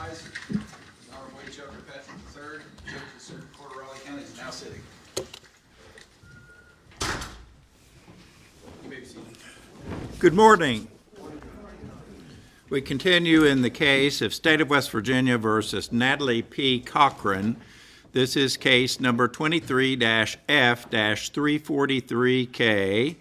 rise. Honorable H. Kirkpatrick III, Judge of the Circuit Court of Raleigh County, is now sitting. You may be seated. Good morning. We continue in the case of State of West Virginia versus Natalie P. Cochran. This is case number 23-F-343K.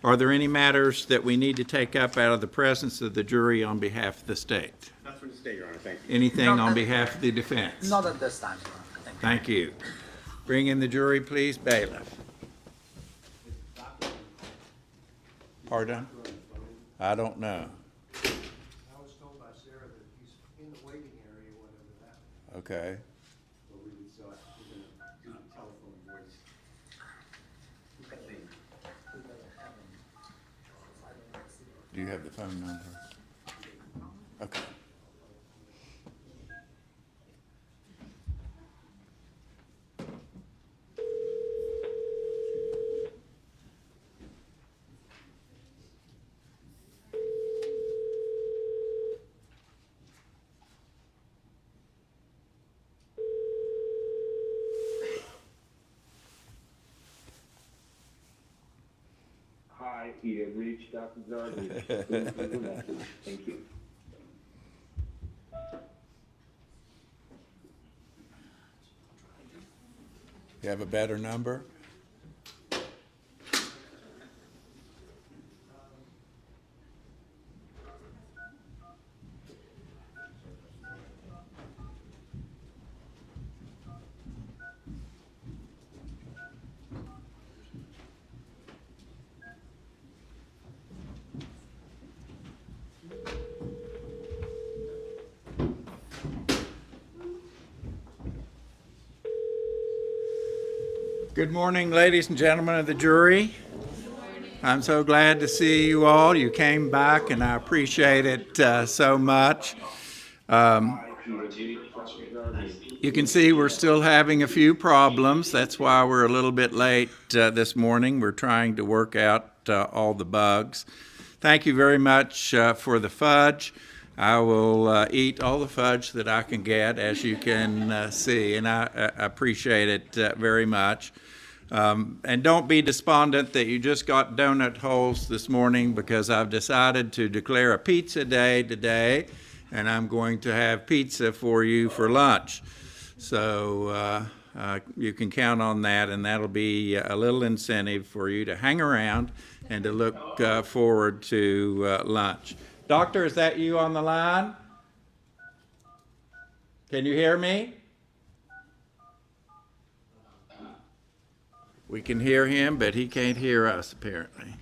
Are there any matters that we need to take up out of the presence of the jury on behalf of the state? Not from the state, Your Honor. Thank you. Anything on behalf of the defense? Not at this time, Your Honor. Thank you. Bring in the jury, please. Bailiff. Pardon? I don't know. I was told by Sarah that he's in the waiting area, whatever that. Okay. So we're going to do the telephone voice. Do you have the phone number? Okay. Hi, you have reached Dr. Dragovich. Please leave a message. Thank you. You have a better number? Good morning, ladies and gentlemen of the jury. I'm so glad to see you all. You came back, and I appreciate it so much. You can see we're still having a few problems. That's why we're a little bit late this morning. We're trying to work out all the bugs. Thank you very much for the fudge. I will eat all the fudge that I can get, as you can see, and I appreciate it very much. And don't be despondent that you just got donut holes this morning, because I've decided to declare a pizza day today, and I'm going to have pizza for you for lunch. So you can count on that, and that'll be a little incentive for you to hang around and to look forward to lunch. Doctor, is that you on the line? Can you hear me? We can hear him, but he can't hear us, apparently.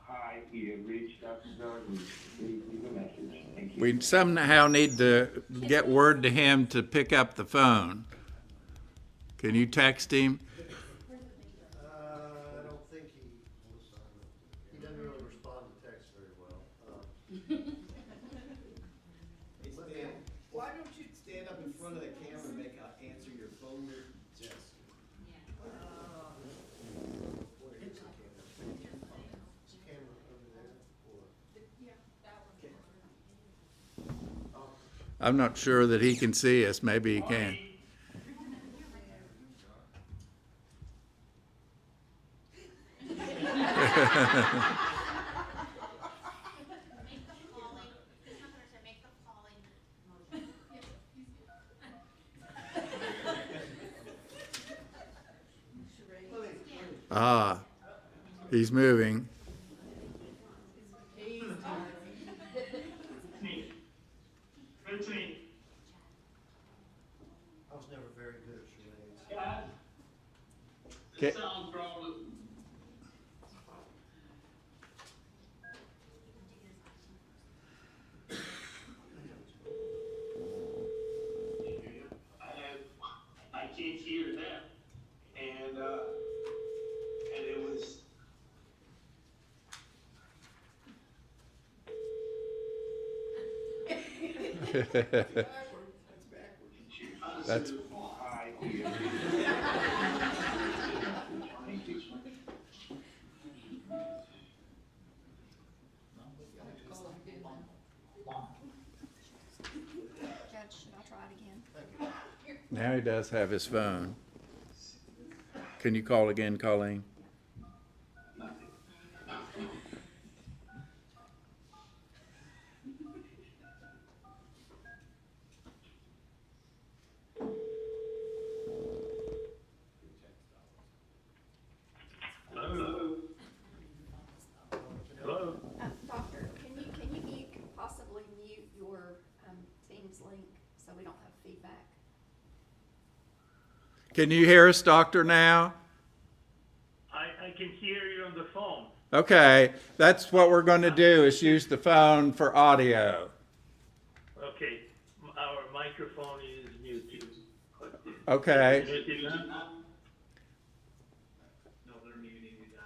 Hi, you have reached Dr. Dragovich. Please leave a message. Thank you. We somehow need to get word to him to pick up the phone. Can you text him? I don't think he doesn't really respond to text very well. Why don't you stand up in front of the camera and answer your phone? Yes. Camera over there, or I'm not sure that he can see us. Maybe he can. Ah, he's moving. I was never very good at charades. Okay. Sound problem. I can't hear them, and it was That's, Hi, he has reached Thank you. Judge, should I try it again? now he does have his phone. Can you call again, Colleen? Hello? Hello? Doctor, can you possibly mute your Teams link so we don't have feedback? Can you hear us, Doctor, now? I can hear you on the phone. Okay, that's what we're going to do, is use the phone for audio. Okay, our microphone is muted. Okay. Muted now? No, they're muting you now.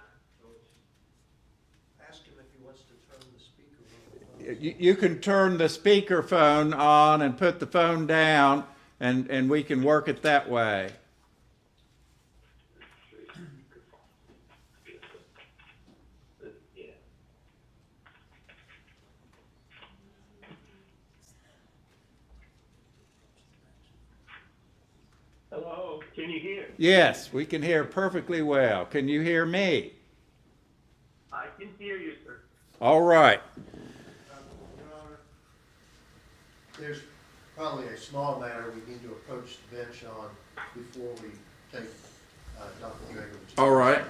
Ask him if he wants to turn the speaker on. You can turn the speakerphone on and put the phone down, and we can work it that way. Yeah. Hello, can you hear? Yes, we can hear perfectly well. Can you hear me? I can hear you, sir. All right. Your Honor, there's probably a small matter we need to approach the bench on before we take Dr. Dragovich. All right.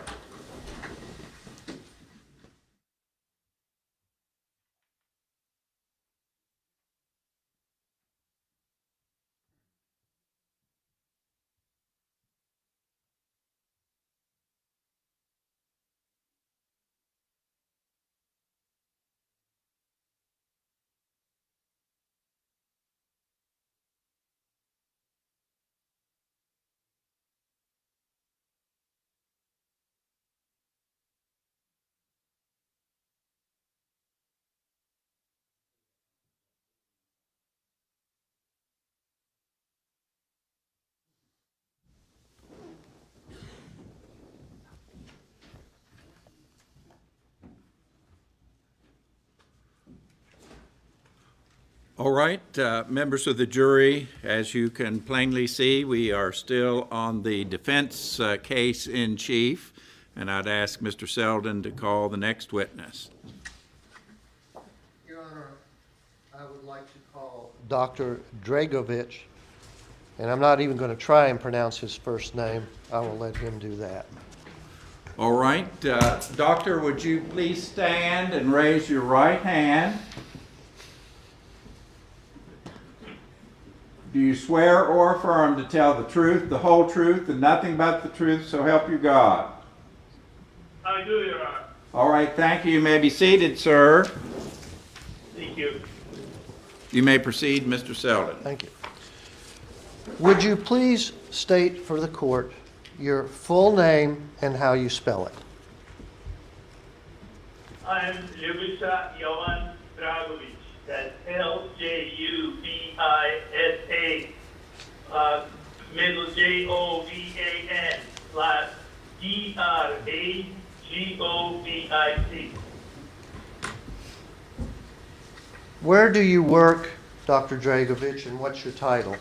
All right, members of the jury, as you can plainly see, we are still on the defense case in chief, and I'd ask Mr. Selden to call the next witness. Your Honor, I would like to call Dr. Dragovich, and I'm not even going to try and pronounce his first name. I will let him do that. All right, doctor, would you please stand and raise your right hand? Do you swear or affirm to tell the truth, the whole truth, and nothing but the truth, so help you God? I do, Your Honor. All right, thank you. You may be seated, sir. Thank you. You may proceed, Mr. Selden. Thank you. Would you please state for the court your full name and how you spell it? I am Ljubisa Jovan Dragovich. That's Ljubisa, middle Jovan, last Dragovic. Where do you work, Dr. Dragovich, and what's your title?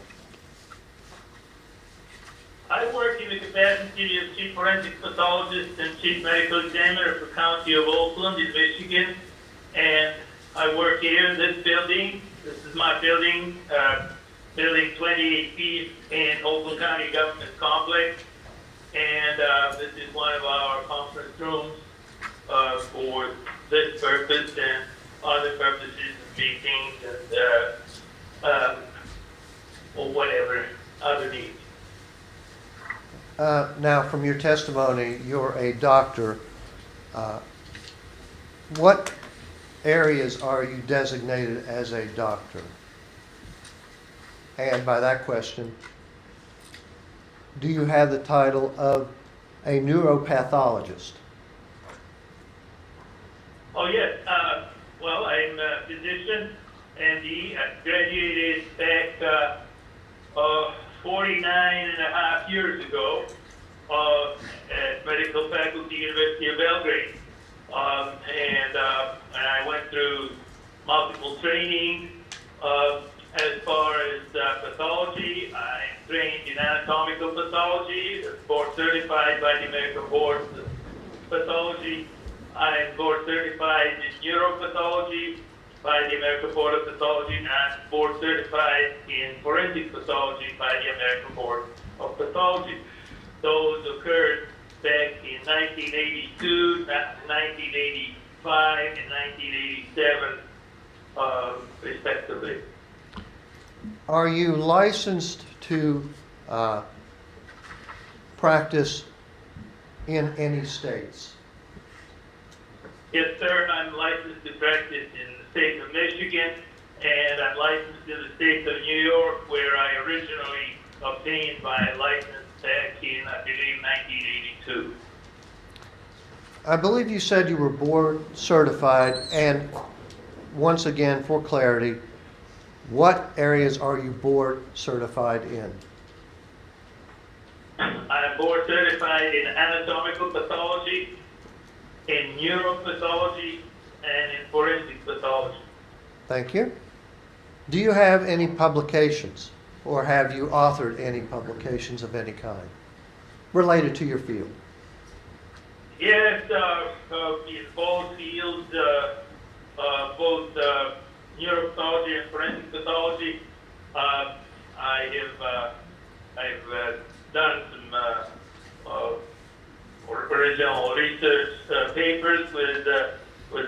I work in the capacity of Chief Forensic Pathologist and Chief Medical Examiner for County of Oakland in Michigan, and I work here in this building. This is my building, building 28 feet in Oakland County Government Complex, and this is one of our conference rooms for this purpose and other purposes of meetings and or whatever other needs. Now, from your testimony, you're a doctor. What areas are you designated as a doctor? And by that question, do you have the title of a neuropathologist? Oh, yes. Well, I'm a physician MD. I graduated back 49 and a half years ago at Medical Faculty, University of Belgrade. And I went through multiple training. As far as pathology, I'm trained in anatomical pathology, board certified by the American Board of Pathology. I'm board certified in neuropathology by the American Board of Pathology, and I'm board certified in forensic pathology by the American Board of Pathology. Those occurred back in 1982, 1985, and 1987, respectively. Are you licensed to practice in any states? Yes, sir. I'm licensed to practice in the state of Michigan, and I'm licensed in the state of New York, where I originally obtained my license back in, I believe, 1982. I believe you said you were board certified, and once again, for clarity, what areas are you board certified in? I'm board certified in anatomical pathology, in neuropathology, and in forensic pathology. Thank you. Do you have any publications, or have you authored any publications of any kind related to your field? Yes, in both fields, both neuropathology and forensic pathology. I've done some original research papers with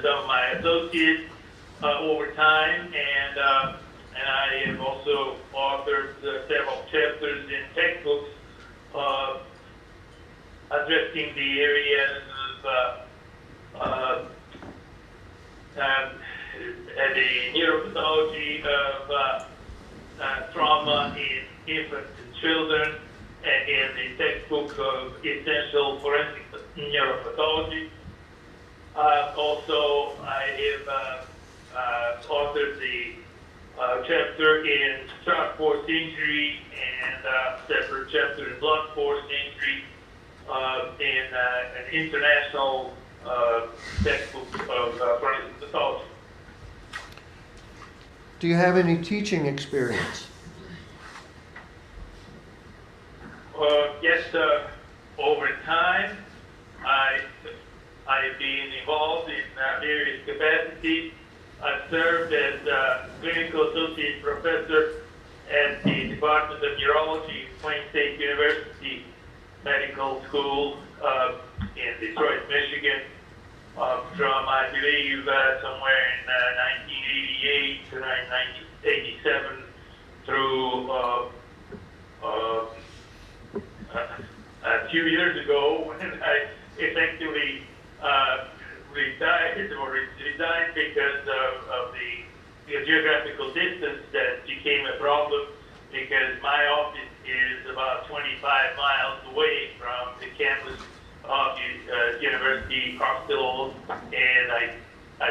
some of my associates over time, and I have also authored several chapters in textbooks addressing the areas of the neuropathology of trauma in infants and children, and in the textbook of essential forensic neuropathology. Also, I have authored the chapter in sharp force injury and separate chapter in blunt force injury in an international textbook of forensic pathology. Do you have any teaching experience? Yes, over time, I have been involved in various capacities. I've served as clinical associate professor at the Department of Neurology at Plain State University Medical School in Detroit, Michigan, from, I believe, somewhere in 1988 to 1987 through a few years ago when I effectively retired or resigned because of the geographical distance that became a problem, because my office is about 25 miles away from the campus of the University Hospital, and I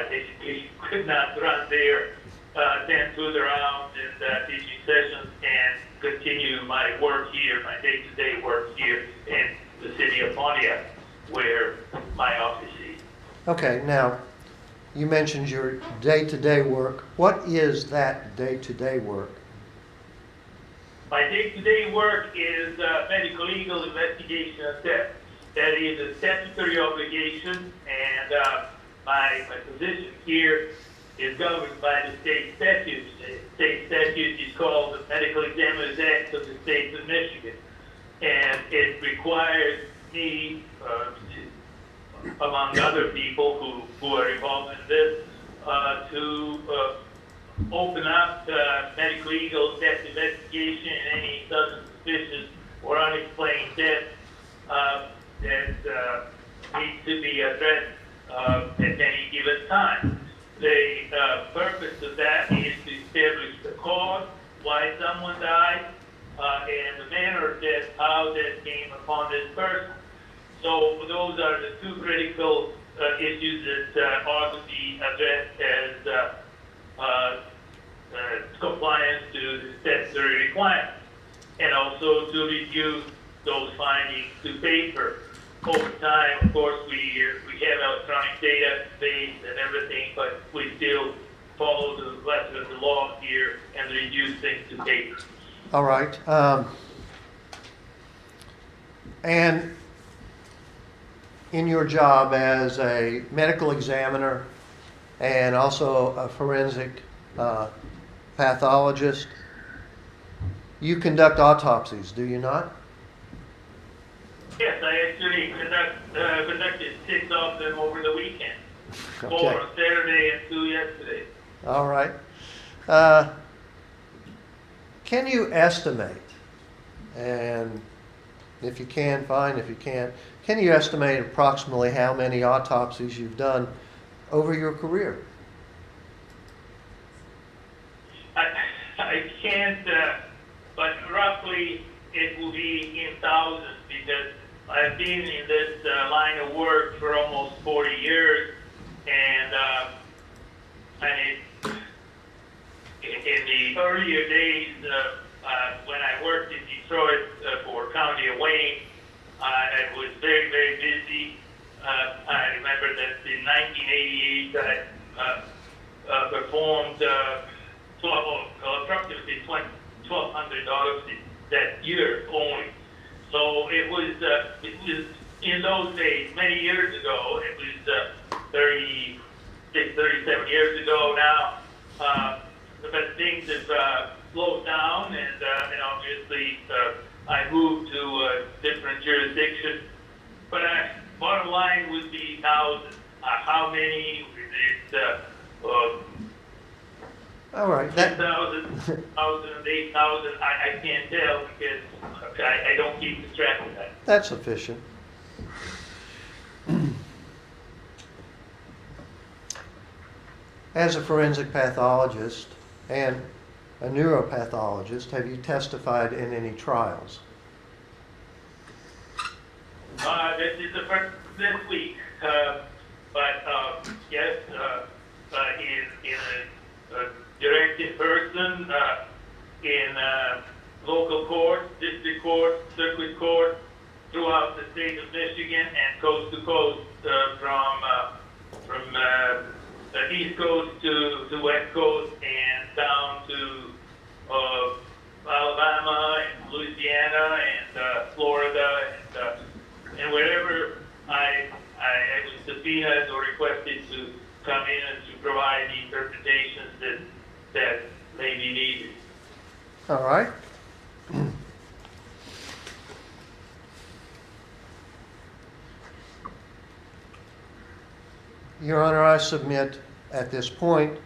basically could not run there, attend to the rounds and teaching sessions, and continue my work here, my day-to-day work here in the city of Pontiac, where my office is. Okay, now, you mentioned your day-to-day work. What is that day-to-day work? My day-to-day work is medical legal investigation of theft. That is a statutory obligation, and my position here is governed by the state statute. The state statute is called the Medical Examiners Act of the State of Michigan, and it requires me, among other people who are involved in this, to open up medical legal theft investigation and any sudden suspicious or unexplained death that needs to be addressed at any given time. The purpose of that is to establish the cause, why someone died, and the manner of death, how death came upon this person. So those are the two critical issues that ought to be addressed as compliance to the statutory requirements, and also to reduce those findings to paper. Over time, of course, we have electronic database and everything, but we still follow the letter of the law here and reduce things to paper. All right. And in your job as a medical examiner and also a forensic pathologist, you conduct autopsies, do you not? Yes, I actually conducted 6 of them over the weekend. 4 Okay. on Saturday and 2 yesterday. All right. Can you estimate, and if you can, fine, if you can't, can you estimate approximately how many autopsies you've done over your career? I can't, but roughly it will be in thousands because I've been in this line of work for almost 40 years, and in the earlier days when I worked in Detroit for County of Wayne, I was very, very busy. I remember that in 1988 I performed approximately 1,200 autopsies that year only. So it was in those days, many years ago. It was 36, 37 years ago now. But things have slowed down, and obviously I moved to a different jurisdiction. But bottom line would be thousands. How many? It's All right. 10,000, 1,000, 8,000. I can't tell because I don't keep track of that. That's sufficient. As a forensic pathologist and a neuropathologist, have you testified in any trials? This is the first this week, but yes, in a direct in person, in local court, district court, circuit court, throughout the state of Michigan and coast to coast, from the East Coast to West Coast and down to Alabama and Louisiana and Florida and wherever I was subpoenaed or requested to come in and to provide the interpretations that may be needed. All right. Your Honor, I submit at this point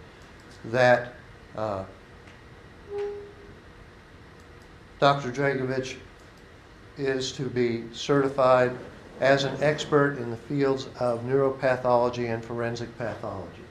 that Dr. Dragovich is to be certified as an expert in the fields of neuropathology and forensic pathology.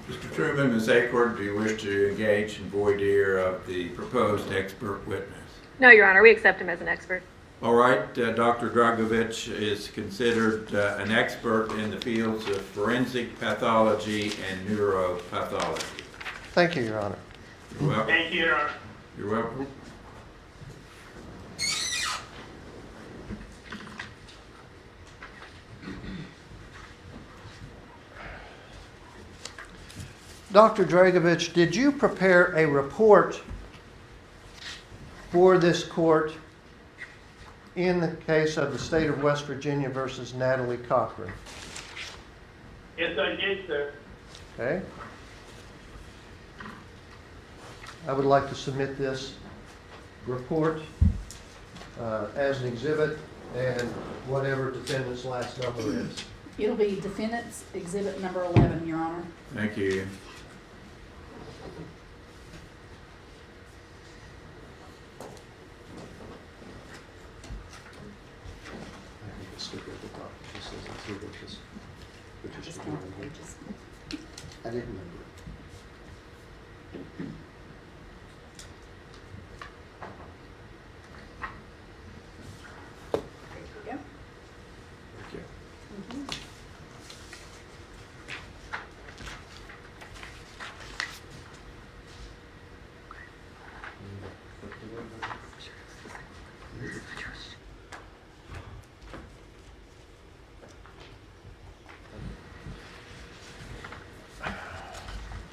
Mr. Truman, Ms. Acorn, do you wish to engage in voir dire of the proposed expert witness? No, Your Honor, we accept him as an expert. All right, Dr. Dragovich is considered an expert in the fields of forensic pathology and neuropathology. Thank you, Your Honor. You're welcome. Thank you, Your Honor. You're welcome. Dr. Dragovich, did you prepare a report for this court in the case of the state of West Virginia versus Natalie Cochran? Yes, I did, sir. Okay. I would like to submit this report as an exhibit and whatever defendant's last number is. It'll be Defendant's Exhibit number 11, Your Honor. Thank you. Just count the pages. I didn't remember. There you go. Thank you.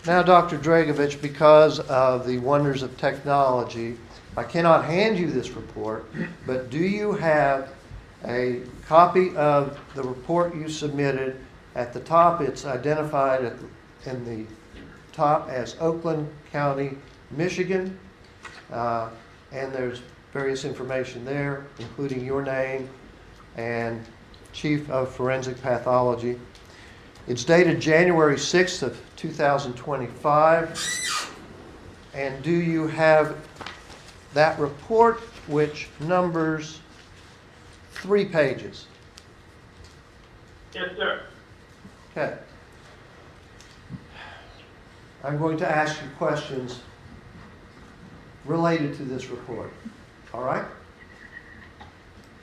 Now, Dr. Dragovich, because of the wonders of technology, I cannot hand you this report, but do you have a copy of the report you submitted? At the top, it's identified in the top as Oakland County, Michigan, and there's various information there, including your name and Chief of Forensic Pathology. It's dated January 6th of 2025. And do you have that report, which numbers 3 pages? Yes, sir. Okay. I'm going to ask you questions related to this report. All right?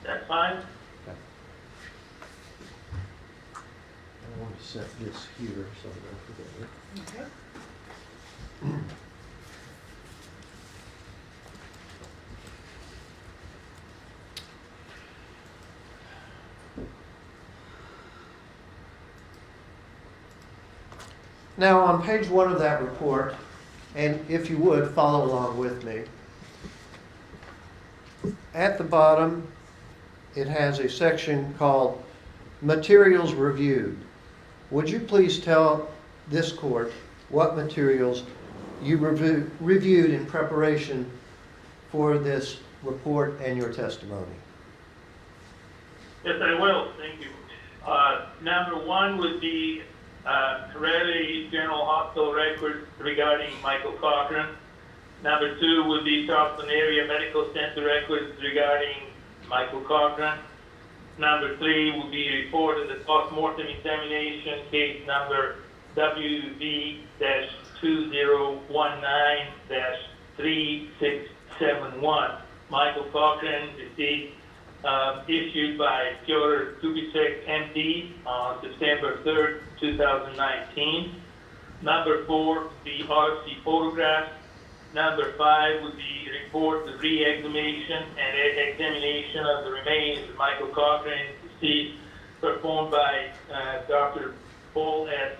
That's fine. Okay. I want to set this here so I don't forget it. Okay. Now, on page 1 of that report, and if you would, follow along with me. At the bottom, it has a section called Materials Reviewed. Would you please tell this court what materials you reviewed in preparation for this report and your testimony? Yes, I will. Thank you. Number 1 would be Hereditary General Hospital records regarding Michael Cochran. Number 2 would be Charleston Area Medical Center records regarding Michael Cochran. Number 3 would be a report of the post-mortem examination, case number WV-2019-3671. Michael Cochran, deceased, issued by Piotr Ljubisa MD on September 3rd, 2019. Number 4, the autopsy photographs. Number 5 would be report of re-examination and examination of the remains of Michael Cochran, deceased, performed by Dr. Paul S.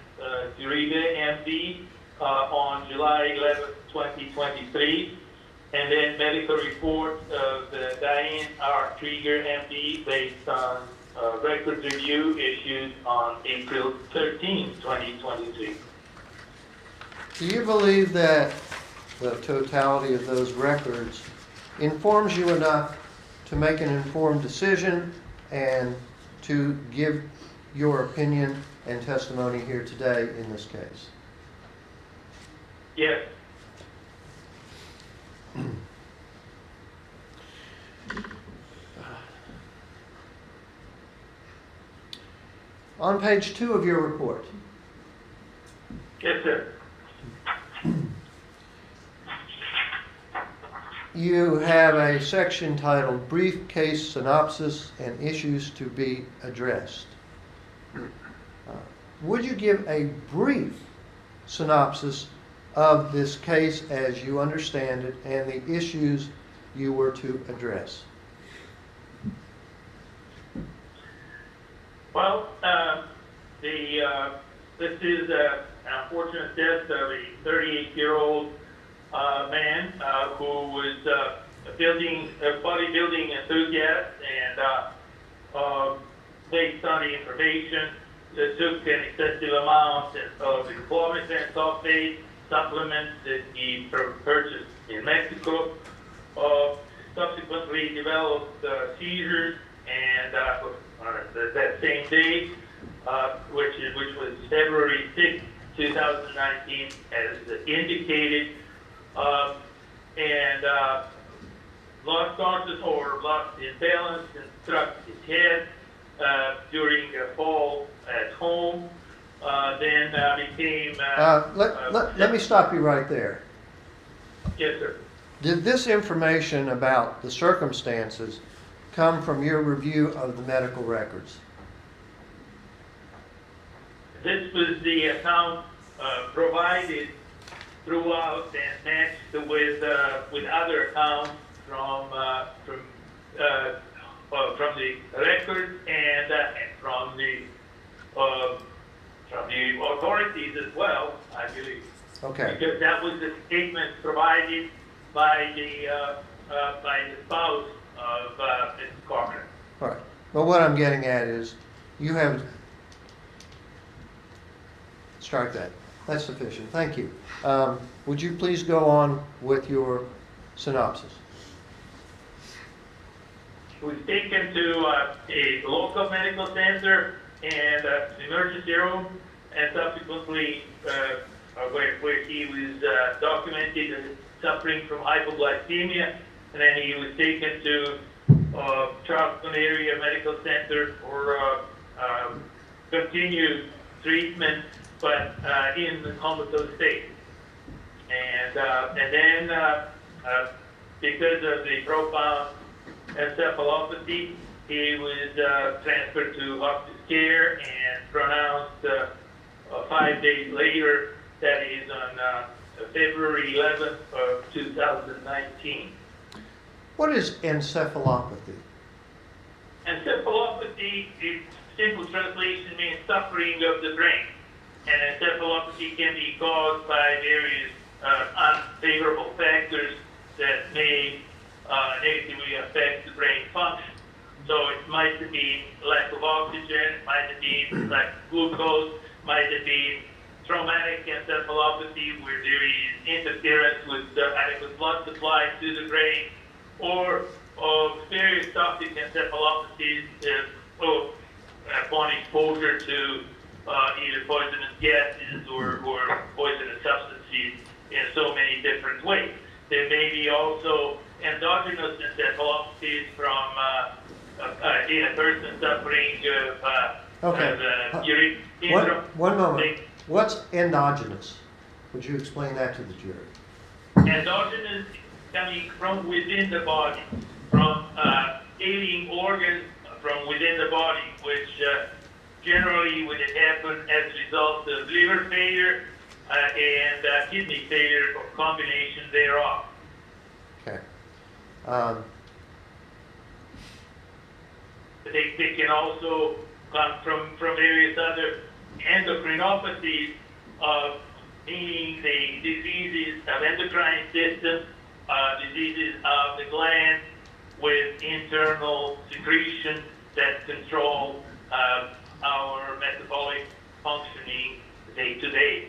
Zuriga, MD, on July 11, 2023. And then medical report of Diane R. Krieger, MD, based on records review issued on April 13, 2023. Do you believe that the totality of those records informs you enough to make an informed decision and to give your opinion and testimony here today in this case? Yes. On page 2 of your report, Yes, sir. you have a section titled Brief Case Synopsis and Issues to be Addressed. Would you give a brief synopsis of this case as you understand it and the issues you were to address? Well, this is an unfortunate death of a 38-year-old man who was a bodybuilding enthusiast, and based on the information, took an excessive amount of clomiphene sulfate supplements that he purchased in Mexico. Subsequently developed seizures, and that same day, which was February 6, 2019, as indicated, and lost consciousness or lost his balance and struck his head during a fall at home. Then became... Let me stop you right there. Yes, sir. Did this information about the circumstances come from your review of the medical records? This was the account provided throughout and matched with other accounts from the records and from the authorities as well, I believe. Okay, Because that was the statement provided by the spouse of Mrs. Cochran. all right. But what I'm getting at is, you have, strike that. That's sufficient. Thank you. Would you please go on with your synopsis? Was taken to a local medical center and emergency room, and subsequently where he was documented as suffering from hypoglycemia, and then he was taken to Charleston area medical center for continued treatment, but in the comatose state. And then because of the profound encephalopathy, he was transferred to hospice care and pronounced 5 days later, that is on February 11th of 2019. What is encephalopathy? Encephalopathy, in simple translation, means suffering of the brain. And encephalopathy can be caused by various unfavorable factors that may negatively affect the brain function. So it might be lack of oxygen, it might be lack of glucose, might be traumatic encephalopathy where there is interference with adequate blood supply to the brain, or stereotactic encephalopathies upon exposure to either poisonous gases or poisonous substances in so many different ways. There may be also endogenous encephalopathies from in a person suffering of urine syndrome. One moment. What's endogenous? Would you explain that to the jury? Endogenous coming from within the body, from alien organs from within the body, which generally would happen as a result of liver failure and kidney failure or combination thereof. Okay. They can also come from various other endocrinopathies, meaning the diseases of endocrine system, diseases of the gland with internal secretion that control our metabolic functioning day to day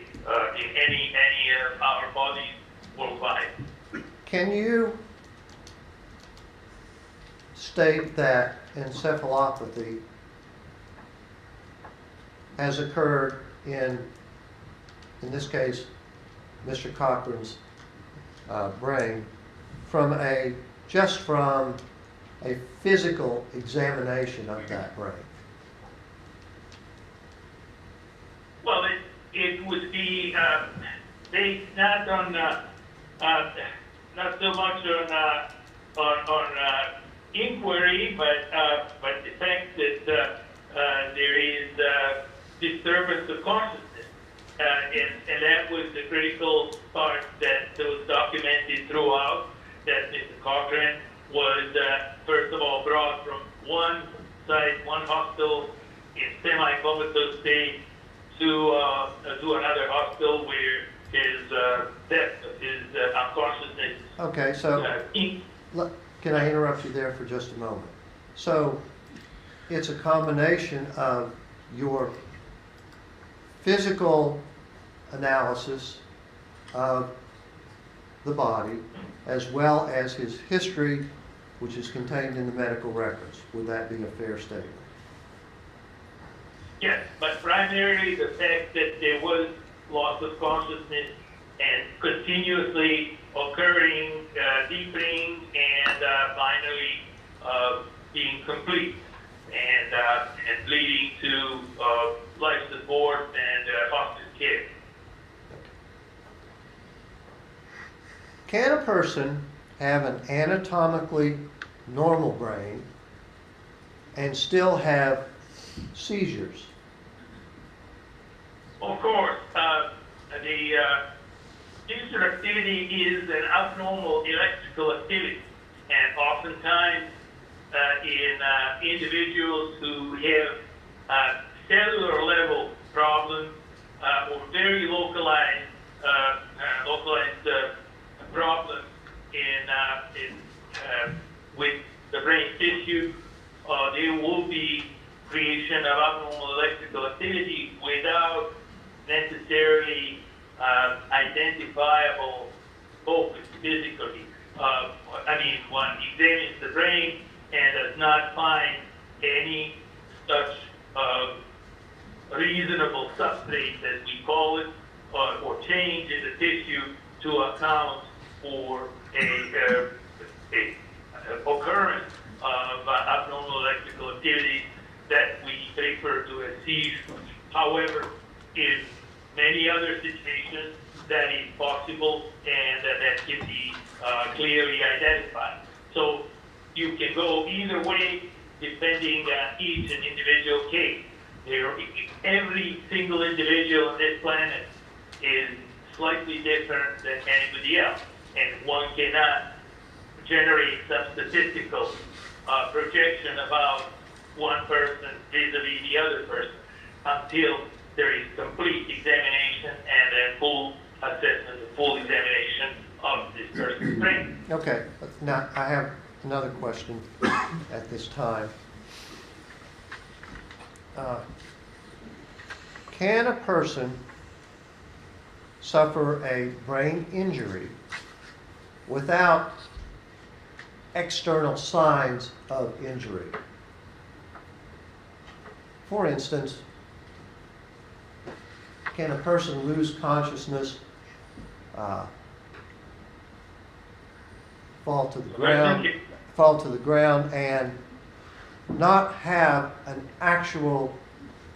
in any of our bodies worldwide. Can you state that encephalopathy has occurred in this case, Mr. Cochran's brain, just from a physical examination of that brain? Well, it would be based not on not so much on inquiry, but the fact that there is disturbance of consciousness, and that was the critical part that was documented throughout. That Mr. Cochran was first of all brought from one site, one hospital in semi-comatose state to another hospital where his unconsciousness. Okay, so can I interrupt you there for just a moment? So it's a combination of your physical analysis of the body as well as his history, which is contained in the medical records. Would that be a fair statement? Yes, but primarily the fact that there was loss of consciousness and continuously occurring, deepening, and finally being complete, and leading to life support and hospice care. Can a person have an anatomically normal brain and still have seizures? Of course, the seizure activity is an abnormal electrical activity, and oftentimes in individuals who have cellular level problems or very localized localized problems with the brain tissue. There will be creation of abnormal electrical activity without necessarily identifiable focus physically. One examines the brain and does not find any such reasonable substrate, as we call it, or change in the tissue to account for a occurrence of abnormal electrical activity that we refer to as seizure. However, in many other situations, that is possible and that can be clearly identified. So you can go either way depending on each and individual case. Every single individual on this planet is slightly different than anybody else, and one cannot generate some statistical projection about one person vis-a-vis the other person until there is complete examination and a full assessment, a full examination of this person's brain. Okay, now I have another question at this time. Can a person suffer a brain injury without external signs of injury? For instance, can a person lose consciousness, fall to the ground, and not have an actual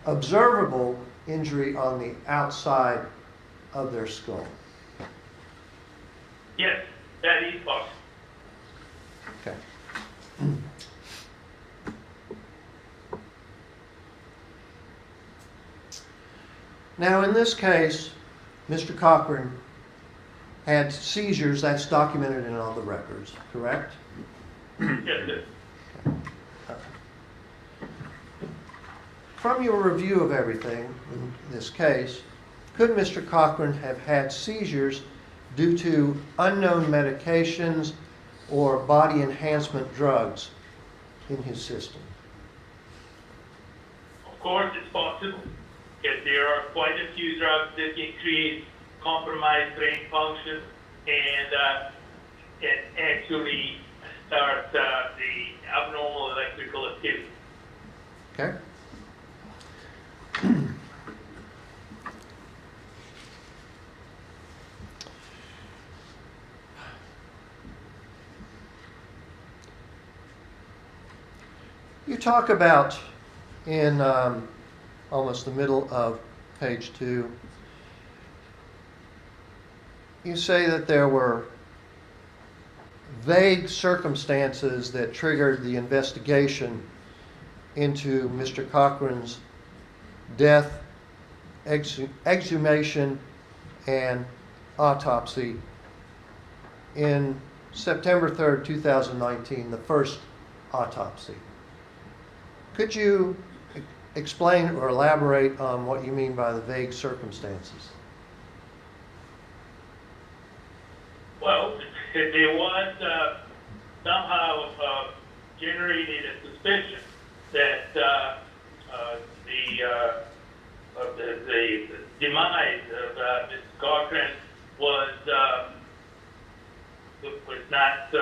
observable injury on the outside of their skull? Yes, that is possible. Okay. Now, in this case, Mr. Cochran had seizures. That's documented in all the records, correct? Yes, sir. From your review of everything in this case, could Mr. Cochran have had seizures due to unknown medications or body enhancement drugs in his system? Of course, it's possible, because there are quite a few drugs that can create compromised brain function and actually start the abnormal electrical activity. Okay. You talk about in almost the middle of page 2, you say that there were vague circumstances that triggered the investigation into Mr. Cochran's death, exhumation, and autopsy in September 3rd, 2019, the first autopsy. Could you explain or elaborate on what you mean by the vague circumstances? Well, there was somehow generated a suspicion that the demise of Mr. Cochran was not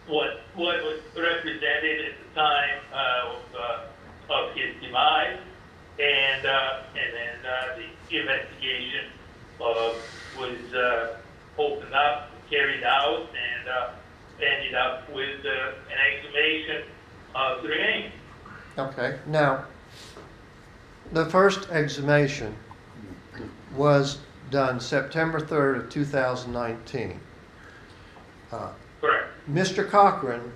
what was represented at the time of his demise, and then the investigation was opened up, carried out, and ended up with an exhumation of the remains. Okay. Now, the first exhumation was done September 3rd of 2019. Correct. Mr. Cochran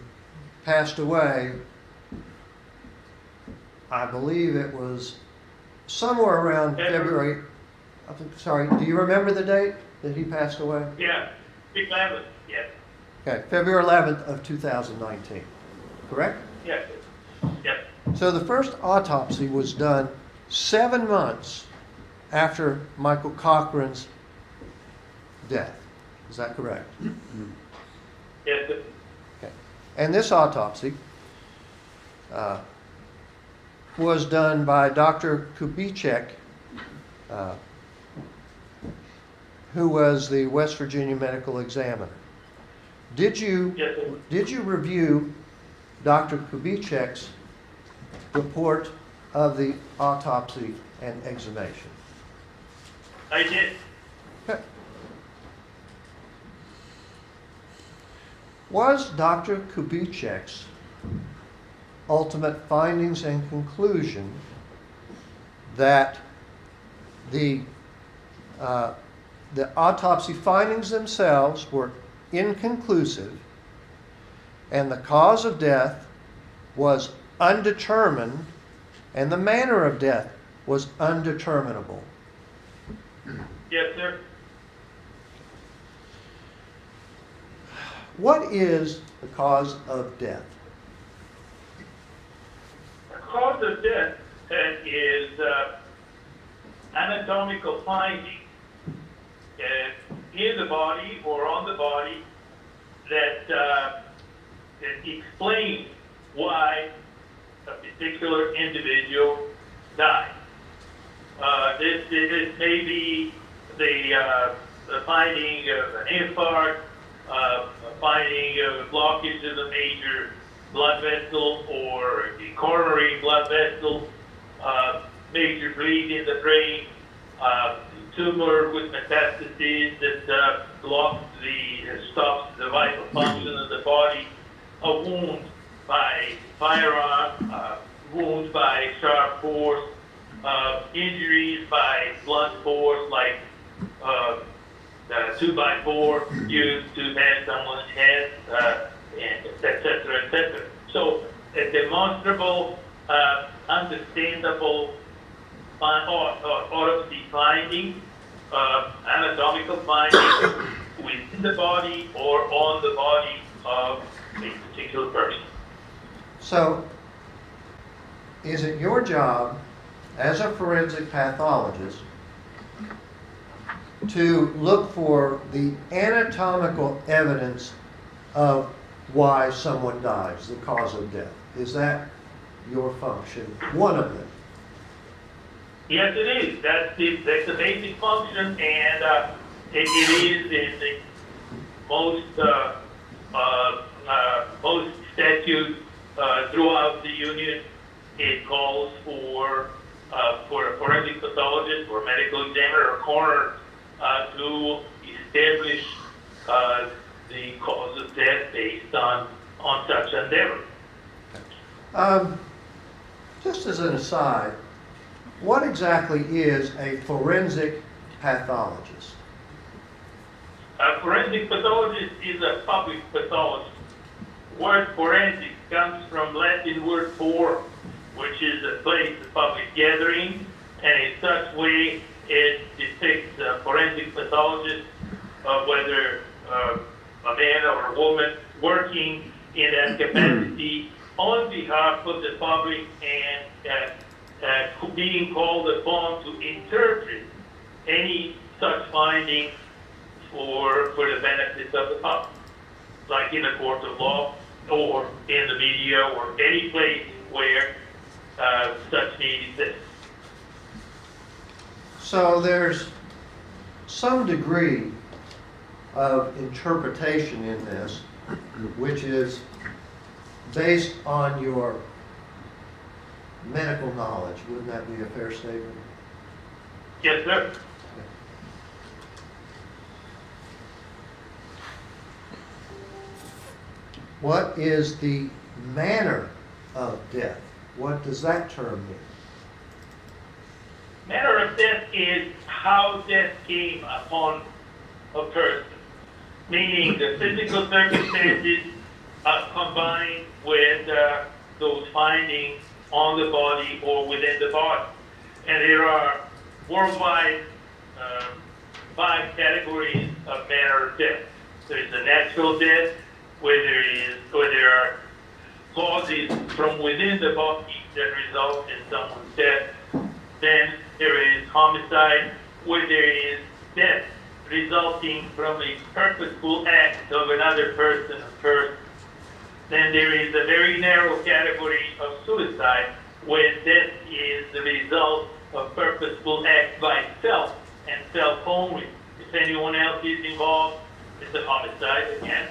passed away, I believe it was somewhere around February. Sorry, do you remember the date that he passed away? Yeah, 11th, yes. Okay, February 11th of 2019, correct? Yes. Yes. So the first autopsy was done 7 months after Michael Cochran's death. Is that correct? Yes, sir. Okay. And this autopsy was done by Dr. Kubicek, who was the West Virginia medical examiner. Did you Yes, sir. did you review Dr. Kubicek's report of the autopsy and exhumation? I did. Okay. Was Dr. Kubicek's ultimate findings and conclusion that the autopsy findings themselves were inconclusive and the cause of death was undetermined and the manner of death was undeterminable? Yes, sir. What is the cause of death? The cause of death is anatomical finding in the body or on the body that explains why a particular individual died. This may be the finding of an infarct, finding of a blockage of the major blood vessel or the coronary blood vessel, major bleed in the brain, tumor with metastases that stops the vital function of the body, a wound by firearm, wounds by sharp force, injuries by blunt force like the 2x4 used to bash someone's head, and et cetera, et cetera. So a demonstrable, understandable autopsy finding, anatomical finding within the body or on the body of a particular person. So, is it your job as a forensic pathologist to look for the anatomical evidence of why someone dies, the cause of death? Is that your function? One of them. Yes, it is. That's the basic function, and it is in the most statutes throughout the union. It calls for a forensic pathologist or medical examiner or coroner to establish the cause of death based on such endeavor. Just as an aside, what exactly is a forensic pathologist? A forensic pathologist is a public pathologist. Word forensic comes from Latin word for, which is a place of public gathering, and in such way it depicts a forensic pathologist, whether a man or a woman, working in that capacity on behalf of the public and being called upon to interpret any such finding for the benefit of the public, like in a court of law or in the media or any place where such need exists. So there's some degree of interpretation in this, which is based on your medical knowledge. Wouldn't that be a fair statement? Yes, sir. What is the manner of death? What does that term mean? Manner of death is how death came upon a person, meaning the physical circumstances combined with those findings on the body or within the body. And there are worldwide 5 categories of manner of death. There's a natural death, where there are causes from within the body that result in someone's death. Then there is homicide, where there is death resulting from a purposeful act of another person first. Then there is a very narrow category of suicide when death is the result of purposeful act by self and self only. If anyone else is involved, it's a homicide again.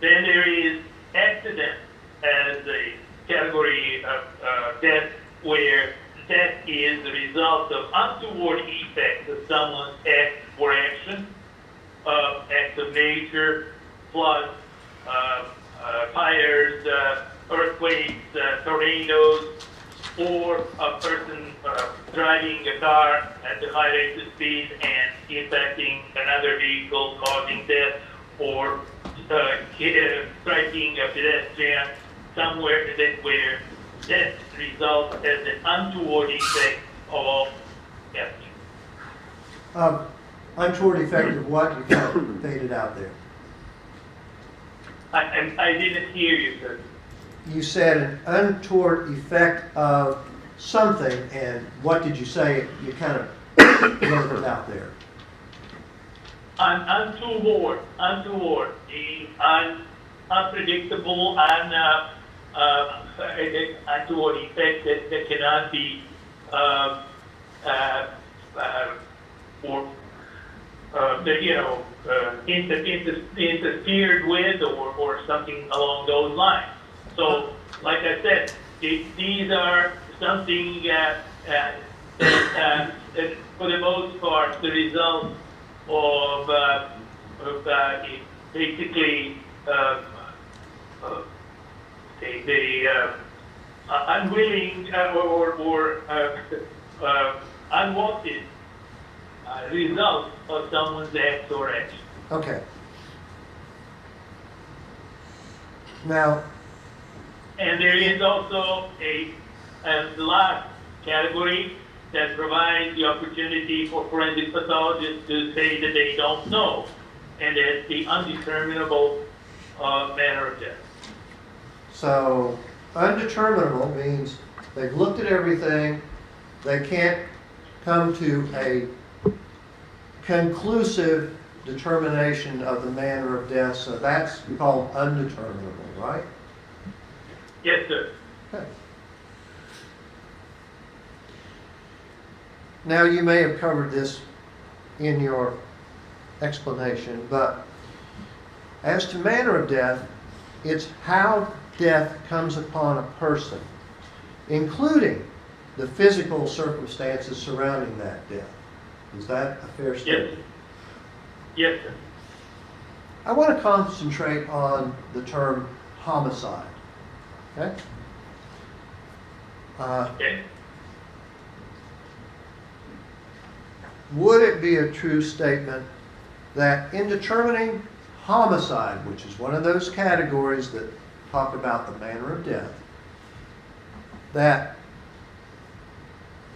Then there is accident as a category of death where death is the result of untoward effects of someone's act or action, acts of nature, floods, fires, earthquakes, tornadoes, or a person driving a car at a high rate of speed and impacting another vehicle, causing death, or striking a pedestrian somewhere where death results as an untoward effect of action. Untoward effect of what? You kind of faded out there. I didn't hear you, sir. You said an untoward effect of something, and what did you say? You kind of blurted out there. Untoward, unpredictable, untoward effect that cannot be interfered with or something along those lines. So, like I said, these are something that for the most part, the result of basically the unwilling or unwanted result of someone's act or action. Okay. Now, and there is also a last category that provides the opportunity for forensic pathologists to say that they don't know, and that's the undeterminable manner of death. so undeterminable means they've looked at everything, they can't come to a conclusive determination of the manner of death, so that's called undeterminable, right? Yes, sir. Okay. Now, you may have covered this in your explanation, but as to manner of death, it's how death comes upon a person, including the physical circumstances surrounding that death. Is that a fair statement? Yes, sir. I want to concentrate on the term homicide. Okay? Okay. Would it be a true statement that in determining homicide, which is one of those categories that talk about the manner of death, that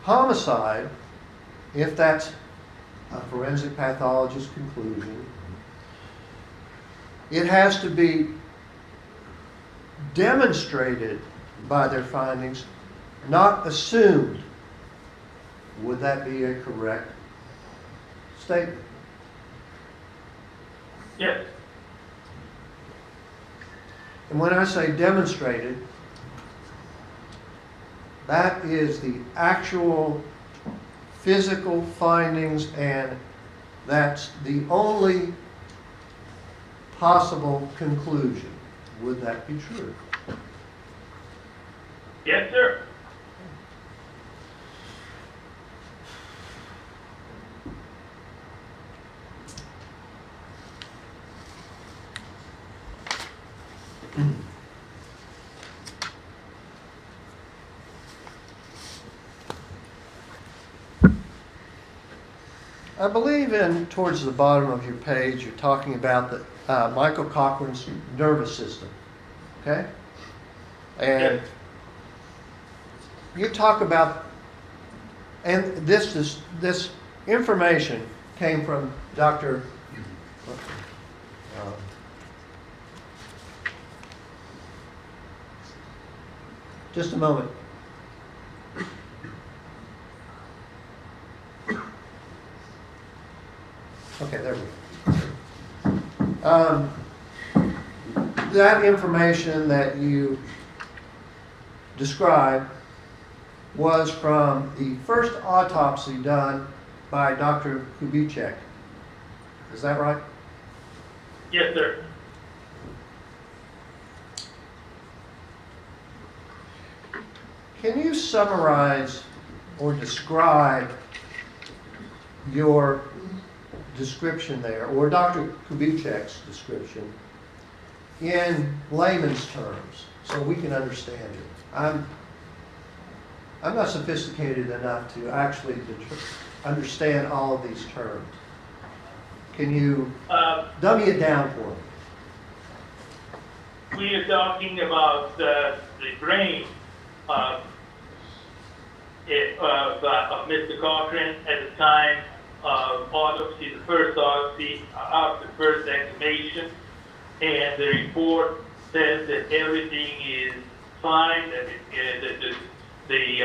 homicide, if that's a forensic pathologist's conclusion, it has to be demonstrated by their findings, not assumed? Would that be a correct statement? Yes. And when I say demonstrated, that is the actual physical findings, and that's the only possible conclusion. Would that be true? Yes, sir. I believe towards the bottom of your page, you're talking about the Michael Cochran's nervous system. Okay? And you talk about, and this information came from Dr. Just a moment. Okay, there we go. That information that you described was from the first autopsy done by Dr. Kubicek. Is that right? Yes, sir. Can you summarize or describe your description there, or Dr. Kubicek's description, in layman's terms, so we can understand it? I'm not sophisticated enough to actually understand all of these terms. Can you dummy it down for me? We are talking about the brain of Mr. Cochran at the time of autopsy, the first autopsy, after the first exhumation, and the report says that everything is fine, that the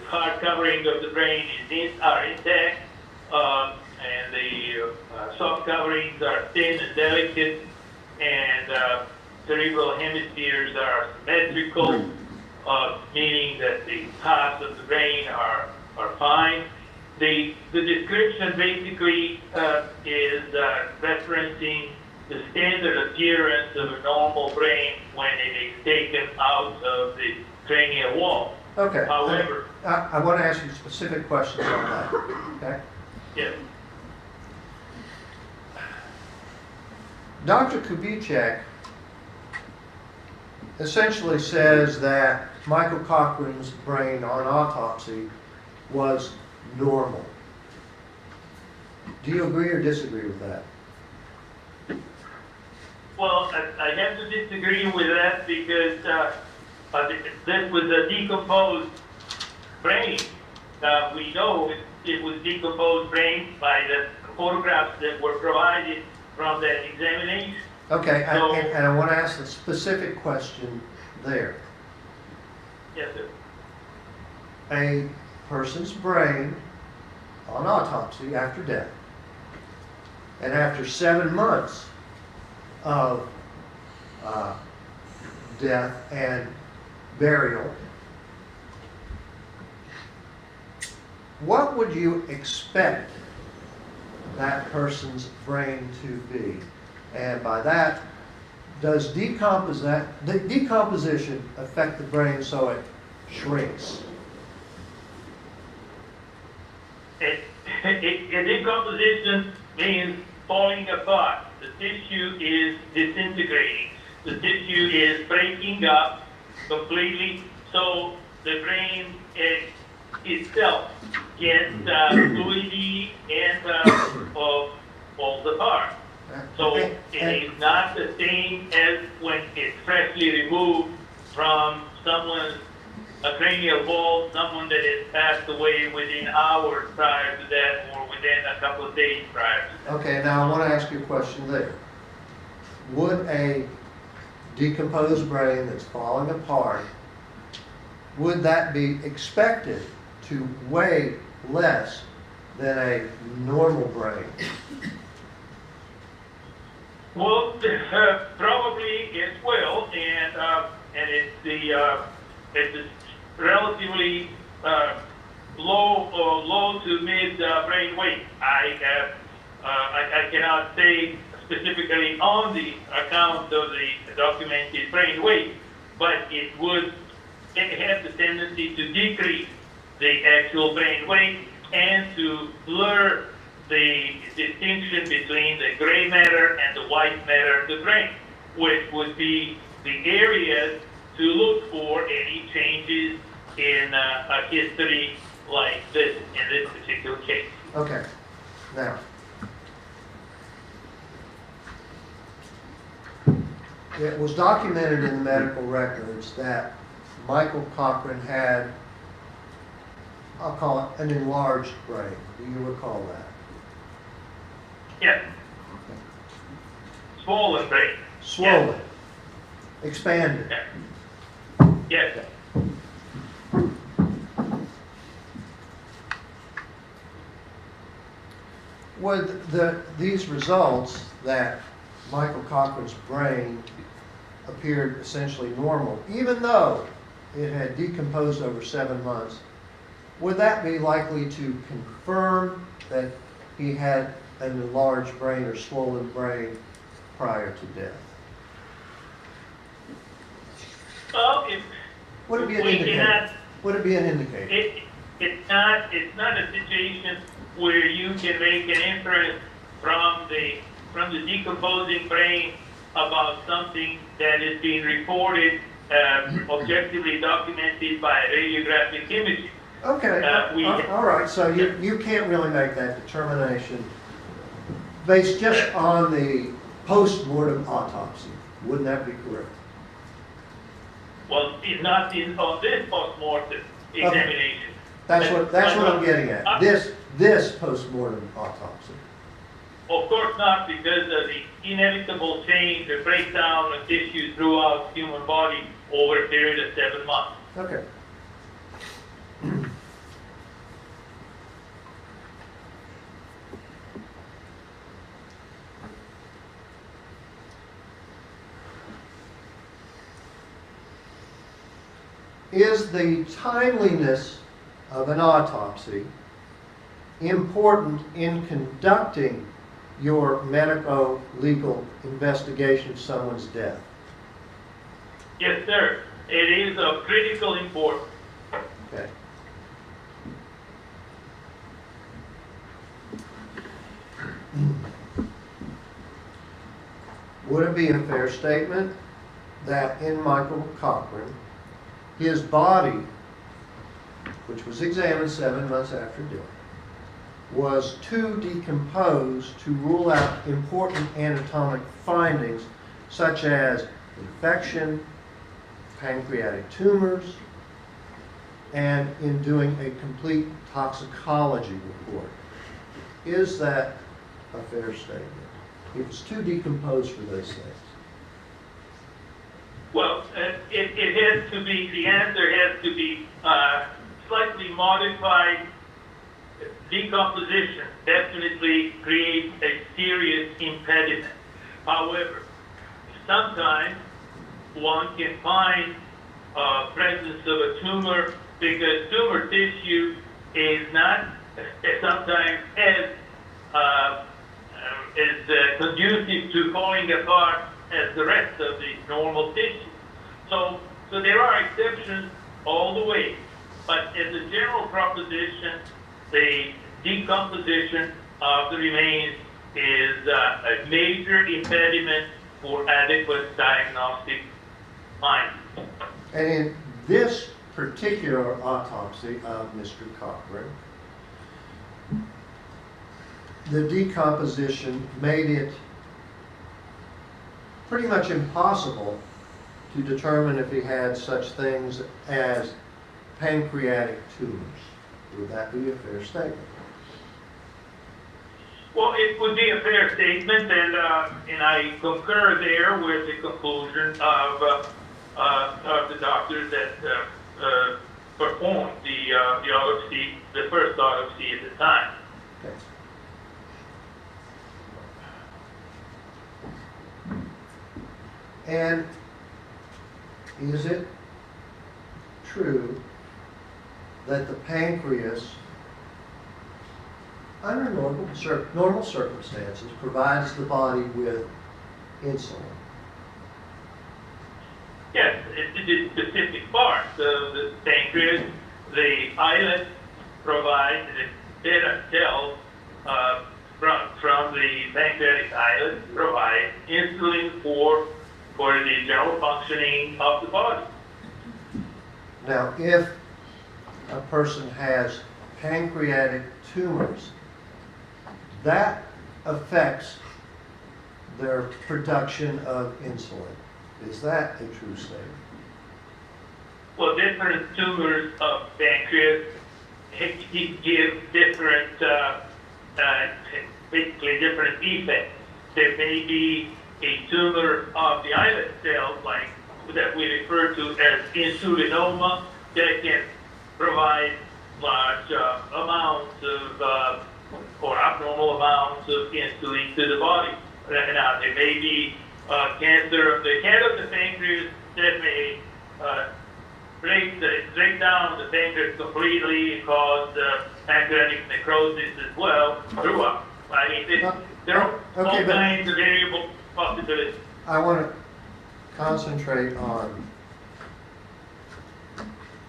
hard covering of the brain are intact, and the soft coverings are thin and delicate, and cerebral hemispheres are symmetrical, meaning that the parts of the brain are fine. The description basically is referencing the standard appearance of a normal brain when it is taken out of the cranial wall. Okay. However, I want to ask you specific questions on that, okay? yes, Dr. Kubicek essentially says that Michael Cochran's brain on autopsy was normal. Do you agree or disagree with that? well, I have to disagree with that because this was a decomposed brain. We know it was decomposed brain by the photographs that were provided from that examination. Okay, So- and I want to ask a specific question there. Yes, sir. A person's brain on autopsy after death, and after 7 months of death and burial, what would you expect that person's brain to be? And by that, does the decomposition affect the brain so it shrinks? A decomposition means falling apart. The tissue is disintegrating. The tissue is breaking up completely, so the brain itself gets fluidy and falls apart. So it is not the same as when it's freshly removed from a cranial ball, someone that has passed away within hours prior to that or within a couple of days prior to that. Okay, now I want to ask you a question there. Would a decomposed brain that's falling apart, would that be expected to weigh less than a normal brain? Well, probably it will, and it's a relatively low to mid brain weight. I cannot say specifically on the account of the documented brain weight, but it has the tendency to decrease the actual brain weight and to blur the distinction between the gray matter and the white matter of the brain, which would be the areas to look for any changes in a history like this, in this particular case. Okay, now, it was documented in the medical records that Michael Cochran had, I'll call it an enlarged brain. Do you recall that? Yes. Swollen brain. Swollen, expanded. Yes. would these results that Michael Cochran's brain appeared essentially normal, even though it had decomposed over 7 months, would that be likely to confirm that he had an enlarged brain or swollen brain prior to death? Well, Would it be an we indicator? cannot, Would it be an indicator? it's not a situation where you can make an inference from the decomposing brain about something that is being reported, objectively documented by radiographic imaging. Okay, all right, so you can't really make that determination based just on the post-mortem autopsy. Wouldn't that be correct? Well, it's not on this post-mortem examination. That's what I'm getting at. This post-mortem autopsy. Of course not, because of the inevitable change, the breakdown of tissue throughout the human body over a period of 7 months. Okay. Is the timeliness of an autopsy important in conducting your medico-legal investigation of someone's death? Yes, sir. It is of critical importance. Okay. Would it be a fair statement that in Michael Cochran, his body, which was examined 7 months after death, was too decomposed to rule out important anatomic findings such as infection, pancreatic tumors, and in doing a complete toxicology report? Is that a fair statement? It was too decomposed for those things. Well, it has to be, the answer has to be slightly modified. Decomposition definitely creates a serious impediment. However, sometimes one can find presence of a tumor because tumor tissue is not sometimes as conducive to falling apart as the rest of the normal tissue. So there are exceptions all the way, but as a general proposition, the decomposition of the remains is a major impediment for adequate diagnostic findings. And in this particular autopsy of Mr. Cochran, the decomposition made it pretty much impossible to determine if he had such things as pancreatic tumors. Would that be a fair statement? Well, it would be a fair statement, and I concur there with the conclusion of the doctors that performed the autopsy, the first autopsy at the time. Okay. And is it true that the pancreas, under normal circumstances, provides the body with insulin? Yes, it is specific parts of the pancreas. The islet provides the beta cells from the pancreatic islet provide insulin for the general functioning of the body. Now, if a person has pancreatic tumors, that affects their production of insulin. Is that a true statement? Well, different tumors of pancreas give different, basically different effects. There may be a tumor of the islet cells, like that we refer to as insulinoma, that can provide large amounts of or abnormal amounts of insulin to the body. Now, there may be cancer of the head of the pancreas that may break down the pancreas completely and cause pancreatic necrosis as well throughout. I mean, there are all Okay, but- kinds of variable possibilities. I want to concentrate on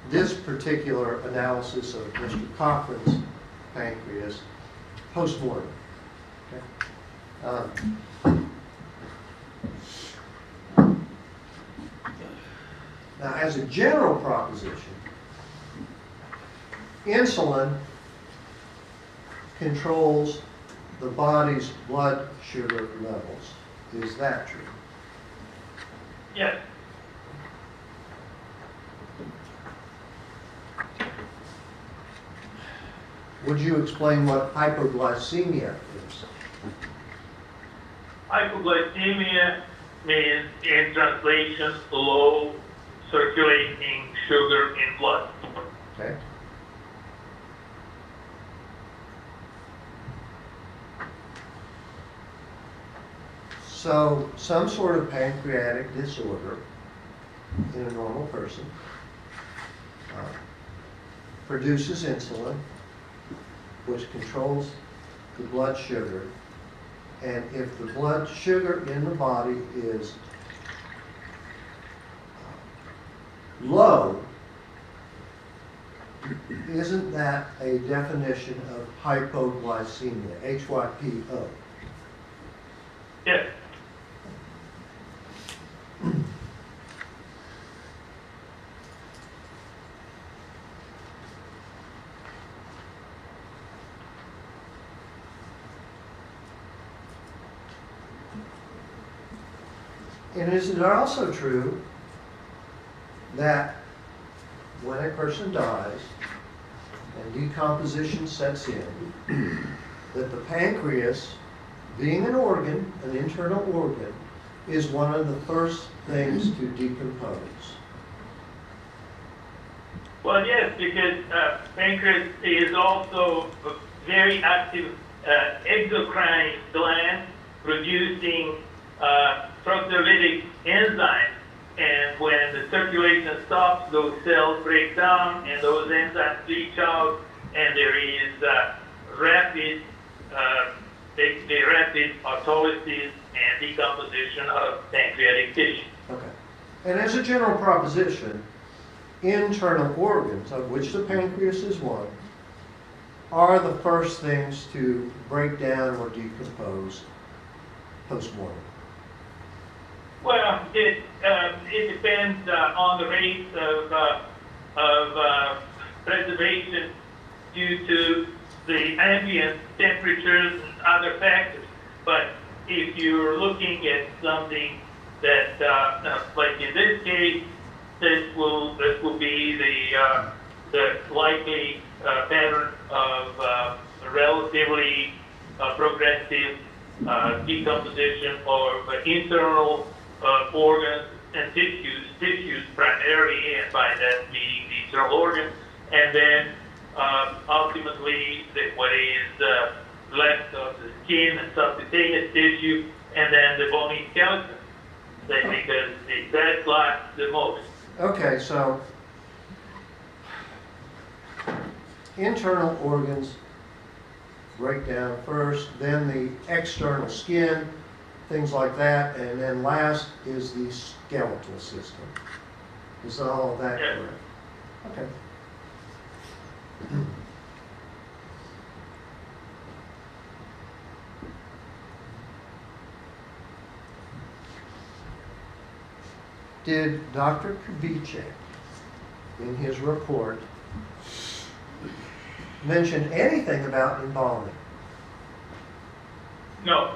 this particular analysis of Mr. Cochran's pancreas post-mortem. Okay? Now, as a general proposition, insulin controls the body's blood sugar levels. Is that true? Yes. Would you explain what hypoglycemia is? Hypoglycemia means, in translation, low circulating sugar in blood. Okay. So, some sort of pancreatic disorder in a normal person produces insulin, which controls the blood sugar. And if the blood sugar in the body is low, isn't that a definition of hypoglycemia, H-Y-P-O? Yes. And is it also true that when a person dies and decomposition sets in, that the pancreas, being an organ, an internal organ, is one of the first things to decompose? Well, yes, because pancreas is also a very active exocrine gland producing phospholytic enzymes. And when the circulation stops, those cells break down and those enzymes leach out, and there is rapid autolysis and decomposition of pancreatic tissue. Okay. And as a general proposition, internal organs, of which the pancreas is one, are the first things to break down or decompose post-mortem. Well, it depends on the rate of preservation due to the ambient temperatures and other factors. But if you're looking at something that, like in this case, this will be the likely pattern of relatively progressive decomposition of internal organs and tissues primarily, and by that meaning the internal organs, and then ultimately what is left of the skin and subcutaneous tissue, and then the bony skeleton, because that lasts the most. Okay, so internal organs break down first, then the external skin, things like that, and then last is the skeletal system. Is all of that Yes. correct? Okay. Did Dr. Kovichek, in his report, mention anything about embalming? No.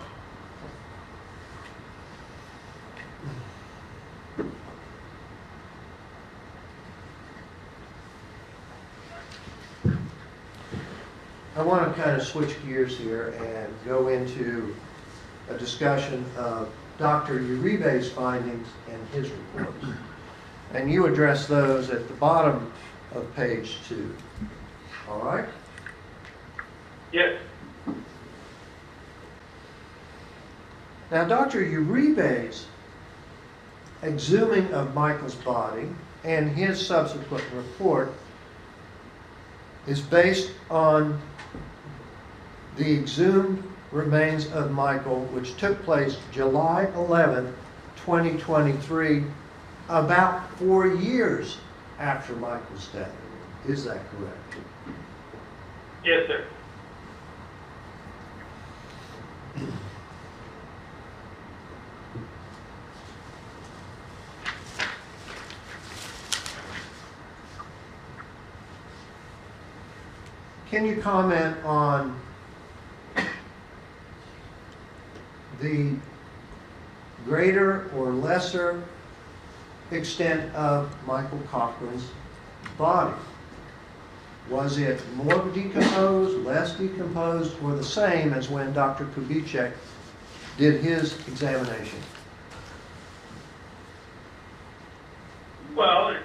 I want to kind of switch gears here and go into a discussion of Dr. Uribe's findings and his reports. And you address those at the bottom of page 2. All right? Yes. Now, Dr. Uribe's exhuming of Michael's body and his subsequent report is based on the exhumed remains of Michael, which took place July 11th, 2023, about 4 years after Michael's death. Is that correct? Yes, sir. Can you comment on the greater or lesser extent of Michael Cochran's body? Was it more decomposed, less decomposed, or the same as when Dr. Kubitschek did his examination? Well,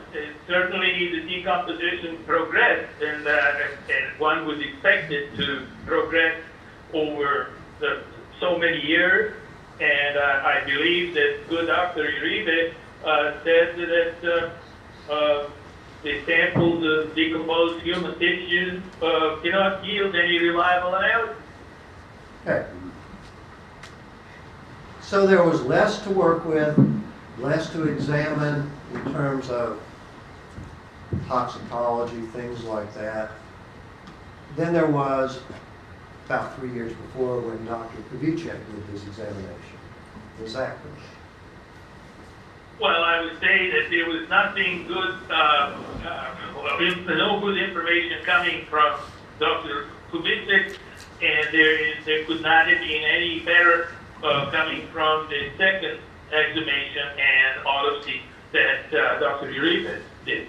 certainly the decomposition progressed, and one would expect it to progress over so many years. And I believe that good Dr. Uribe said that the samples of decomposed human tissues cannot yield any reliable analysis. Okay. So there was less to work with, less to examine in terms of toxicology, things like that, than there was about 3 years before when Dr. Kubitschek did his examination. Is that correct? Well, I would say that there was nothing good, no good information coming from Dr. Kubitschek, and there could not have been any better coming from the second exhumation and autopsy that Dr. Uribe did.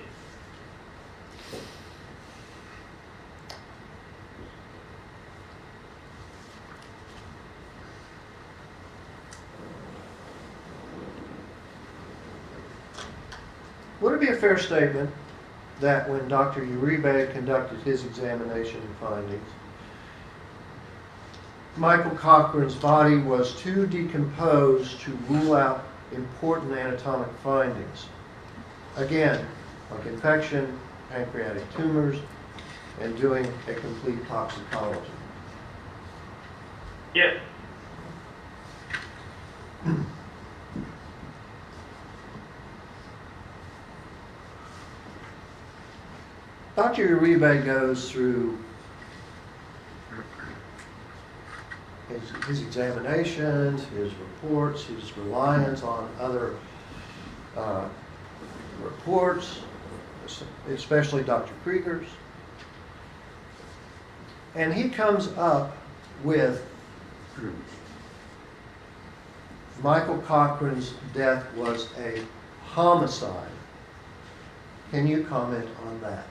Would it be a fair statement that when Dr. Uribe conducted his examination and findings, Michael Cochran's body was too decomposed to rule out important anatomic findings? Again, like infection, pancreatic tumors, and doing a complete toxicology. Yes. Dr. Uribe goes through his examinations, his reports, his reliance on other reports, especially Dr. Krieger's. And he comes up with Michael Cochran's death was a homicide. Can you comment on that?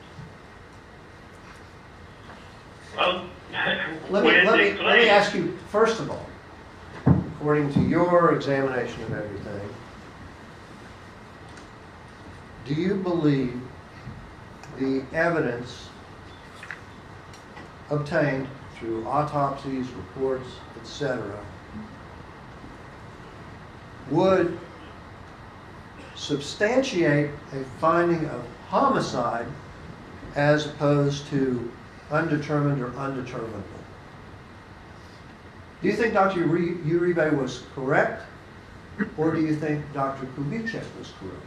Well, Let me ask you, first of all, according to your examination of everything, do you believe the evidence obtained through autopsies, reports, etc., would substantiate a finding of homicide as opposed to undetermined or undeterminable? Do you think Dr. Uribe was correct, or do you think Dr. Kubitschek was correct?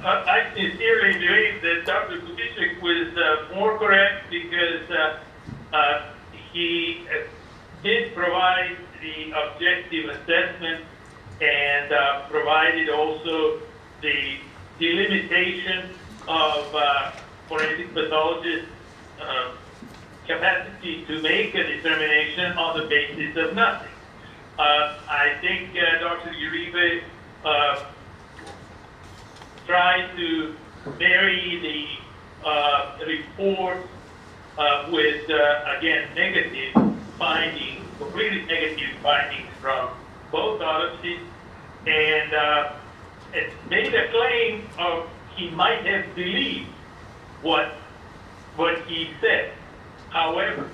I sincerely believe that Dr. Kubitschek was more correct because he did provide the objective assessment and provided also the delimitation of forensic pathologist capacity to make a determination on the basis of nothing. I think Dr. Uribe tried to marry the report with, again, negative findings, completely negative findings from both autopsies, and it made a claim of he might have believed what he said. However,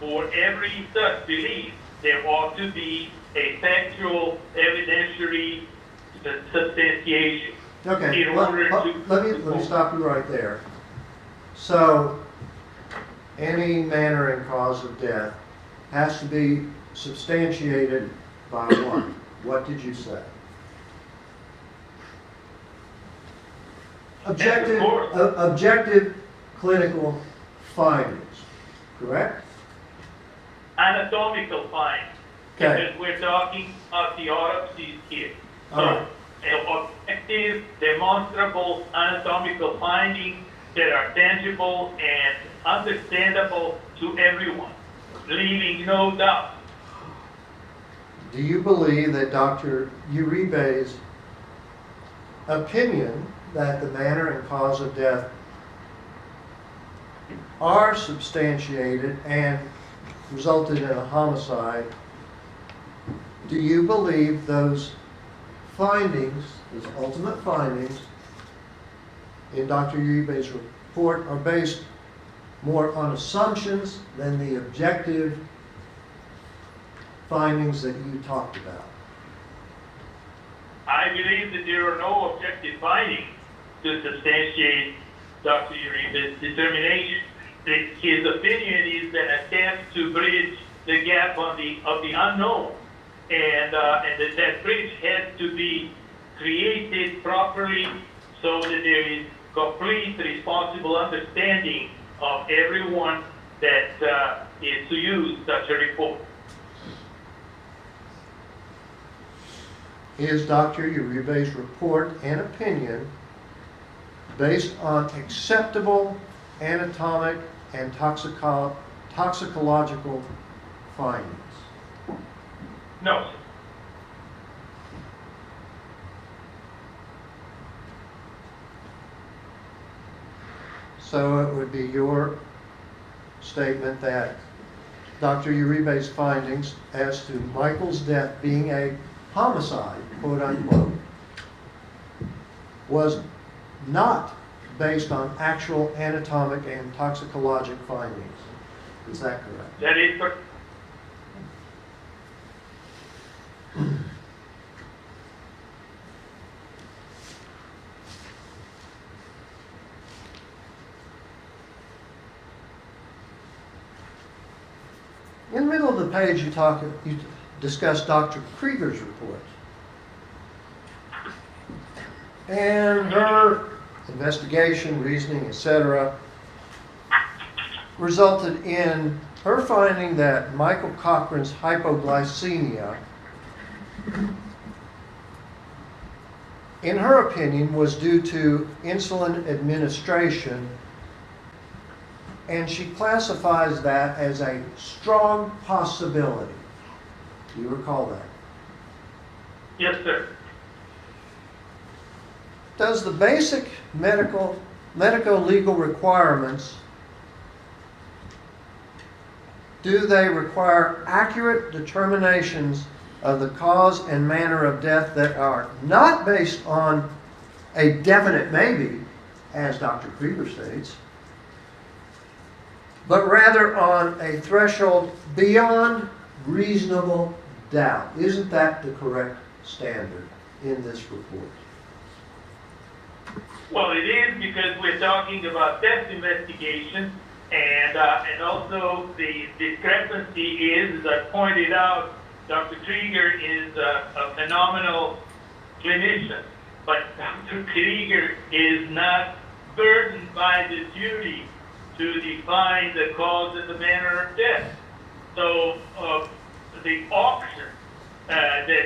for every such belief, there ought to be a factual evidentiary substantiation. Okay, In order to- let me stop you right there. So, any manner and cause of death has to be substantiated by what? What did you say? Objective, course. objective clinical findings, correct? Anatomical findings. Okay. Because we're talking about the autopsies here. All right. So, objective, demonstrable anatomical findings that are tangible and understandable to everyone, leaving no doubt. Do you believe that Dr. Uribe's opinion that the manner and cause of death are substantiated and resulted in a homicide, do you believe those findings, those ultimate findings in Dr. Uribe's report are based more on assumptions than the objective findings that you talked about? I believe that there are no objective findings to substantiate Dr. Uribe's determination. That his opinion is an attempt to bridge the gap of the unknown, and that bridge has to be created properly so that there is complete responsible understanding of everyone that is to use such a report. Is Dr. Uribe's report and opinion based on acceptable anatomic and toxicological findings? No, sir. So it would be your statement that Dr. Uribe's findings as to Michael's death being a homicide, quote unquote, was not based on actual anatomic and toxicologic findings. Is that correct? That is correct. In the middle of the page, you discuss Dr. Krieger's report. And her investigation, reasoning, etc., resulted in her finding that Michael Cochran's hypoglycemia, in her opinion, was due to insulin administration, and she classifies that as a strong possibility. Do you recall that? Yes, sir. Does the basic medico-legal requirements, do they require accurate determinations of the cause and manner of death that are not based on a definite maybe, as Dr. Krieger states, but rather on a threshold beyond reasonable doubt? Isn't that the correct standard in this report? Well, it is, because we're talking about death investigation, and also the discrepancy is, as I pointed out, Dr. Krieger is a phenomenal clinician, but Dr. Krieger is not burdened by the duty to define the cause and the manner of death. So the option that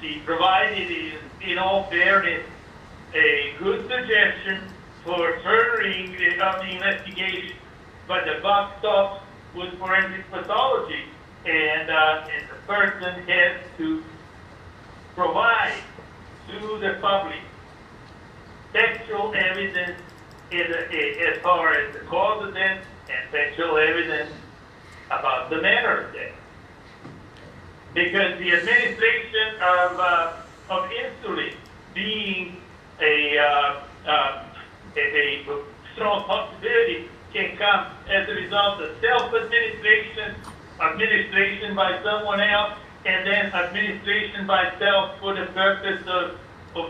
she provided is, in all fairness, a good suggestion for furthering the investigation, but the buck stops with forensic pathology, and the person has to provide to the public textual evidence as far as the cause of death and textual evidence about the manner of death. Because the administration of insulin being a strong possibility can come as a result of self-administration, administration by someone else, and then administration by self for the purpose of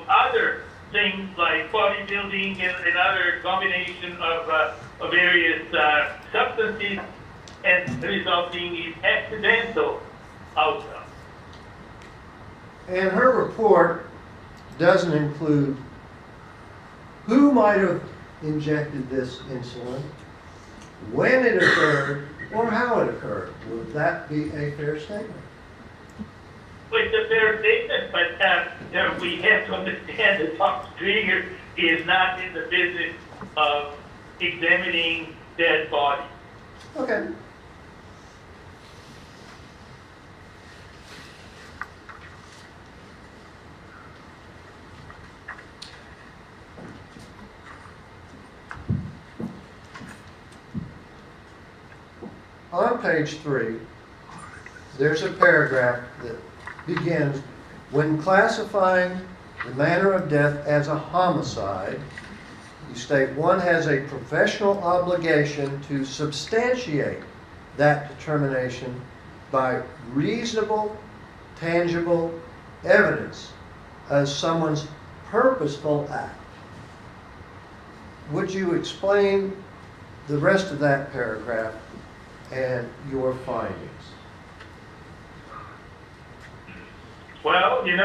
other things like bodybuilding and other combination of various substances, and resulting in accidental outcomes. And her report doesn't include who might have injected this insulin, when it occurred, or how it occurred. Would that be a fair statement? Well, it's a fair statement, but we have to understand that Dr. Krieger is not in the business of examining dead bodies. Okay. On page 3, there's a paragraph that begins, when classifying the manner of death as a homicide, you state one has a professional obligation to substantiate that determination by reasonable, tangible evidence as someone's purposeful act. Would you explain the rest of that paragraph and your findings? Well, there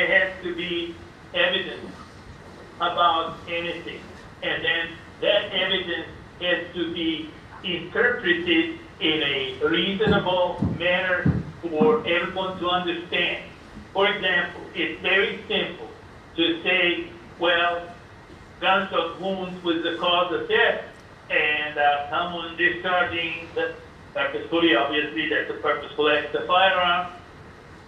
has to be evidence about anything, and then that evidence has to be interpreted in a reasonable manner for everyone to understand. For example, it's very simple to say, well, gunshot wounds was the cause of death, and someone discharging the purposefully, obviously that's a purposeful act of firearm,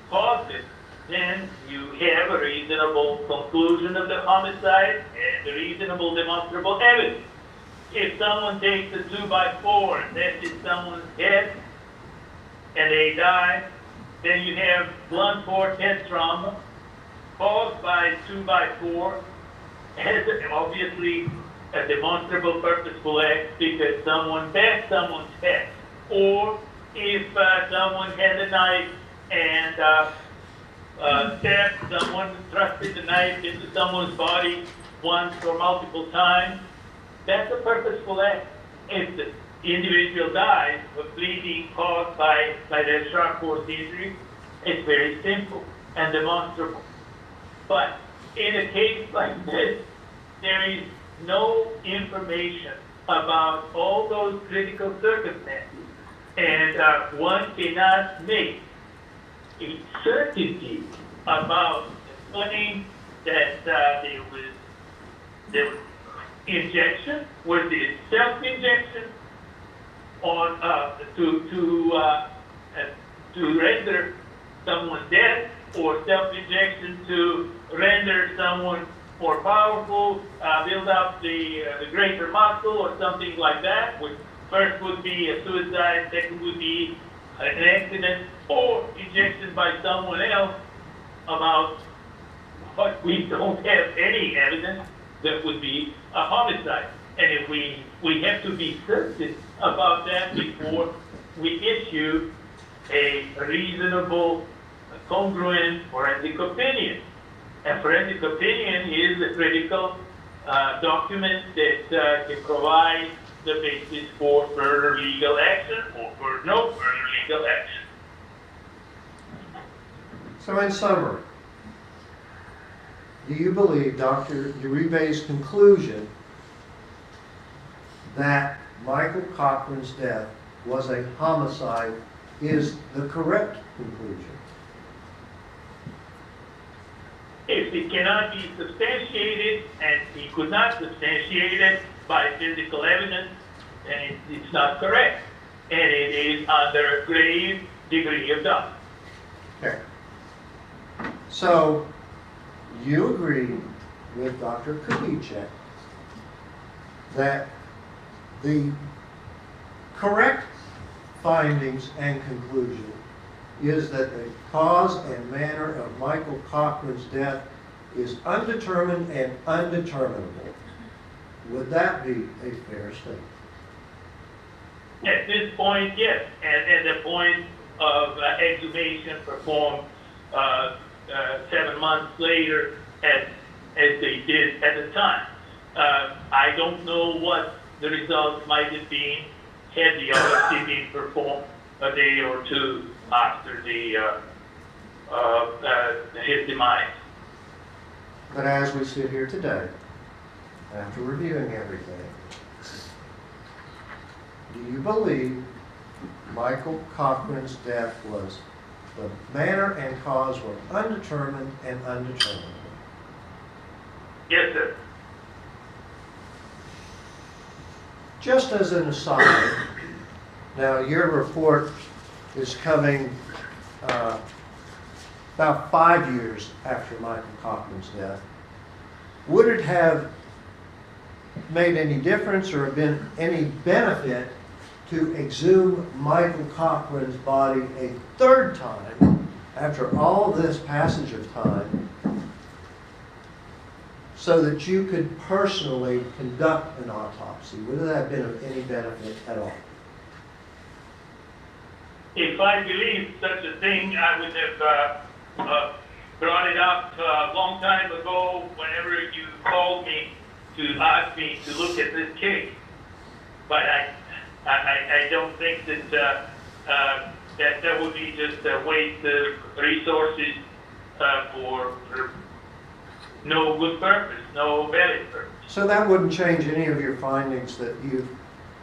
caused it. Then you have a reasonable conclusion of the homicide and a reasonable demonstrable evidence. If someone takes a 2x4 and dashes someone's head and they die, then you have blunt force head trauma caused by 2x4, as obviously a demonstrable purposeful act because someone bashed someone's head. Or if someone had a knife and stabbed someone, thrusted the knife into someone's body once or multiple times, that's a purposeful act. If the individual dies of bleeding caused by that sharp force injury, it's very simple and demonstrable. But in a case like this, there is no information about all those critical circumstances, and one cannot make a certainty about the claim that there was injection, was it self-injection on to render someone dead, or self-injection to render someone more powerful, build up the greater muscle or something like that, which first would be a suicide, second would be an accident, or injection by someone else, about what we don't have any evidence that would be a homicide. And if we have to be certain about that before we issue a reasonable, congruent forensic opinion. A forensic opinion is a critical document that can provide the basis for further legal action or for no further legal action. So in summary, do you believe Dr. Uribe's conclusion that Michael Cochran's death was a homicide is the correct conclusion? If it cannot be substantiated, and he could not substantiate it by physical evidence, then it's not correct. And it is under a grave degree of doubt. Okay. So, you agree with Dr. Kubitschek that the correct findings and conclusion is that the cause and manner of Michael Cochran's death is undetermined and undeterminable. Would that be a fair statement? At this point, yes. And at the point of exhumation performed 7 months later, as they did at the time. I don't know what the results might have been had the autopsy been performed a day or two after his demise. But as we sit here today, after reviewing everything, do you believe Michael Cochran's death was, the manner and cause were undetermined and undeterminable? Yes, sir. Just as an aside, now your report is coming about 5 years after Michael Cochran's death. Would it have made any difference or been any benefit to exhume Michael Cochran's body a third time after all this passage of time so that you could personally conduct an autopsy? Would it have been of any benefit at all? If I believed such a thing, I would have brought it up a long time ago whenever you called me to ask me to look at this case. But I don't think that that would be just a waste of resources for no good purpose, no valid purpose. So that wouldn't change any of your findings that you've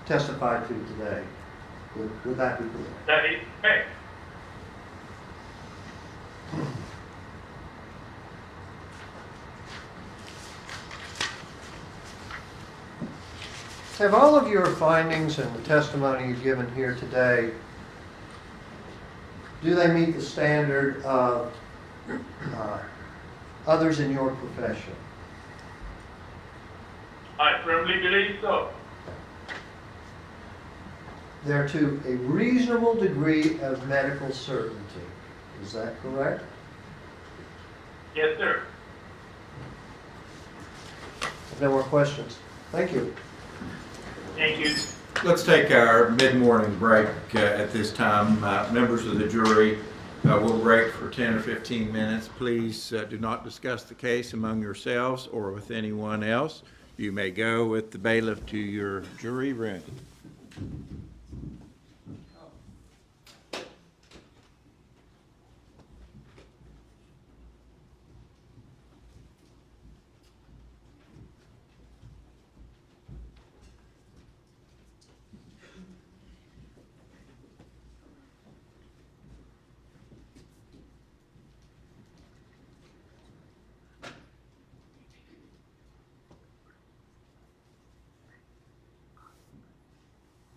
testified to today. Would that be correct? That is correct. Have all of your findings and the testimony you've given here today, do they meet the standard of others in your profession? I firmly believe so. They're to a reasonable degree of medical certainty. Is that correct? Yes, sir. No more questions. Thank you. Thank you. Let's take our mid-morning break at this time. Members of the jury will break for 10 or 15 minutes. Please do not discuss the case among yourselves or with anyone else. You may go with the bailiff to your jury room.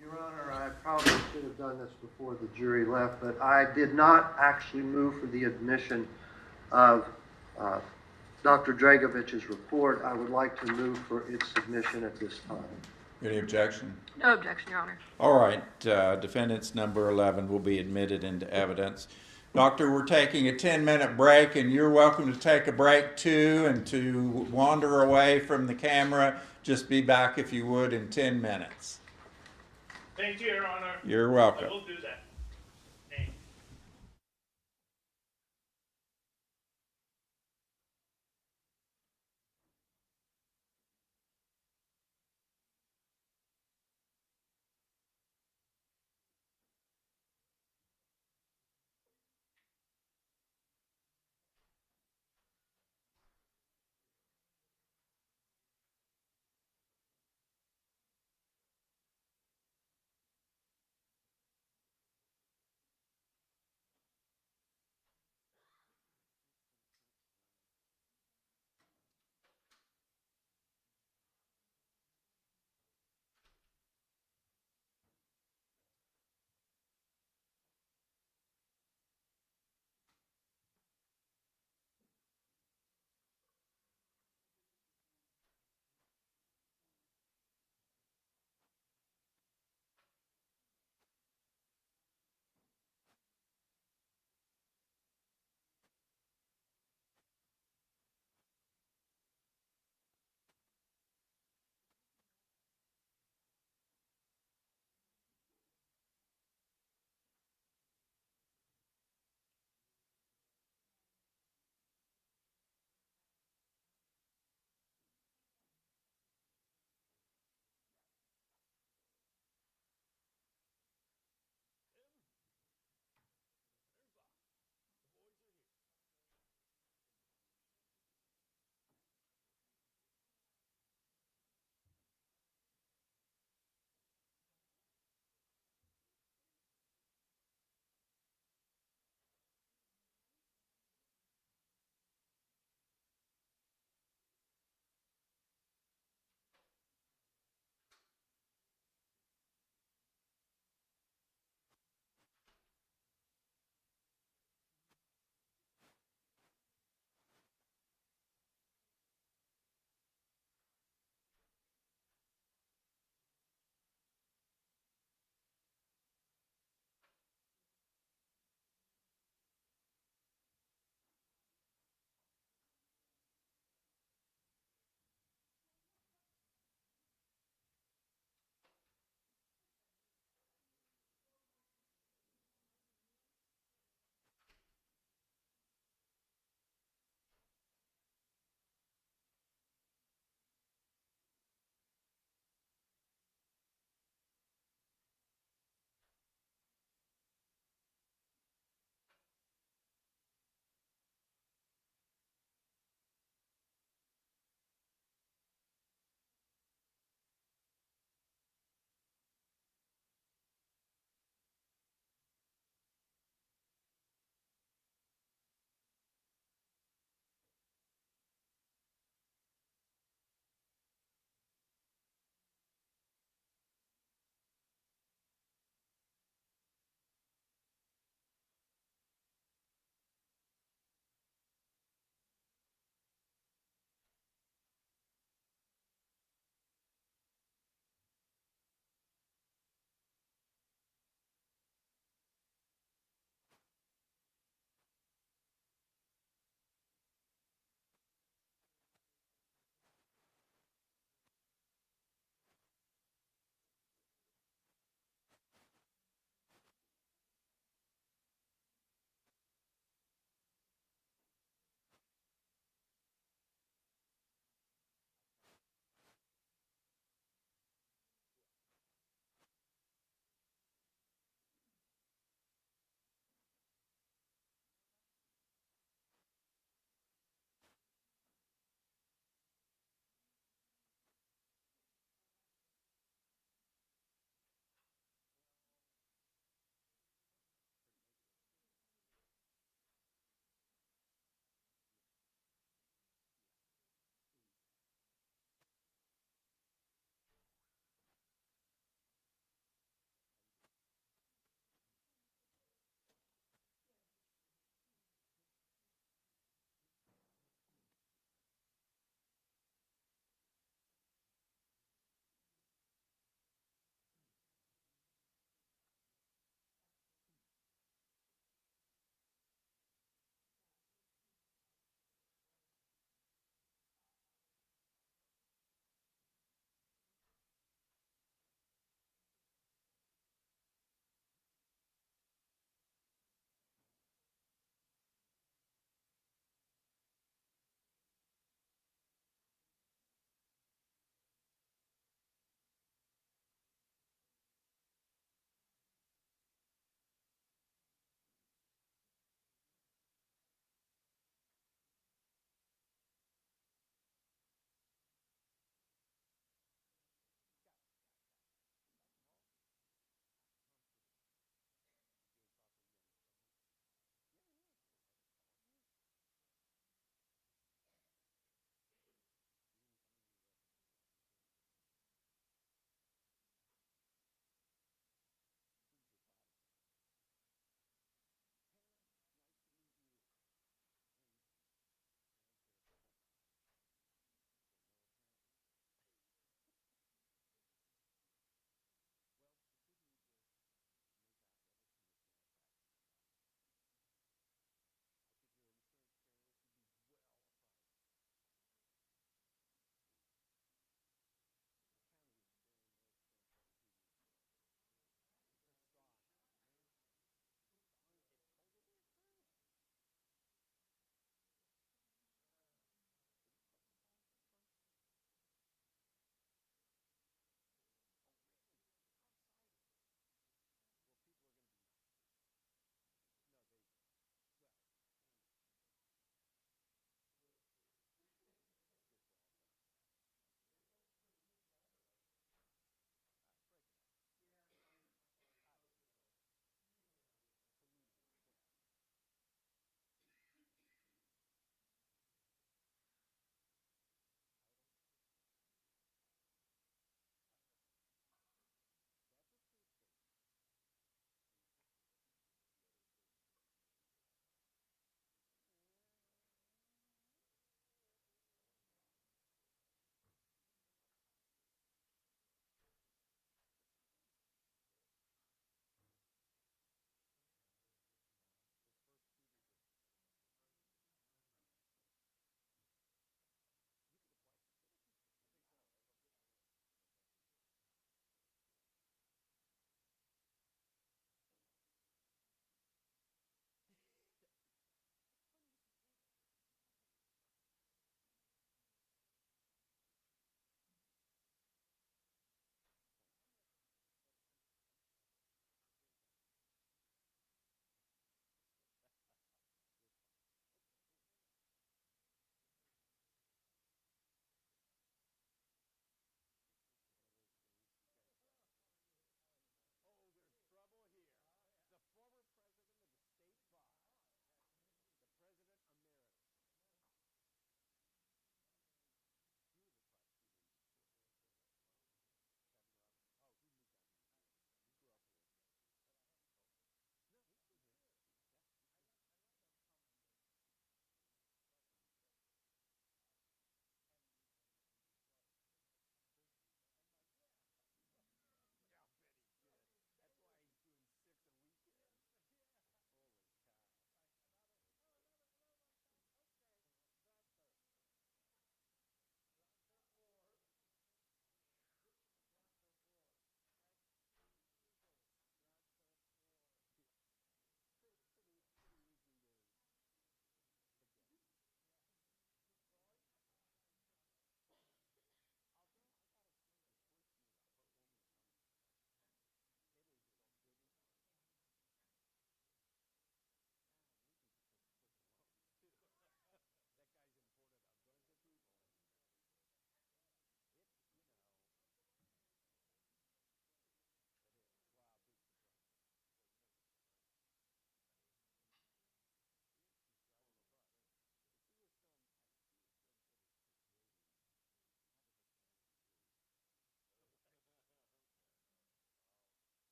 Your Honor, I probably should have done this before the jury left, but I did not actually move for the admission of Dr. Dragovich's report. I would like to move for its submission at this time. Any objection? No objection, Your Honor. All right, defendant's number 11 will be admitted into evidence. Doctor, we're taking a 10-minute break, and you're welcome to take a break too and to wander away from the camera. Just be back, if you would, in 10 minutes. Thank you, Your Honor. You're welcome. I will do that.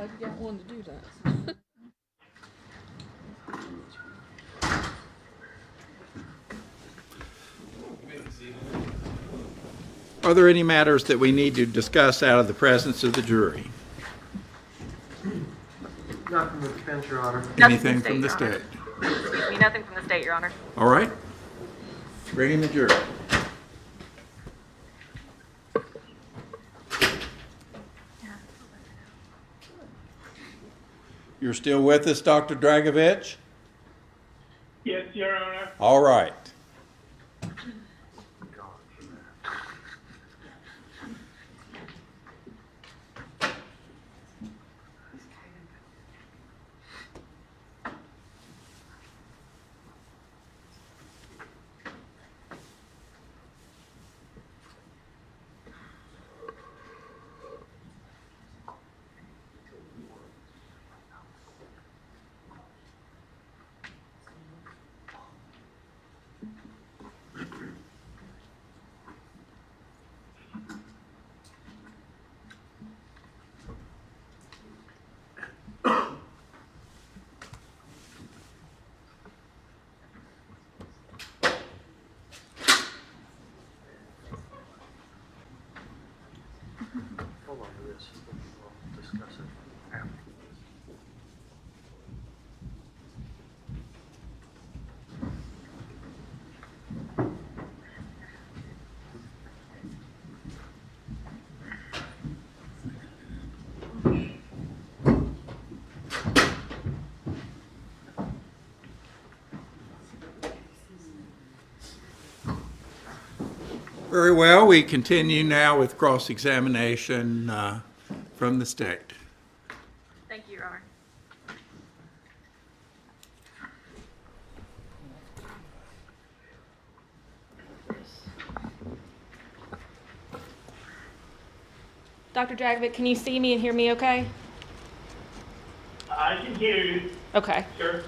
glad you got one to do that. Are there any matters that we need to discuss out of the presence of the jury? Not from the defense, Your Honor. Anything from the Your Honor. state? Excuse me, nothing from the state, Your Honor. All right. Bring in the jury. You're still with us, Dr. Dragovich? Yes, Your Honor. All right. Hold on to this. We'll discuss it after. Very well. We continue now with cross-examination from the state. Thank you, Your Honor. Dr. Dragovich, can you see me and hear me okay? I can hear you, Okay. sir.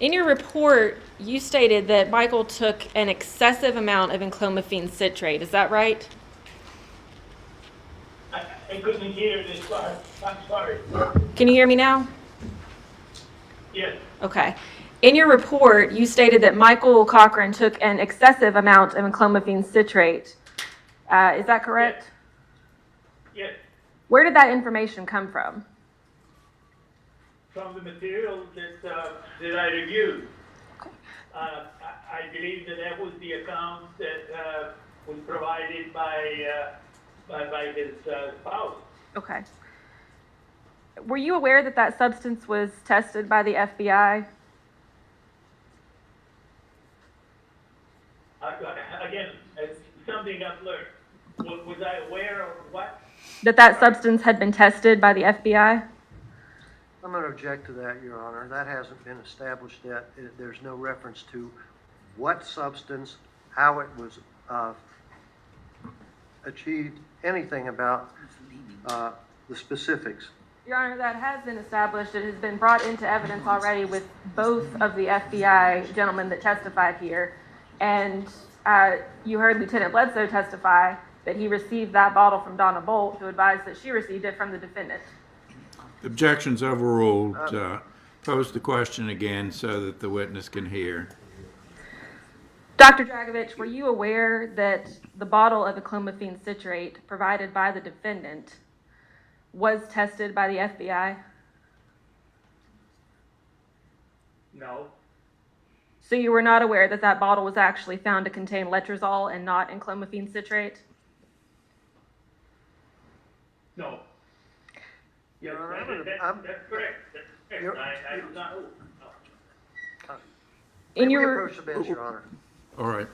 In your report, you stated that Michael took an excessive amount of enclomiphene citrate. Is that right? I couldn't hear this part. I'm sorry. Can you hear me now? Yes, Okay. In your report, you stated that Michael Cochran took an excessive amount of enclomiphene citrate. Is that correct? yes. Where did that information come from? From the material that I reviewed. I believe that was the account that was provided by his spouse. Okay. Were you aware that that substance was tested by the FBI? Again, it's something I've learned. Was I aware of what? That substance had been tested by the FBI? I'm going to object to that, Your Honor. That hasn't been established yet. There's no reference to what substance, how it was achieved, anything about the specifics. Your Honor, that has been established. It has been brought into evidence already with both of the FBI gentlemen that testified here. And you heard Lieutenant Bledsoe testify that he received that bottle from Donna Bolt, who advised that she received it from the defendant. Objections overruled. Pose the question again so that the witness can hear. Dr. Dragovich, were you aware that the bottle of enclomiphene citrate provided by the defendant was tested by the FBI? No. So you were not aware that that bottle was actually found to contain letrozole and not enclomiphene citrate? No. Yes, Your Honor, that's correct. That's correct. I do not. No. In We your approach the bench, Your Honor. All right.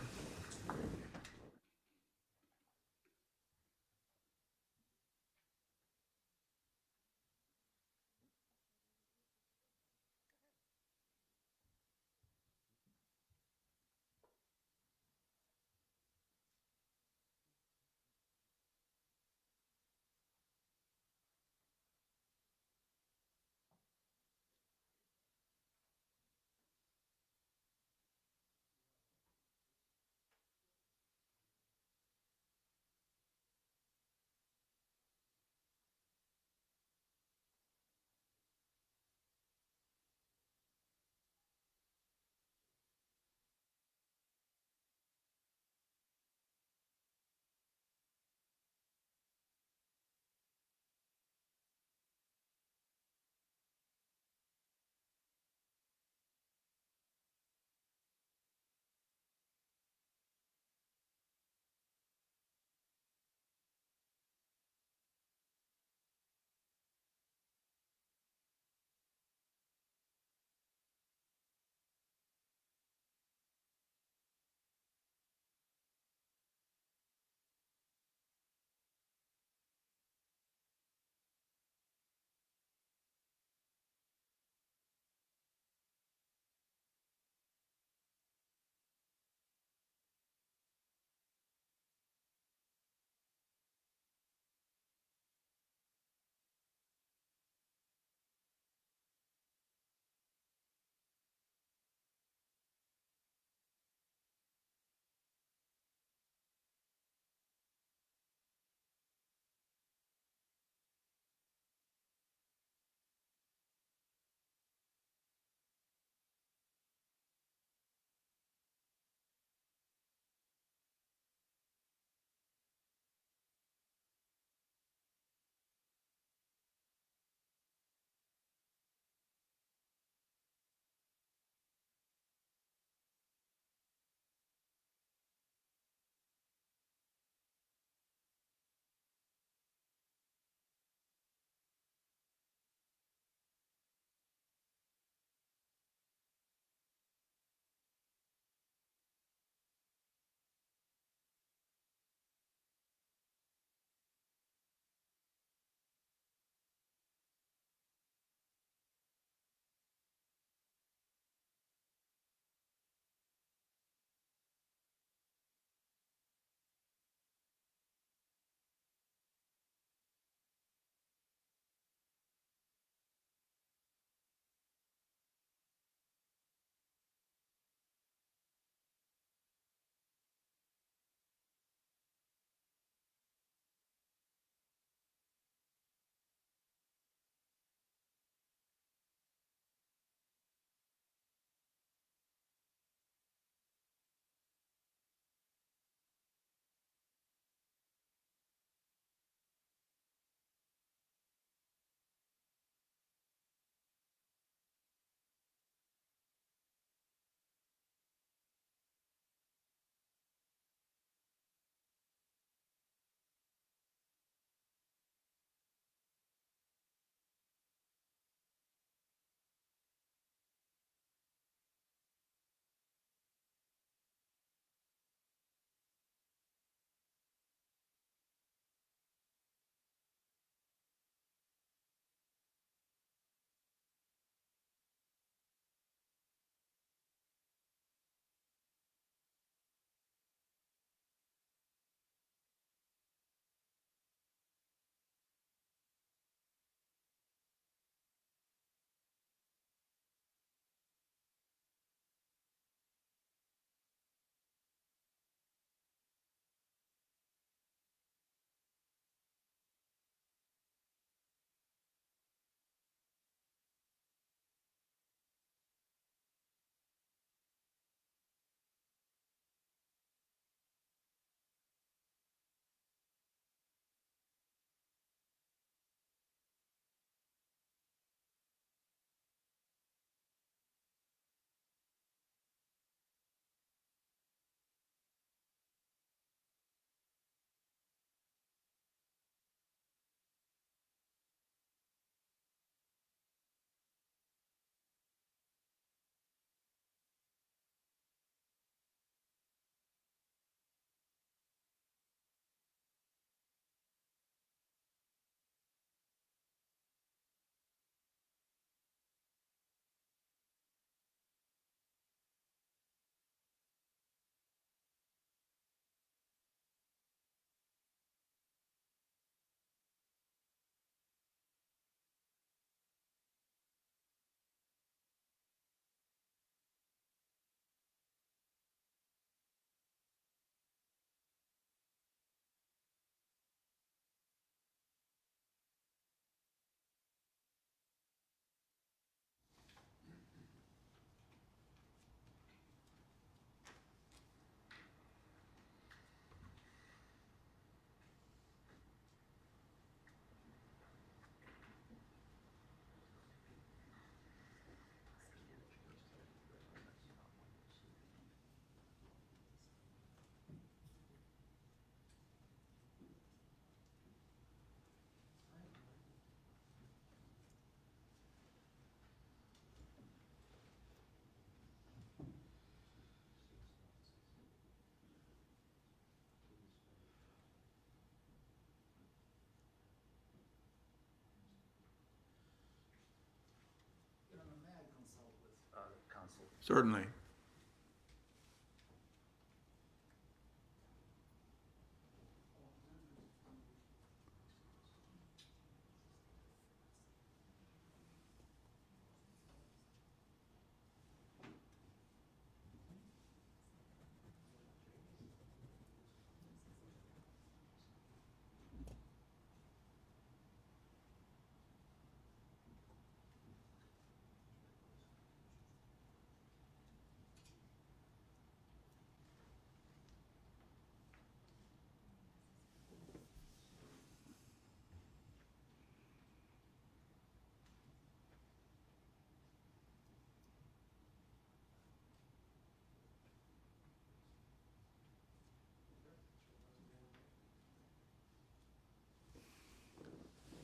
Certainly.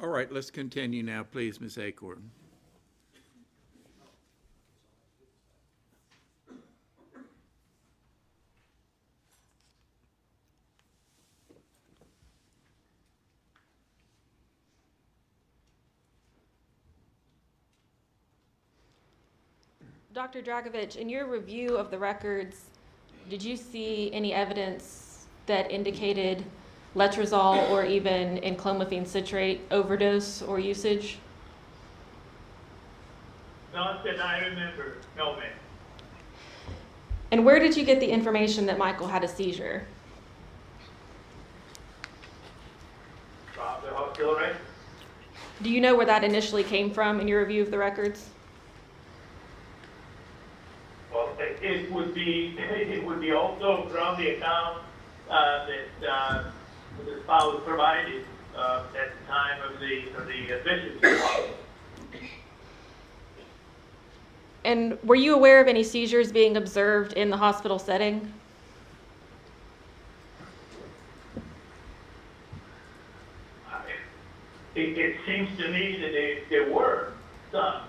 All right, let's continue now, please, Ms. Acorn. Dr. Dragovich, in your review of the records, did you see any evidence that indicated letrozole or even enclomiphene citrate overdose or usage? Not that I remember, no, ma'am. And where did you get the information that Michael had a seizure? From the hospital, right? Do you know where that initially came from in your review of the records? Well, it would be also from the account that the file was provided at the time of the admission. And were you aware of any seizures being observed in the hospital setting? It seems to me that there were some,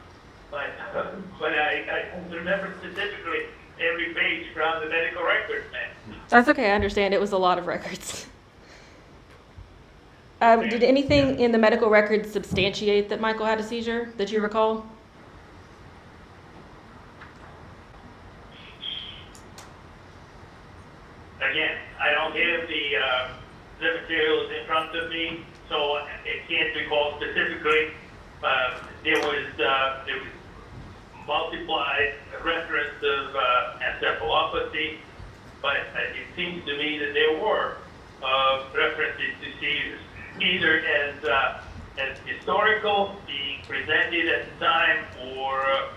but I don't remember specifically every page from the medical records, man. That's okay, I understand it was a lot of records. Did anything in the medical records substantiate that Michael had a seizure that you recall? Again, I don't have the materials in front of me, so I can't recall specifically. There was multiplied reference of encephalopathy, but it seems to me that there were references to seizures, either as historical, being presented at the time, or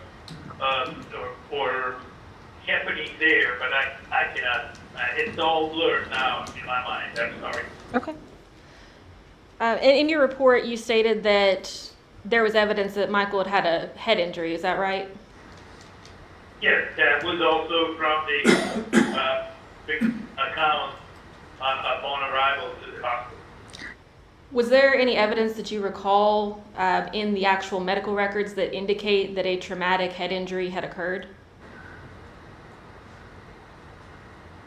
happening there. But I cannot. It's all blurred now in my mind. I'm sorry. Okay. In your report, you stated that there was evidence that Michael had had a head injury. Is that right? Yes, that was also from the account upon arrival to the hospital. Was there any evidence that you recall in the actual medical records that indicate that a traumatic head injury had occurred?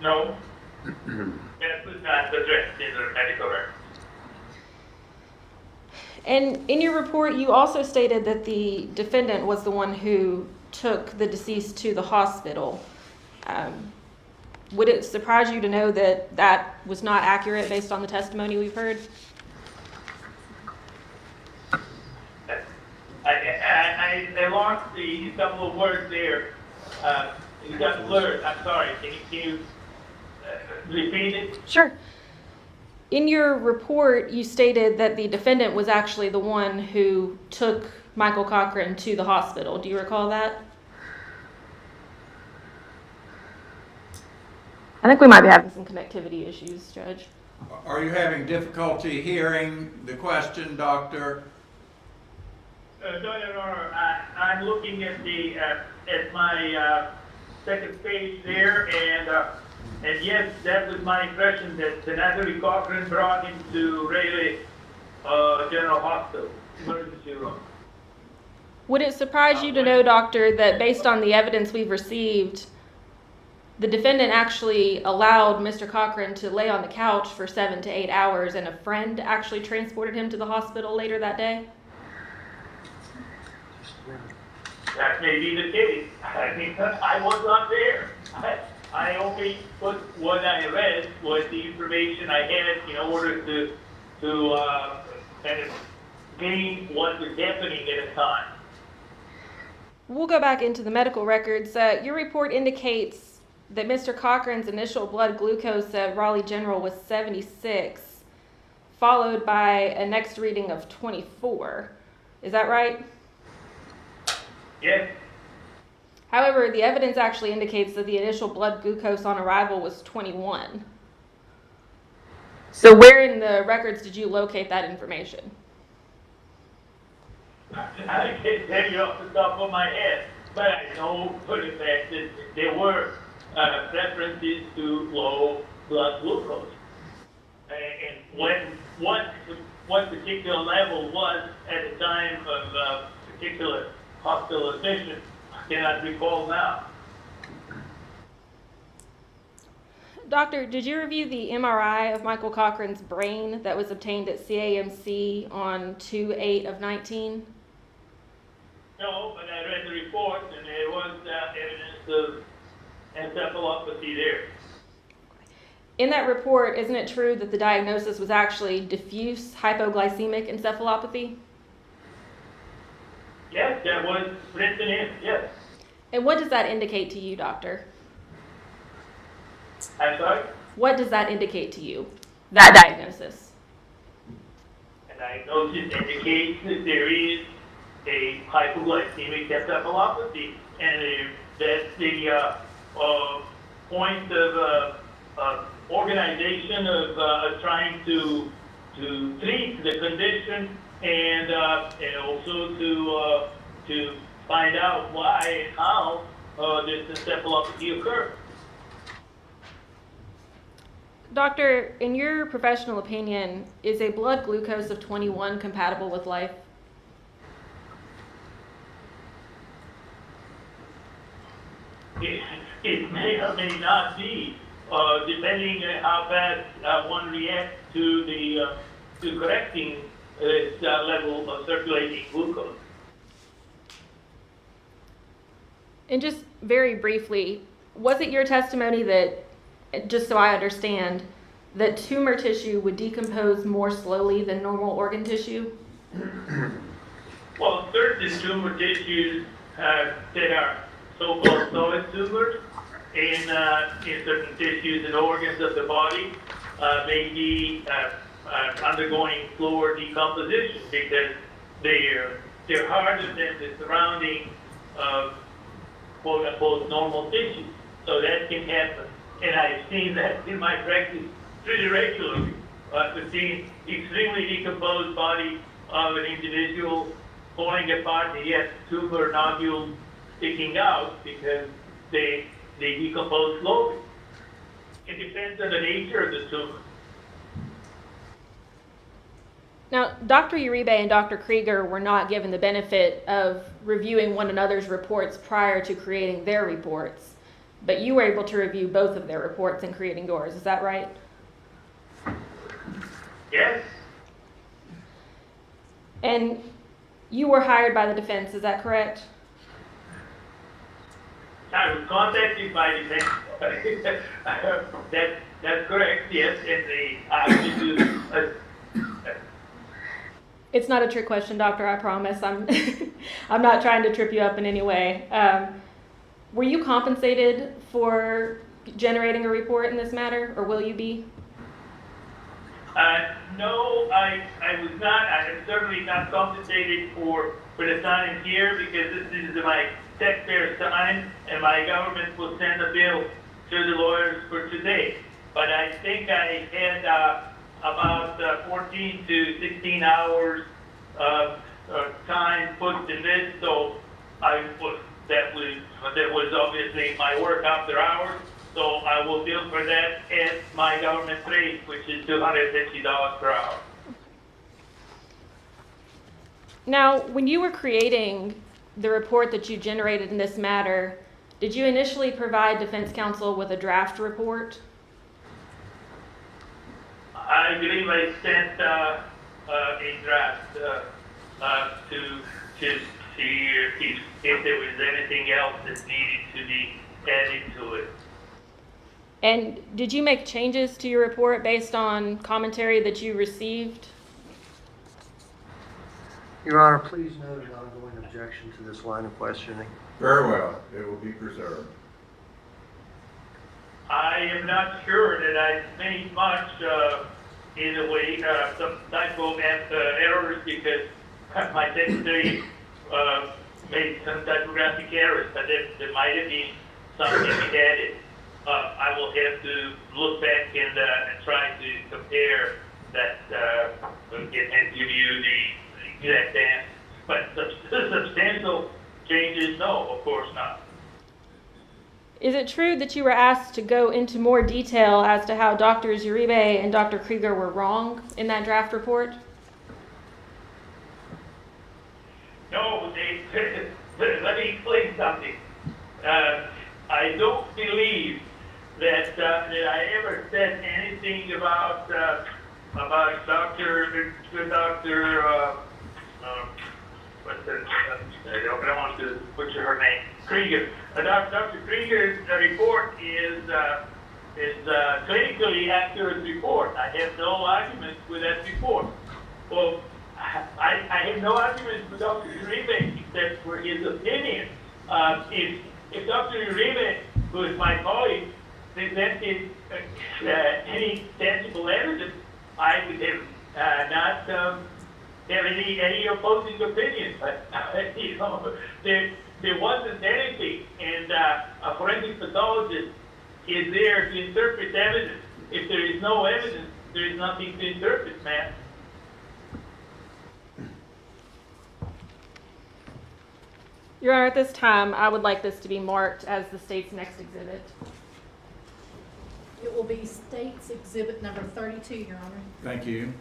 No, that was not addressed in the medical records. And in your report, you also stated that the defendant was the one who took the deceased to the hospital. Would it surprise you to know that that was not accurate based on the testimony we've heard? I lost the couple of words there. You got blurred. I'm sorry. Can you repeat it? Sure. In your report, you stated that the defendant was actually the one who took Michael Cochran to the hospital. Do you recall that? I think we might be having some connectivity issues, Judge. Are you having difficulty hearing the question, Doctor? No, I'm looking at at my second page there, and yes, that was my impression that Natalie Cochran brought him to Raleigh General Hospital, emergency room. Would it surprise you to know, Doctor, that based on the evidence we've received, the defendant actually allowed Mr. Cochran to lay on the couch for 7 to 8 hours, and a friend actually transported him to the hospital later that day? that may be the case. I mean, I was not there. I only put what I read was the information I had in order to kind of gain what was happening at a time. We'll go back into the medical records. Your report indicates that Mr. Cochran's initial blood glucose at Raleigh General was 76, followed by a next reading of 24. Is that right? Yes. However, the evidence actually indicates that the initial blood glucose on arrival was 21. So where in the records did you locate that information? I can't tell you off the top of my head, but I know for the fact that there were references to low blood glucose. And what particular level was at the time of particular hospital admission, I cannot recall now. Doctor, did you review the MRI of Michael Cochran's brain that was obtained at CAMC on 2/8/19? No, but I read the report and there was evidence of encephalopathy there. In that report, isn't it true that the diagnosis was actually diffuse hypoglycemic encephalopathy? Yes, that was written in, yes. And what does that indicate to you, doctor? I'm sorry? What does that indicate to you, that diagnosis? And diagnosis indicates that there is a hypoglycemic encephalopathy, and that's the point of organization of trying to treat the condition and also to find out why and how this encephalopathy occurred. Doctor, in your professional opinion, is a blood glucose of 21 compatible with life? It may or may not be, depending on how fast one reacts to correcting its level of circulating glucose. And just very briefly, was it your testimony that, just so I understand, that tumor tissue would decompose more slowly than normal organ tissue? Well, certain tumor tissues that are so-called solid tumors in certain tissues and organs of the body may be undergoing slower decomposition because they're harder than the surrounding quote-unquote normal tissue. So that can happen. And I've seen that in my practice pretty regularly. I've seen extremely decomposed body of an individual falling apart and yet tumor nodules sticking out because they decompose slowly. It depends on the nature of the tumor. Now, Dr. Uribe and Dr. Krieger were not given the benefit of reviewing one another's reports prior to creating their reports, but you were able to review both of their reports in creating yours. Is that right? Yes. And you were hired by the defense, is that correct? I was contacted by the defense. That's correct, yes. And they asked me to... It's not a trick question, doctor, I promise. I'm not trying to trip you up in any way. Were you compensated for generating a report in this matter, or will you be? No, I was not. I am certainly not compensated for the time here because this is my taxpayer's time, and my government will send a bill to the lawyers for today. But I think I had about 14 to 16 hours of time put in this, so that was obviously my work after hours. So I will bill for that at my government rate, which is $250 per hour. Now, when you were creating the report that you generated in this matter, did you initially provide defense counsel with a draft report? I believe I sent a draft to see if there was anything else that needed to be added to it. And did you make changes to your report based on commentary that you received? Your Honor, please note an ongoing objection to this line of questioning. Very well. It will be preserved. I am not sure that I made much in a way, some typo errors because my secretary made some typographic errors, but there might have been something added. I will have to look back and try to compare that and give you the exact answer. But substantial changes, no, of course not. Is it true that you were asked to go into more detail as to how Drs. Uribe and Dr. Krieger were wrong in that draft report? No, let me explain something. I don't believe that I ever said anything about Dr. I don't want to butcher her name, Krieger. Dr. Krieger's report is clinically accurate report. I have no arguments with that report. Well, I have no arguments with Dr. Uribe except for his opinion. If Dr. Uribe, who is my colleague, presented any tangible evidence, I would have not have any opposing opinion. But you know, there wasn't anything, and a forensic pathologist is there to interpret evidence. If there is no evidence, there is nothing to interpret, man. Your Honor, at this time, I would like this to be marked as the state's next exhibit. It will be State's Exhibit number 32, Your Honor. Thank you.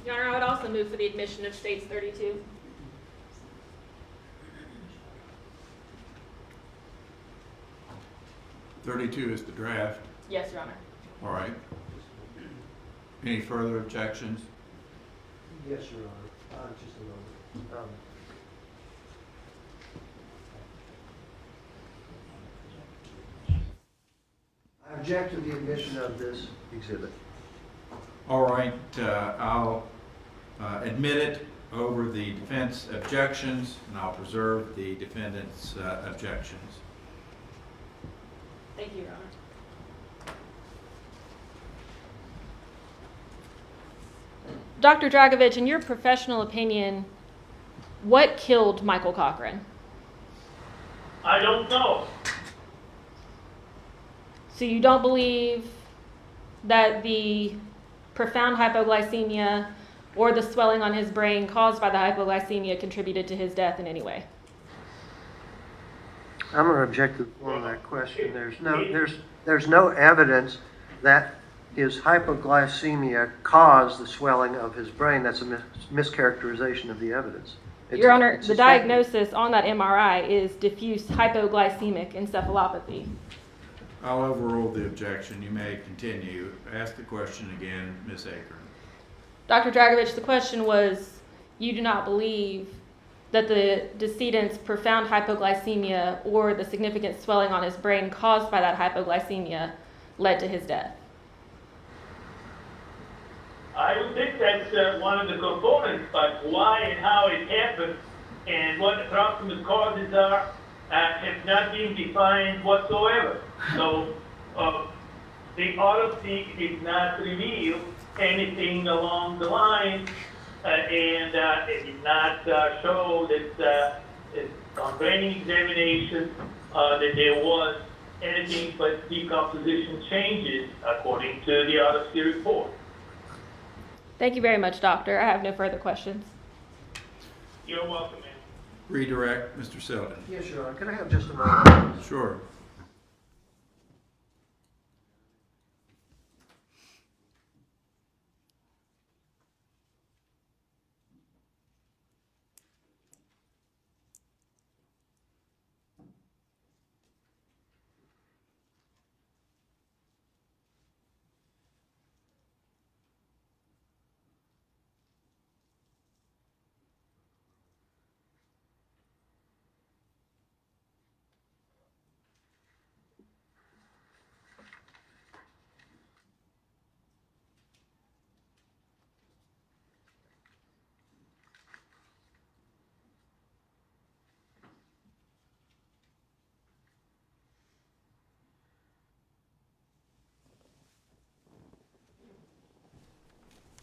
Your Honor, I would also move for the admission of States 32. .32 is the draft. Yes, Your Honor. All right. Any further objections? Yes, Your Honor. Just a moment. I object to the admission of this exhibit. All right, I'll admit it over the defense objections, and I'll preserve the defendant's objections. Thank you, Your Honor. Dr. Dragovich, in your professional opinion, what killed Michael Cochran? I don't know. So you don't believe that the profound hypoglycemia or the swelling on his brain caused by the hypoglycemia contributed to his death in any way? I'm going to object to the form of that question. There's no evidence that his hypoglycemia caused the swelling of his brain. That's a mischaracterization of the evidence. Your Honor, the diagnosis on that MRI is diffuse hypoglycemic encephalopathy. I'll overrule the objection. You may continue. Ask the question again, Ms. Akron. Dr. Dragovich, the question was, you do not believe that the decedent's profound hypoglycemia or the significant swelling on his brain caused by that hypoglycemia led to his death? I would think that's one of the components, but why and how it happened and what the proximate causes are have not been defined whatsoever. So the autopsy did not reveal anything along the line, and it did not show that on brain examination that there was anything but decomposition changes according to the autopsy report. Thank you very much, Doctor. I have no further questions. You're welcome, ma'am. redirect Mr. Selden? Yes, Your Honor. Can I have just a moment? Sure.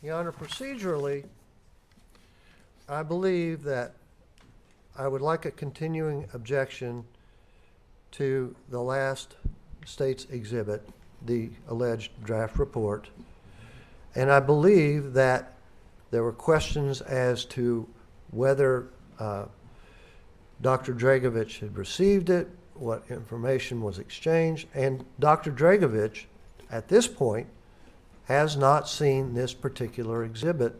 Your Honor, procedurally, I believe that I would like a continuing objection to the last state's exhibit, the alleged draft report. And I believe that there were questions as to whether Dr. Dragovich had received it, what information was exchanged, and Dr. Dragovich, at this point, has not seen this particular exhibit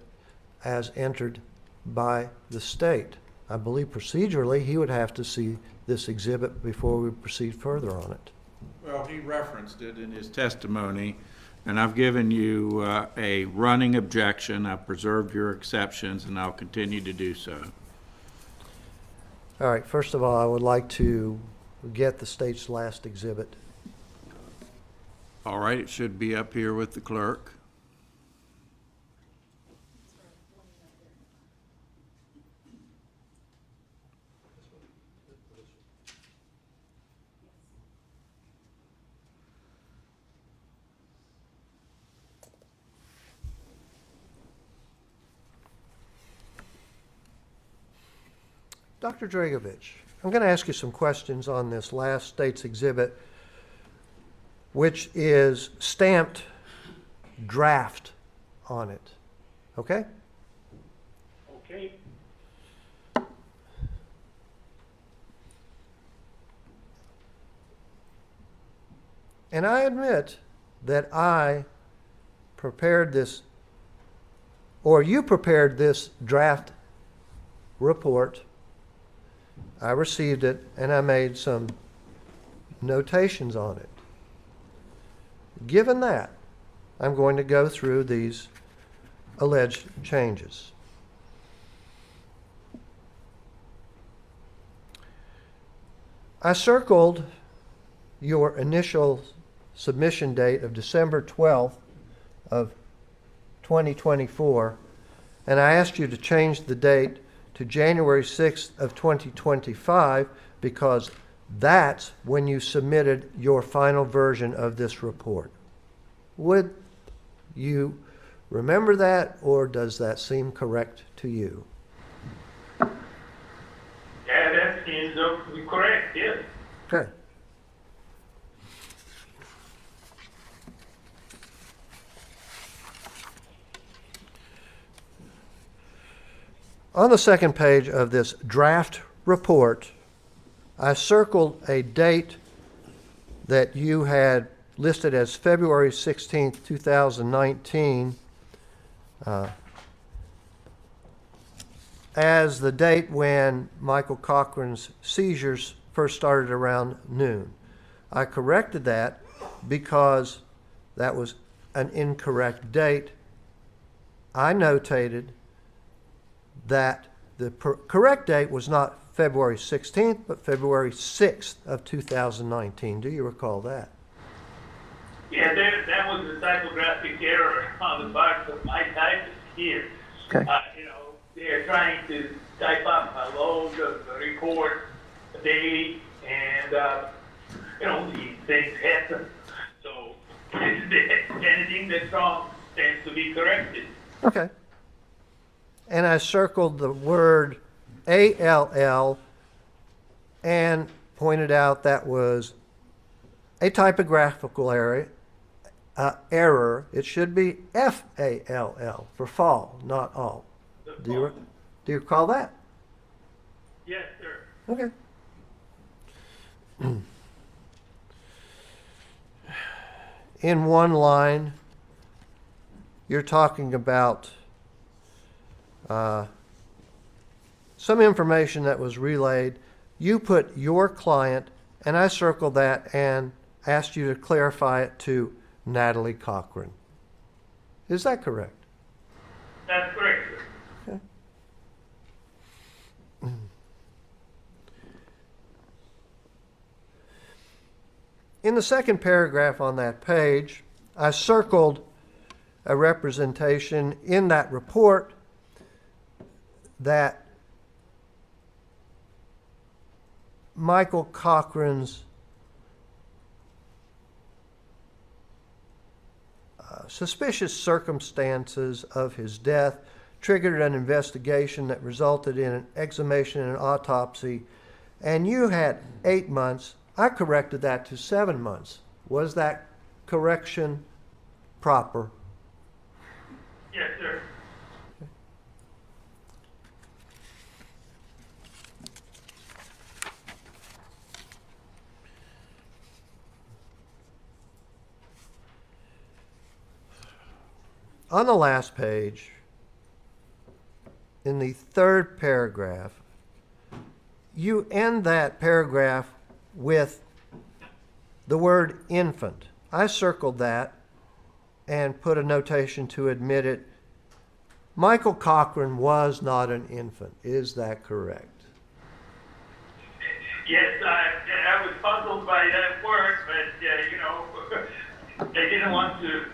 as entered by the state. I believe procedurally he would have to see this exhibit before we proceed further on it. Well, he referenced it in his testimony, and I've given you a running objection. I've preserved your exceptions, and I'll continue to do so. All right, first of all, I would like to get the state's last exhibit. All right, it should be up here with the clerk. Dr. Dragovich, I'm going to ask you some questions on this last state's exhibit, which is stamped draft on it. Okay? Okay. And I admit that I prepared this, or you prepared this draft report. I received it and I made some notations on it. Given that, I'm going to go through these alleged changes. I circled your initial submission date of December 12th of 2024, and I asked you to change the date to January 6th of 2025 because that's when you submitted your final version of this report. Would you remember that, or does that seem correct to you? Yeah, that seems correct, yes. Okay. On the second page of this draft report, I circled a date that you had listed as February 16th, 2019, as the date when Michael Cochran's seizures first started around noon. I corrected that because that was an incorrect date. I notated that the correct date was not February 16th, but February 6th of 2019. Do you recall that? Yeah, that was a typographic error on the part of my typist here. Okay. They're trying to type up a load of report daily, and these things happen. So anything that's wrong tends to be corrected. Okay. And I circled the word ALL and pointed out that was a typographical error. It should be FALL for fall, not all. Do you recall that? Yes, sir. Okay. In one line, you're talking about some information that was relayed. You put your client, and I circled that and asked you to clarify it to Natalie Cochran. Is that correct? That's correct, sir. Okay. In the second paragraph on that page, I circled a representation in that report that Michael Cochran's suspicious circumstances of his death triggered an investigation that resulted in an exhumation and an autopsy, and you had 8 months. I corrected that to 7 months. Was that correction proper? Yes, sir. On the last page, in the third paragraph, you end that paragraph with the word infant. I circled that and put a notation to admit it. Michael Cochran was not an infant. Is that correct? Yes, I was puzzled by that word, but, I didn't want to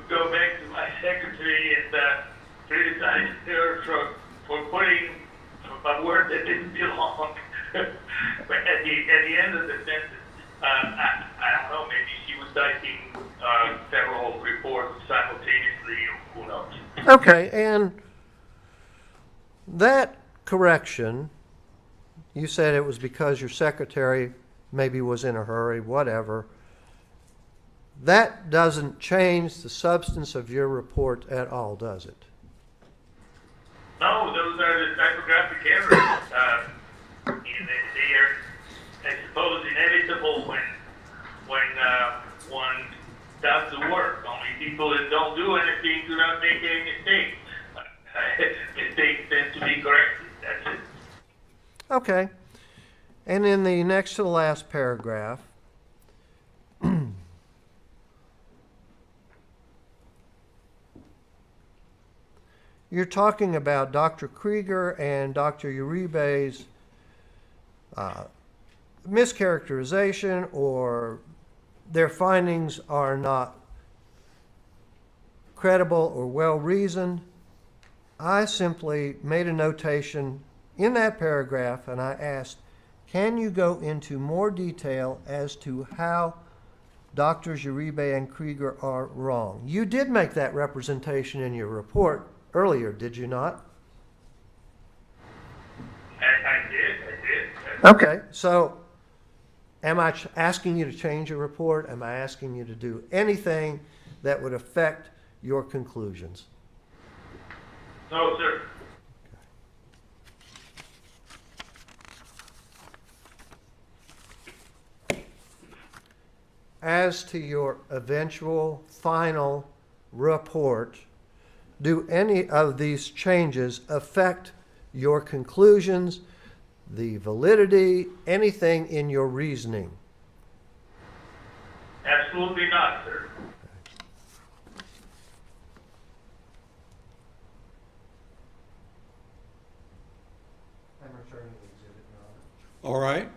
go back to my secretary and criticize her for putting a word that didn't belong. But at the end of the sentence, I don't know, maybe she was citing several reports simultaneously, who knows. Okay, and that correction, you said it was because your secretary maybe was in a hurry, whatever. That doesn't change the substance of your report at all, does it? No, those are the typographic errors. They are, I suppose, inevitable when one does the work. Only people that don't do anything do not make any mistakes. Mistakes tend to be corrected. That's it. Okay. And in the next to the last paragraph, you're talking about Dr. Krieger and Dr. Uribe's mischaracterization, or their findings are not credible or well-reasoned. I simply made a notation in that paragraph and I asked, can you go into more detail as to how Drs. Uribe and Krieger are wrong? You did make that representation in your report earlier, did you not? I did. Okay, so am I asking you to change your report? Am I asking you to do anything that would affect your conclusions? No, sir. As to your eventual final report, do any of these changes affect your conclusions, the validity, anything in your reasoning? Absolutely not, sir. I'm returning the exhibit, Your Honor. All right.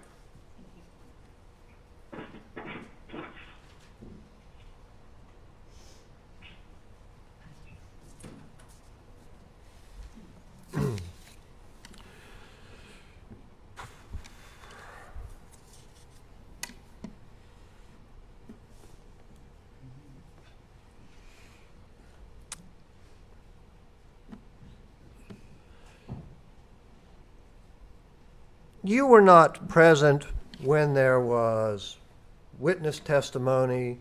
You were not present when there was witness testimony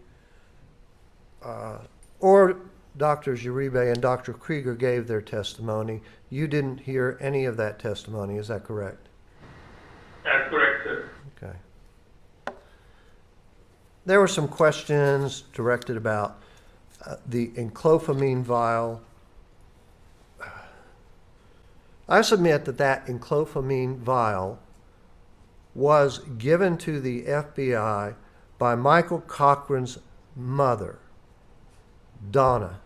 or Drs. Uribe and Dr. Krieger gave their testimony, you didn't hear any of that testimony, is that correct? That's correct, sir. Okay. There were some questions directed about the enclophamine vial. I submit that that enclophamine vial was given to the FBI by Michael Cochran's mother, Donna.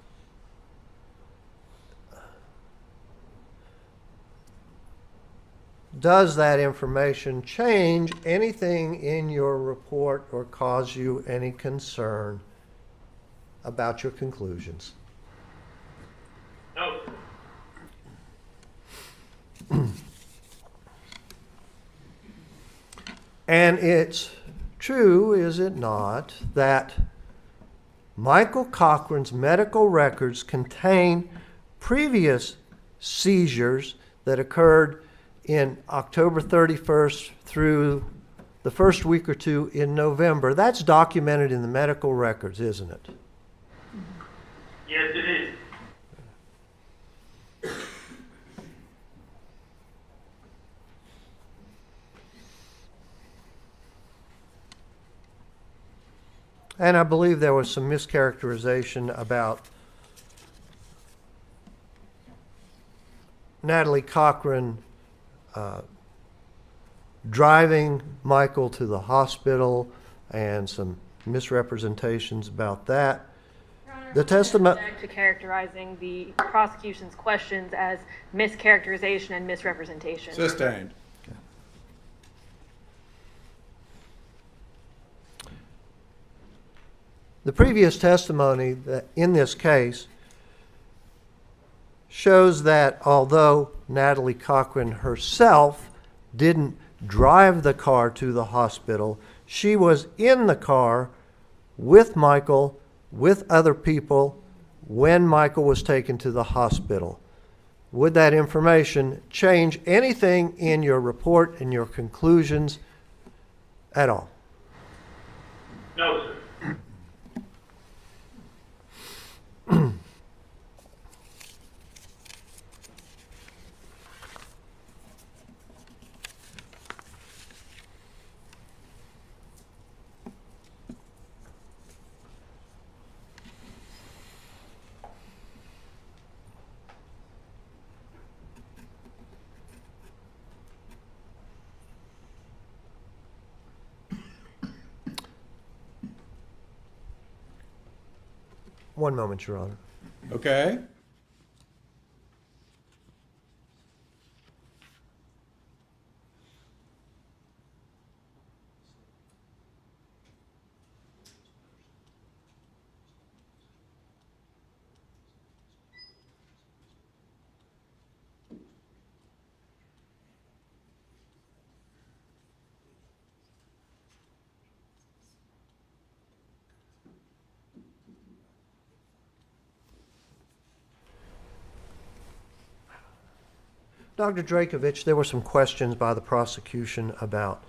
Does that information change anything in your report or cause you any concern about your conclusions? No, sir. And it's true, is it not, that Michael Cochran's medical records contain previous seizures that occurred in October 31st through the first week or two in November. That's documented in the medical records, isn't it? Yes, it is. And I believe there was some mischaracterization about Natalie Cochran driving Michael to the hospital and some misrepresentations about that. The testimony. To characterizing the prosecution's questions as mischaracterization and misrepresentation. Sustained. The previous testimony that in this case shows that although Natalie Cochran herself didn't drive the car to the hospital, she was in the car with Michael, with other people, when Michael was taken to the hospital. Would that information change anything in your report and your conclusions at all? No, sir. One moment, Your Honor. Okay. Dr. Dragovich, there were some questions by the prosecution about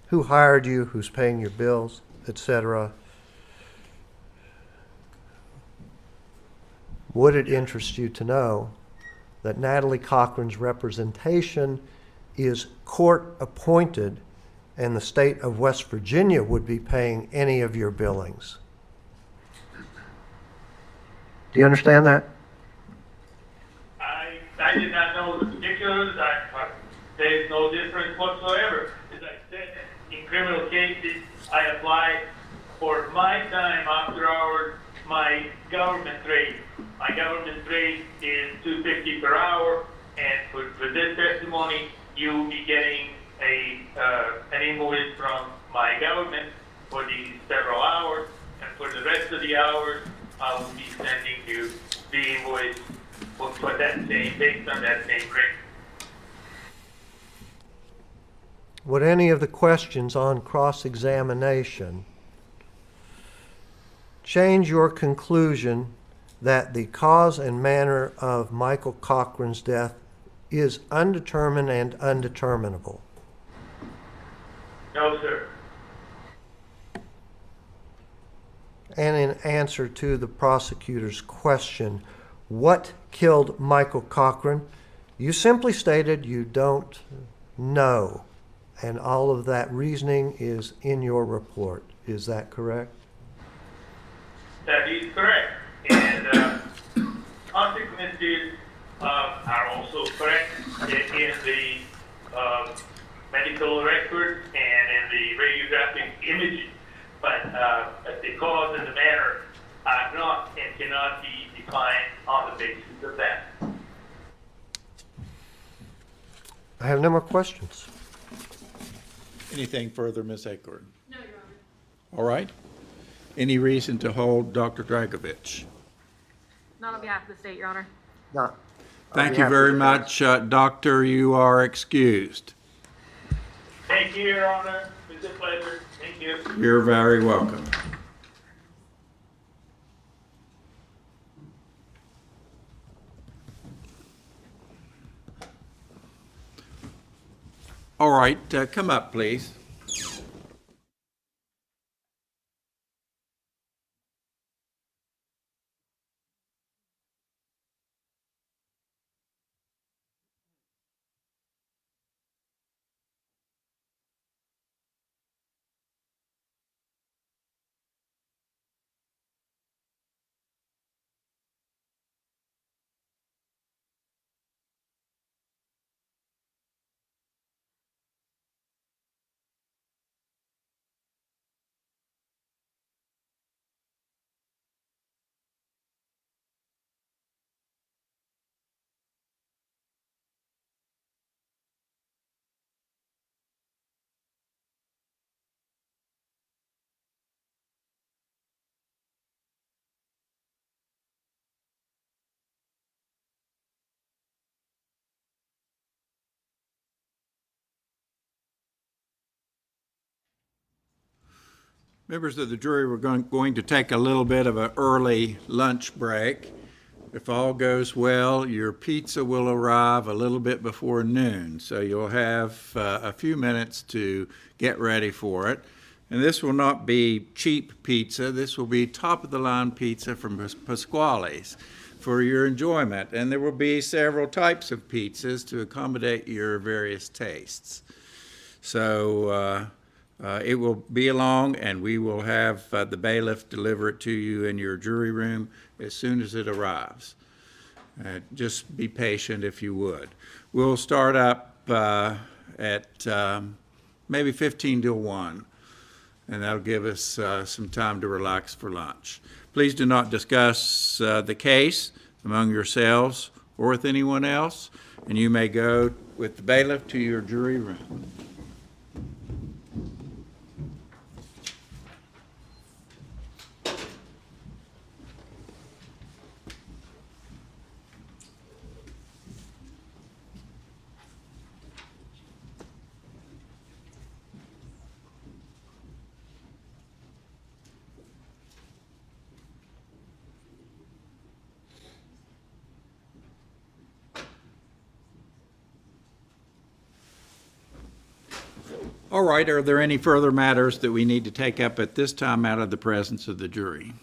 who hired you, who's paying your bills, etc. Would it interest you to know that Natalie Cochran's representation is court appointed and the state of West Virginia would be paying any of your billings? Do you understand that? I did not know the particulars. There is no difference whatsoever. As I said, in criminal cases, I apply for my time after hours, my government rate. My government rate is $2.50 per hour, and for this testimony, you will be getting an invoice from my government for these several hours, and for the rest of the hours, I will be sending you the invoice for that same, based on that same rate. Would any of the questions on cross-examination change your conclusion that the cause and manner of Michael Cochran's death is undetermined and undeterminable? No, sir. and in answer to the prosecutor's question, what killed Michael Cochran, you simply stated you don't know. And all of that reasoning is in your report. Is that correct? That is correct. And consequences are also correct in the medical records and in the radiographic imaging. But the cause and the manner are not and cannot be defined on the basis of that. I have no more questions. Anything further, Ms. Acorn? No, Your Honor. All right. Any reason to hold Dr. Dragovich? Not on behalf of the state, Your Honor. Not. Thank you very much, Doctor. You are excused. Thank you, Your Honor. It's a pleasure. Thank you. You're very welcome. All right, come up, please. Members of the jury, we're going to take a little bit of an early lunch break. If all goes well, your pizza will arrive a little bit before noon, so you'll have a few minutes to get ready for it. And this will not be cheap pizza. This will be top-of-the-line pizza from Pasquale's for your enjoyment. And there will be several types of pizzas to accommodate your various tastes. So it will be along, and we will have the bailiff deliver it to you in your jury room as soon as it arrives. Just be patient if you would. We'll start up at maybe 15 till 1, and that'll give us some time to relax for lunch. Please do not discuss the case among yourselves or with anyone else, and you may go with the bailiff to your jury room. All right, are there any further matters that we need to take up at this time out of the presence of the jury?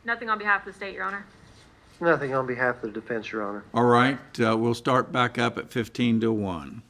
Nothing on behalf of the state, Your Honor. Nothing on behalf of the defense, Your Honor. All right, we'll start back up at 15 till 1.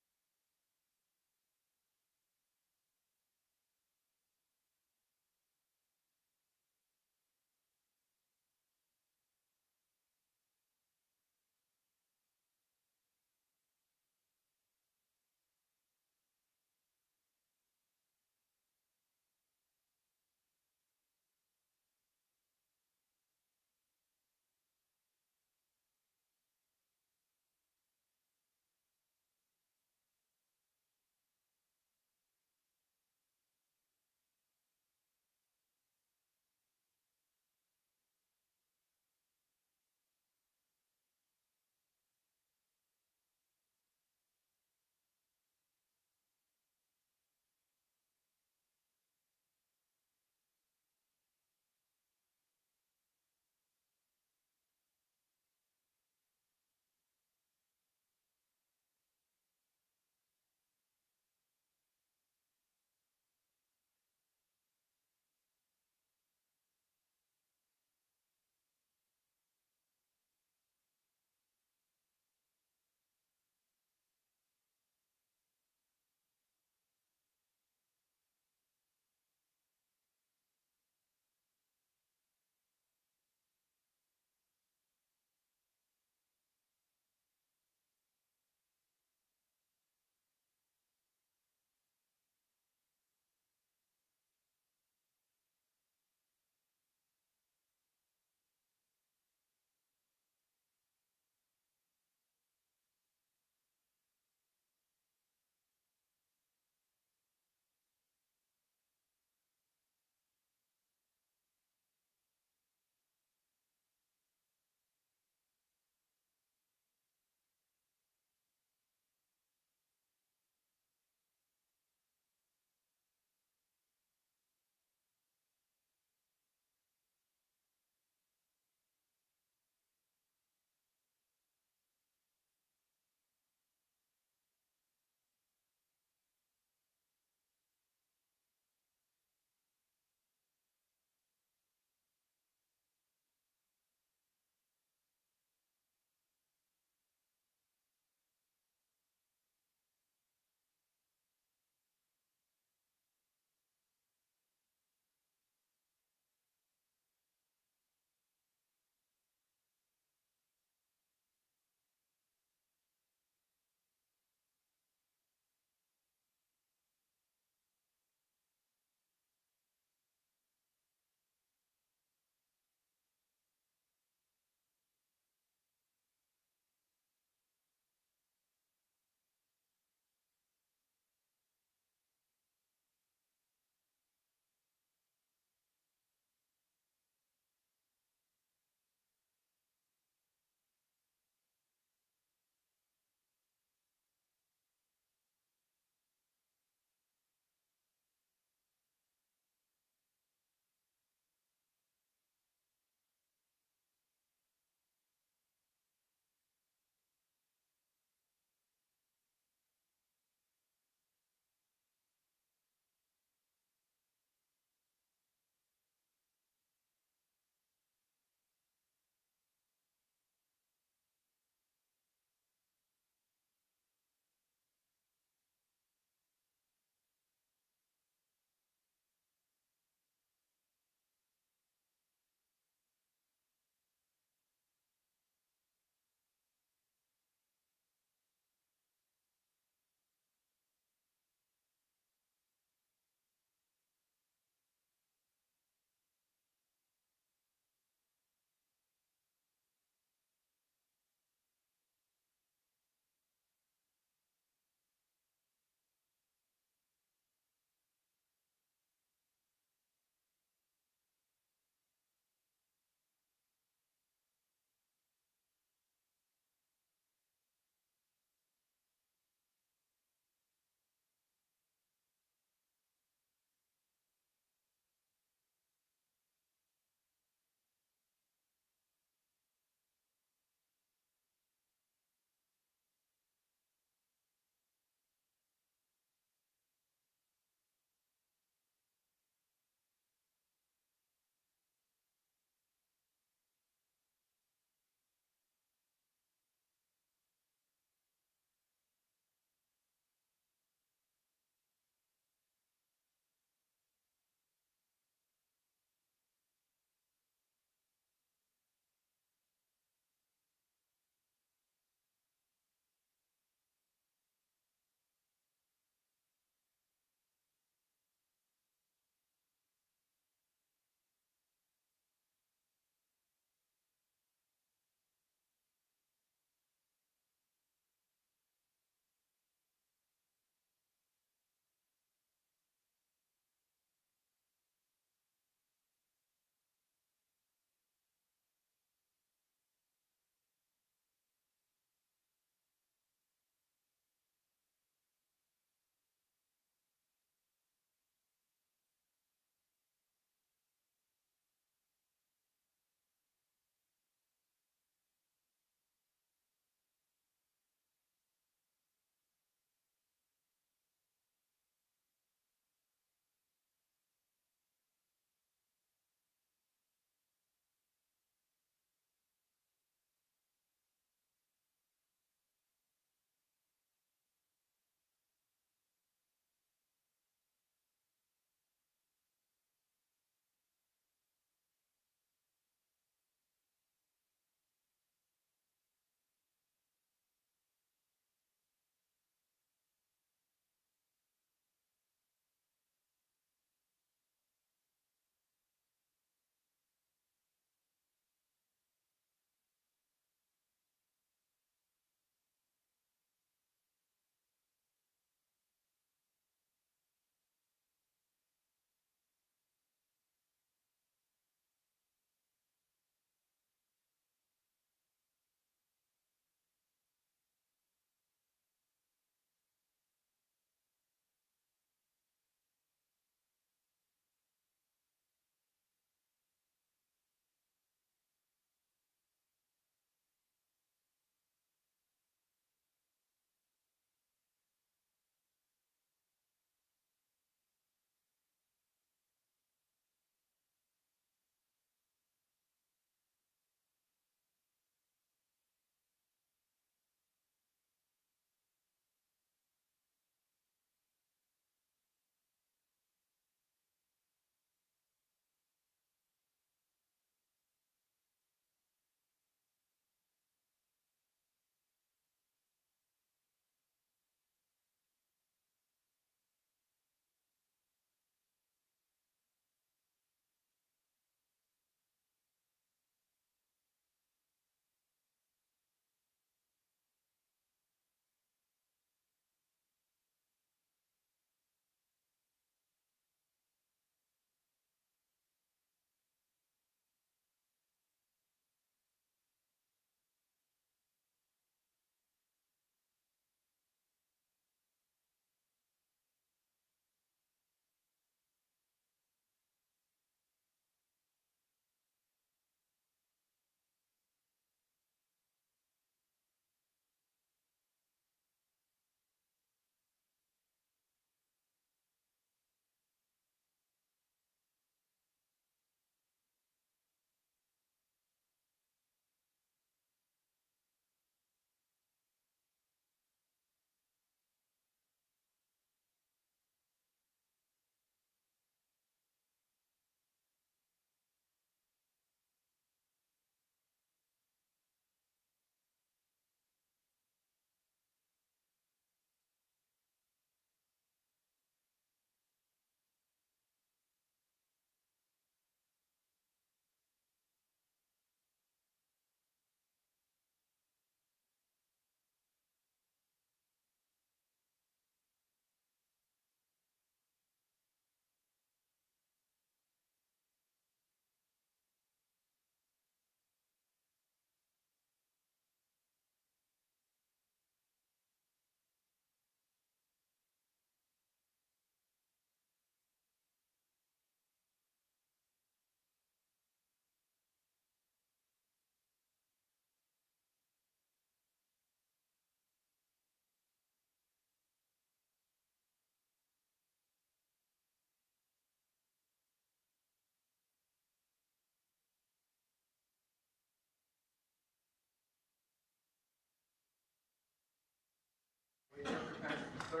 III,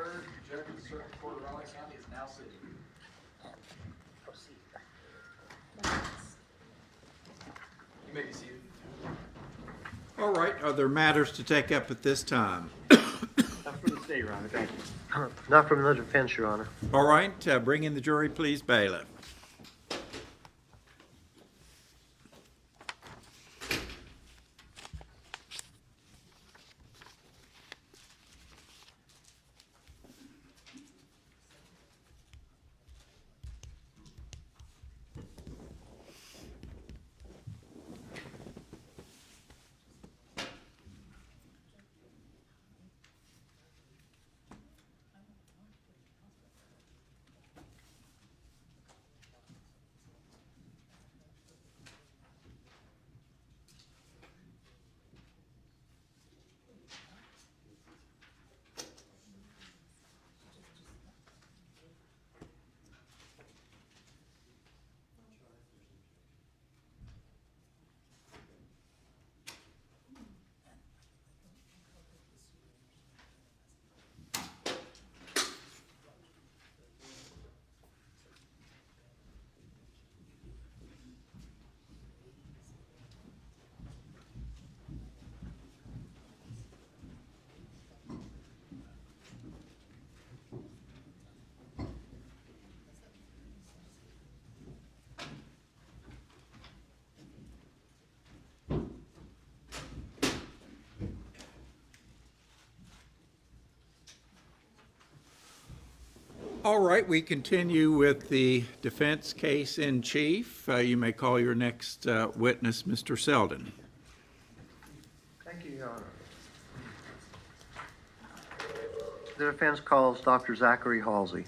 Judge of the Circuit Court of Raleigh County is now sitting. You may be seated. All right, are there matters to take up at this time? Not from the state, Your Honor, thank you. Not from the defense, Your Honor. All right, bring in the jury, please, bailiff. All right, we continue with the defense case in chief. You may call your next witness, Mr. Selden. Thank you, Your Honor. The defense calls Dr. Zachary Halsey.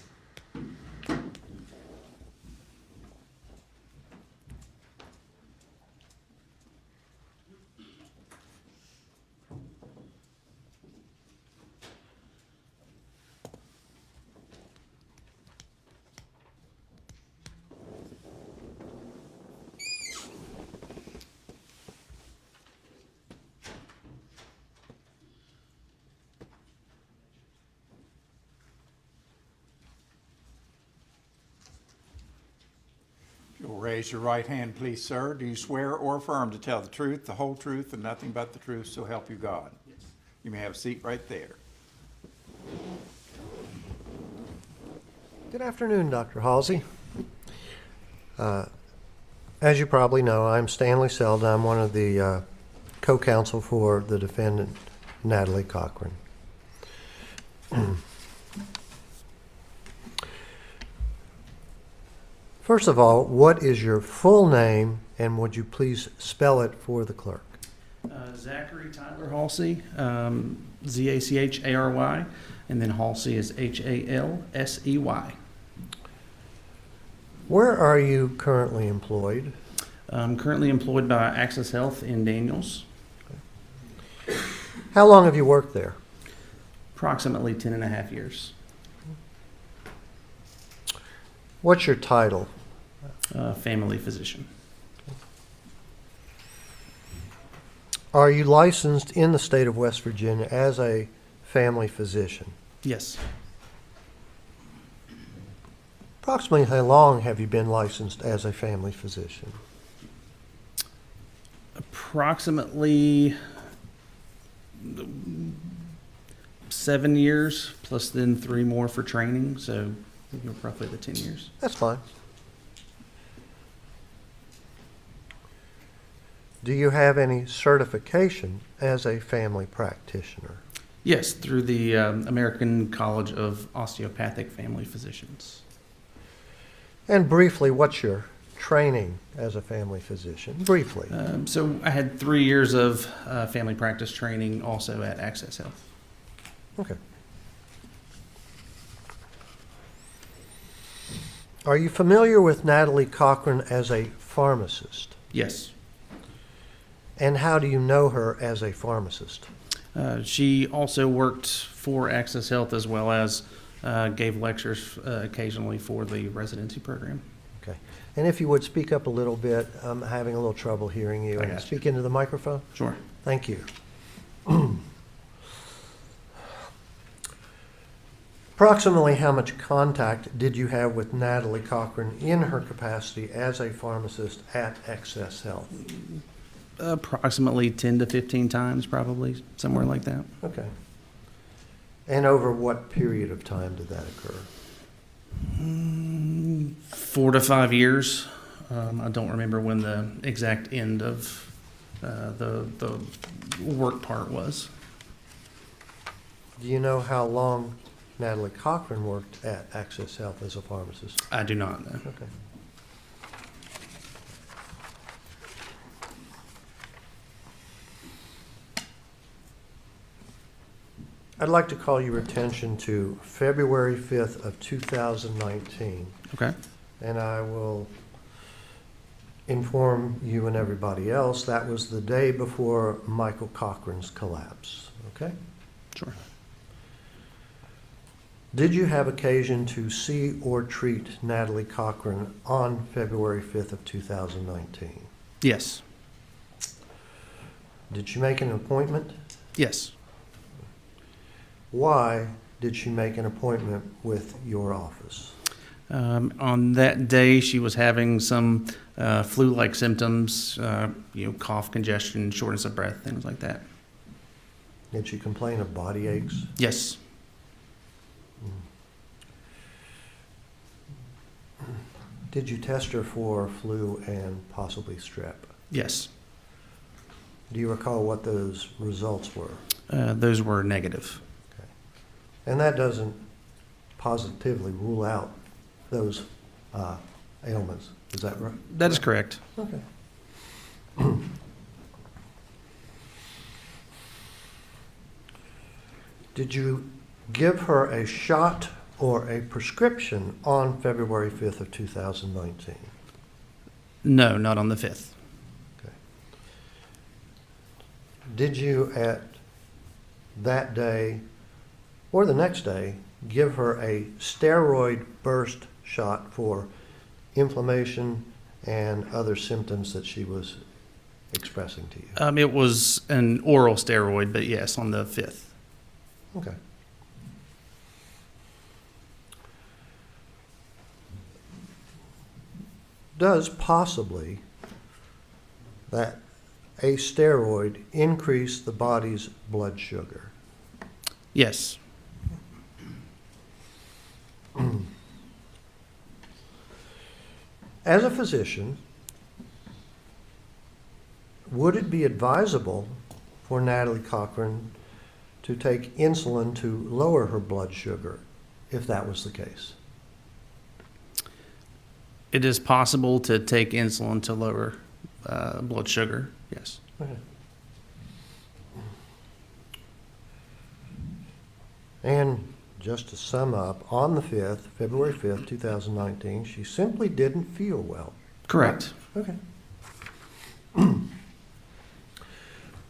You'll raise your right hand, please, sir. Do you swear or affirm to tell the truth, the whole truth, and nothing but the truth, so help you God? Yes. You may have a seat right there. Good afternoon, Dr. Halsey. As you probably know, I'm Stanley Selden. I'm one of the co-counsel for the defendant, Natalie Cochran. First of all, what is your full name, and would you please spell it for the clerk? Zachary Tyler Halsey, Z-A-C-H-A-R-Y, and then Halsey is H-A-L-S-E-Y. Where are you currently employed? I'm currently employed by Access Health in Daniels. How long have you worked there? Approximately 10 and a half years. What's your title? Family physician. Are you licensed in the state of West Virginia as a family physician? Yes. Approximately how long have you been licensed as a family physician? Approximately 7 years, plus then 3 more for training, so roughly the 10 years. That's fine. Do you have any certification as a family practitioner? Yes, through the American College of Osteopathic Family Physicians. And briefly, what's your training as a family physician? Briefly. So I had 3 years of family practice training also at Access Health. Okay. Are you familiar with Natalie Cochran as a pharmacist? Yes. And how do you know her as a pharmacist? She also worked for Access Health as well as gave lectures occasionally for the residency program. Okay. And if you would speak up a little bit, I'm having a little trouble hearing you. I And got you. speak into the microphone. Sure. Thank you. Approximately how much contact did you have with Natalie Cochran in her capacity as a pharmacist at Access Health? Approximately 10 to 15 times, probably, somewhere like that. Okay. And over what period of time did that occur? 4 to 5 years. I don't remember when the exact end of the work part was. Do you know how long Natalie Cochran worked at Access Health as a pharmacist? I do not know. Okay. I'd like to call your attention to February 5th of 2019. Okay. And I will inform you and everybody else that was the day before Michael Cochran's collapse. Okay? Sure. Did you have occasion to see or treat Natalie Cochran on February 5th of 2019? Yes. Did she make an appointment? Yes. Why did she make an appointment with your office? On that day, she was having some flu-like symptoms, cough, congestion, shortness of breath, things like that. Did she complain of body aches? Yes. Did you test her for flu and possibly strep? Yes. Do you recall what those results were? Those were negative. Okay. And that doesn't positively rule out those ailments. Is that right? That is correct. Okay. Did you give her a shot or a prescription on February 5th of 2019? No, not on the 5th. Okay. Did you at that day or the next day give her a steroid burst shot for inflammation and other symptoms that she was expressing to you? It was an oral steroid, but yes, on the 5th. Okay. Does possibly that a steroid increase the body's blood sugar? Yes. As a physician, would it be advisable for Natalie Cochran to take insulin to lower her blood sugar if that was the case? It is possible to take insulin to lower blood sugar, yes. Okay. And just to sum up, on the 5th, February 5th, 2019, she simply didn't feel well. Correct. Okay.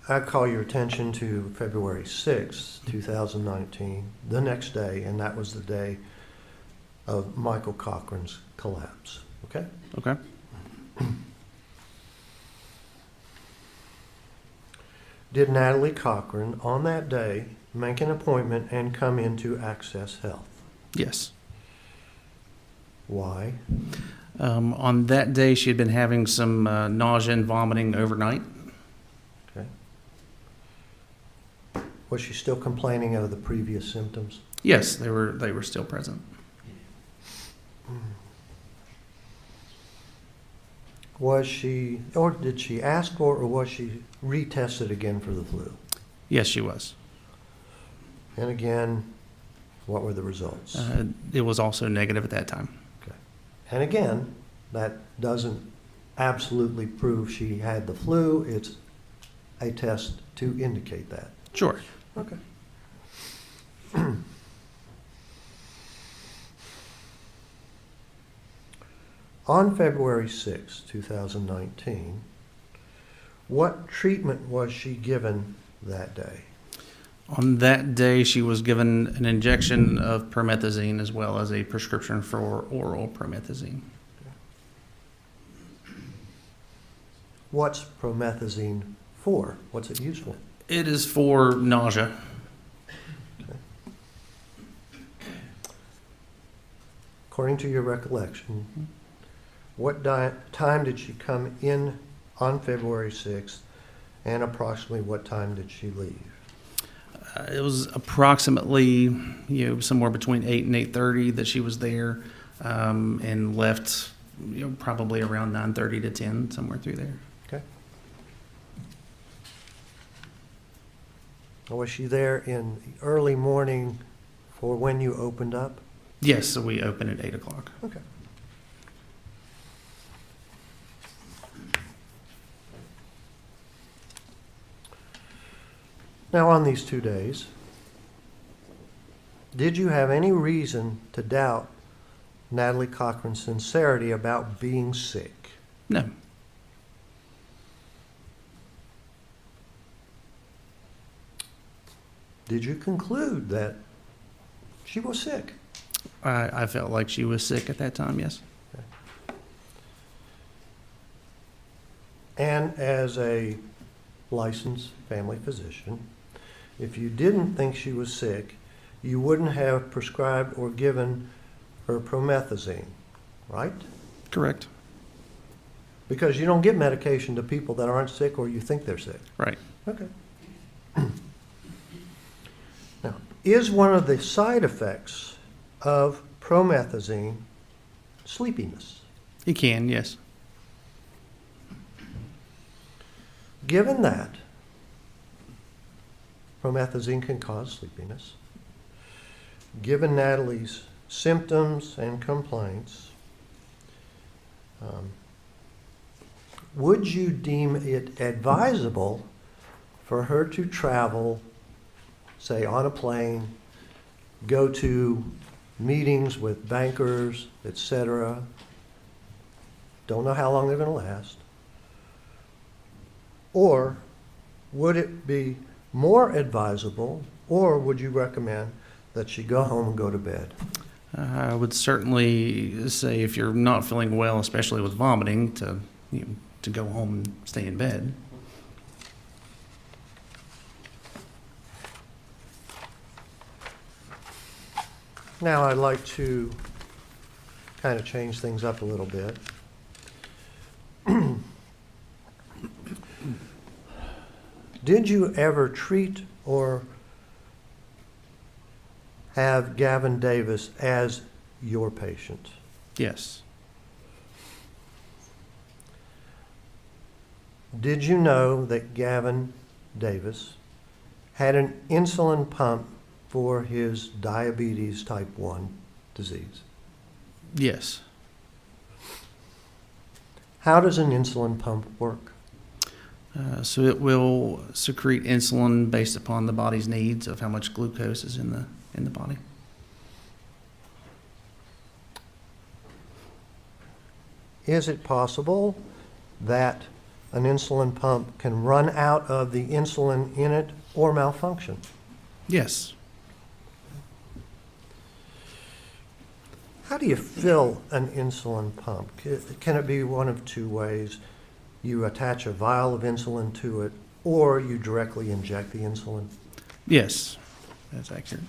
I call your attention to February 6th, 2019, the next day, and that was the day of Michael Cochran's collapse. Okay? Okay. Did Natalie Cochran on that day make an appointment and come into Access Health? Yes. Why? On that day, she had been having some nausea and vomiting overnight. Okay. Was she still complaining of the previous symptoms? Yes, they were still present. Was she, or did she ask for, or was she retested again for the flu? Yes, she was. And again, what were the results? It was also negative at that time. Okay. And again, that doesn't absolutely prove she had the flu. It's a test to indicate that. Sure. Okay. On February 6, 2019, what treatment was she given that day? On that day, she was given an injection of promethazine as well as a prescription for oral promethazine. What's promethazine for? What's it used for? It is for nausea. according to your recollection, what time did she come in on February 6th, and approximately what time did she leave? It was approximately, somewhere between 8 and 8:30 that she was there, and left, probably around 9:30 to 10, somewhere through there. Okay. Was she there in the early morning for when you opened up? Yes, so we open at 8 o'clock. Okay. Now, on these 2 days, did you have any reason to doubt Natalie Cochran's sincerity about being sick? No. Did you conclude that she was sick? I felt like she was sick at that time, yes. And as a licensed family physician, if you didn't think she was sick, you wouldn't have prescribed or given her promethazine, right? Correct. Because you don't give medication to people that aren't sick or you think they're sick. Right. Okay. Now, is one of the side effects of promethazine sleepiness? It can, yes. Given that promethazine can cause sleepiness, given Natalie's symptoms and complaints, would you deem it advisable for her to travel, say, on a plane, go to meetings with bankers, etc.? Don't know how long they're going to last. Or would it be more advisable, or would you recommend that she go home and go to bed? I would certainly say if you're not feeling well, especially with vomiting, to go home and stay in bed. Now I'd like to kind of change things up a little bit. Did you ever treat or have Gavin Davis as your patient? Yes. Did you know that Gavin Davis had an insulin pump for his diabetes type 1 disease? Yes. How does an insulin pump work? So it will secrete insulin based upon the body's needs of how much glucose is in the body. Is it possible that an insulin pump can run out of the insulin in it or malfunction? Yes. How do you fill an insulin pump? Can it be one of two ways? You attach a vial of insulin to it, or you directly inject the insulin? Yes, that's accurate.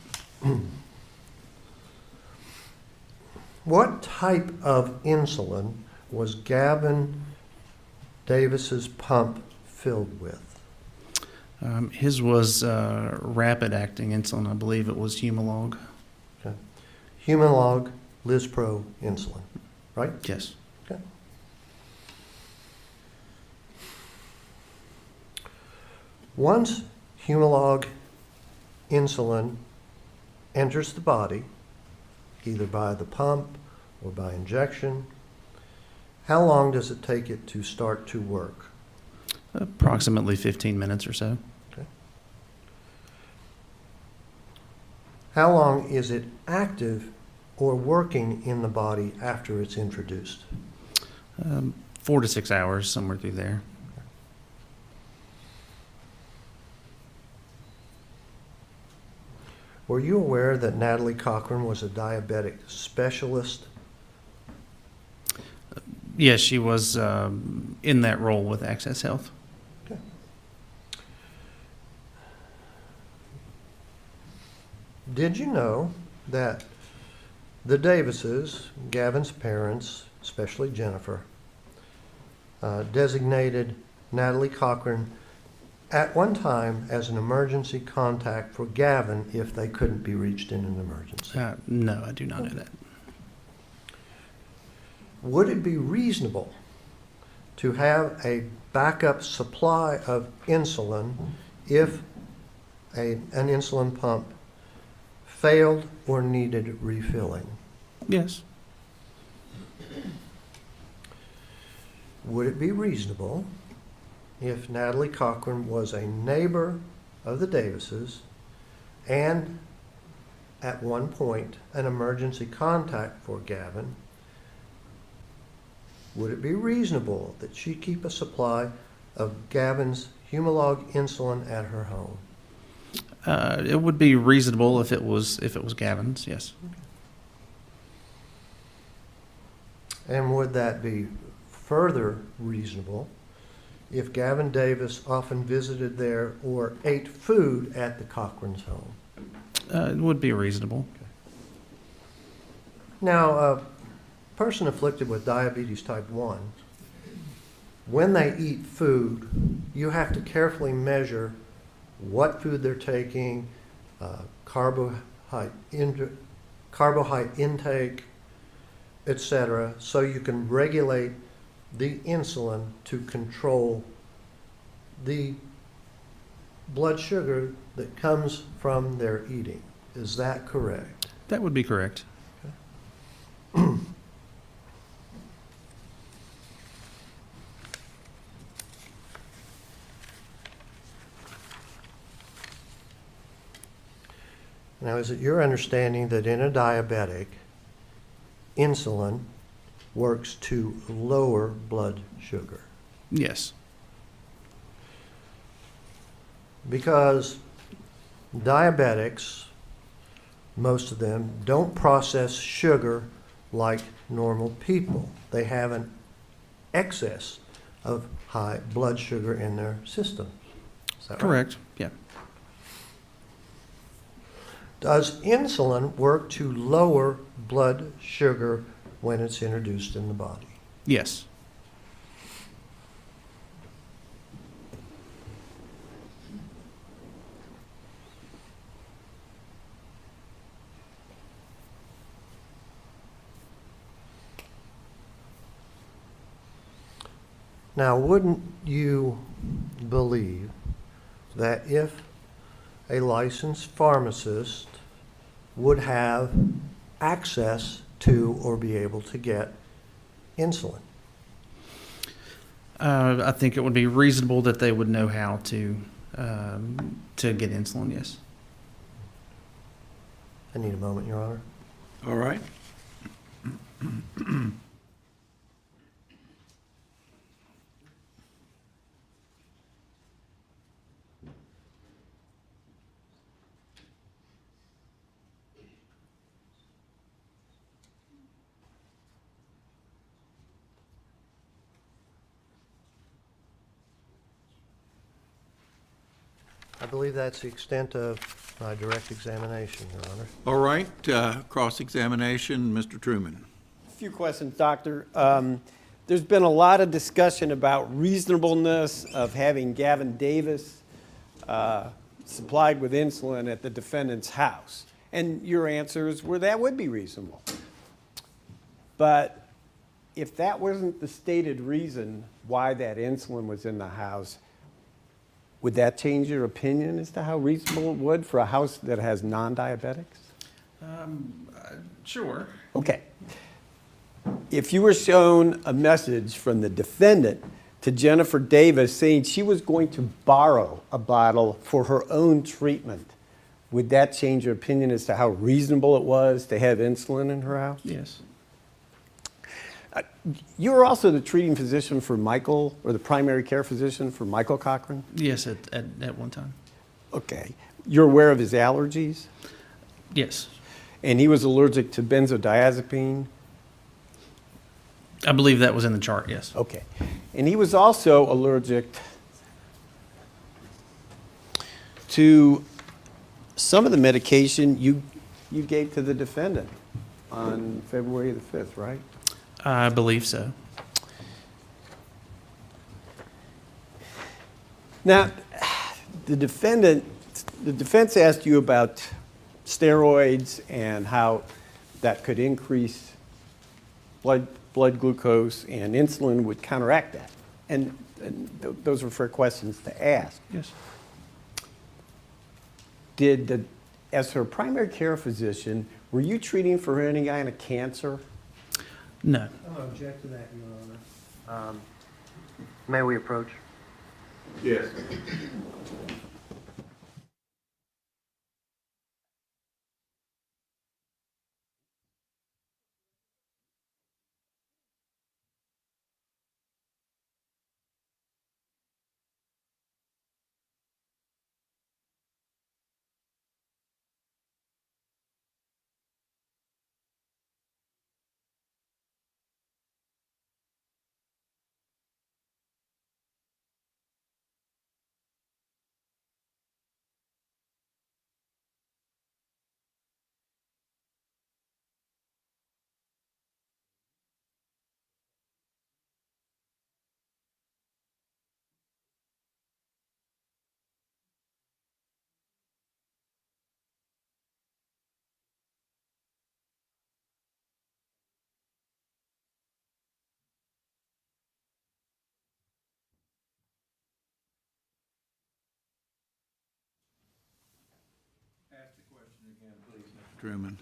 What type of insulin was Gavin Davis's pump filled with? His was rapid-acting insulin. I believe it was Humalog. Okay. Humalog Lispro insulin, right? Yes. Okay. Once Humalog insulin enters the body, either by the pump or by injection, how long does it take it to start to work? Approximately 15 minutes or so. Okay. How long is it active or working in the body after it's introduced? 4 to 6 hours, somewhere through there. Were you aware that Natalie Cochran was a diabetic specialist? Yes, she was in that role with Access Health. Okay. Did you know that the Davises, Gavin's parents, especially Jennifer, designated Natalie Cochran at one time as an emergency contact for Gavin if they couldn't be reached in an emergency. No, I do not know that. Would it be reasonable to have a backup supply of insulin if an insulin pump failed or needed refilling? Yes. Would it be reasonable if Natalie Cochran was a neighbor of the Davises and at one point an emergency contact for Gavin? Would it be reasonable that she keep a supply of Gavin's Humalog insulin at her home? It would be reasonable if it was Gavin's. Yes. And would that be further reasonable if Gavin Davis often visited there or ate food at the Cochran's home? It would be reasonable. Now, a person afflicted with diabetes type 1, when they eat food, you have to carefully measure what food they're taking, carbohydrate intake, etc., so you can regulate the insulin to control the blood sugar that comes from their eating. Is that correct? That would be correct. Now, is it your understanding that in a diabetic, insulin works to lower blood sugar? Yes. Because diabetics, most of them, don't process sugar like normal people. They have an excess of high blood sugar in their system. Is that right? Correct. Yeah. Does insulin work to lower blood sugar when it's introduced in the body? Yes. Now, wouldn't you believe that if a licensed pharmacist would have access to or be able to get insulin? I think it would be reasonable that they would know how to get insulin. Yes. I need a moment, Your Honor. All right. I believe that's the extent of my direct examination, Your Honor. All right, cross-examination, Mr. Truman. A few questions, Doctor. There's been a lot of discussion about reasonableness of having Gavin Davis supplied with insulin at the defendant's house. And your answers were that would be reasonable. But if that wasn't the stated reason why that insulin was in the house, would that change your opinion as to how reasonable it would for a house that has non-diabetics? Sure. Okay. If you were shown a message from the defendant to Jennifer Davis saying she was going to borrow a bottle for her own treatment, would that change your opinion as to how reasonable it was to have insulin in her house? Yes. You were also the treating physician for Michael, or the primary care physician for Michael Cochran? Yes, at one time. Okay. You're aware of his allergies? Yes. And he was allergic to benzodiazepine? I believe that was in the chart, yes. Okay. And he was also allergic to some of the medication you gave to the defendant. on February the 5th, right? I believe so. Now, the defense asked you about steroids and how that could increase blood glucose, and insulin would counteract that. And those were fair questions to ask. Yes. As her primary care physician, were you treating for any kind of cancer? No. I object to that, Your Honor. May we approach? Yes. Ask the question again, please, Mr. Truman.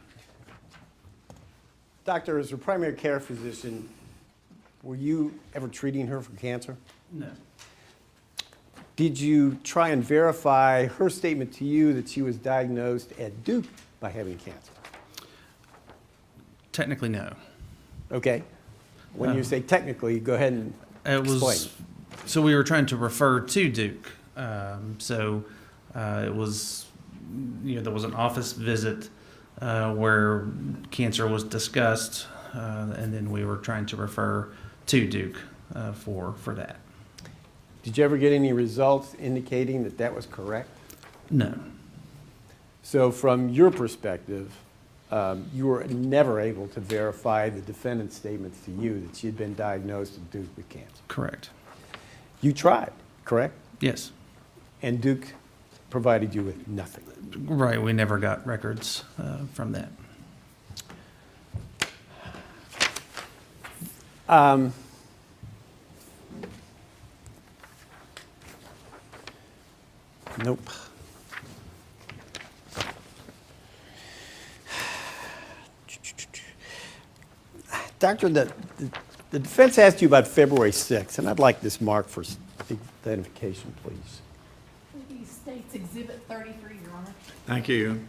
Doctor, as her primary care physician, were you ever treating her for cancer? No. Did you try and verify her statement to you that she was diagnosed at Duke by having cancer? Technically, no. Okay. When you say technically, go ahead and explain. So we were trying to refer to Duke. It was, there was an office visit where cancer was discussed, and then we were trying to refer to Duke for that. Did you ever get any results indicating that that was correct? No. So from your perspective, you were never able to verify the defendant's statements to you that she had been diagnosed at Duke with cancer? Correct. You tried, correct? Yes. And Duke provided you with nothing? Right. We never got records from that. Nope. Doctor, the defense asked you about February 6th, and I'd like this marked for identification, please. He states Exhibit 33, Your Honor. Thank you.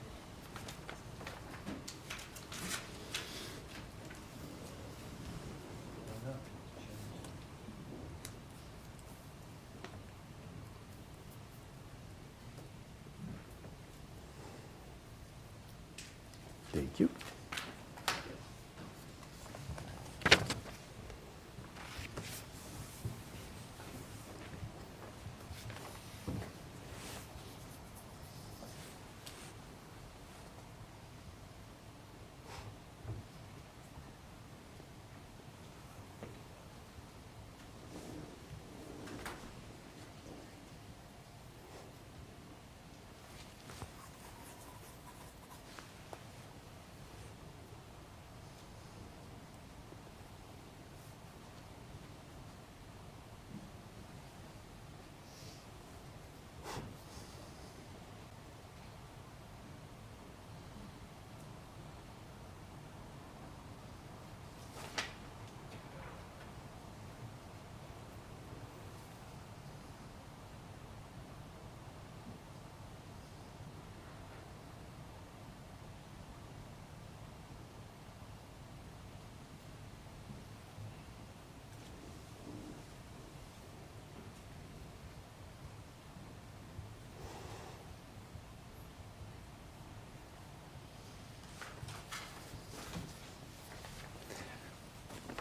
Thank you.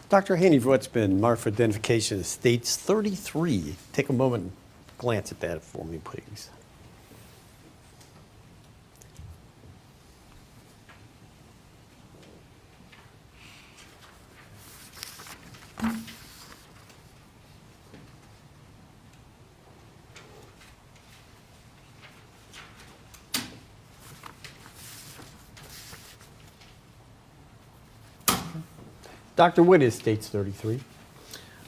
Dr. Haney, for what's been marked for identification as states 33. Take a moment and glance at that for me, please. Doctor, what is States 33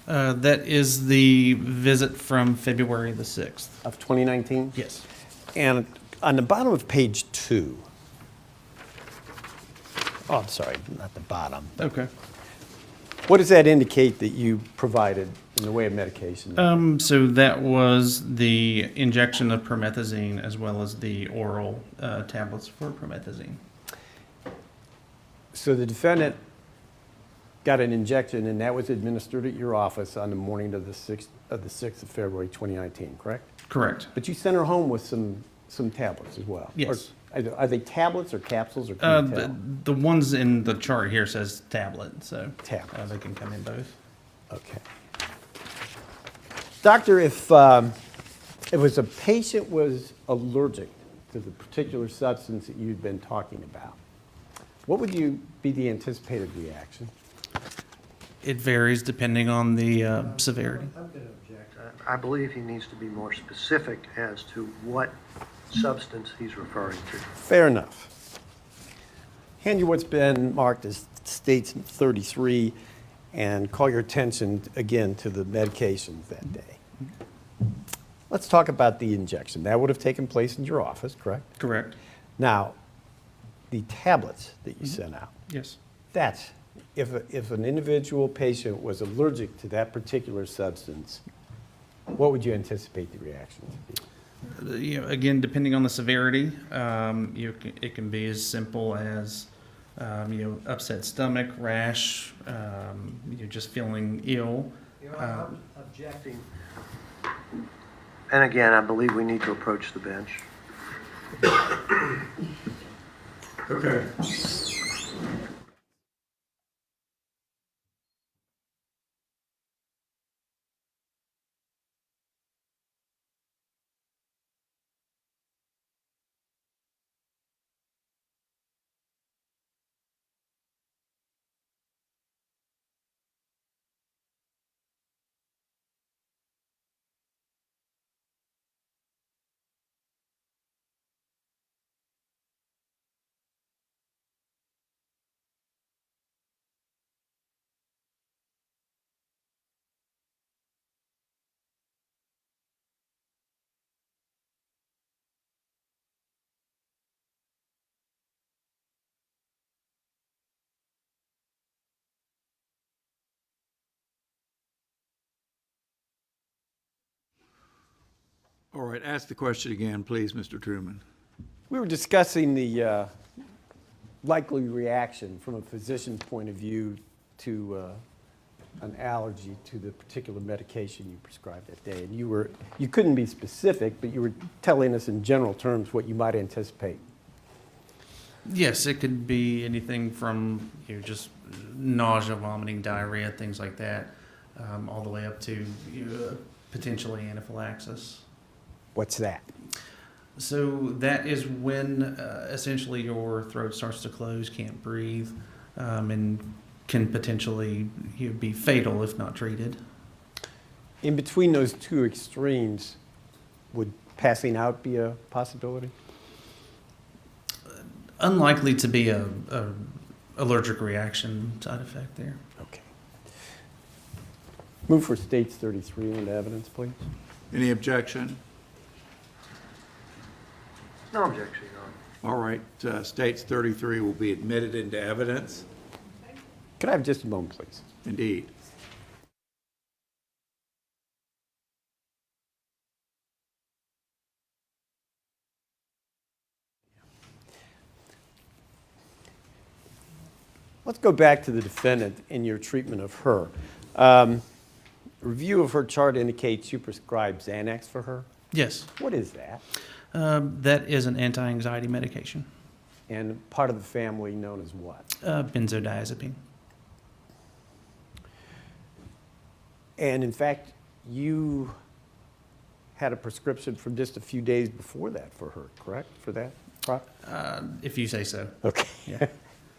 That is the visit from February the 6th. of 2019? Yes. And on the bottom of page 2, oh, I'm sorry, not the bottom. Okay. What does that indicate that you provided in the way of medication? So that was the injection of promethazine as well as the oral tablets for promethazine. So the defendant got an injection, and that was administered at your office on the morning of the 6th of February 2019, correct? Correct. But you sent her home with some tablets as well? Yes. Or are they tablets or capsules, or can you tell? The ones in the chart here says tablet, so Tablets. they can come in both. Okay. Doctor, if a patient was allergic to the particular substance that you'd been talking about, what would be the anticipated reaction? It varies depending on the severity. I'm going to object. I believe he needs to be more specific as to what substance he's referring to. Fair enough. Hand you what's been marked as States 33 and call your attention again to the medications that day. Let's talk about the injection. That would have taken place in your office, correct? Correct. Now, the tablets that you sent out, Yes. that's, if an individual patient was allergic to that particular substance, what would you anticipate the reaction to be? Again, depending on the severity, it can be as simple as upset stomach, rash, just feeling ill. I'm objecting. And again, I believe we need to approach the bench. Okay. All right, ask the question again, please, Mr. Truman. We were discussing the likely reaction from a physician's point of view to an allergy to the particular medication you prescribed that day. And you couldn't be specific, but you were telling us in general terms what you might anticipate. Yes, it could be anything from just nausea, vomiting, diarrhea, things like that, all the way up to potentially anaphylaxis. What's that? So that is when essentially your throat starts to close, can't breathe, and can potentially be fatal if not treated. In between those two extremes, would passing out be a possibility? Unlikely to be a allergic reaction side effect there. Okay. Move for States 33 into evidence, please. Any objection? No objection, Your Honor. All right, States 33 will be admitted into evidence. Could I have just a moment, please? Indeed. Let's go back to the defendant in your treatment of her. Review of her chart indicates you prescribed Xanax for her. Yes. What is that? That is an anti-anxiety medication. And part of the family known as what? Benzodiazepine. And in fact, you had a prescription from just a few days before that for her, correct? For that? If you say so. Okay. Yeah.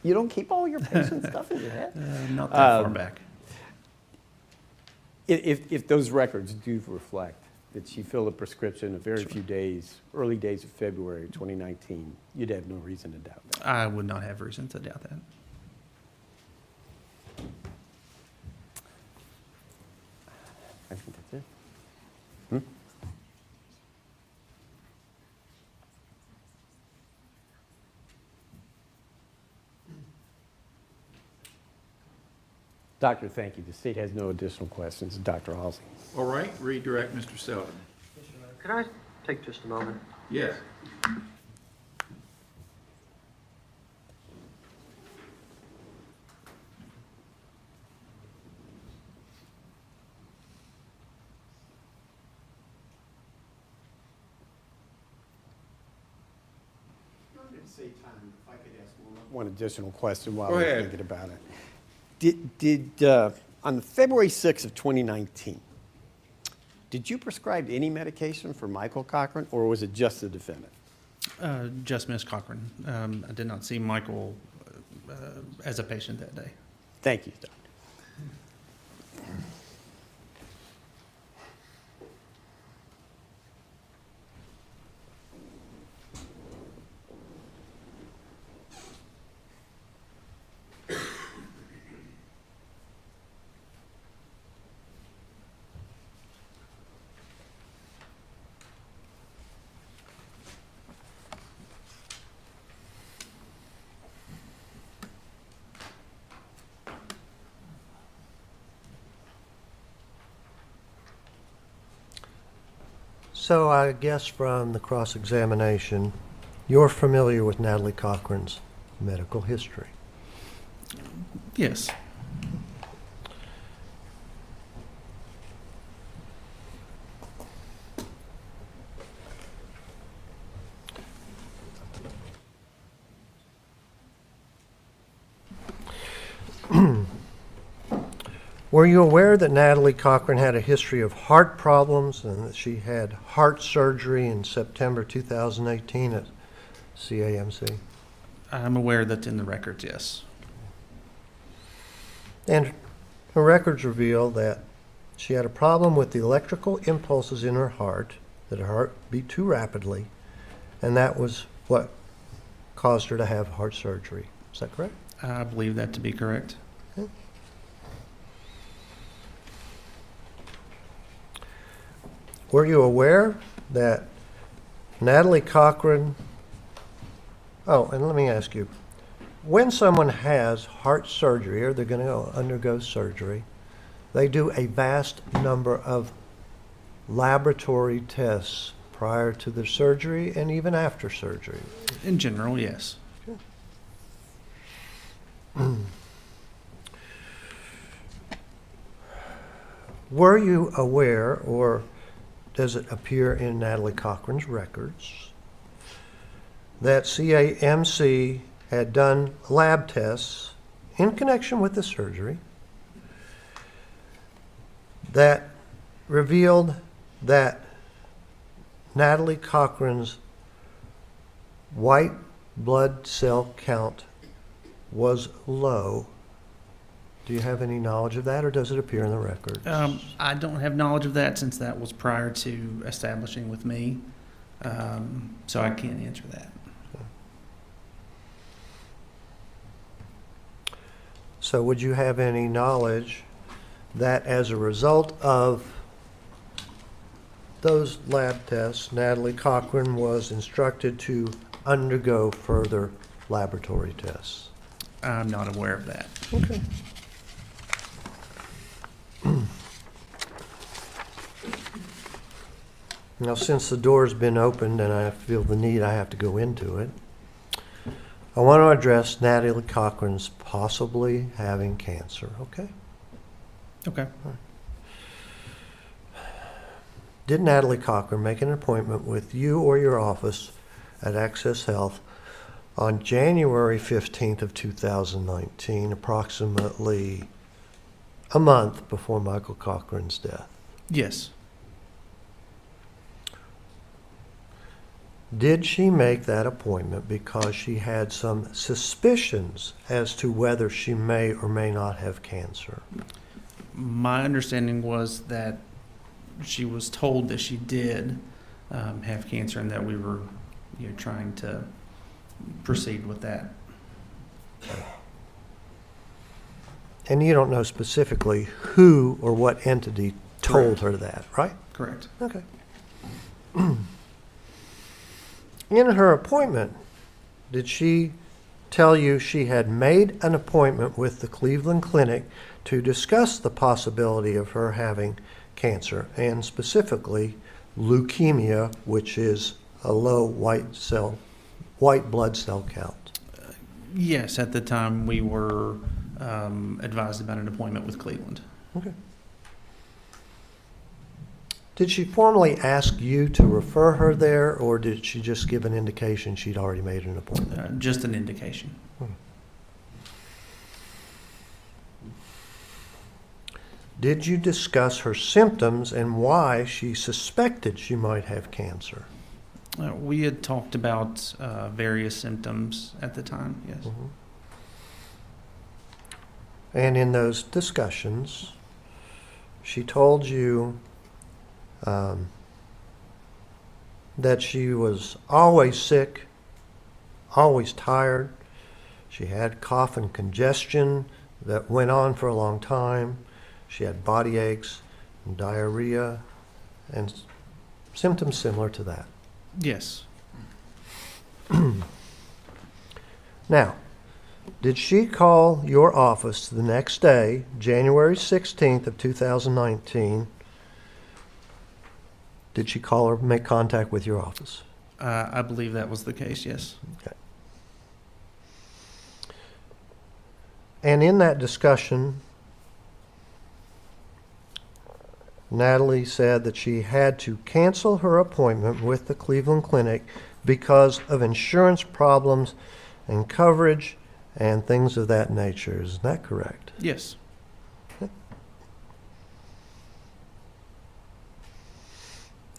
You don't keep all your patient stuff in your head? Not that far back. If those records do reflect that she filled a prescription a very few days, early days of February 2019, you'd have no reason to doubt that. I would not have reason to doubt that. Doctor, thank you. The state has no additional questions. Dr. Halsey. All right, redirect Mr. Selden. Could I take just a moment? Yes. If I could ask one additional question while Go we're ahead. thinking about it. On February 6th of 2019, did you prescribe any medication for Michael Cochran, or was it just the defendant? Just Miss Cochran. I did not see Michael as a patient that day. Thank you, Doctor. So I guess from the cross-examination, you're familiar with Natalie Cochran's medical history. Yes. Were you aware that Natalie Cochran had a history of heart problems and that she had heart surgery in September 2018 at CAMC? I'm aware that's in the records, yes. And her records reveal that she had a problem with the electrical impulses in her heart, that her heart beat too rapidly, and that was what caused her to have heart surgery. Is that correct? I believe that to be correct. Okay. Were you aware that Natalie Cochran, and let me ask you, when someone has heart surgery or they're going to undergo surgery, they do a vast number of laboratory tests prior to the surgery and even after surgery. In general, yes. Were you aware, or does it appear in Natalie Cochran's records, that CAMC had done lab tests in connection with the surgery that revealed that Natalie Cochran's white blood cell count was low? Do you have any knowledge of that, or does it appear in the records? I don't have knowledge of that since that was prior to establishing with me, so I can't answer that. So would you have any knowledge that as a result of those lab tests, Natalie Cochran was instructed to undergo further laboratory tests? I'm not aware of that. Okay. Now, since the door's been opened and I feel the need, I have to go into it. I want to address Natalie Cochran's possibly having cancer, okay? Okay. Did Natalie Cochran make an appointment with you or your office at Access Health on January 15th of 2019, approximately a month before Michael Cochran's death? Yes. Did she make that appointment because she had some suspicions as to whether she may or may not have cancer? My understanding was that she was told that she did have cancer and that we were trying to proceed with that. And you don't know specifically who or what entity told her that, right? Correct. Okay. In her appointment, did she tell you she had made an appointment with the Cleveland Clinic to discuss the possibility of her having cancer, and specifically leukemia, which is a low white blood cell count? Yes, at the time we were advised about an appointment with Cleveland. Okay. Did she formally ask you to refer her there, or did she just give an indication she'd already made an appointment? Just an indication. Did you discuss her symptoms and why she suspected she might have cancer? We had talked about various symptoms at the time, yes. Mm-hmm. And in those discussions, she told you that she was always sick, always tired. She had cough and congestion that went on for a long time. She had body aches and diarrhea and symptoms similar to that. Yes. Now, did she call your office the next day, January 16th of 2019? Did she call or make contact with your office? I believe that was the case, yes. Okay. And in that discussion, Natalie said that she had to cancel her appointment with the Cleveland Clinic because of insurance problems and coverage and things of that nature. Is that correct? Yes.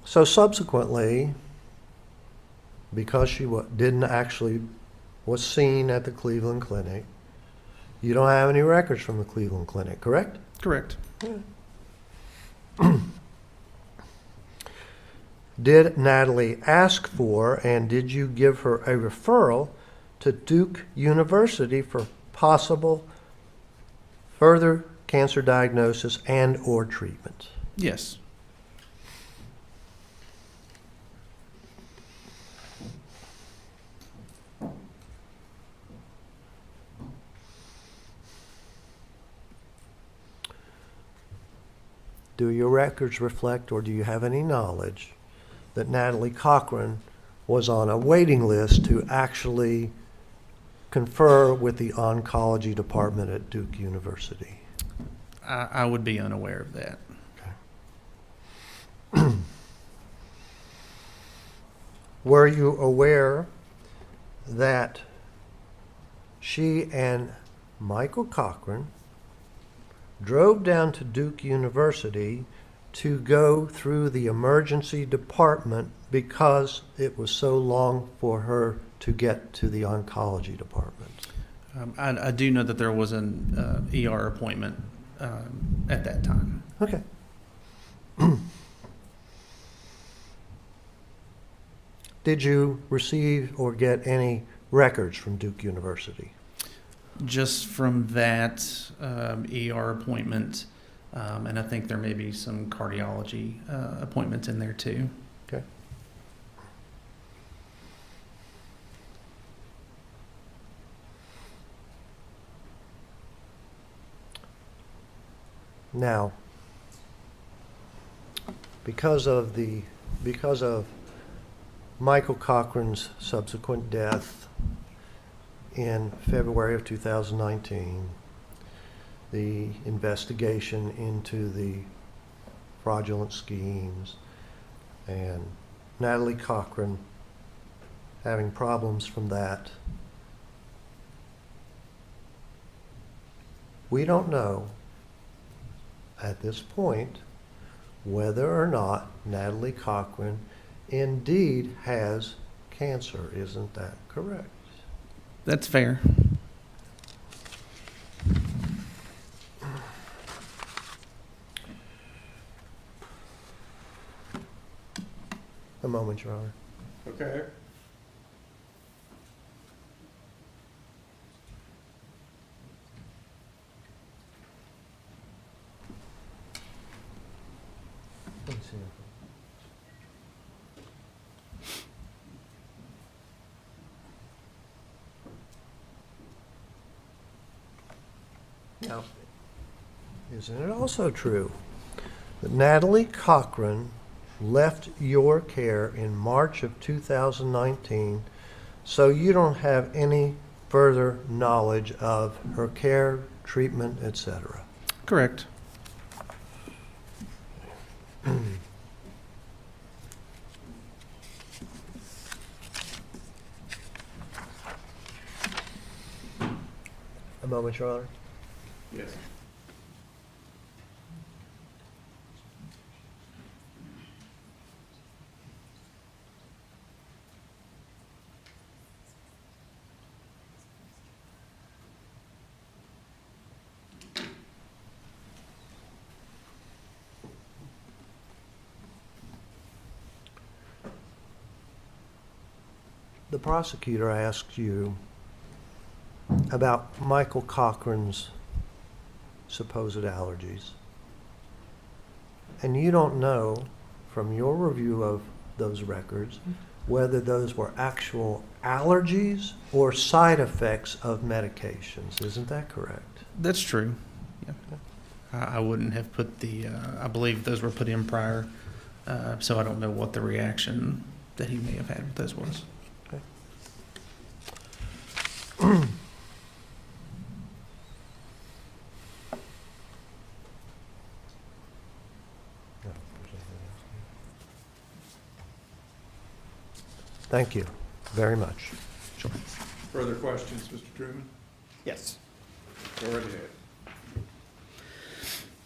So subsequently, because she didn't actually was seen at the Cleveland Clinic, you don't have any records from the Cleveland Clinic, correct? Correct. Did Natalie ask for and did you give her a referral to Duke University for possible further cancer diagnosis and or treatment? Yes. Do your records reflect, or do you have any knowledge that Natalie Cochran was on a waiting list to actually confer with the oncology department at Duke University? I would be unaware of that. Okay. Were you aware that she and Michael Cochran drove down to Duke University to go through the emergency department because it was so long for her to get to the oncology department? I do know that there was an ER appointment at that time. Okay. Did you receive or get any records from Duke University? Just from that ER appointment, and I think there may be some cardiology appointments in there too. Okay. Now, because of Michael Cochran's subsequent death in February of 2019, the investigation into the fraudulent schemes and Natalie Cochran having problems from that, we don't know at this point whether or not Natalie Cochran indeed has cancer. Isn't that correct? That's fair. A moment, Your Honor. Okay. Now, isn't it also true that Natalie Cochran left your care in March of 2019, so you don't have any further knowledge of her care, treatment, etc.? Correct. A moment, Your Honor. Yes. The prosecutor asked you about Michael Cochran's supposed allergies. And you don't know, from your review of those records, whether those were actual allergies or side effects of medications. Isn't that correct? That's true. Yeah. I wouldn't have put I believe those were put in prior, so I don't know what the reaction that he may have had with those was. Okay. Thank you very much. Sure. Further questions, Mr. Truman? Yes. Go right ahead.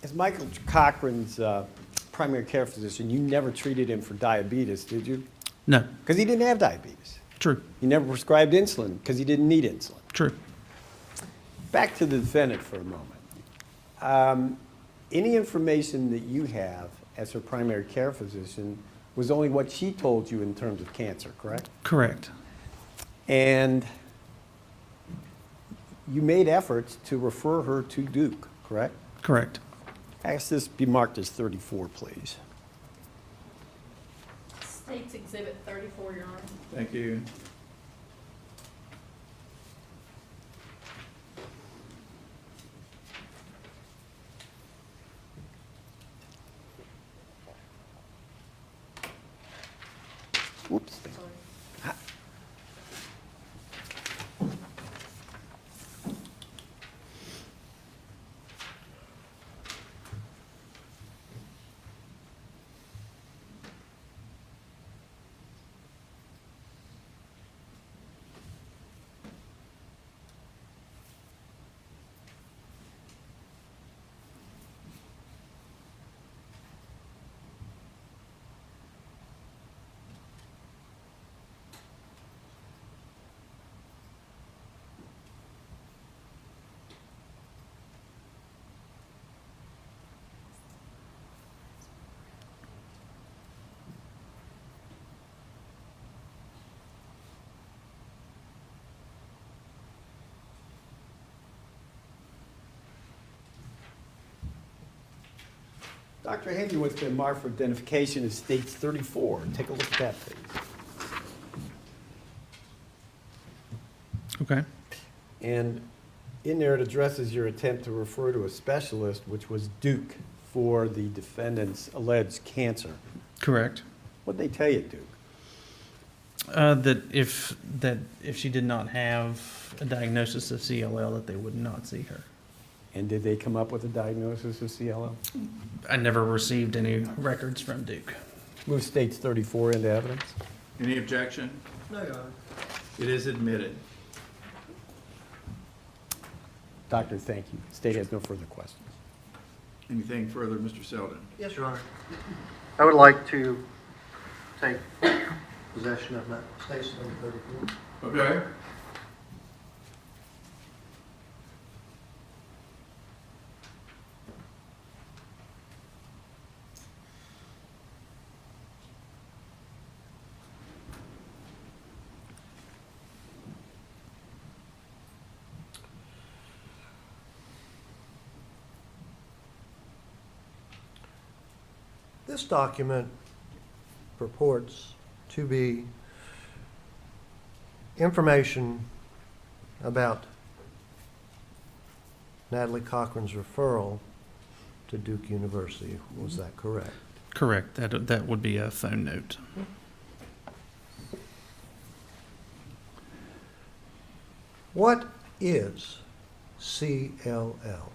As Michael Cochran's primary care physician, you never treated him for diabetes, did you? No. Because he didn't have diabetes. True. You never prescribed insulin because he didn't need insulin. True. Back to the defendant for a moment. Any information that you have as her primary care physician was only what she told you in terms of cancer, correct? Correct. And you made efforts to refer her to Duke, correct? Correct. Ask this be marked as 34, please. State's Exhibit 34, Your Honor. Thank you. Whoops. Dr. Haley, what's been marked for identification is states 34. Take a look at that, please. Okay. And in there, it addresses your attempt to refer to a specialist, which was Duke, for the defendant's alleged cancer. Correct. What'd they tell you, Duke? That if she did not have a diagnosis of CLL, that they would not see her. And did they come up with a diagnosis of CLL? I never received any records from Duke. Move states 34 into evidence. Any objection? No, Your Honor. It is admitted. Doctor, thank you. State has no further questions. Anything further, Mr. Selden? Yes, Your Honor. I would like to take possession of that station number 34. Okay. This document purports to be information about Natalie Cochran's referral to Duke University. Was that correct? Correct. That would be a phone note. What is CLL?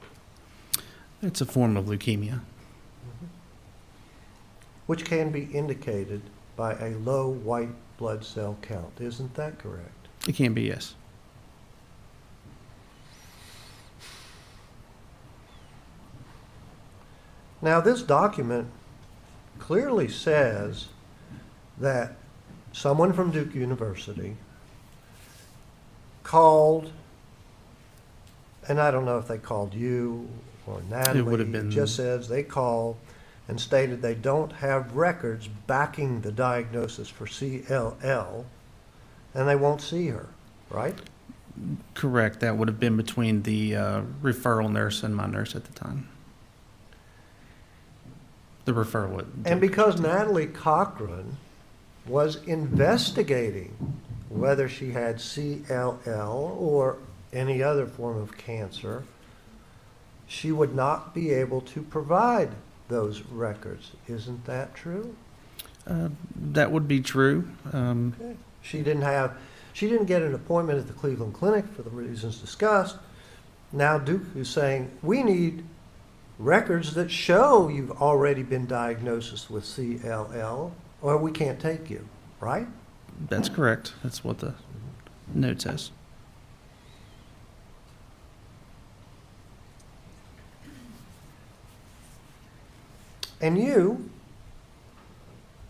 It's a form of leukemia. Which can be indicated by a low white blood cell count. Isn't that correct? It can be, yes. Now, this document clearly says that someone from Duke University called, and I don't know if they called you or Natalie. It would have been- It just says they called and stated they don't have records backing the diagnosis for CLL, and they won't see her, right? Correct. That would have been between the referral nurse and my nurse at the time. The referral would. And because Natalie Cochran was investigating whether she had CLL or any other form of cancer, she would not be able to provide those records. Isn't that true? That would be true. Okay. She didn't get an appointment at the Cleveland Clinic for the reasons discussed. Now Duke is saying, we need records that show you've already been diagnosed with CLL, or we can't take you, right? That's correct. That's what the note says. And you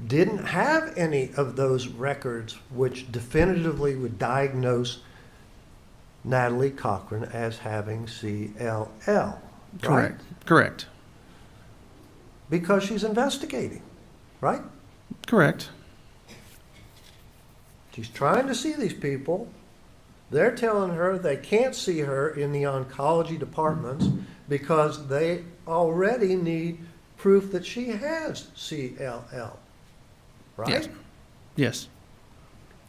didn't have any of those records which definitively would diagnose Natalie Cochran as having CLL, right? Correct. Correct. Because she's investigating, right? Correct. She's trying to see these people. They're telling her they can't see her in the oncology departments because they already need proof that she has CLL, right? Yes. Yes.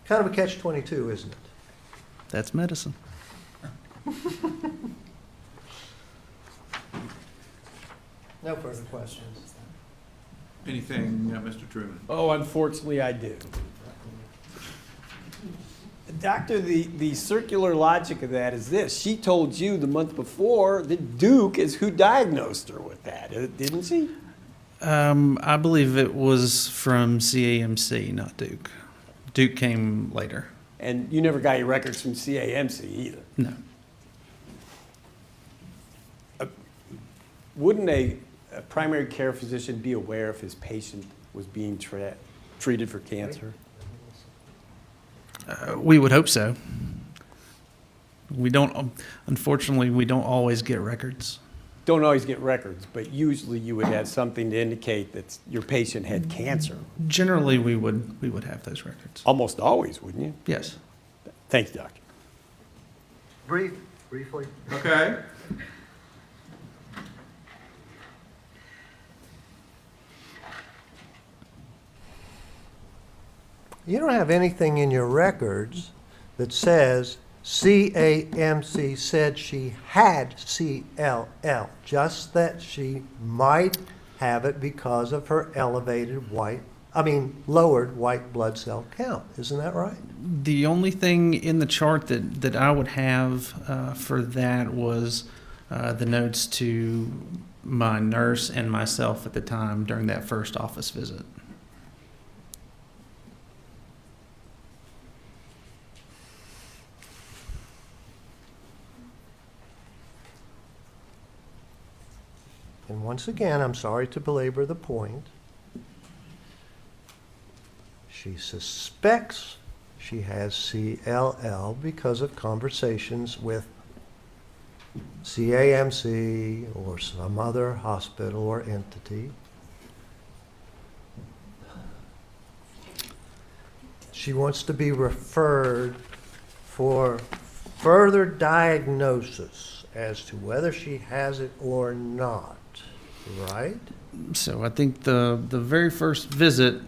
Kind of a catch-22, isn't it? That's medicine. No further questions. Anything, Mr. Truman? Oh, unfortunately, I do. Doctor, the circular logic of that is this. She told you the month before that Duke is who diagnosed her with that, didn't she? I believe it was from CAMC, not Duke. Duke came later. And you never got your records from CAMC either. No. Wouldn't a primary care physician be aware if his patient was being treated for cancer? We would hope so. We don't, unfortunately, we don't always get records. Don't always get records, but usually you would have something to indicate that your patient had cancer. Generally, we would have those records. Almost always, wouldn't you? Yes. Thank you, doctor. Briefly. Okay. You don't have anything in your records that says CAMC said she had CLL, just that she might have it because of her lowered white blood cell count. Isn't that right? The only thing in the chart that I would have for that was the notes to my nurse and myself at the time during that first office visit. And once again, I'm sorry to belabor the point. She suspects she has CLL because of conversations with CAMC or some other hospital or entity. She wants to be referred for further diagnosis as to whether she has it or not, right? So I think the very first visit,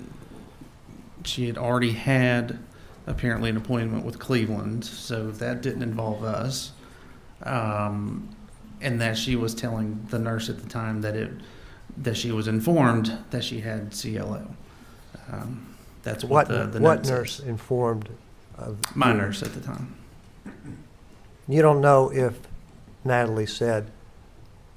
she had already had apparently an appointment with Cleveland, so that didn't involve us. and that she was telling the nurse at the time that she was informed that she had CLL. That's what the note What says. nurse informed of My you? nurse at the time. You don't know if Natalie said,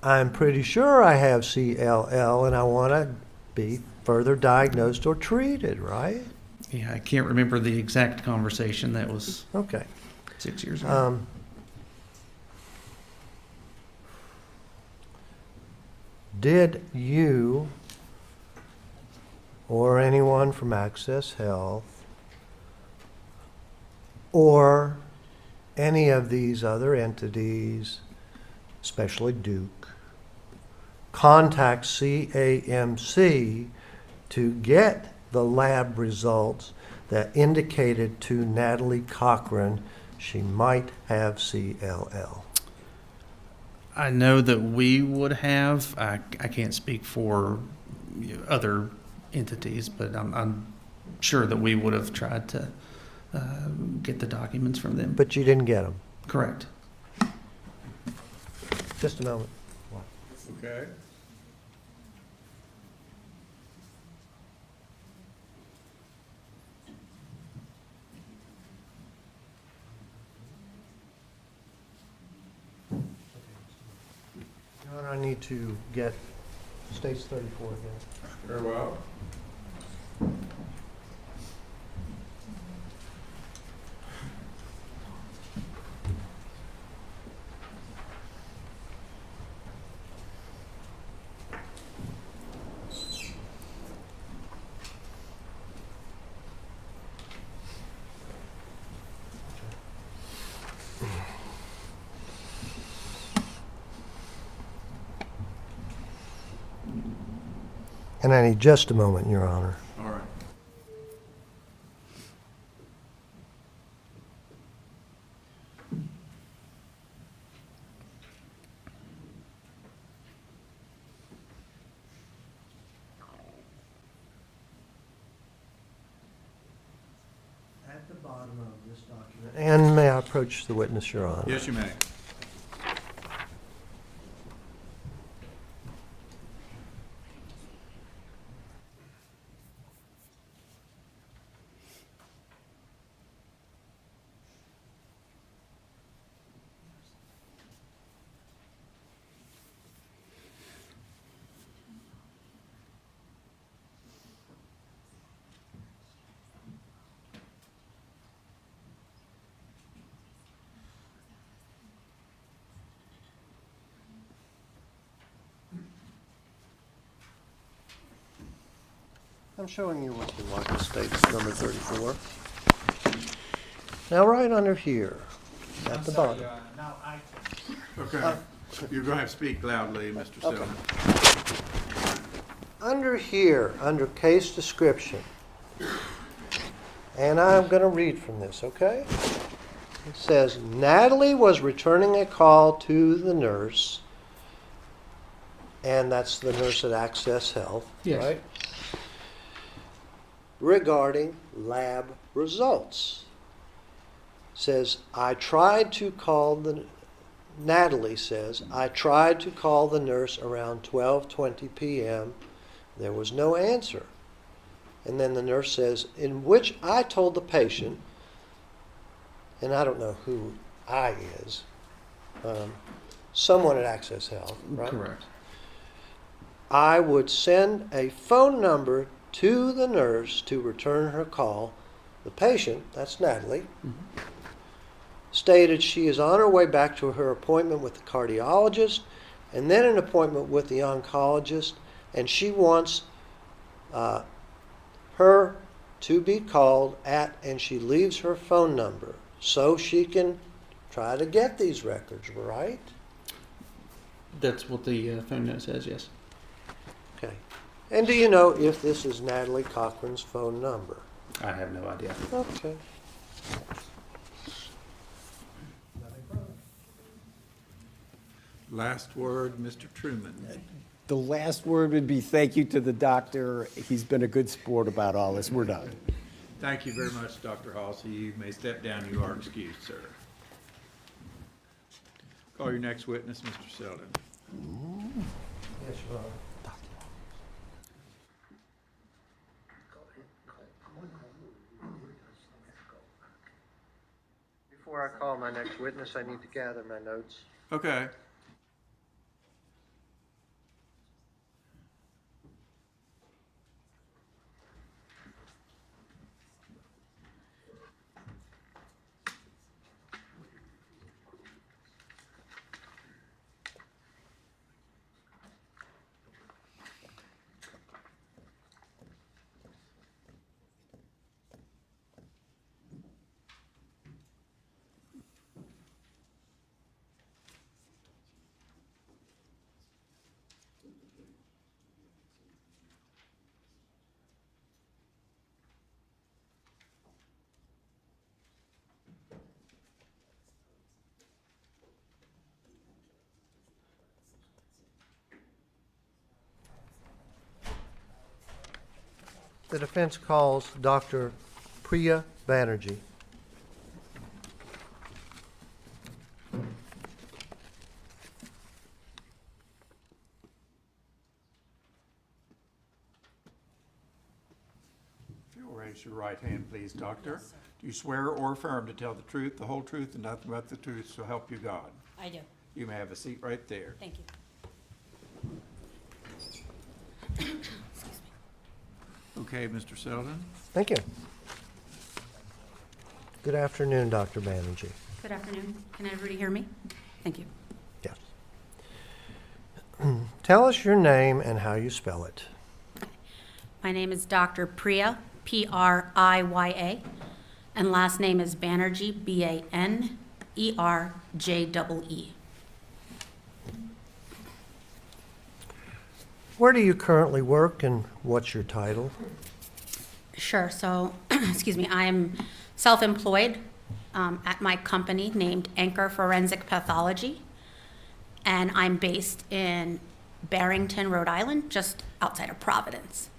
I'm pretty sure I have CLL and I want to be further diagnosed or treated, right? Yeah, I can't remember the exact conversation. That was Okay. 6 years ago. Did you or anyone from Access Health or any of these other entities, especially Duke, contact CAMC to get the lab results that indicated to Natalie Cochran she might have CLL? I know that we would have. I can't speak for other entities, but I'm sure that we would have tried to get the documents from them. But you didn't get them. Correct. Just a moment. Okay. John, I need to get States 34 again. Very well. And I need just a moment, Your Honor. All right. At the bottom of this document. And may I approach the witness, Your Honor? Yes, you may. I'm showing you what the market states, number 34. Now, right under here, at the bottom. Okay. You're going to have to speak loudly, Mr. Okay. Stillman. Under here, under case description, and I'm going to read from this, okay? It says, Natalie was returning a call to the nurse, and that's the nurse at Access Health, Yes. right? Regarding lab results. Says, Natalie says, I tried to call the nurse around 12:20 p.m. There was no answer. And then the nurse says, in which I told the patient, and I don't know who I is, someone at Access Health, right? Correct. I would send a phone number to the nurse to return her call. The patient, that's Natalie, stated she is on her way back to her appointment with the cardiologist and then an appointment with the oncologist, and she wants her to be called at, and she leaves her phone number so she can try to get these records, right? That's what the phone note says, yes. Okay. And do you know if this is Natalie Cochran's phone number? I have no idea. Okay. Last word, Mr. Truman. The last word would be thank you to the doctor. He's been a good sport about all this. We're done. Thank you very much, Dr. Halsey. You may step down. You are excused, sir. Call your next witness, Mr. Selden. Yes, Your Honor. Before I call my next witness, I need to gather my notes. Okay. The defense calls Dr. Priya Banerjee. If you'll raise your right hand, please, Doctor. Do you swear or affirm to tell the truth, the whole truth, and nothing but the truth, so help you God? I do. You may have a seat right there. Thank you. Okay, Mr. Selden? Thank you. Good afternoon, Dr. Banerjee. Good afternoon. Can everybody hear me? Thank you. Yes. Tell us your name and how you spell it. My name is Dr. Priya, Priya, and last name is Banerjee, Banerjee. Where do you currently work and what's your title? Sure. So, excuse me, I am self-employed at my company named Anchor Forensic Pathology, and I'm based in Barrington, Rhode Island, just outside of Providence.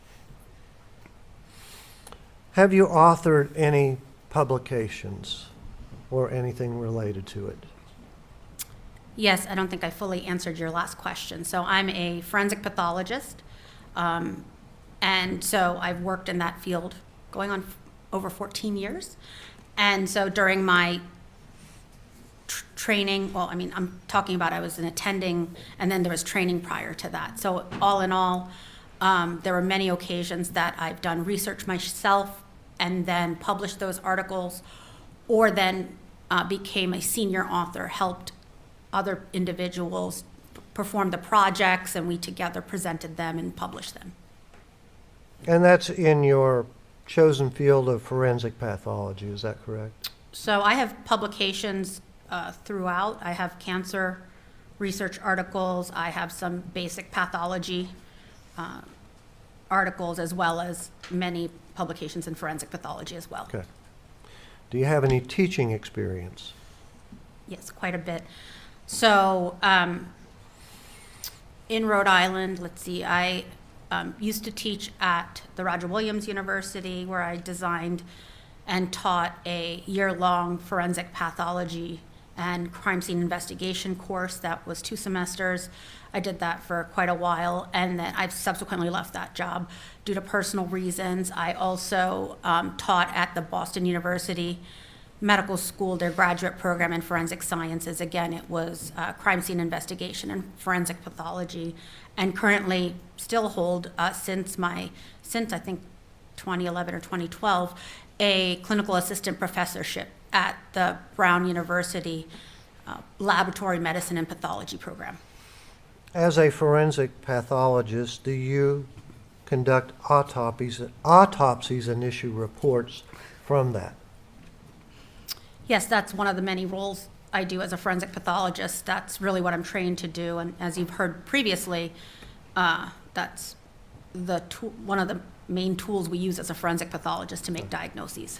Have you authored any publications or anything related to it? Yes, I don't think I fully answered your last question. So I'm a forensic pathologist, and so I've worked in that field going on over 14 years. And so during my training, well, I mean, I'm talking about I was an attending, and then there was training prior to that. So all in all, there were many occasions that I've done research myself and then published those articles, or then became a senior author, helped other individuals perform the projects, and we together presented them and published them. And that's in your chosen field of forensic pathology, is that correct? So I have publications throughout. I have cancer research articles. I have some basic pathology articles, as well as many publications in forensic pathology as well. Okay. Do you have any teaching experience? Yes, quite a bit. So in Rhode Island, let's see, I used to teach at the Roger Williams University, where I designed and taught a year-long forensic pathology and crime scene investigation course that was 2 semesters. I did that for quite a while, and then I've subsequently left that job due to personal reasons. I also taught at the Boston University Medical School, their graduate program in forensic sciences. Again, it was crime scene investigation and forensic pathology, and currently still hold, since I think 2011 or 2012, a clinical assistant professorship at the Brown University Laboratory Medicine and Pathology program. As a forensic pathologist, do you conduct autopsies and issue reports from that? Yes, that's one of the many roles I do as a forensic pathologist. That's really what I'm trained to do, and as you've heard previously, that's one of the main tools we use as a forensic pathologist to make diagnoses.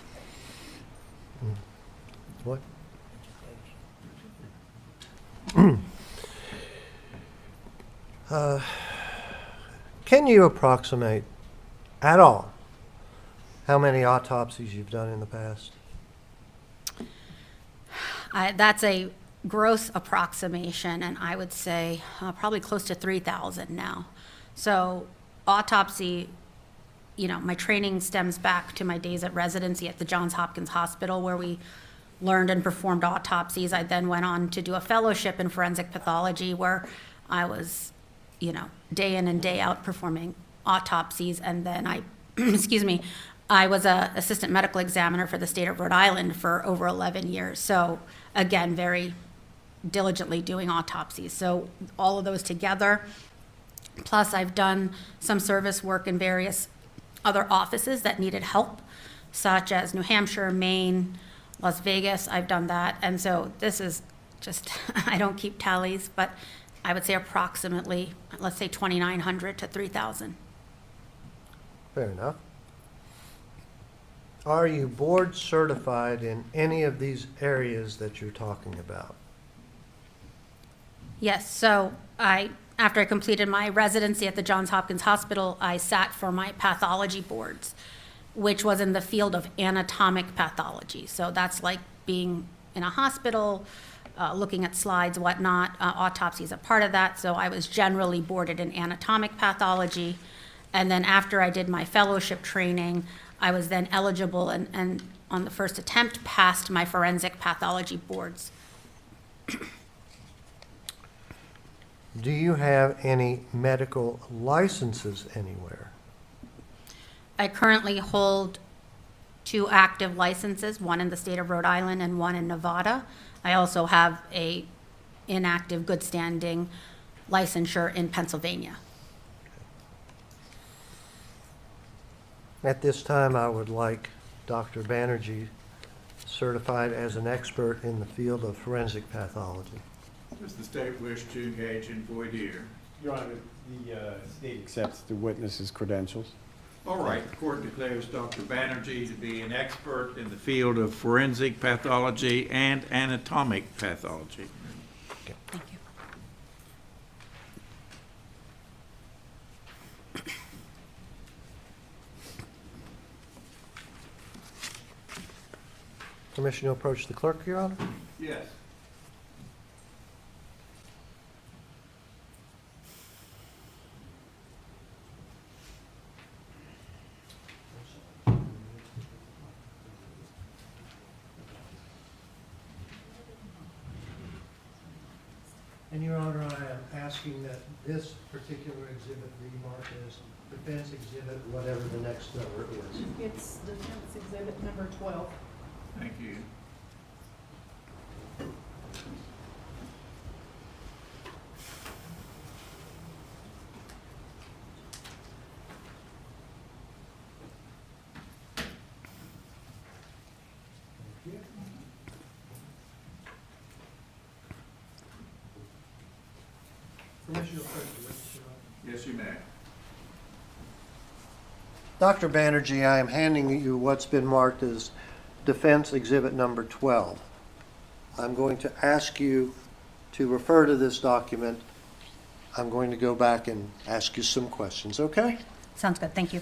What? Can you approximate at all how many autopsies you've done in the past? That's a gross approximation, and I would say probably close to 3,000 now. So autopsy, you know, my training stems back to my days at residency at the Johns Hopkins Hospital, where we learned and performed autopsies. I then went on to do a fellowship in forensic pathology, where I was, you know, day in and day out performing autopsies. And then I, excuse me, I was an assistant medical examiner for the state of Rhode Island for over 11 years. So again, very diligently doing autopsies. So all of those together, plus I've done some service work in various other offices that needed help, such as New Hampshire, Maine, Las Vegas. I've done that. And so this is just, I don't keep tallies, but I would say approximately, let's say 2,900 to 3,000. Fair enough. Are you board certified in any of these areas that you're talking about? Yes, so after I completed my residency at the Johns Hopkins Hospital, I sat for my pathology boards, which was in the field of anatomic pathology. So that's like being in a hospital, looking at slides, whatnot. Autopsy is a part of that. So I was generally boarded in anatomic pathology. And then after I did my fellowship training, I was then eligible and on the first attempt passed my forensic pathology boards. Do you have any medical licenses anywhere? I currently hold 2 active licenses, one in the state of Rhode Island and one in Nevada. I also have a inactive, good standing licensure in Pennsylvania. At this time, I would like Dr. Banerjee certified as an expert in the field of forensic pathology. Does the state wish to engage in voir dire? Your Honor, the state accepts the witness's credentials. All right, the court declares Dr. Banerjee to be an expert in the field of forensic pathology and anatomic pathology. Thank you. Permission to approach the clerk, Your Honor? Yes. And Your Honor, I am asking that this particular exhibit be marked as defense exhibit, whatever the next number is. It's defense exhibit number 12. Thank you. Permission to approach the witness, Your Honor? Yes, you may. Dr. Banerjee, I am handing you what's been marked as defense exhibit number 12. I'm going to ask you to refer to this document. I'm going to go back and ask you some questions, okay? Sounds good. Thank you.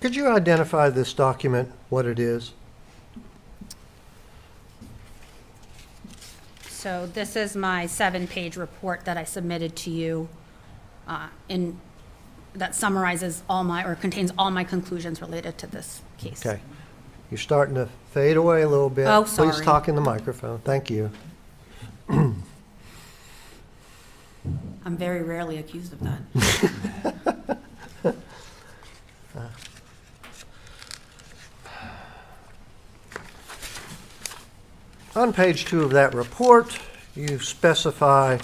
Could you identify this document, what it is? So this is my 7-page report that I submitted to you that summarizes all my, or contains all my conclusions related to this case. Okay. You're starting to fade away a little bit. Oh, Please sorry. talk in the microphone. Thank you. I'm very rarely accused of that. On page 2 of that report, you specify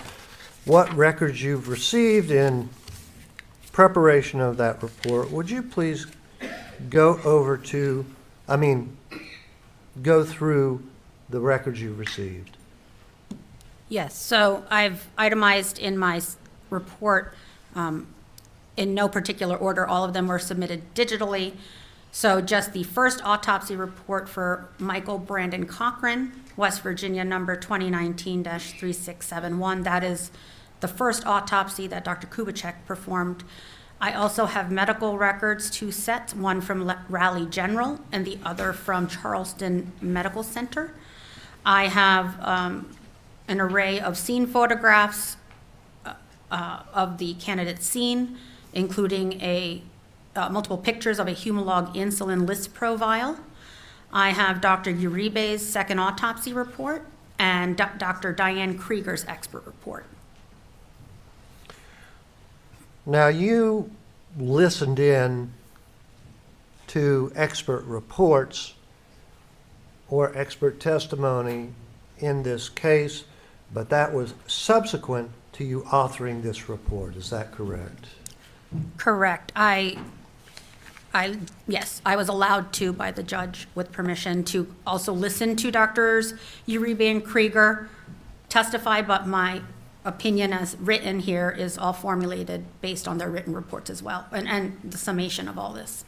what records you've received in preparation of that report. Would you please go through the records you've received? Yes, so I've itemized in my report in no particular order. All of them were submitted digitally. So just the first autopsy report for Michael Brandon Cochran, West Virginia number 2019-3671. That is the first autopsy that Dr. Kubicek performed. I also have medical records, 2 sets, one from Raleigh General and the other from Charleston Medical Center. I have an array of scene photographs of the candidate scene, including multiple pictures of a Humalog insulin Lispro vial. I have Dr. Uribe's second autopsy report and Dr. Diane Krieger's expert report. Now, you listened in to expert reports or expert testimony in this case, but that was subsequent to you authoring this report. Is that correct? Correct. Yes, I was allowed to by the judge with permission to also listen to Doctors Uribe and Krieger testify, but my opinion as written here is all formulated based on their written reports as well, and the summation of all this.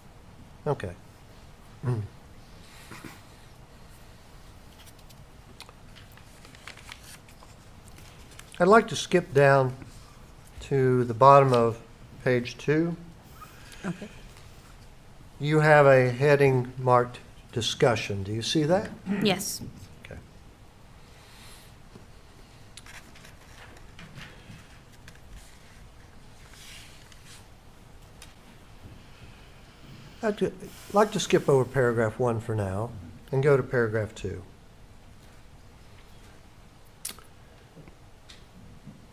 Okay. I'd like to skip down to the bottom of page 2. Okay. You have a heading marked discussion. Do you see that? Yes. Okay. I'd like to skip over paragraph 1 for now and go to paragraph 2.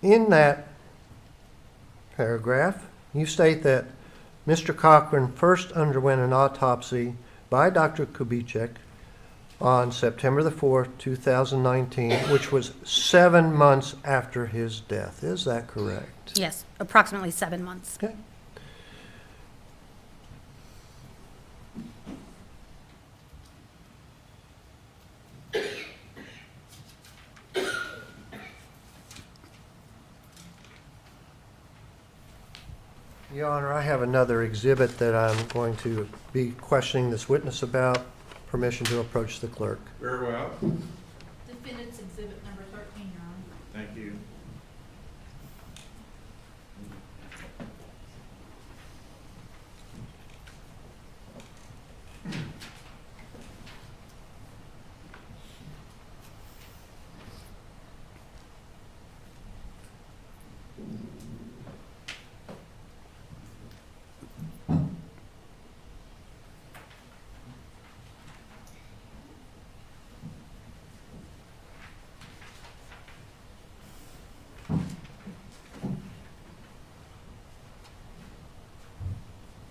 In that paragraph, you state that Mr. Cochran first underwent an autopsy by Dr. Kubicek on September the 4th, 2019, which was 7 months after his death. Is that correct? Yes, approximately 7 months. Okay. Your Honor, I have another exhibit that I'm going to be questioning this witness about. Permission to approach the clerk. Very well. Defendant's exhibit number 13, Your Honor. Thank you.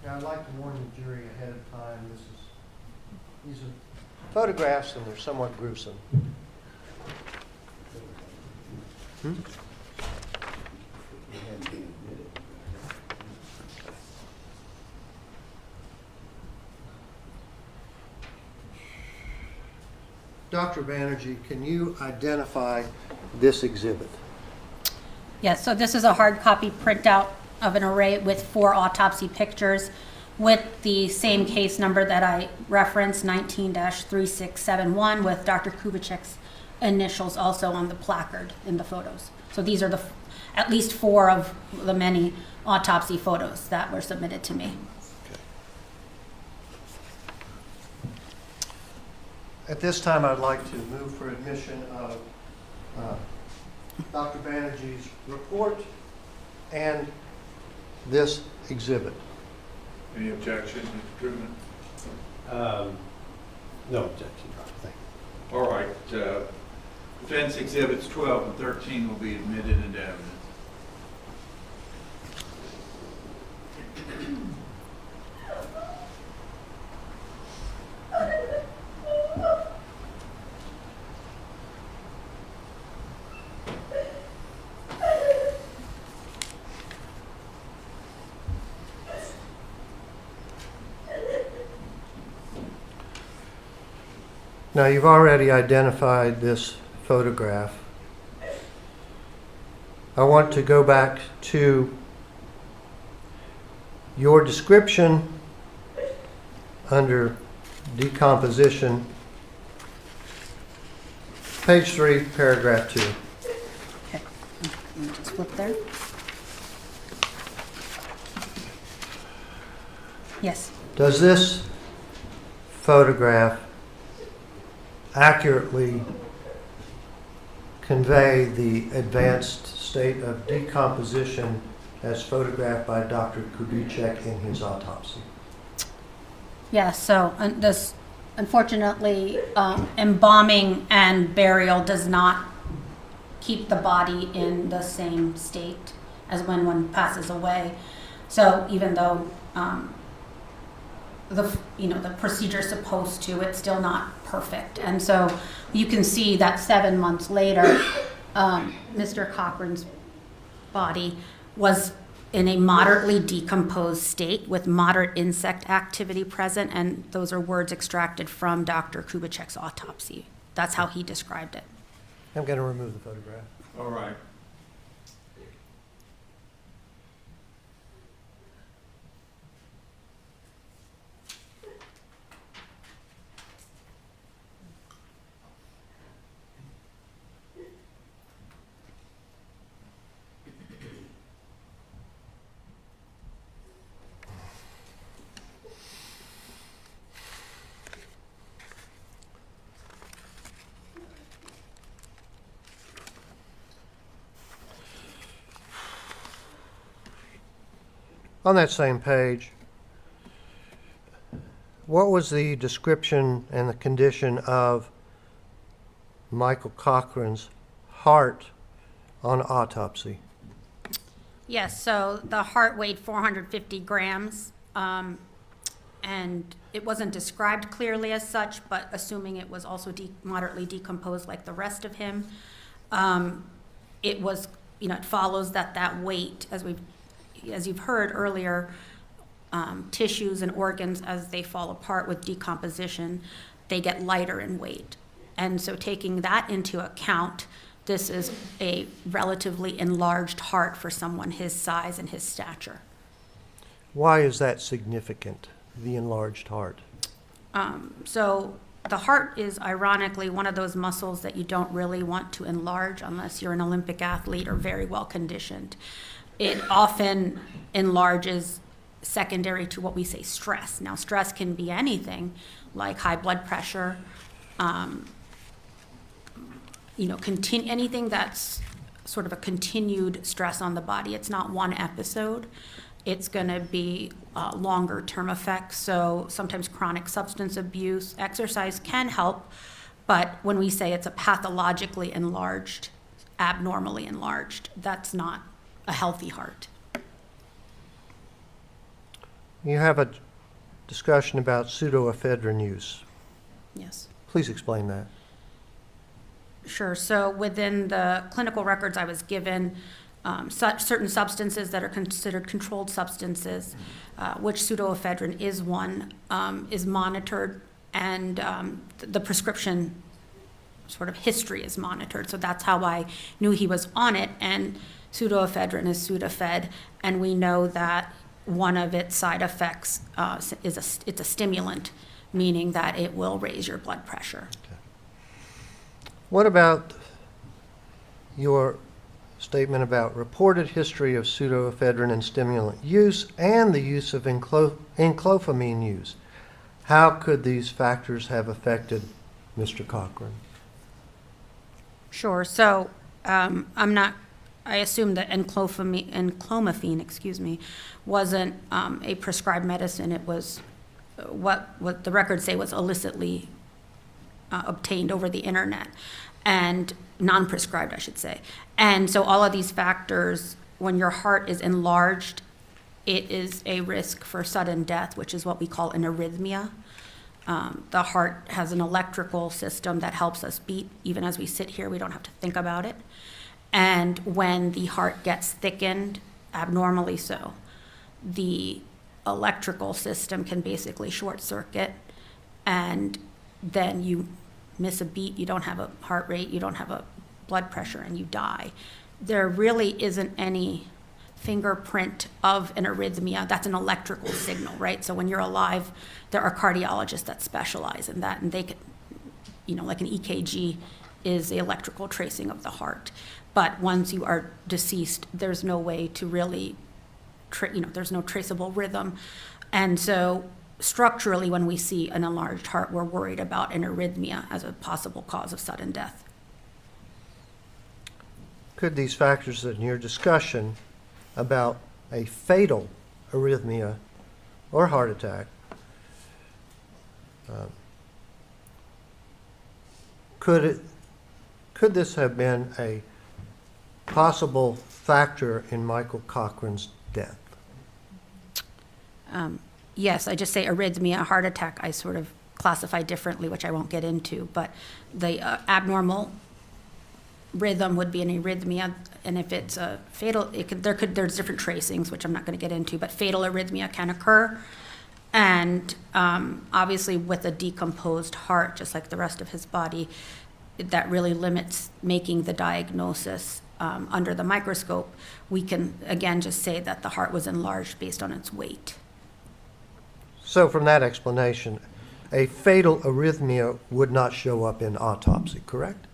Now, I'd like to warn the jury ahead of time, these are photographs and they're somewhat gruesome. Dr. Banerjee, can you identify this exhibit? Yes, so this is a hard copy printout of an array with 4 autopsy pictures with the same case number that I referenced, 19-3671, with Dr. Kubicek's initials also on the placard in the photos. So these are at least 4 of the many autopsy photos that were submitted to me. At this time, I'd like to move for admission of Dr. Banerjee's report and this exhibit. Any objection, Mr. Truman? No objection, thank you. All right. Defense exhibits 12 and 13 will be admitted into evidence. Now, you've already identified this photograph. I want to go back to your description under decomposition, page 3, paragraph 2. Okay, let me just flip there. Yes. Does this photograph accurately convey the advanced state of decomposition as photographed by Dr. Kubicek in his autopsy? Yeah, so this, unfortunately, embalming and burial does not keep the body in the same state as when one passes away. So even though the procedure is supposed to, it's still not perfect. And so you can see that 7 months later, Mr. Cochran's body was in a moderately decomposed state with moderate insect activity present, and those are words extracted from Dr. Kubicek's autopsy. That's how he described it. I'm going to remove the photograph. All right. On that same page, what was the description and the condition of Michael Cochran's heart on autopsy? Yes, so the heart weighed 450 grams, and it wasn't described clearly as such, but assuming it was also moderately decomposed like the rest of him, it was, it follows that weight, as you've heard earlier, tissues and organs, as they fall apart with decomposition, they get lighter in weight. And so taking that into account, this is a relatively enlarged heart for someone his size and his stature. Why is that significant, the enlarged heart? So the heart is ironically one of those muscles that you don't really want to enlarge unless you're an Olympic athlete or very well conditioned. It often enlarges secondary to what we say stress. Now, stress can be anything like high blood pressure, anything that's sort of a continued stress on the body. It's not one episode. It's going to be longer term effects. So sometimes chronic substance abuse, exercise can help, but when we say it's a pathologically enlarged, abnormally enlarged, that's not a healthy heart. You have a discussion about pseudoephedrine use. Yes. Please explain that. Sure. So within the clinical records I was given, certain substances that are considered controlled substances, which pseudoephedrine is one, is monitored, and the prescription sort of history is monitored. So that's how I knew he was on it. And pseudoephedrine is Sudafed, and we know that one of its side effects it's a stimulant, meaning that it will raise your blood pressure. Okay. What about your statement about reported history of pseudoephedrine and stimulant use and the use of enclophamine use? How could these factors have affected Mr. Cochran? Sure. So I assume that enclomiphene, wasn't a prescribed medicine. It was what the records say was illicitly obtained over the internet, and non-prescribed, I should say. And so all of these factors, when your heart is enlarged, it is a risk for sudden death, which is what we call an arrhythmia. The heart has an electrical system that helps us beat. Even as we sit here, we don't have to think about it. And when the heart gets thickened, abnormally so, the electrical system can basically short circuit, and then you miss a beat, you don't have a heart rate, you don't have a blood pressure, and you die. There really isn't any fingerprint of an arrhythmia. That's an electrical signal, right? So when you're alive, there are cardiologists that specialize in that, and they could, like an EKG is the electrical tracing of the heart. But once you are deceased, there's no way to really, there's no traceable rhythm. And so structurally, when we see an enlarged heart, we're worried about an arrhythmia as a possible cause of sudden death. Could these factors in your discussion about a fatal arrhythmia or heart attack could this have been a possible factor in Michael Cochran's death? Yes, I just say arrhythmia, heart attack, I sort of classify differently, which I won't get into, but the abnormal rhythm would be an arrhythmia, and if it's a fatal, there's different tracings, which I'm not going to get into, but fatal arrhythmia can occur. And obviously with a decomposed heart, just like the rest of his body, that really limits making the diagnosis under the microscope. We can, again, just say that the heart was enlarged based on its weight. So from that explanation, a fatal arrhythmia would not show up in autopsy, correct?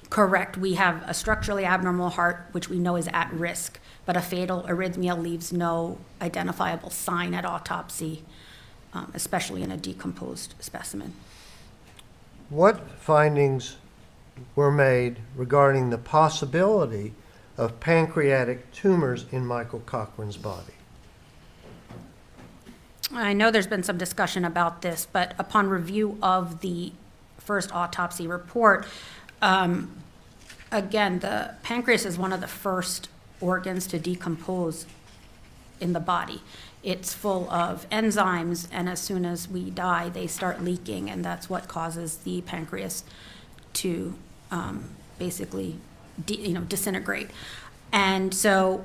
Correct. We have a structurally abnormal heart, which we know is at risk, but a fatal arrhythmia leaves no identifiable sign at autopsy, especially in a decomposed specimen. What findings were made regarding the possibility of pancreatic tumors in Michael Cochran's body? I know there's been some discussion about this, but upon review of the first autopsy report, again, the pancreas is one of the first organs to decompose in the body. It's full of enzymes, and as soon as we die, they start leaking, and that's what causes the pancreas to basically disintegrate. And so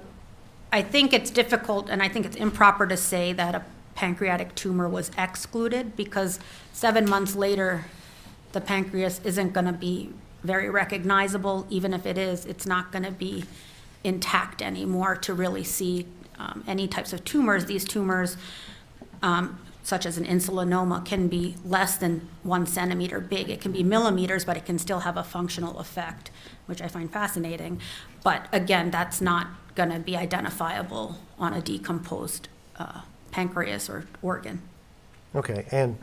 I think it's difficult, and I think it's improper to say that a pancreatic tumor was excluded, because 7 months later, the pancreas isn't going to be very recognizable. Even if it is, it's not going to be intact anymore to really see any types of tumors. These tumors, such as an insulinoma, can be less than 1 centimeter big. It can be millimeters, but it can still have a functional effect, which I find fascinating. But again, that's not going to be identifiable on a decomposed pancreas or organ. Okay, and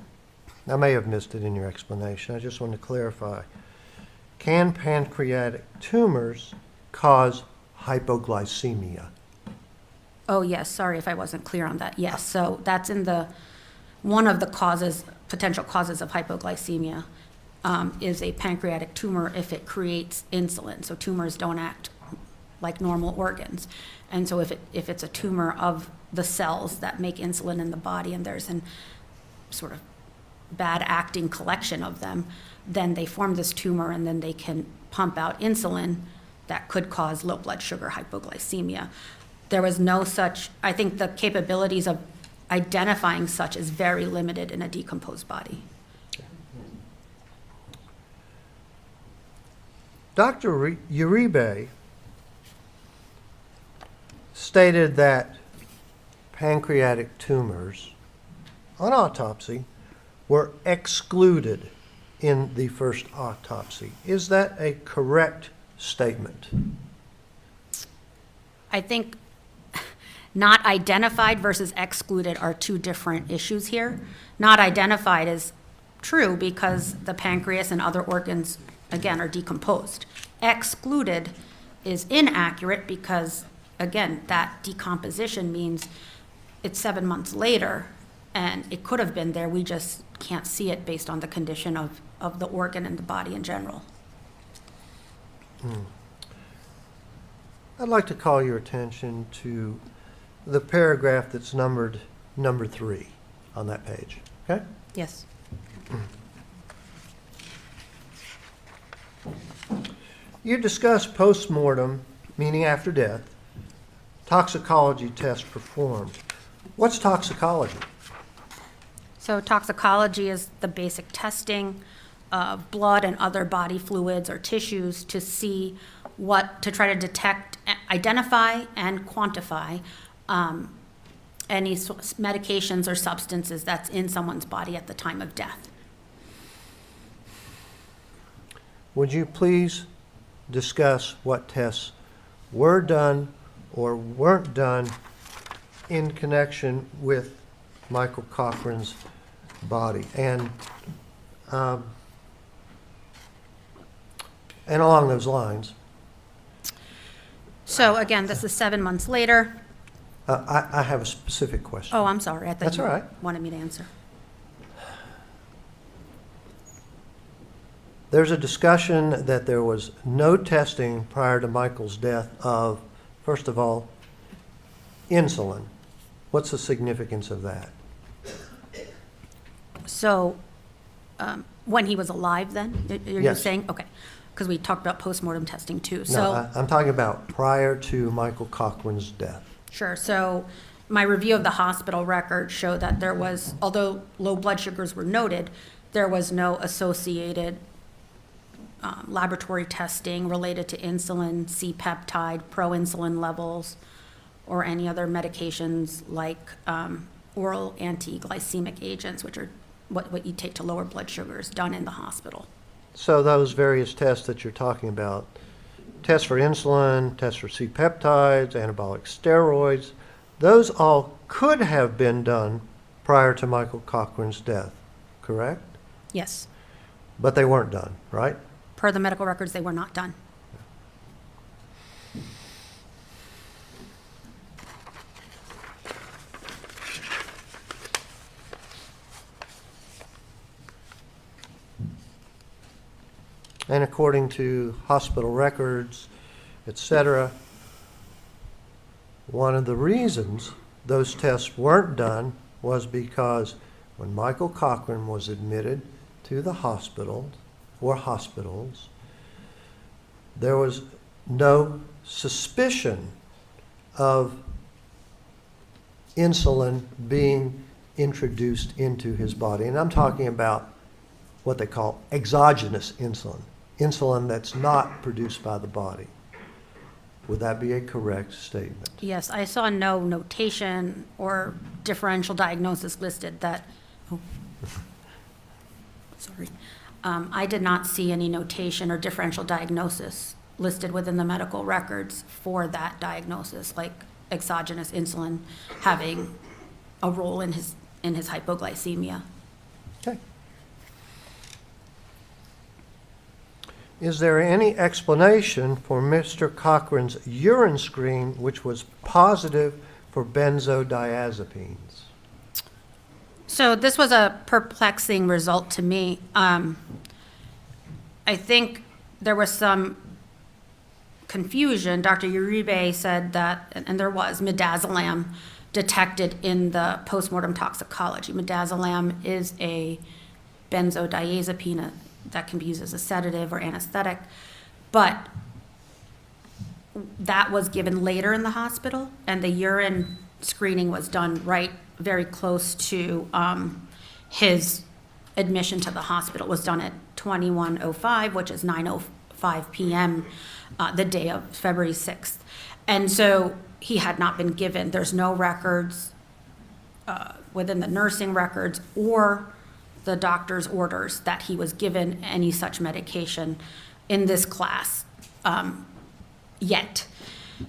I may have missed it in your explanation. I just want to clarify. Can pancreatic tumors cause hypoglycemia? Oh, yes, sorry if I wasn't clear on that. Yes, so that's in one of the potential causes of hypoglycemia is a pancreatic tumor if it creates insulin. So tumors don't act like normal organs. And so if it's a tumor of the cells that make insulin in the body, and there's an sort of bad acting collection of them, then they form this tumor, and then they can pump out insulin that could cause low blood sugar hypoglycemia. There was no such, I think the capabilities of identifying such is very limited in a decomposed body. Dr. Uribe stated that pancreatic tumors on autopsy were excluded in the first autopsy. Is that a correct statement? I think not identified versus excluded are two different issues here. Not identified is true because the pancreas and other organs, again, are decomposed. Excluded is inaccurate because, again, that decomposition means it's 7 months later and it could have been there. We just can't see it based on the condition of the organ and the body in general. I'd like to call your attention to the paragraph that's numbered number 3 on that page, okay? Yes. You discuss post-mortem, meaning after death, toxicology tests performed. What's toxicology? So toxicology is the basic testing of blood and other body fluids or tissues to see to try to detect, identify, and quantify any medications or substances that's in someone's body at the time of death. Would you please discuss what tests were done or weren't done in connection with Michael Cochran's body? And along those lines. So again, this is 7 months later. I have a specific question. Oh, I'm sorry. I thought That's you all right. wanted me to answer. There's a discussion that there was no testing prior to Michael's death of, first of all, insulin. What's the significance of that? So when he was alive then, you're Yes. saying? Okay, because we talked about postmortem testing too. No, So I'm talking about prior to Michael Cochran's death. sure. So my review of the hospital record showed that there was, although low blood sugars were noted, there was no associated laboratory testing related to insulin, C-peptide, proinsulin levels, or any other medications like oral anti-glycemic agents, which are what you take to lower blood sugars, done in the hospital. So those various tests that you're talking about, tests for insulin, tests for C-peptides, anabolic steroids, those all could have been done prior to Michael Cochran's death, correct? Yes. But they weren't done, right? Per the medical records, they were not done. And according to hospital records, etc., one of the reasons those tests weren't done was because when Michael Cochran was admitted to the hospital or hospitals, there was no suspicion of insulin being introduced into his body. And I'm talking about what they call exogenous insulin, insulin that's not produced by the body. Would that be a correct statement? Yes, I saw no notation or differential diagnosis listed that, oh, sorry. I did not see any notation or differential diagnosis listed within the medical records for that diagnosis, like exogenous insulin having a role in his hypoglycemia. Okay. Is there any explanation for Mr. Cochran's urine screen which was positive for benzodiazepines? So this was a perplexing result to me. I think there was some confusion. Dr. Uribe said that, and there was, midazolam detected in the postmortem toxicology. Midazolam is a benzodiazepine that can be used as a sedative or anesthetic, but that was given later in the hospital, and the urine screening was done very close to his admission to the hospital. It was done at 21:05, which is 9:05 p.m. The day of February 6th. And so he had not been given, there's no records within the nursing records or the doctor's orders that he was given any such medication in this class yet.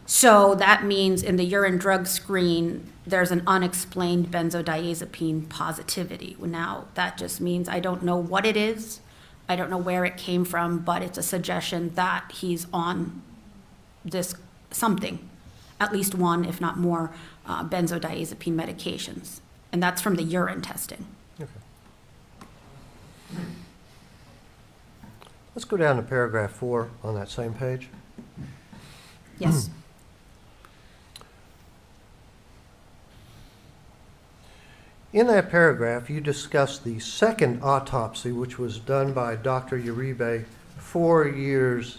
So that means in the urine drug screen, there's an unexplained benzodiazepine positivity. Now, that just means I don't know what it is. I don't know where it came from, but it's a suggestion that he's on this something, at least one, if not more, benzodiazepine medications. And that's from the urine testing. Okay. Let's go down to paragraph 4 on that same page. Yes. In that paragraph, you discuss the second autopsy, which was done by Dr. Uribe 4 years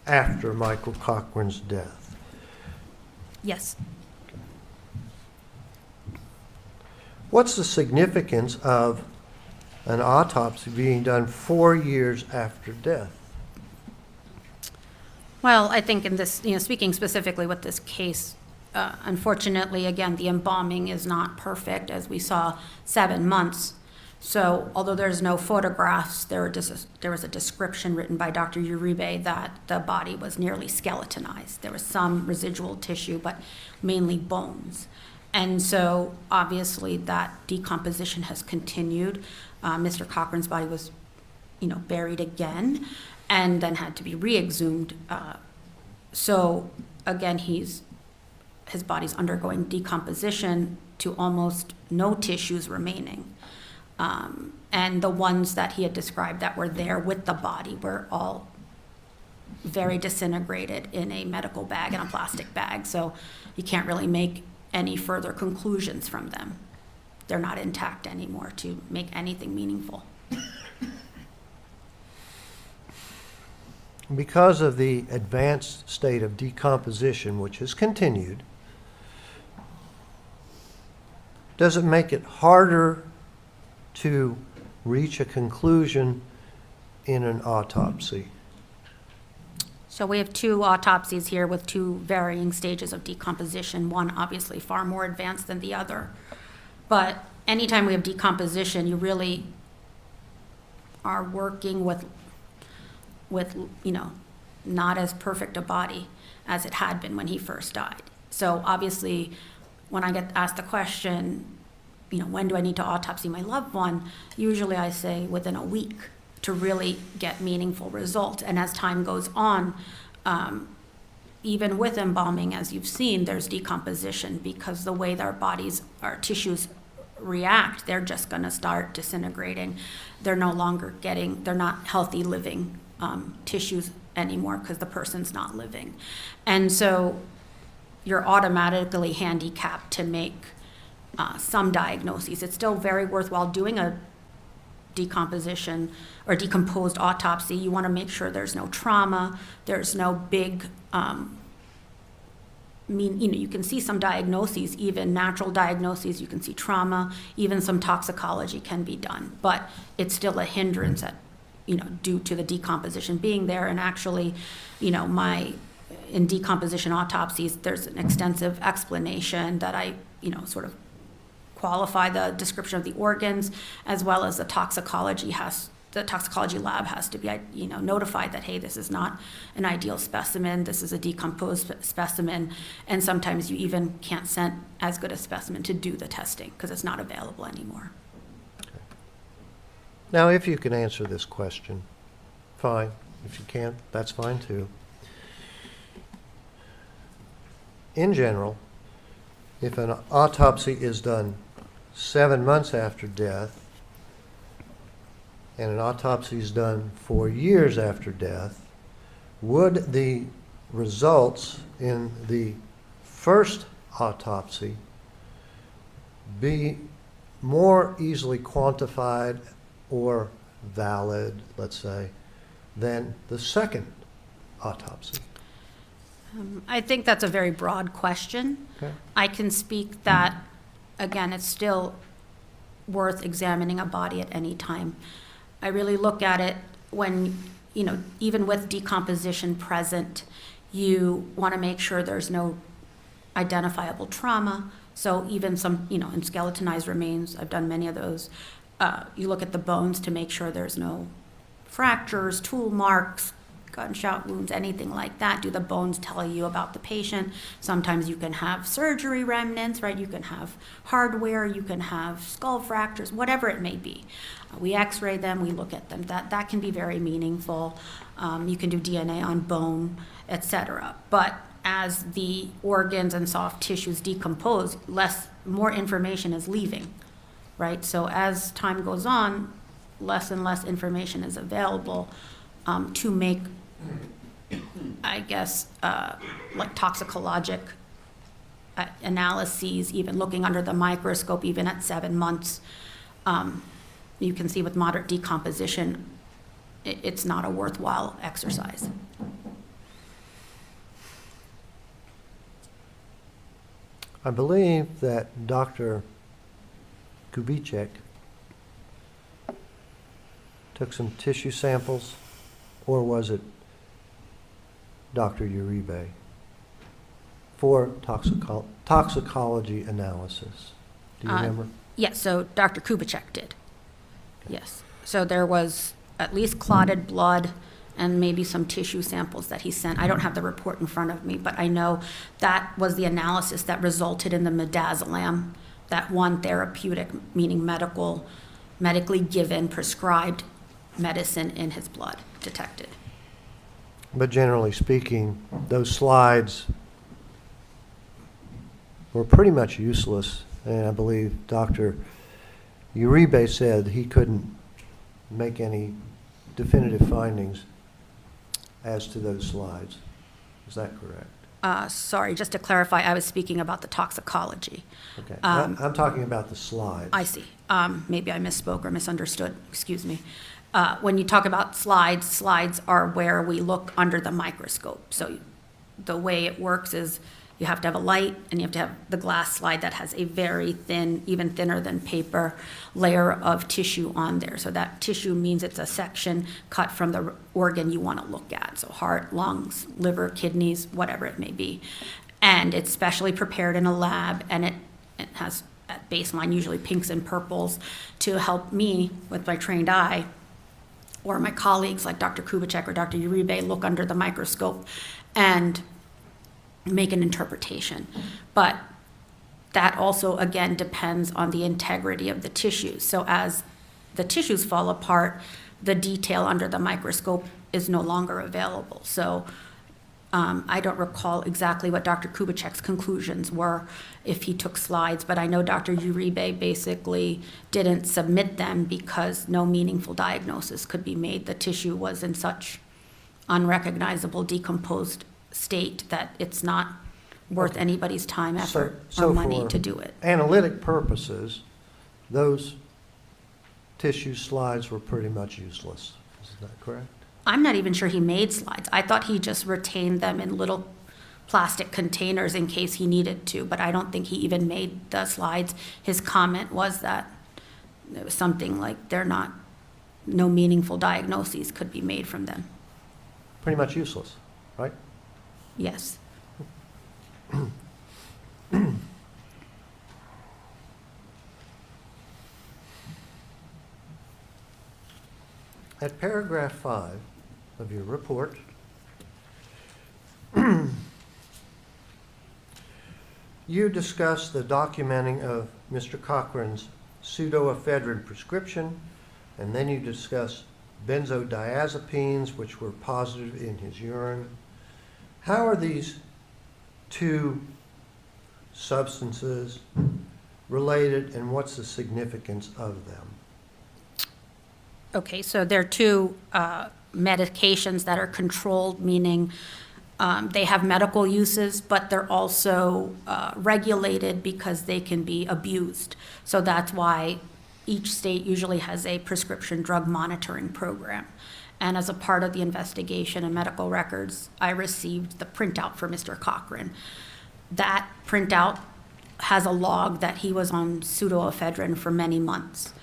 after Michael Cochran's death. Yes. What's the significance of an autopsy being done 4 years after death? Well, I think in this, speaking specifically with this case, unfortunately, again, the embalming is not perfect, as we saw 7 months. So although there's no photographs, there was a description written by Dr. Uribe that the body was nearly skeletonized. There was some residual tissue, but mainly bones. And so obviously that decomposition has continued. Mr. Cochran's body was, buried again and then had to be re-exhumed. So again, his body's undergoing decomposition to almost no tissues remaining. And the ones that he had described that were there with the body were all very disintegrated in a medical bag, in a plastic bag. So you can't really make any further conclusions from them. They're not intact anymore to make anything meaningful. Because of the advanced state of decomposition, which has continued, does it make it harder to reach a conclusion in an autopsy? So we have 2 autopsies here with 2 varying stages of decomposition, one obviously far more advanced than the other. But anytime we have decomposition, you really are working with not as perfect a body as it had been when he first died. So obviously, when I get asked the question, when do I need to autopsy my loved one? Usually I say within a week to really get meaningful results. And as time goes on, even with embalming, as you've seen, there's decomposition because the way our tissues react, they're just gonna start disintegrating. They're not healthy living tissues anymore because the person's not living. And so you're automatically handicapped to make some diagnoses. It's still very worthwhile doing a decomposition or decomposed autopsy. You want to make sure there's no trauma, there's no big, you can see some diagnoses, even natural diagnoses, you can see trauma, even some toxicology can be done, but it's still a hindrance due to the decomposition being there. And actually, in decomposition autopsies, there's an extensive explanation that I, sort of qualify the description of the organs, as well as the toxicology lab has to be, notified that, hey, this is not an ideal specimen, this is a decomposed specimen, and sometimes you even can't send as good a specimen to do the testing because it's not available anymore. Now, if you can answer this question, fine. If you can't, that's fine too. In general, if an autopsy is done 7 months after death, and an autopsy is done 4 years after death, would the results in the first autopsy be more easily quantified or valid, let's say, than the second autopsy? I think that's a very broad question. Okay. I can speak that, again, it's still worth examining a body at any time. I really look at it when, even with decomposition present, you want to make sure there's no identifiable trauma. So even some, in skeletonized remains, I've done many of those, you look at the bones to make sure there's no fractures, tool marks, gunshot wounds, anything like that. Do the bones tell you about the patient? Sometimes you can have surgery remnants, right? You can have hardware, you can have skull fractures, whatever it may be. We x-ray them, we look at them. That can be very meaningful. You can do DNA on bone, etc. But as the organs and soft tissues decompose, more information is leaving, right? So as time goes on, less and less information is available to make, I guess, like toxicologic analyses, even looking under the microscope, even at 7 months. You can see with moderate decomposition, it's not a worthwhile exercise. I believe that Dr. Kubicek took some tissue samples, or was it Dr. Uribe for toxicology analysis? Do you remember? Yes, so Dr. Kubicek did. Yes. So there was at least clotted blood and maybe some tissue samples that he sent. I don't have the report in front of me, but I know that was the analysis that resulted in the midazolam, that one therapeutic, meaning medically given, prescribed medicine in his blood detected. But generally speaking, those slides were pretty much useless, and I believe Dr. Uribe said he couldn't make any definitive findings as to those slides. Is that correct? Sorry, just to clarify, I was speaking about the toxicology. Okay. I'm talking about the slides. I see. Maybe I misspoke or misunderstood. Excuse me. When you talk about slides, slides are where we look under the microscope. So the way it works is you have to have a light and you have to have the glass slide that has a very thin, even thinner than paper, layer of tissue on there. So that tissue means it's a section cut from the organ you want to look at. So heart, lungs, liver, kidneys, whatever it may be. And it's specially prepared in a lab, and it has at baseline usually pinks and purples to help me with my trained eye, or my colleagues like Dr. Kubicek or Dr. Uribe look under the microscope and make an interpretation. But that also, again, depends on the integrity of the tissues. So as the tissues fall apart, the detail under the microscope is no longer available. So I don't recall exactly what Dr. Kubicek's conclusions were if he took slides, but I know Dr. Uribe basically didn't submit them because no meaningful diagnosis could be made. The tissue was in such unrecognizable, decomposed state that it's not worth anybody's time, effort, or money to do it. Analytic purposes, those tissue slides were pretty much useless. Is that correct? I'm not even sure he made slides. I thought he just retained them in little plastic containers in case he needed to, but I don't think he even made the slides. His comment was that it was something like no meaningful diagnoses could be made from them. Pretty much useless, right? Yes. At paragraph 5 of your report, you discuss the documenting of Mr. Cochran's pseudoephedrine prescription, and then you discuss benzodiazepines, which were positive in his urine. How are these two substances related, and what's the significance of them? Okay, so there are two medications that are controlled, meaning they have medical uses, but they're also regulated because they can be abused. So that's why each state usually has a prescription drug monitoring program. And as a part of the investigation and medical records, I received the printout for Mr. Cochran. That printout has a log that he was on pseudoephedrine for many months.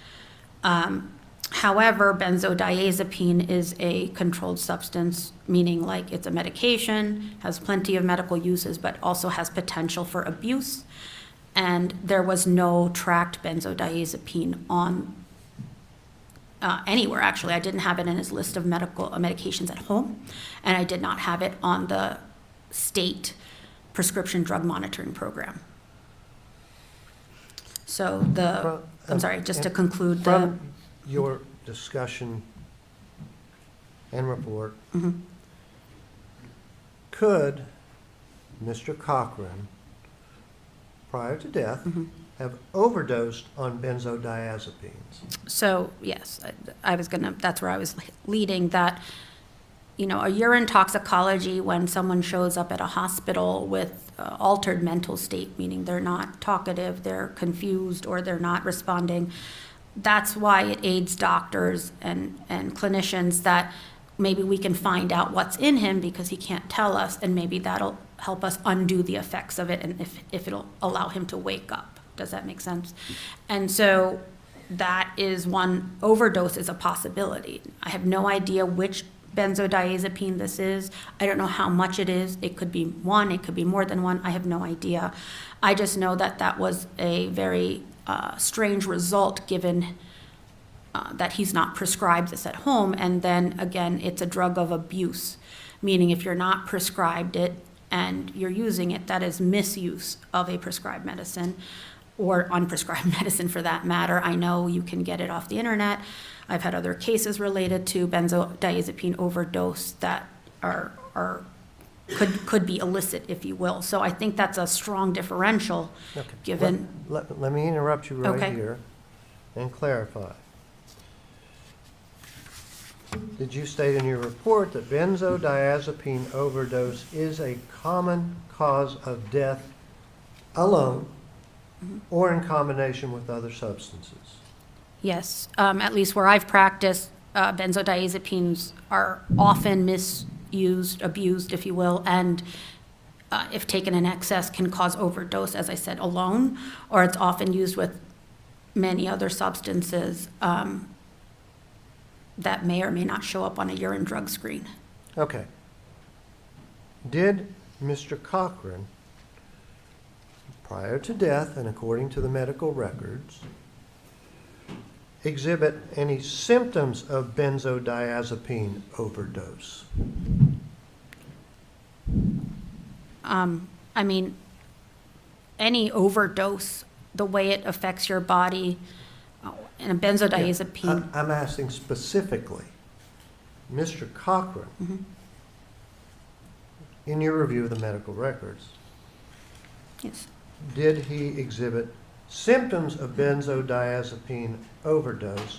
However, benzodiazepine is a controlled substance, meaning like it's a medication, has plenty of medical uses, but also has potential for abuse. And there was no tracked benzodiazepine on anywhere, actually. I didn't have it in his list of medical medications at home, and I did not have it on the state prescription drug monitoring program. So I'm sorry, just to conclude from your discussion and report, could Mr. Cochran, prior to death, have overdosed on benzodiazepines? So yes, that's where I was leading, that, a urine toxicology, when someone shows up at a hospital with altered mental state, meaning they're not talkative, they're confused, or they're not responding, that's why it aids doctors and clinicians that maybe we can find out what's in him because he can't tell us, and maybe that'll help us undo the effects of it, and if it'll allow him to wake up. Does that make sense? And so that is one overdose is a possibility. I have no idea which benzodiazepine this is. I don't know how much it is. It could be one, it could be more than one. I have no idea. I just know that that was a very strange result given that he's not prescribed this at home. And then again, it's a drug of abuse, meaning if you're not prescribed it and you're using it, that is misuse of a prescribed medicine, or unprescribed medicine for that matter. I know you can get it off the internet. I've had other cases related to benzodiazepine overdose that could be illicit, if you will. So I think that's a strong differential, Okay. given. Let me interrupt you right Okay. here and clarify. Did you state in your report that benzodiazepine overdose is a common cause of death alone or in combination with other substances? Yes, at least where I've practiced, benzodiazepines are often misused, abused, if you will, and if taken in excess can cause overdose, as I said, alone, or it's often used with many other substances that may or may not show up on a urine drug screen. Okay. Did Mr. Cochran, prior to death and according to the medical records, exhibit any symptoms of benzodiazepine overdose? I mean, any overdose, the way it affects your body, and a benzodiazepine. I'm asking specifically, Mr. Cochran, in your review of the medical records, Yes. did he exhibit symptoms of benzodiazepine overdose,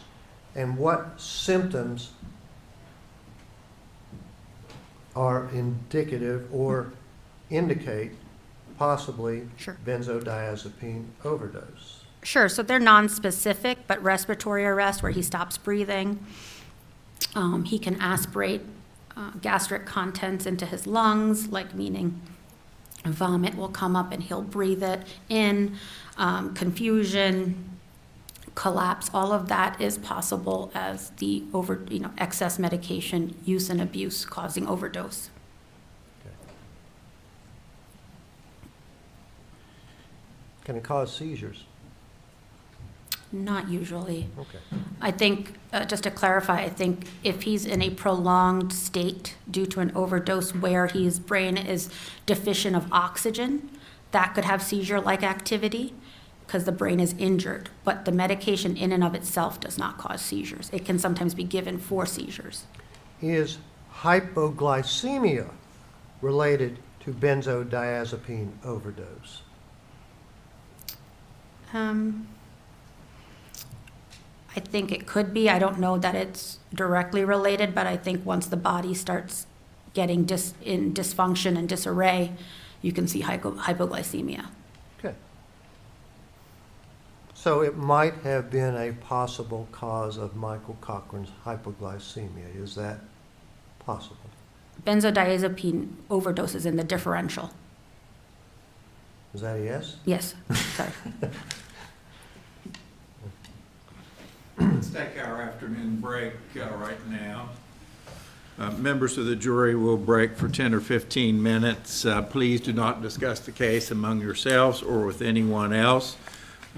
and what symptoms are indicative or indicate possibly Sure. benzodiazepine overdose? Sure, so they're non-specific, but respiratory arrest where he stops breathing. He can aspirate gastric contents into his lungs, like meaning vomit will come up and he'll breathe it in. Confusion, collapse, all of that is possible as the excess medication use and abuse causing overdose. Can it cause seizures? Not usually. Okay. I think, just to clarify, I think if he's in a prolonged state due to an overdose where his brain is deficient of oxygen, that could have seizure-like activity because the brain is injured. But the medication in and of itself does not cause seizures. It can sometimes be given for seizures. Is hypoglycemia related to benzodiazepine overdose? I think it could be. I don't know that it's directly related, but I think once the body starts getting in dysfunction and disarray, you can see hypoglycemia. Okay. So it might have been a possible cause of Michael Cochran's hypoglycemia. Is that possible? Benzodiazepine overdoses in the differential. Is that a yes? Yes, sorry. Let's take our afternoon break right now. Members of the jury will break for 10 or 15 minutes. Please do not discuss the case among yourselves or with anyone else.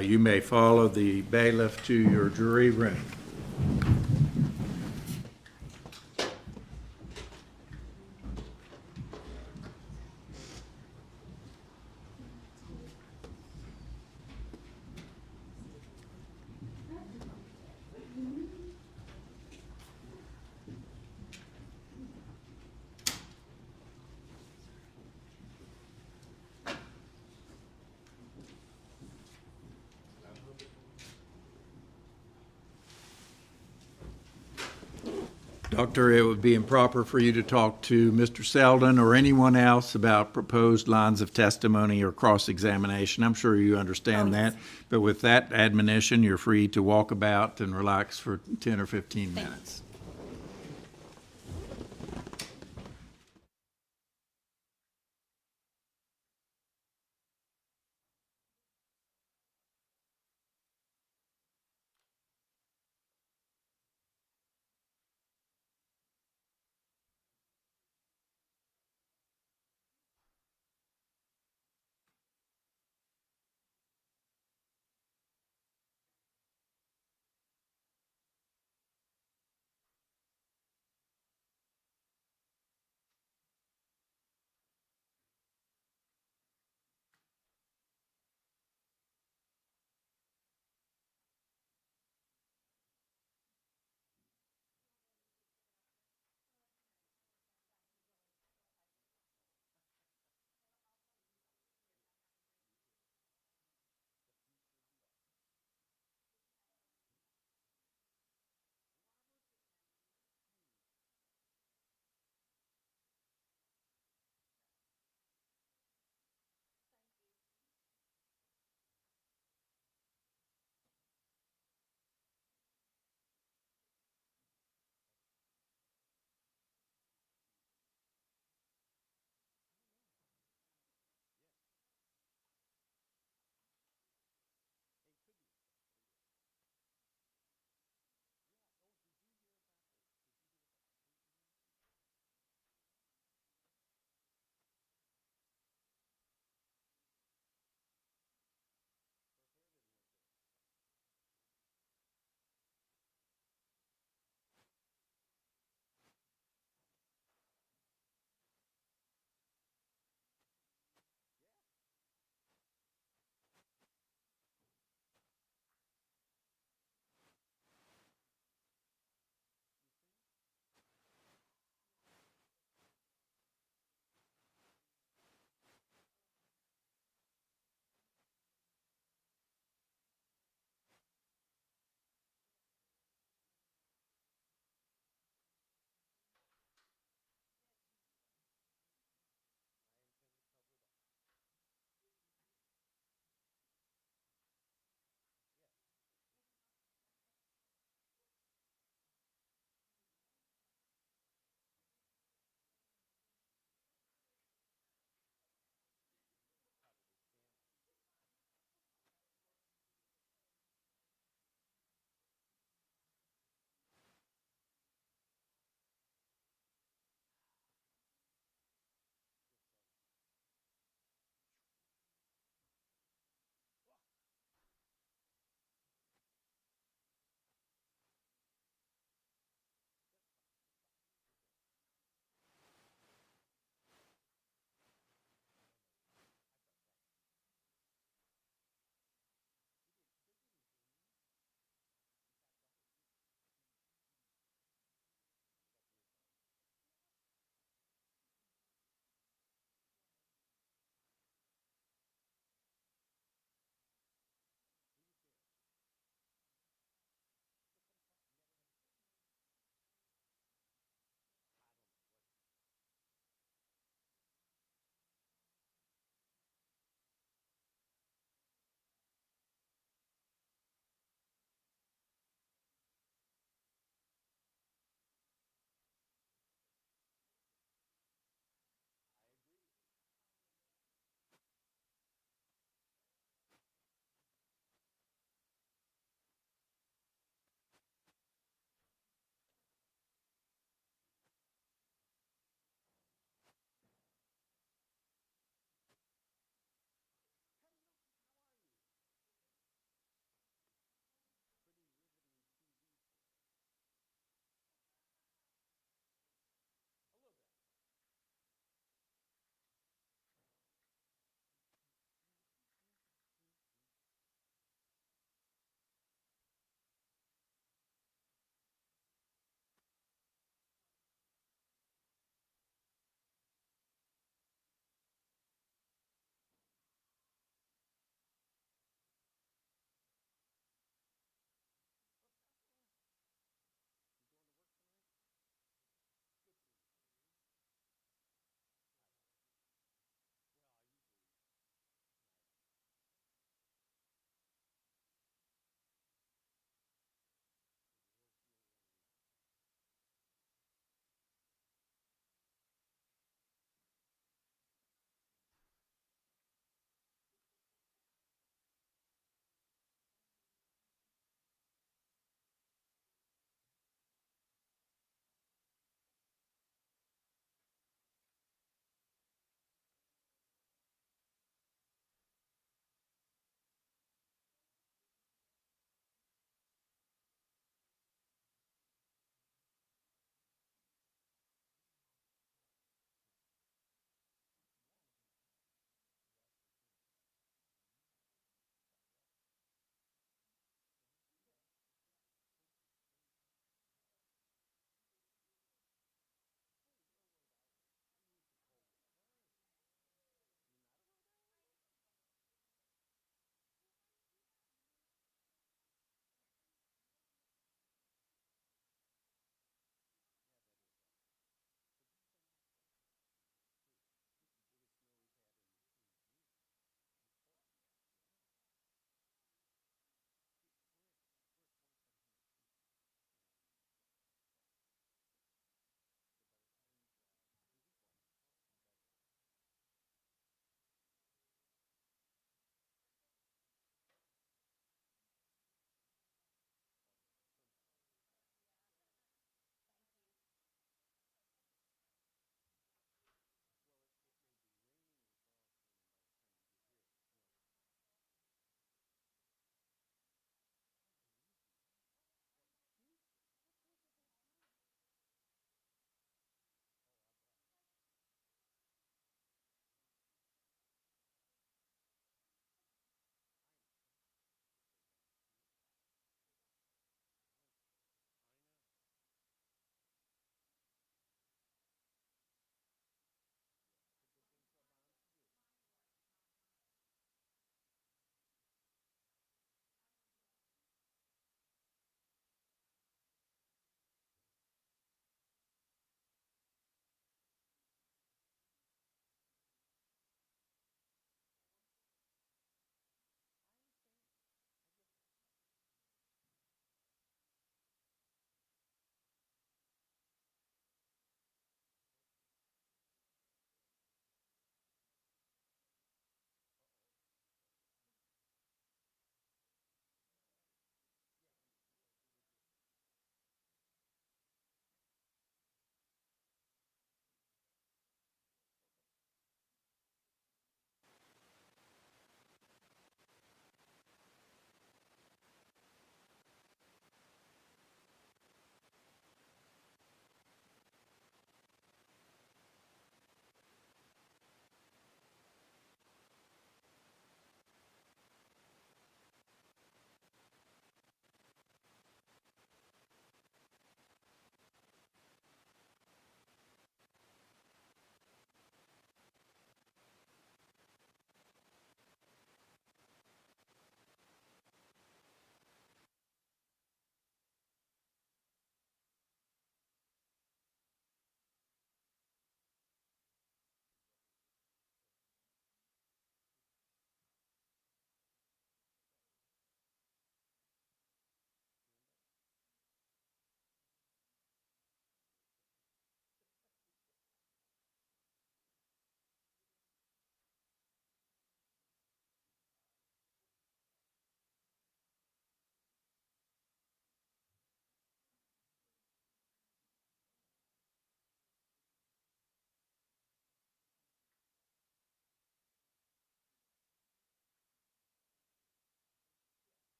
You may follow the bailiff to your jury room. Doctor, it would be improper for you to talk to Mr. Selden or anyone else about proposed lines of testimony or cross-examination. I'm sure you understand that. But with that admonition, you're free to walk about and relax for 10 or 15 minutes.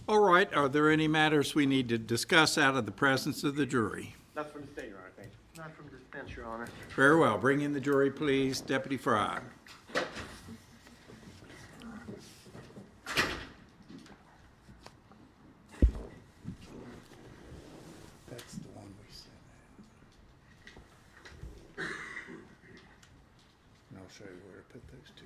All right, are there any matters we need to discuss out of the presence of the jury? Not from the state, Your Honor, thank you. Not from defense, Your Honor. Very well, bring in the jury, please. Deputy Fry. That's the one we sent out. And I'll show you where to put those two.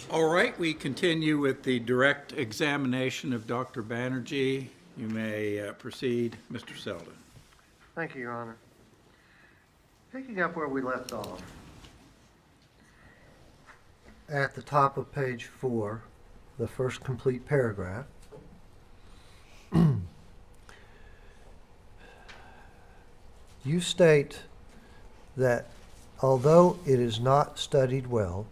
All right, we continue with the direct examination of Dr. Banerjee. You may proceed, Mr. Selden. Thank you, Your Honor. Picking up where we left off, at the top of page 4, the first complete paragraph, you state that although it is not studied well,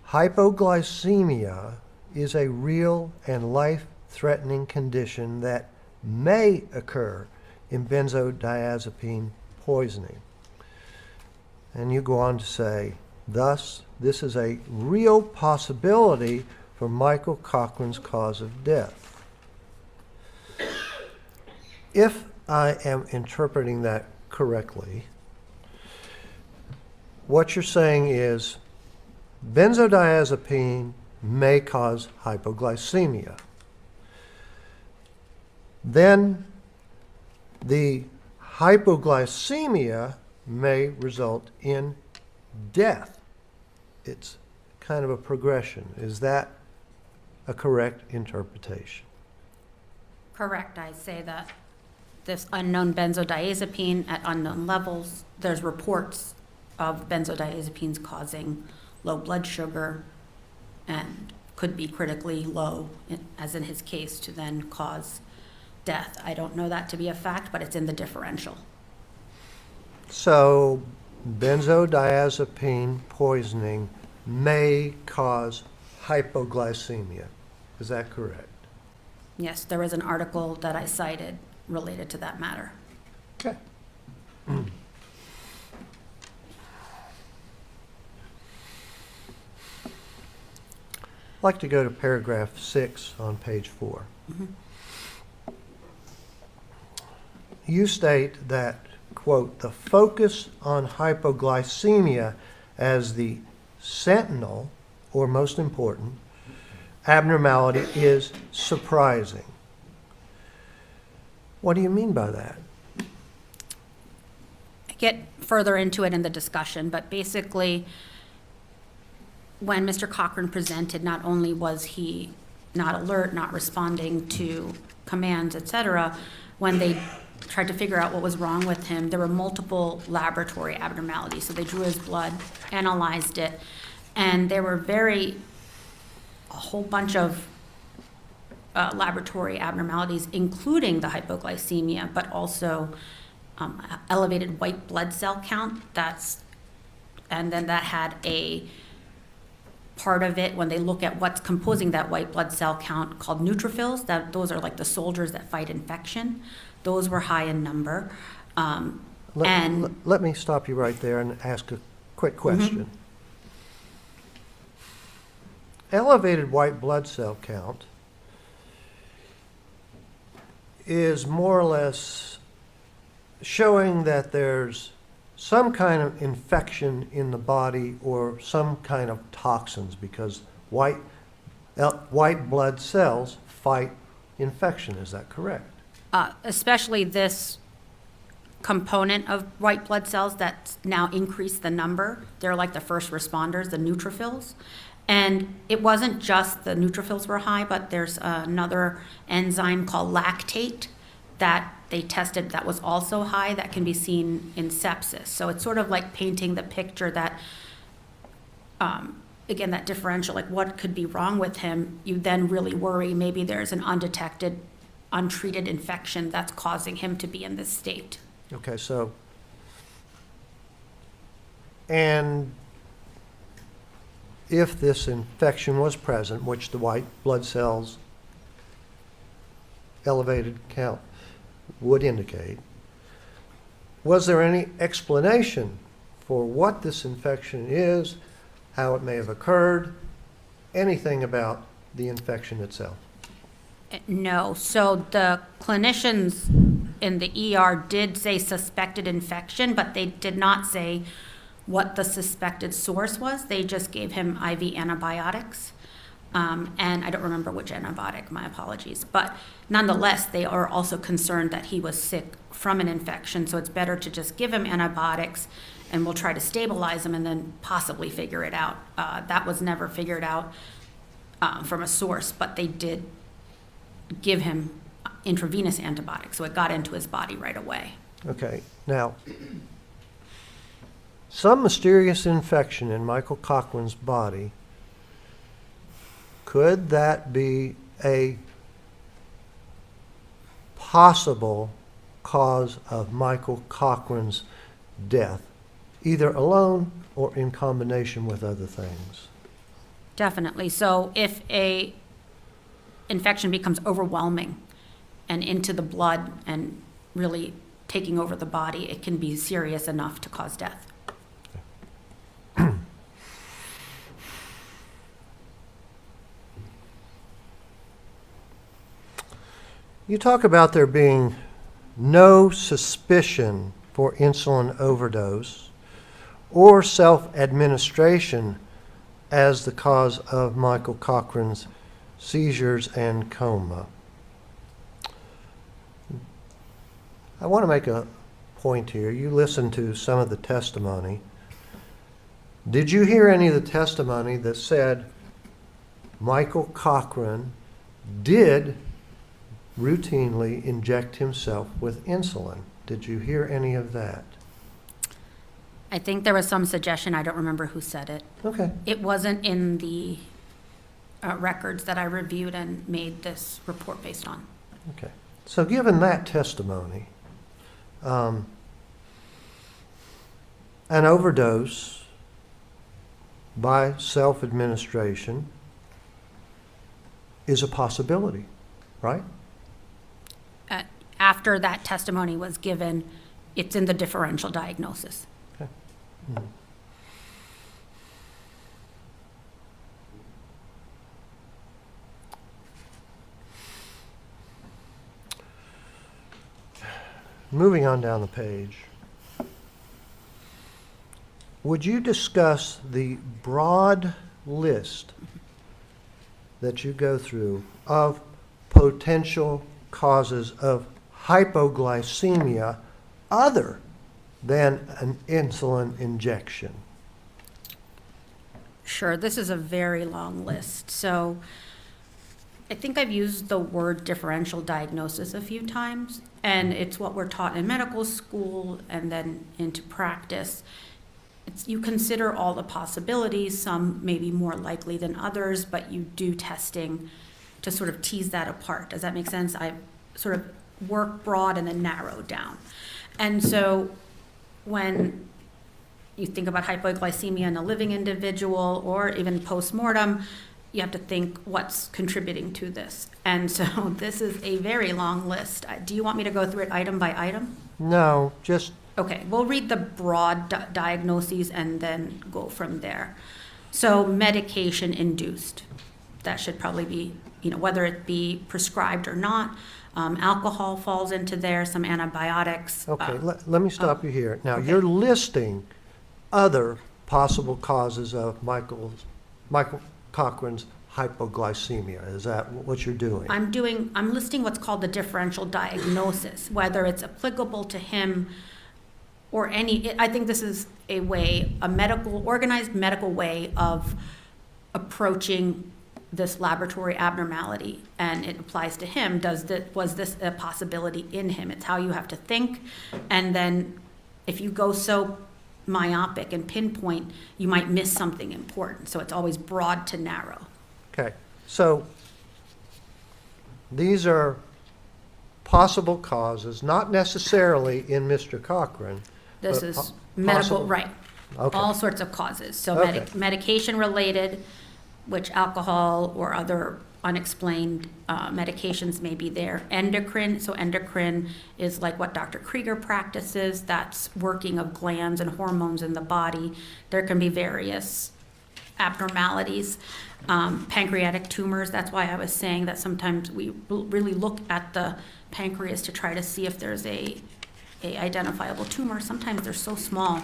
hypoglycemia is a real and life-threatening condition that may occur in benzodiazepine poisoning. And you go on to say, thus, this is a real possibility for Michael Cochran's cause of death. If I am interpreting that correctly, what you're saying is benzodiazepine may cause hypoglycemia. Then the hypoglycemia may result in death. It's kind of a progression. Is that a correct interpretation? Correct. I say that this unknown benzodiazepine at unknown levels, there's reports of benzodiazepines causing low blood sugar and could be critically low, as in his case, to then cause death. I don't know that to be a fact, but it's in the differential. So benzodiazepine poisoning may cause hypoglycemia. Is that correct? Yes, there was an article that I cited related to that matter. Okay. I'd like to go to paragraph 6 on page 4. Mm-hmm. You state that, quote, the focus on hypoglycemia as the sentinel, or most important, abnormality is surprising. What do you mean by that? I get further into it in the discussion, but basically, when Mr. Cochran presented, not only was he not alert, not responding to commands, etc., when they tried to figure out what was wrong with him, there were multiple laboratory abnormalities. So they drew his blood, analyzed it, and there were a whole bunch of laboratory abnormalities, including the hypoglycemia, but also elevated white blood cell count. And then that had a part of it when they look at what's composing that white blood cell count called neutrophils. Those are like the soldiers that fight infection. Those were high in number. Let me stop you right there and ask a quick question. Elevated white blood cell count is more or less showing that there's some kind of infection in the body or some kind of toxins, because white blood cells fight infection. Is that correct? Especially this component of white blood cells that's now increased the number. They're like the first responders, the neutrophils. And it wasn't just the neutrophils were high, but there's another enzyme called lactate that they tested that was also high that can be seen in sepsis. So it's sort of like painting the picture that, again, that differential, like what could be wrong with him. You then really worry maybe there's an undetected, untreated infection that's causing him to be in this state. Okay, so, and if this infection was present, which the white blood cells elevated count would indicate, was there any explanation for what this infection is, how it may have occurred, anything about the infection itself? No. So the clinicians in the ER did say suspected infection, but they did not say what the suspected source was. They just gave him IV antibiotics. And I don't remember which antibiotic, my apologies. But nonetheless, they are also concerned that he was sick from an infection. So it's better to just give him antibiotics and we'll try to stabilize him and then possibly figure it out. That was never figured out from a source, but they did give him intravenous antibiotics. So it got into his body right away. Okay, now, some mysterious infection in Michael Cochran's body, could that be a possible cause of Michael Cochran's death, either alone or in combination with other things? Definitely. So if a infection becomes overwhelming and into the blood and really taking over the body, it can be serious enough to cause death. You talk about there being no suspicion for insulin overdose or self-administration as the cause of Michael Cochran's seizures and coma. I want to make a point here. You listened to some of the testimony. Did you hear any of the testimony that said Michael Cochran did routinely inject himself with insulin? Did you hear any of that? I think there was some suggestion. I don't remember who said it. Okay. It wasn't in the records that I reviewed and made this report based on. Okay. So given that testimony, an overdose by self-administration is a possibility, right? After that testimony was given, it's in the differential diagnosis. Okay. Mm-hmm. Moving on down the page, would you discuss the broad list that you go through of potential causes of hypoglycemia other than an insulin injection? Sure, this is a very long list. So I think I've used the word differential diagnosis a few times, and it's what we're taught in medical school and then into practice. You consider all the possibilities, some may be more likely than others, but you do testing to sort of tease that apart. Does that make sense? I sort of work broad and then narrow down. And so when you think about hypoglycemia in a living individual or even post-mortem, you have to think what's contributing to this. And so this is a very long list. Do you want me to go through it item by item? No, just Okay, we'll read the broad diagnoses and then go from there. So medication induced, that should probably be, whether it be prescribed or not. Alcohol falls into there, some antibiotics. Okay, let me stop you here. Now, you're listing other possible causes of Michael Cochran's hypoglycemia. Is that what you're doing? I'm listing what's called the differential diagnosis, whether it's applicable to him or I think this is organized medical way of approaching this laboratory abnormality, and it applies to him. Was this a possibility in him? It's how you have to think, and then if you go so myopic and pinpoint, you might miss something important. So it's always broad to narrow. Okay, so these are possible causes, not necessarily in Mr. Cochran. This but is medical, possible. right? Okay. All sorts of causes. So Okay. medication related, which alcohol or other unexplained medications may be there. Endocrine, so endocrine is like what Dr. Krieger practices. That's working of glands and hormones in the body. There can be various abnormalities. Pancreatic tumors, that's why I was saying that sometimes we really look at the pancreas to try to see if there's a identifiable tumor. Sometimes they're so small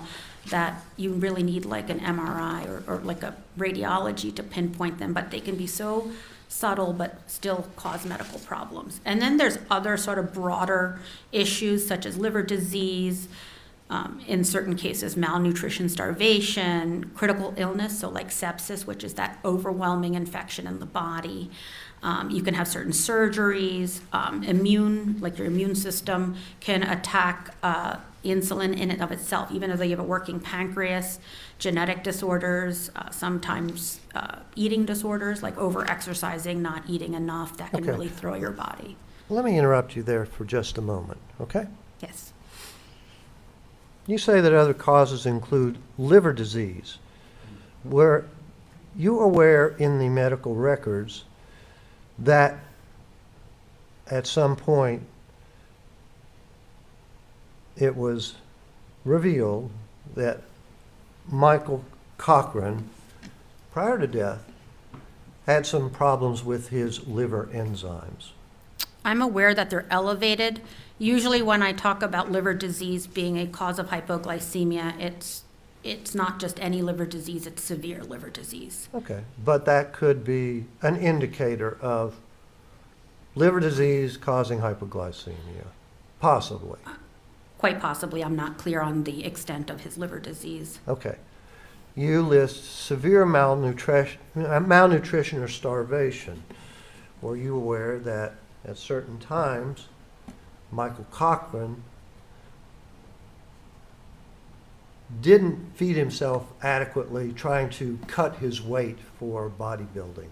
that you really need like an MRI or like a radiology to pinpoint them, but they can be so subtle but still cause medical problems. And then there's other sort of broader issues such as liver disease, in certain cases malnutrition, starvation, critical illness, so like sepsis, which is that overwhelming infection in the body. You can have certain surgeries, like your immune system can attack insulin in and of itself, even though you have a working pancreas, genetic disorders, sometimes eating disorders like over-exercising, not eating enough, that can Okay. really throw your body. Let me interrupt you there for just a moment, okay? Yes. You say that other causes include liver disease. Were you aware in the medical records that at some point it was revealed that Michael Cochran, prior to death, had some problems with his liver enzymes? I'm aware that they're elevated. Usually when I talk about liver disease being a cause of hypoglycemia, it's not just any liver disease, it's severe liver disease. Okay, but that could be an indicator of liver disease causing hypoglycemia, possibly. Quite possibly, I'm not clear on the extent of his liver disease. Okay. You list severe malnutrition or starvation. Were you aware that at certain times, Michael Cochran didn't feed himself adequately, trying to cut his weight for bodybuilding?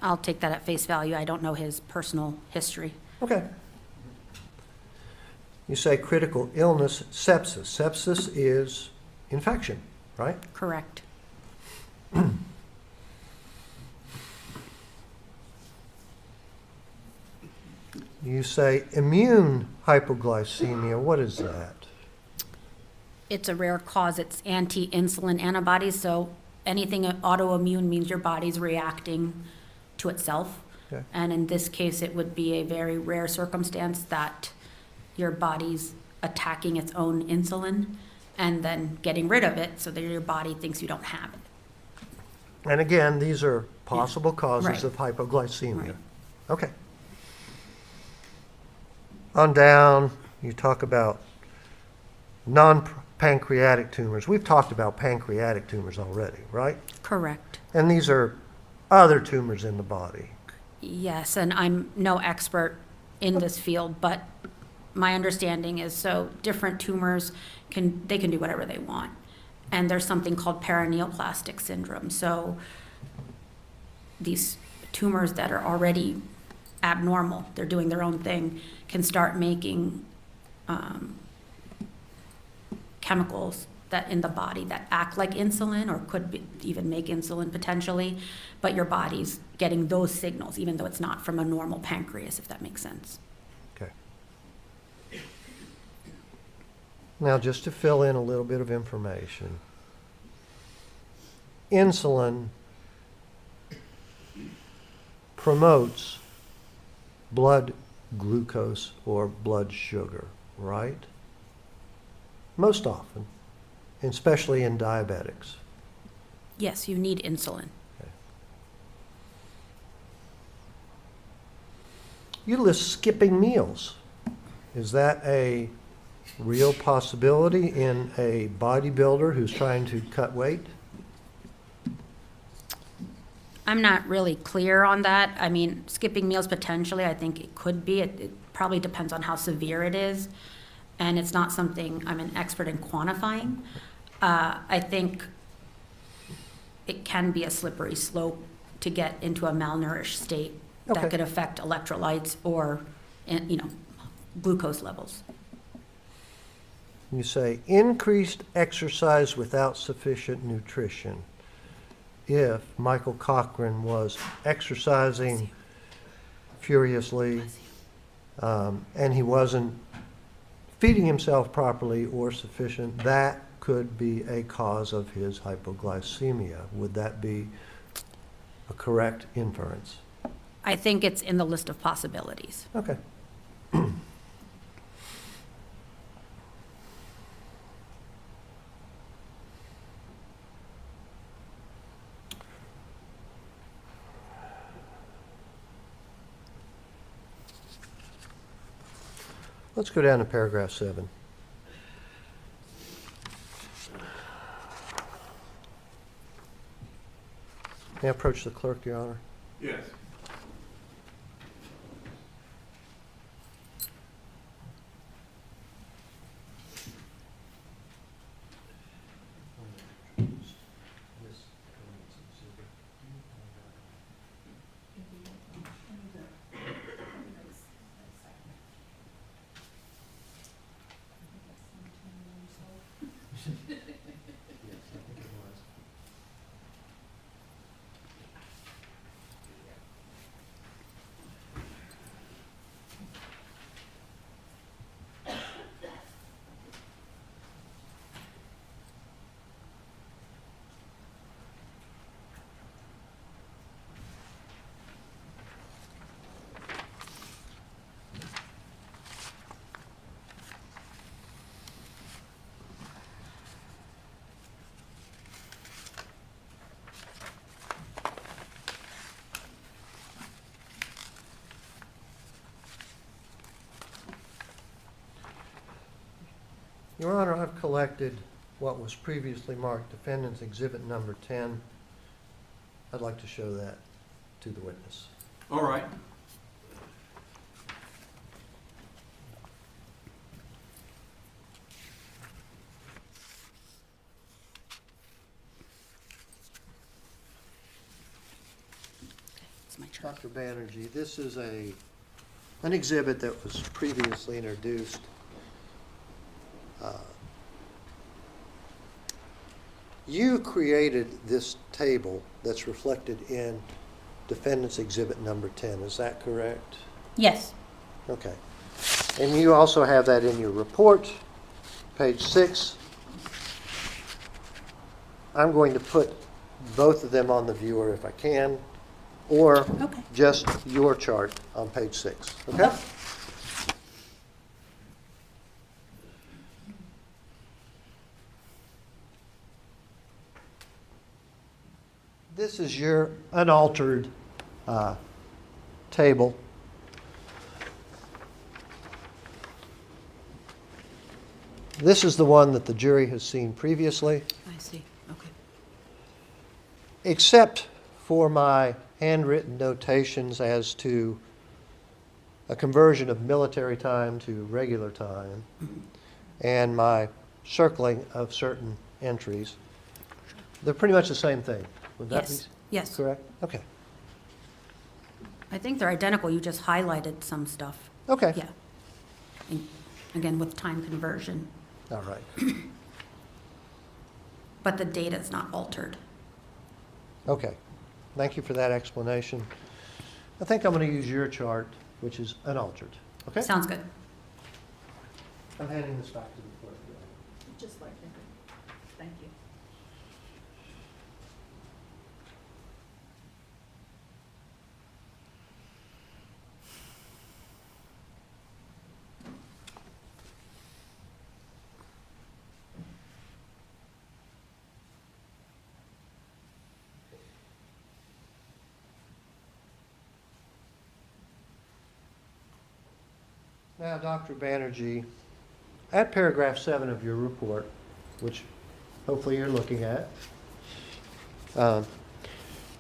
I'll take that at face value. I don't know his personal history. Okay. You say critical illness, sepsis. Sepsis is infection, right? Correct. You say immune hypoglycemia. What is that? It's a rare cause. It's anti-insulin antibodies, so anything autoimmune means your body's reacting to itself. Okay. And in this case, it would be a very rare circumstance that your body's attacking its own insulin and then getting rid of it so that your body thinks you don't have it. And again, these are possible causes Right. of hypoglycemia. Right. Okay. On down, you talk about non-pancreatic tumors. We've talked about pancreatic tumors already, right? Correct. And these are other tumors in the body. Yes, and I'm no expert in this field, but my understanding is so different tumors can do whatever they want. And there's something called paraneoplastic syndrome. So these tumors that are already abnormal, they're doing their own thing, can start making chemicals that in the body that act like insulin or even make insulin potentially, but your body's getting those signals even though it's not from a normal pancreas, if that makes sense. Okay. Now, just to fill in a little bit of information, insulin promotes blood glucose or blood sugar, right? Most often, especially in diabetics. Yes, you need insulin. You list skipping meals. Is that a real possibility in a bodybuilder who's trying to cut weight? I'm not really clear on that. I mean, skipping meals potentially, I think it could be. It probably depends on how severe it is. And it's not something I'm an expert in quantifying. I think it can be a slippery slope to get into a malnourished state Okay. that could affect electrolytes or, glucose levels. You say increased exercise without sufficient nutrition. If Michael Cochran was exercising furiously and he wasn't feeding himself properly or sufficient, that could be a cause of his hypoglycemia. Would that be a correct inference? I think it's in the list of possibilities. Okay. Let's go down to paragraph 7. May I approach the clerk, Your Honor? Yes. Your Honor, I've collected what was previously marked Defendant's Exhibit Number 10. I'd like to show that to the witness. All right. It's my turn. Dr. Banerjee, this is an exhibit that was previously introduced. You created this table that's reflected in Defendant's Exhibit Number 10. Is that correct? Yes. Okay. And you also have that in your report, page 6. I'm going to put both of them on the viewer if I can, or Okay. just your chart on page 6. Okay? This is your unaltered table. This is the one that the jury has seen previously, I see. Okay. except for my handwritten notations as to a conversion of military time to regular time and my circling of certain entries. They're pretty much the same thing. Would that Yes. be Yes. correct? Okay. I think they're identical. You just highlighted some stuff. Okay. Yeah. And again, with time conversion. All right. But the data is not altered. Okay. Thank you for that explanation. I think I'm going to use your chart, which is unaltered. Okay? Sounds good. I'm handing this back to the clerk. Just like him. Thank you. Now, Dr. Banerjee, at paragraph 7 of your report, which hopefully you're looking at,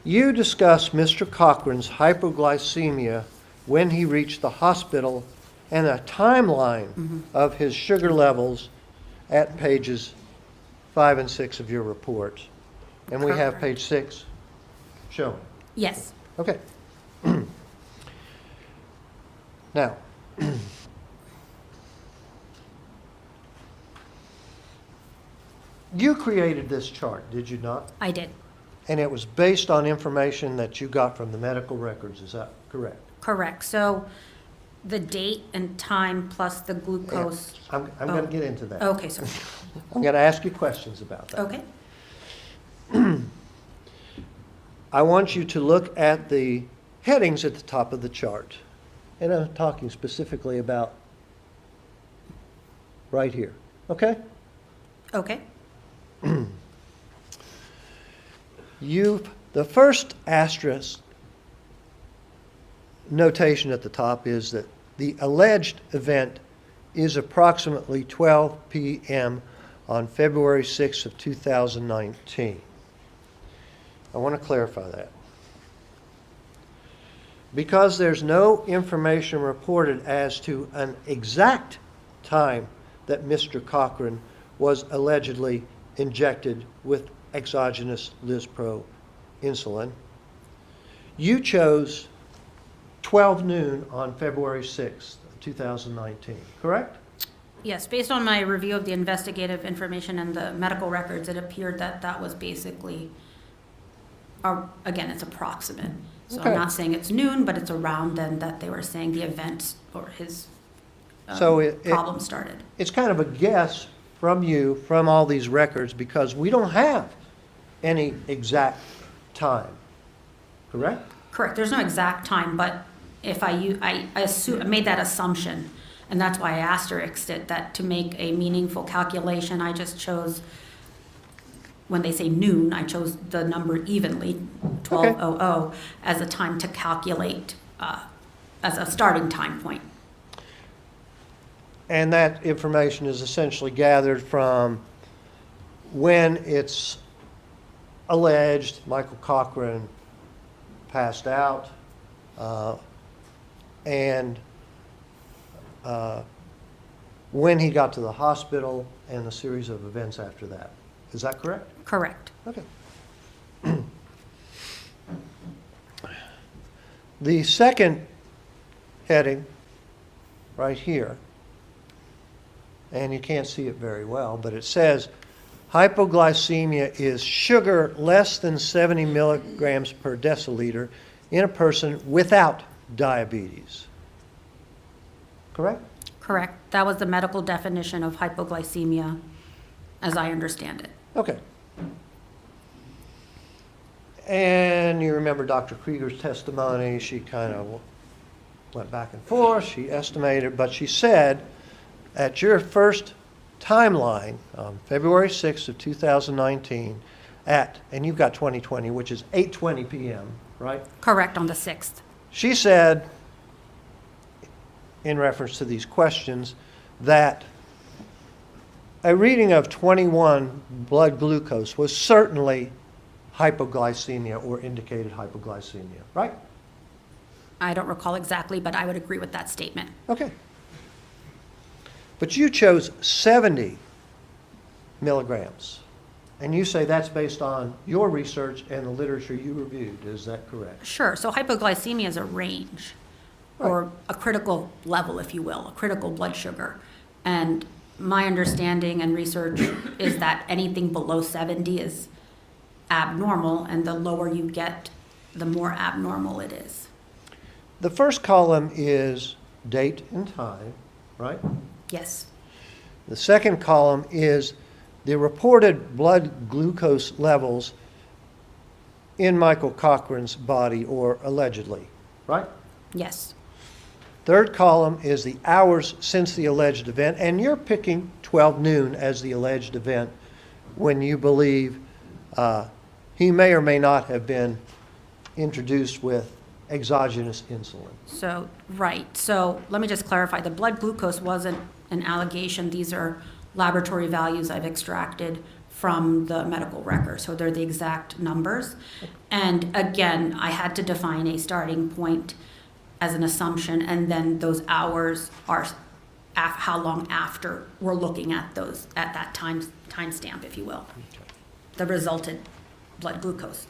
you discuss Mr. Cochran's hypoglycemia when he reached the hospital and a timeline of his sugar levels at pages 5 and 6 of your report. And we have page 6 shown. Yes. Okay. Now, you created this chart, did you not? I did. And it was based on information that you got from the medical records, is that correct? Correct. So the date and time plus the glucose. I'm going to get into that. Okay, sorry. I'm going to ask you questions about that. Okay. I want you to look at the headings at the top of the chart. And I'm talking specifically about right here, okay? Okay. The first asterisk notation at the top is that the alleged event is approximately 12 p.m. on February 6th of 2019. I want to clarify that. Because there's no information reported as to an exact time that Mr. Cochran was allegedly injected with exogenous Lispro insulin, you chose 12 noon on February 6th, 2019, correct? Yes, based on my review of the investigative information and the medical records, it appeared that that was basically, again, it's approximate. So Okay. I'm not saying it's noon, but it's around then that they were saying the event or his problem started. It's kind of a guess from you, from all these records, because we don't have any exact time, correct? Correct. There's no exact time, but if I made that assumption, and that's why I asterisked it, that to make a meaningful calculation, I just chose, when they say noon, I chose the number evenly, 12:00, as a time to calculate, as a starting time point. And that information is essentially gathered from when it's alleged Michael Cochran passed out, and when he got to the hospital and a series of events after that. Is that correct? Correct. Okay. The second heading, right here, and you can't see it very well, but it says, hypoglycemia is sugar less than 70 milligrams per deciliter in a person without diabetes. Correct? Correct. That was the medical definition of hypoglycemia, as I understand it. Okay. And you remember Dr. Krieger's testimony. She kind of went back and forth. She estimated, but she said at your first timeline, February 6th of 2019, and you've got 2020, which is 8:20 p.m., right? Correct, on the 6th. She said, in reference to these questions, that a reading of 21 blood glucose was certainly hypoglycemia or indicated hypoglycemia, right? I don't recall exactly, but I would agree with that statement. Okay. But you chose 70 milligrams, and you say that's based on your research and the literature you reviewed. Is that correct? Sure. So hypoglycemia is a range, or a critical level, if you will, a critical blood sugar. And my understanding and research is that anything below 70 is abnormal, and the lower you get, the more abnormal it is. The first column is date and time, right? Yes. The second column is the reported blood glucose levels in Michael Cochran's body, or allegedly, right? Yes. Third column is the hours since the alleged event, and you're picking 12 noon as the alleged event when you believe he may or may not have been introduced with exogenous insulin. So, right. So let me just clarify. The blood glucose wasn't an allegation. These are laboratory values I've extracted from the medical record. So they're the exact numbers. And again, I had to define a starting point as an assumption, and then those hours are how long after we're looking at those, at that time stamp, if you will. The resultant blood glucose.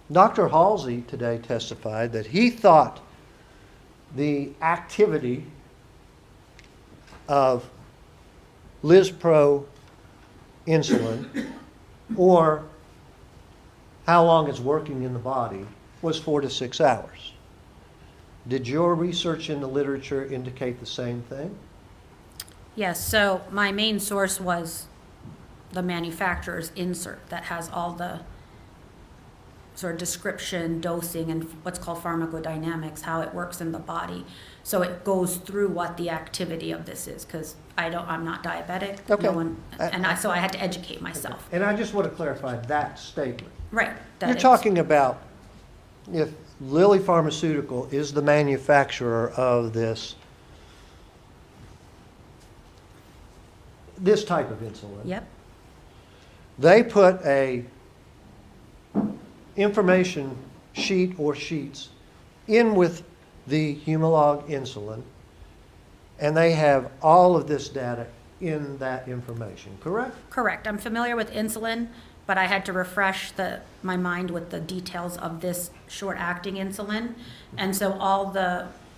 Dr. Halsey today testified that he thought the activity of Lispro insulin, or how long it's working in the body, was 4 to 6 hours. Did your research in the literature indicate the same thing? Yes, so my main source was the manufacturer's insert that has all the sort of description, dosing, and what's called pharmacodynamics, how it works in the body. So it goes through what the activity of this is, because I'm not diabetic. Okay. So I had to educate myself. And I just want to clarify that statement. Right. You're talking about if Lilly Pharmaceutical is the manufacturer of this type of insulin. Yep. They put a information sheet or sheets in with the Humalog insulin, and they have all of this data in that information, correct? Correct. I'm familiar with insulin, but I had to refresh my mind with the details of this short-acting insulin. And so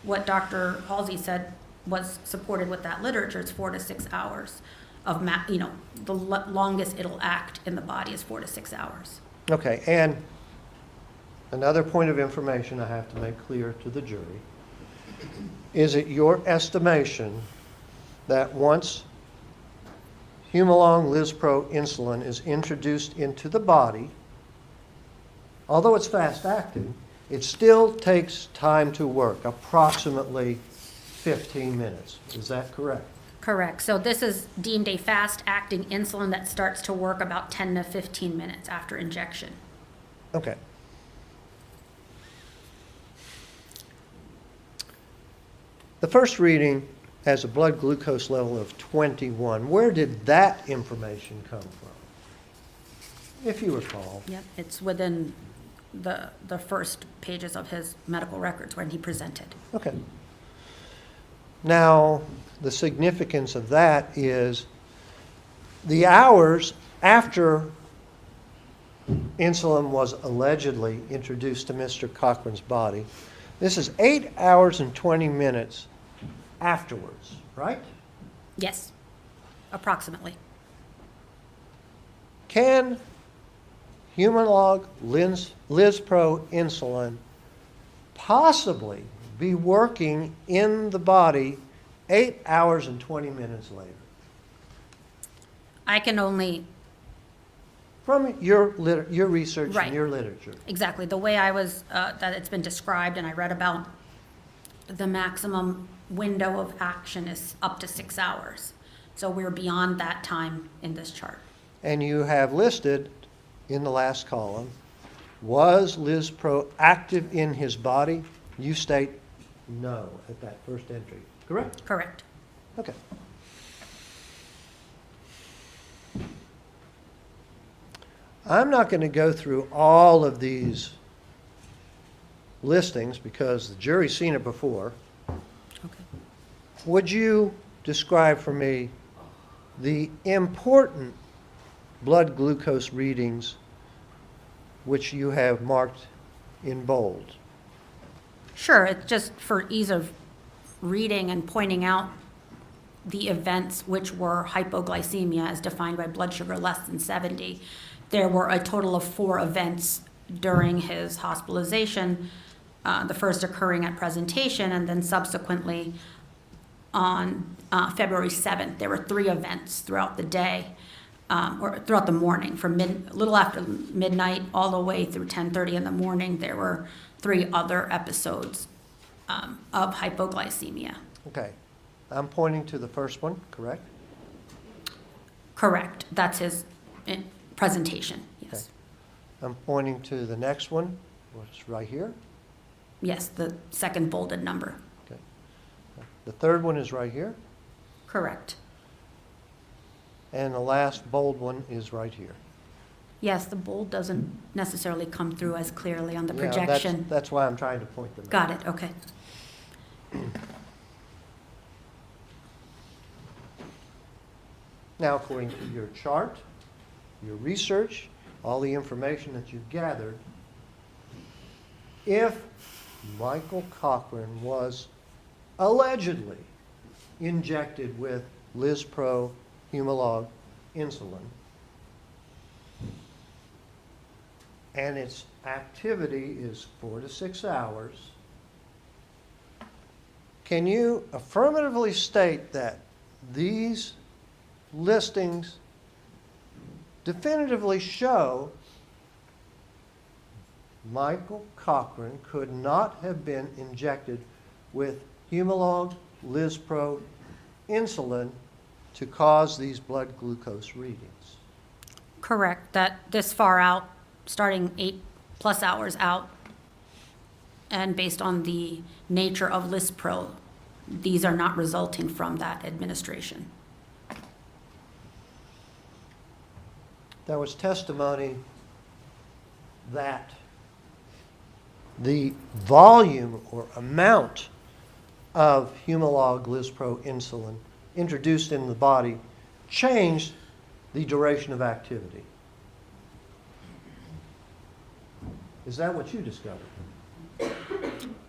what Dr. Halsey said was supported with that literature. It's 4 to 6 hours of, the longest it'll act in the body is 4 to 6 hours. Okay, and another point of information I have to make clear to the jury. Is it your estimation that once Humalog Lispro insulin is introduced into the body, although it's fast-acting, it still takes time to work, approximately 15 minutes. Is that correct? Correct. So this is deemed a fast-acting insulin that starts to work about 10 to 15 minutes after injection. Okay. The first reading has a blood glucose level of 21. Where did that information come from, if you recall? Yep. It's within the first pages of his medical records when he presented. Okay. Now, the significance of that is the hours after insulin was allegedly introduced to Mr. Cochran's body. This is 8 hours and 20 minutes afterwards, right? Yes, approximately. Can Humalog Lispro insulin possibly be working in the body 8 hours and 20 minutes later? I can only... From your research Right. and your literature. Exactly. The way I was, that it's been described and I read about, the maximum window of action is up to 6 hours. So we're beyond that time in this chart. And you have listed in the last column, was Lispro active in his body? You state no at that first entry, correct? Correct. Okay. I'm not going to go through all of these listings because the jury's seen it before. Okay. Would you describe for me the important blood glucose readings which you have marked in bold? Sure. It's just for ease of reading and pointing out the events which were hypoglycemia as defined by blood sugar less than 70. There were a total of 4 events during his hospitalization, the first occurring at presentation and then subsequently on February 7th. There were 3 events throughout the day, or throughout the morning, from a little after midnight all the way through 10:30 in the morning. There were 3 other episodes of hypoglycemia. Okay. I'm pointing to the first one, correct? Correct. That's his presentation, yes. I'm pointing to the next one, which is right here. Yes, the second bolded number. Okay. The third one is right here, Correct. and the last bold one is right here. Yes, the bold doesn't necessarily come through as clearly on the Yeah, projection. that's why I'm trying to point them out. Got it, okay. Now, according to your chart, your research, all the information that you've gathered, if Michael Cochran was allegedly injected with Lispro Humalog insulin, and its activity is 4 to 6 hours, can you affirmatively state that these listings definitively show Michael Cochran could not have been injected with Humalog Lispro insulin to cause these blood glucose readings? Correct, that this far out, starting 8+ hours out, and based on the nature of Lispro, these are not resulting from that administration. There was testimony that the volume or amount of Humalog Lispro insulin introduced in the body changed the duration of activity. Is that what you discovered?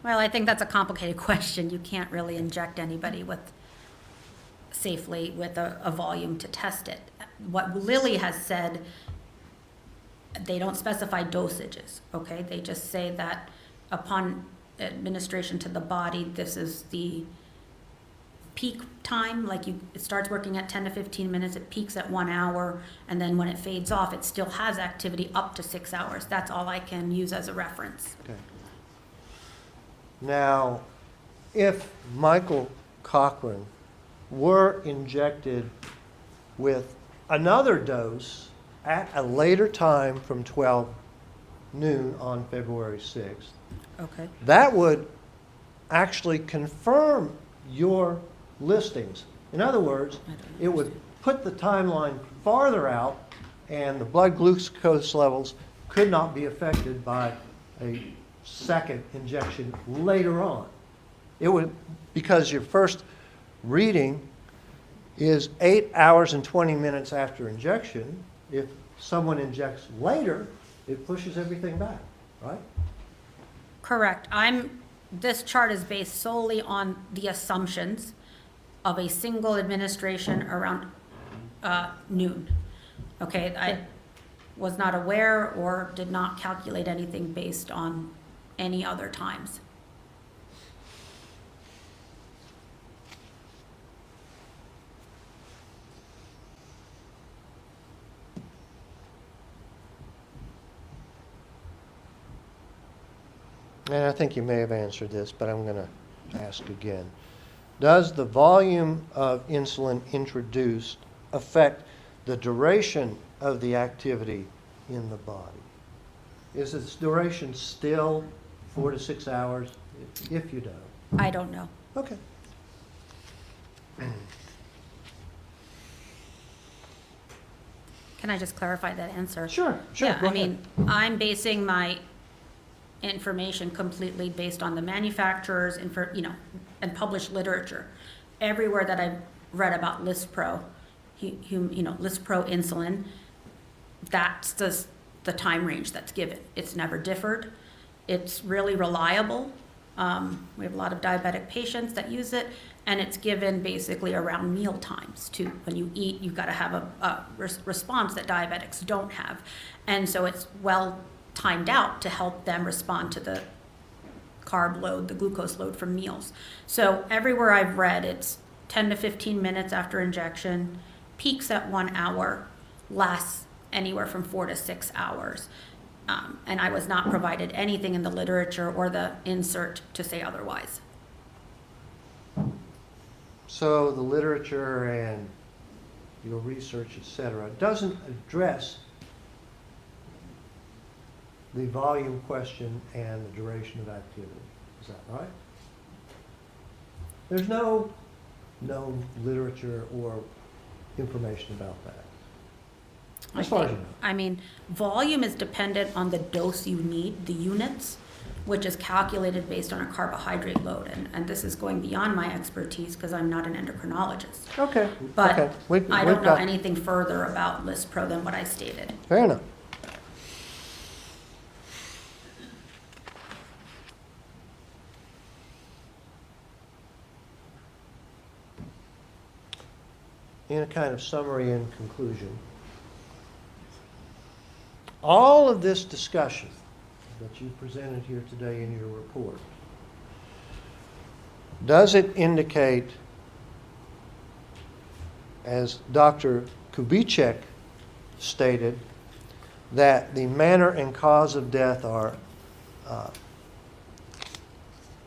Well, I think that's a complicated question. You can't really inject anybody safely with a volume to test it. What Lilly has said, they don't specify dosages, okay? They just say that upon administration to the body, this is the peak time, it starts working at 10 to 15 minutes, it peaks at 1 hour, and then when it fades off, it still has activity up to 6 hours. That's all I can use as a reference. Okay. Now, if Michael Cochran were injected with another dose at a later time from 12 noon on February 6th, Okay. that would actually confirm your listings. In other words, it would put the timeline farther out, and the blood glucose levels could not be affected by a second injection later on. It would, because your first reading is 8 hours and 20 minutes after injection. If someone injects later, it pushes everything back, right? Correct. This chart is based solely on the assumptions of a single administration around noon. Okay, I was not aware or did not calculate anything based on any other times. And I think you may have answered this, but I'm going to ask again. Does the volume of insulin introduced affect the duration of the activity in the body? Is its duration still 4 to 6 hours, if you know? I don't know. Okay. Can I just clarify that answer? Sure. Yeah, go I ahead. mean, I'm basing my information completely based on the manufacturers and published literature. Everywhere that I've read about Lispro, Lispro insulin, that's the time range that's given. It's never differed. It's really reliable. We have a lot of diabetic patients that use it, and it's given basically around meal times too. When you eat, you've got to have a response that diabetics don't have. And so it's well timed out to help them respond to the carb load, the glucose load from meals. So everywhere I've read, it's 10 to 15 minutes after injection, peaks at 1 hour, lasts anywhere from 4 to 6 hours. And I was not provided anything in the literature or the insert to say otherwise. So the literature and your research, et cetera, doesn't address the volume question and the duration of activity. Is that right? There's no known literature or information about that. As far as you know. I mean, volume is dependent on the dose you need, the units, which is calculated based on a carbohydrate load. And this is going beyond my expertise because I'm not an endocrinologist. Okay. But Okay. I don't know anything further about Lispro than what I stated. Fair enough. In a kind of summary and conclusion, all of this discussion that you presented here today in your report, does it indicate, as Dr. Kubitschek stated, that the manner and cause of death are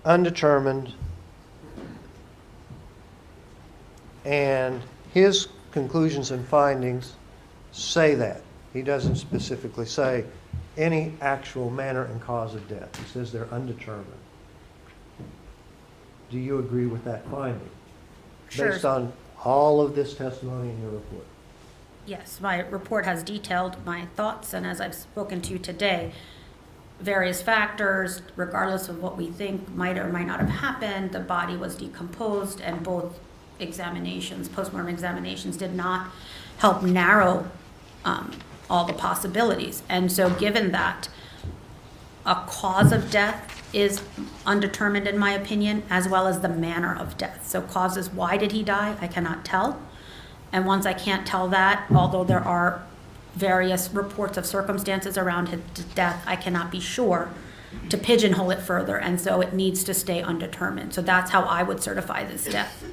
undetermined, and his conclusions and findings say that? He doesn't specifically say any actual manner and cause of death. He says they're undetermined. Do you agree with that finding? Sure. Based on all of this testimony in your report? Yes, my report has detailed my thoughts, and as I've spoken to you today, various factors, regardless of what we think might or might not have happened, the body was decomposed, and both examinations, postmortem examinations, did not help narrow all the possibilities. And so given that, a cause of death is undetermined in my opinion, as well as the manner of death. So causes, why did he die? I cannot tell. And once I can't tell that, although there are various reports of circumstances around his death, I cannot be sure to pigeonhole it further, and so it needs to stay undetermined. So that's how I would certify this death.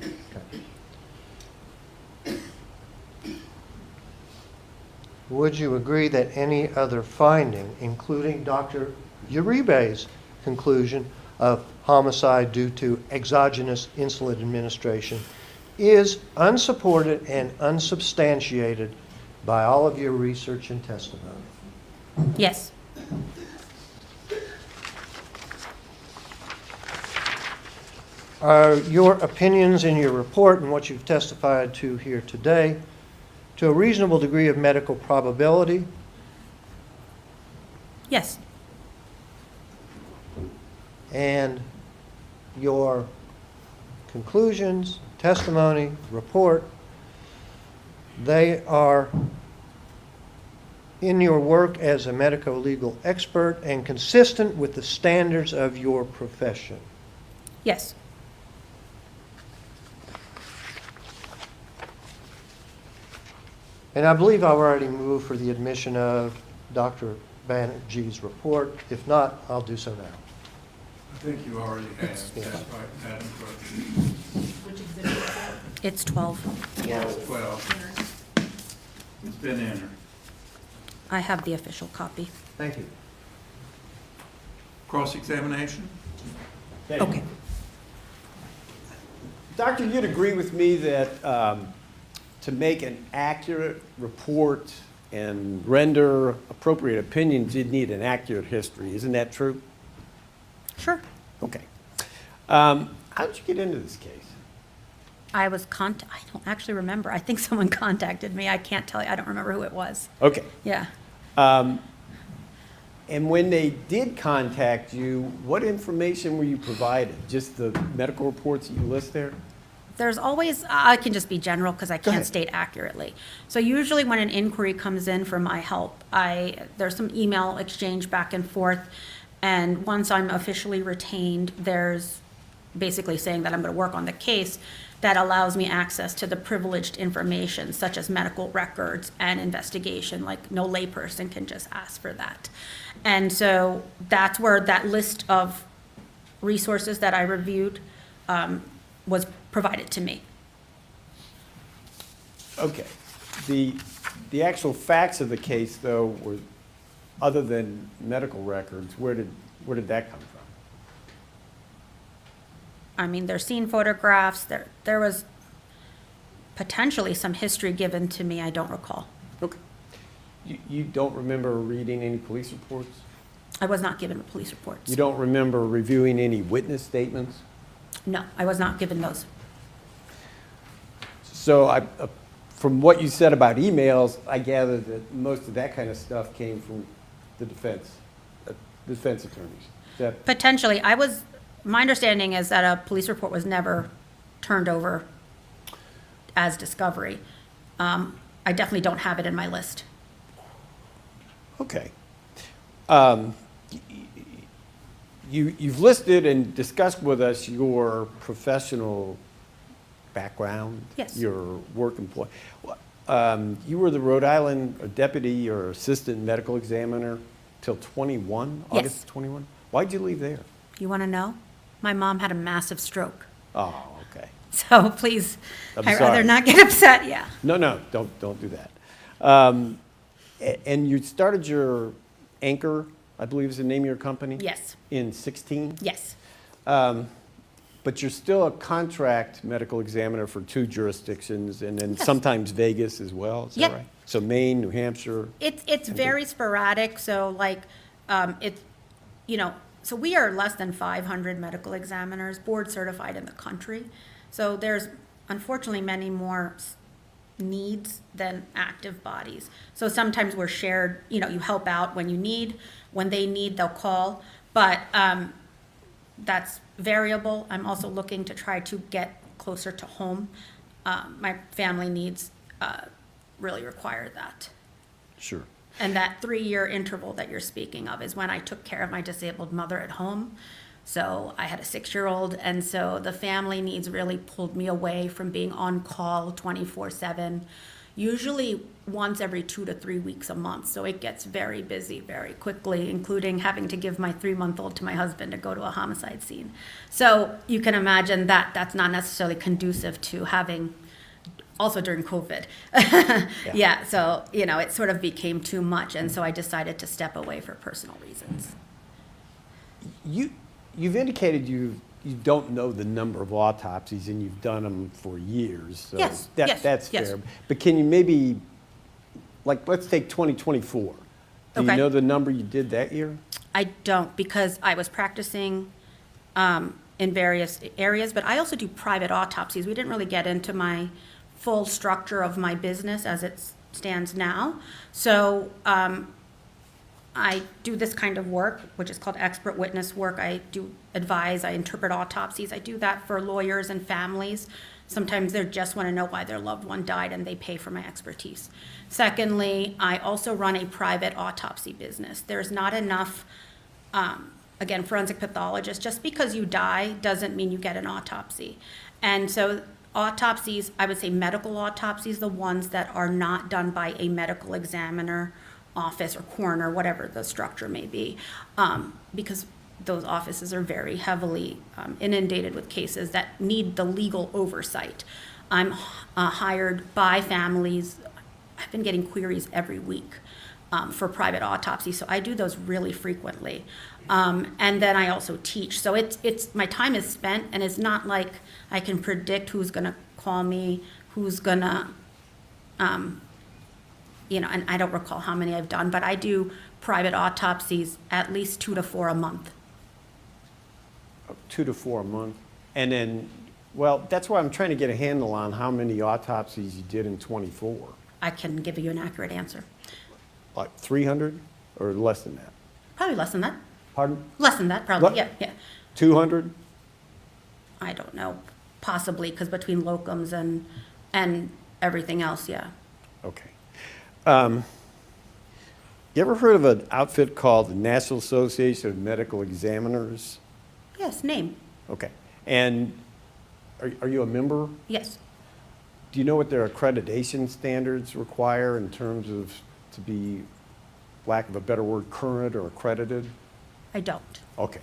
Would you agree that any other finding, including Dr. Uribe's conclusion of homicide due to exogenous insulin administration, is unsupported and unsubstantiated by all of your research and testimony? Yes. Are your opinions in your report and what you've testified to here today to a reasonable degree of medical probability? Yes. And your conclusions, testimony, report, they are in your work as a medico-legal expert and consistent with the standards of your profession? Yes. And I believe I've already moved for the admission of Dr. Banerjee's report. If not, I'll do so now. I think you already have. That's right, Madam Clerk. Which exhibit is that? It's 12. Yeah. 12. It's been entered. I have the official copy. Thank you. Cross-examination? Okay. Doctor, you'd agree with me that to make an accurate report and render appropriate opinions, you'd need an accurate history. Isn't that true? Sure. Okay. How did you get into this case? I don't actually remember. I think someone contacted me. I can't tell you. I don't remember who it was. Okay. Yeah. And when they did contact you, what information were you provided? Just the medical reports that you list there? There's always, I can just be general because I can't ahead. state accurately. So usually when an inquiry comes in for my help, there's some email exchange back and forth. And once I'm officially retained, there's basically saying that I'm going to work on the case that allows me access to the privileged information, such as medical records and investigation. Like no layperson can just ask for that. And so that's where that list of resources that I reviewed was provided to me. Okay. The actual facts of the case, though, were, other than medical records, where did that come from? I mean, there's scene photographs, there was potentially some history given to me, I don't recall. Okay. You don't remember reading any police reports? I was not given police reports. You don't remember reviewing any witness statements? No, I was not given those. So from what you said about emails, I gather that most of that kind of stuff came from the defense attorneys. Is that Potentially, my understanding is that a police report was never turned over as discovery. I definitely don't have it in my list. okay? You've listed and discussed with us your professional background. Yes. Your work employ. You were the Rhode Island deputy or assistant medical examiner till 21, Yes. August 21? Why'd you leave there? You want to know? My mom had a massive stroke. Oh, okay. So please, I'm I'd sorry. rather not get upset, yeah. No, don't do that. And you started your Anchor, I believe is the name of your company? Yes, In 16? yes, But you're still a contract medical examiner for 2 jurisdictions, and then sometimes Vegas as well, is that Yep. right? So Maine, New Hampshire? it's very sporadic, so like, it's, so we are less than 500 medical examiners, board certified in the country. So there's unfortunately many more needs than active bodies. So sometimes we're shared, you help out when you need, when they need, they'll call. But that's variable. I'm also looking to try to get closer to home. My family needs really require that. Sure. And that 3-year interval that you're speaking of is when I took care of my disabled mother at home. So I had a 6-year-old, and so the family needs really pulled me away from being on call 24/7, usually once every 2 to 3 weeks a month. So it gets very busy very quickly, including having to give my 3-month-old to my husband to go to a homicide scene. So you can imagine that that's not necessarily conducive to having, also during COVID. Yeah, so, it sort of became too much, and so I decided to step away for personal reasons. You've indicated you don't know the number of autopsies, and you've done them for years. So Yes, that's yes. fair. But can you maybe, let's take 2024. Do you Okay. know the number you did that year? I don't, because I was practicing in various areas, but I also do private autopsies. We didn't really get into my full structure of my business as it stands now. So I do this kind of work, which is called expert witness work. I do advise, I interpret autopsies. I do that for lawyers and families. Sometimes they just want to know why their loved one died, and they pay for my expertise. Secondly, I also run a private autopsy business. There's not enough, again, forensic pathologist. Just because you die doesn't mean you get an autopsy. And so autopsies, I would say medical autopsies, the ones that are not done by a medical examiner, office, or coroner, whatever the structure may be, because those offices are very heavily inundated with cases that need the legal oversight. I'm hired by families. I've been getting queries every week for private autopsy, so I do those really frequently. And then I also teach. So it's my time is spent, and it's not like I can predict who's gonna call me, who's gonna, and I don't recall how many I've done, but I do private autopsies at least 2 to 4 a month. 2 to 4 a month. And then, well, that's why I'm trying to get a handle on how many autopsies you did in 24. I can give you an accurate answer. Like 300 or less than that? Probably less than that. Pardon? Less than that, probably, What? yeah. 200? I don't know, possibly, because between locums and everything else, yeah. Okay. You ever heard of an outfit called the National Association of Medical Examiners? Yes, name, Okay. And are you a member? yes. Do you know what their accreditation standards require in terms of, to be, lack of a better word, current or accredited? I don't. Okay.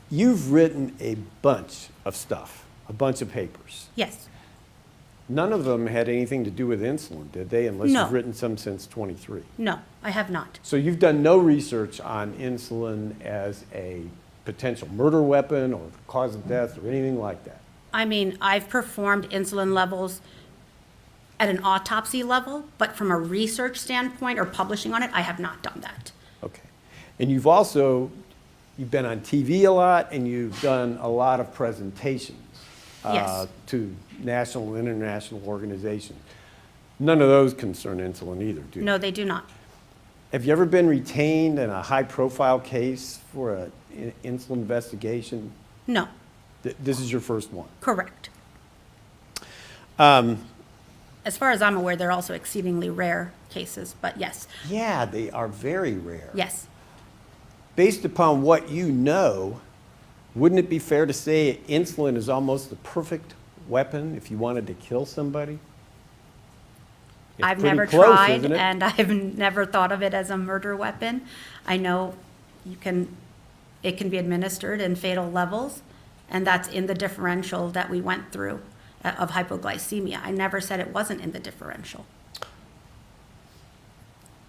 You've written a bunch of stuff, a bunch of papers. Yes, None of them had anything to do with insulin, did they? Unless No. you've written some since 23. No, I have not. So you've done no research on insulin as a potential murder weapon or cause of death or anything like that? I mean, I've performed insulin levels at an autopsy level, but from a research standpoint or publishing on it, I have not done that. Okay. And you've been on TV a lot and you've done a lot of presentations Yes. to national and international organizations. None of those concern insulin either, do you? No, they do not. Have you ever been retained in a high-profile case for an insulin investigation? No, This is your first one? correct. As far as I'm aware, they're also exceedingly rare cases, but yes, Yeah, they are very rare. yes. Based upon what you know, wouldn't it be fair to say insulin is almost the perfect weapon if you wanted to kill somebody? It's I've pretty never close, tried, isn't it? and I've never thought of it as a murder weapon. I know it can be administered in fatal levels, and that's in the differential that we went through of hypoglycemia. I never said it wasn't in the differential.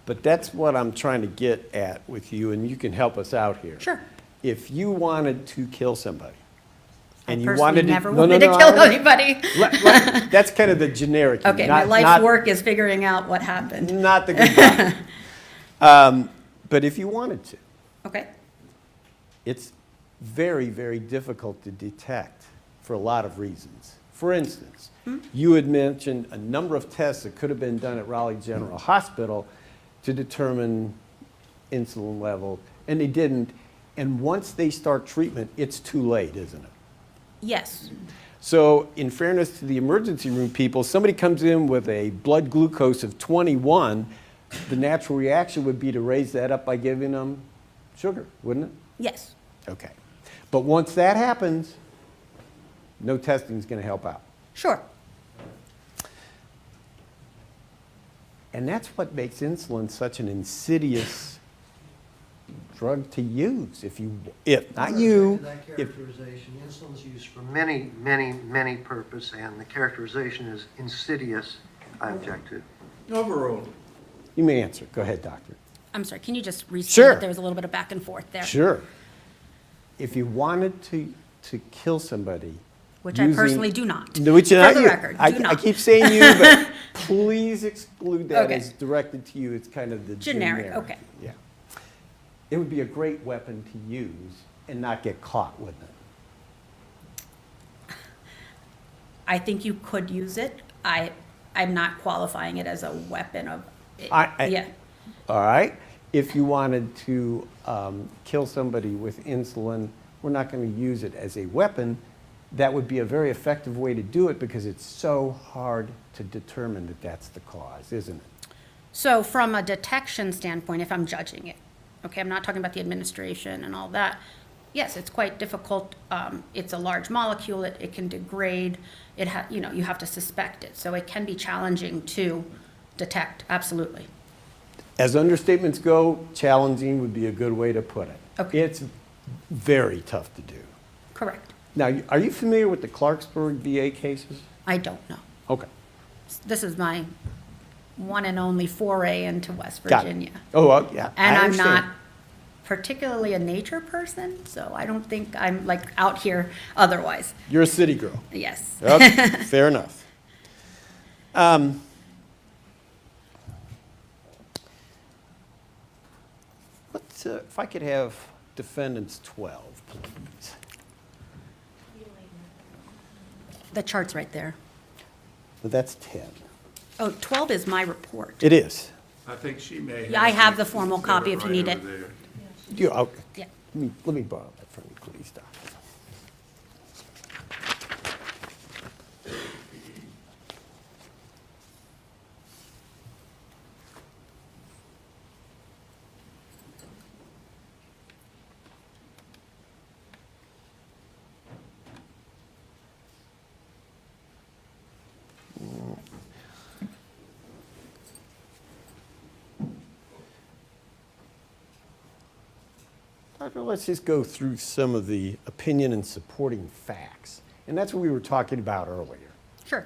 But that's what I'm trying to get at with you, and you can help us out here. Sure. If you wanted to kill somebody, I and you personally wanted to... never No, no, wanted to no, kill I- anybody. That's kind of the generic. Okay, my life's work is figuring out what happened. Not the good guy. But if you wanted to, Okay, it's very, very difficult to detect for a lot of reasons. For instance, you had mentioned a number of tests that could have been done at Raleigh General Hospital to determine insulin level, and they didn't. And once they start treatment, it's too late, isn't it? yes, So in fairness to the emergency room people, somebody comes in with a blood glucose of 21, the natural reaction would be to raise that up by giving them sugar, wouldn't it? yes, Okay. But once that happens, no testing is going to help out. sure. And that's what makes insulin such an insidious drug to use. If not you, That if, characterization, insulin is used for many, many, many purposes, and the characterization is insidious. I object to. Overruled. you may answer. Go ahead, doctor. I'm sorry, can you just restate Sure. it? There was a little bit of back and forth there. Sure. If you wanted to kill somebody, Which I personally do not. No, which For not the you. record, I do not. keep saying you, but please exclude that Okay. as directed to you. It's kind of the Generic, okay. Yeah. It would be a great weapon to use and not get caught, wouldn't it? I think you could use it. I'm not qualifying it as a weapon of, yeah, All right. If you wanted to kill somebody with insulin, we're not going to use it as a weapon. That would be a very effective way to do it because it's so hard to determine that that's the cause, isn't it? So from a detection standpoint, if I'm judging it, okay, I'm not talking about the administration and all that. Yes, it's quite difficult. It's a large molecule. It can degrade. You have to suspect it. So it can be challenging to detect, absolutely. As understatements go, challenging would be a good way to put it. Okay. It's very tough to do. Correct. Now, are you familiar with the Clarksburg VA cases? I don't know. Okay. This is my one and only foray into West Got it. Virginia. Oh, well, yeah. And I I'm understand. not particularly a nature person, so I don't think I'm like out here otherwise. You're a city girl. Yes. Okay, fair enough. If I could have defendants 12, please. The chart's right there. Well, that's 10. Oh, 12 is my report. It is. I think she may have. Yeah, I have the it. formal She's copy got if you right need over it. there. Okay. Yeah. Let me borrow that from you, please, Doctor. Doctor, let's just go through some of the opinion and supporting facts. And that's what we were talking about earlier. Sure.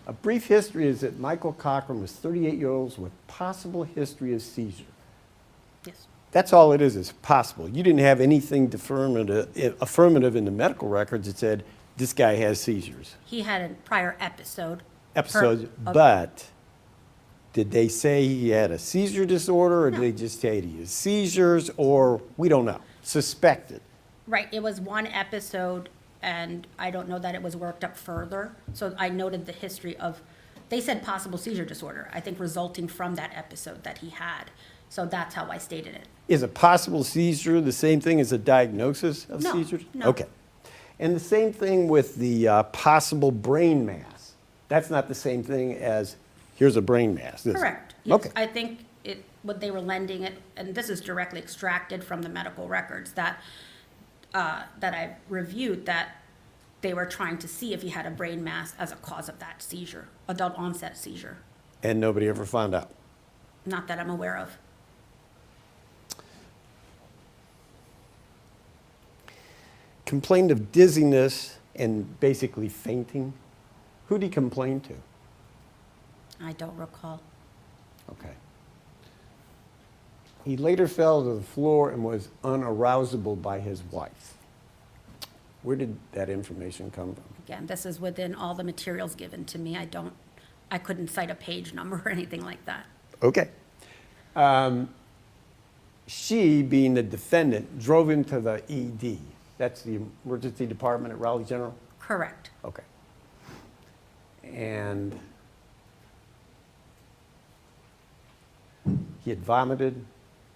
A brief history is that Michael Cochran was 38 years old with possible history of seizure. Yes. That's all it is possible. You didn't have anything affirmative in the medical records that said this guy has seizures. He had a prior episode. Episodes, but did they say he had a seizure disorder, or did they just say he has seizures, or we don't know, suspected? Right, it was one episode, and I don't know that it was worked up further. So I noted the history of, they said possible seizure disorder, I think resulting from that episode that he had. So that's how I stated it. Is a possible seizure the same thing as a diagnosis of No, seizures? no. Okay. And the same thing with the possible brain mass. That's not the same thing as here's a brain mass. is it? Correct. Yes. Okay. I think what they were lending it, and this is directly extracted from the medical records that I reviewed, that they were trying to see if he had a brain mass as a cause of that seizure, adult onset seizure. And nobody ever found out. Not that I'm aware of. Complained of dizziness and basically fainting. Who did he complain to? I don't recall. Okay. He later fell to the floor and was unarousable by his wife. Where did that information come from? Again, this is within all the materials given to me. I couldn't cite a page number or anything like that. Okay. She, being the defendant, drove him to the ED. That's the emergency department at Raleigh General? Correct. Okay. And he had vomited.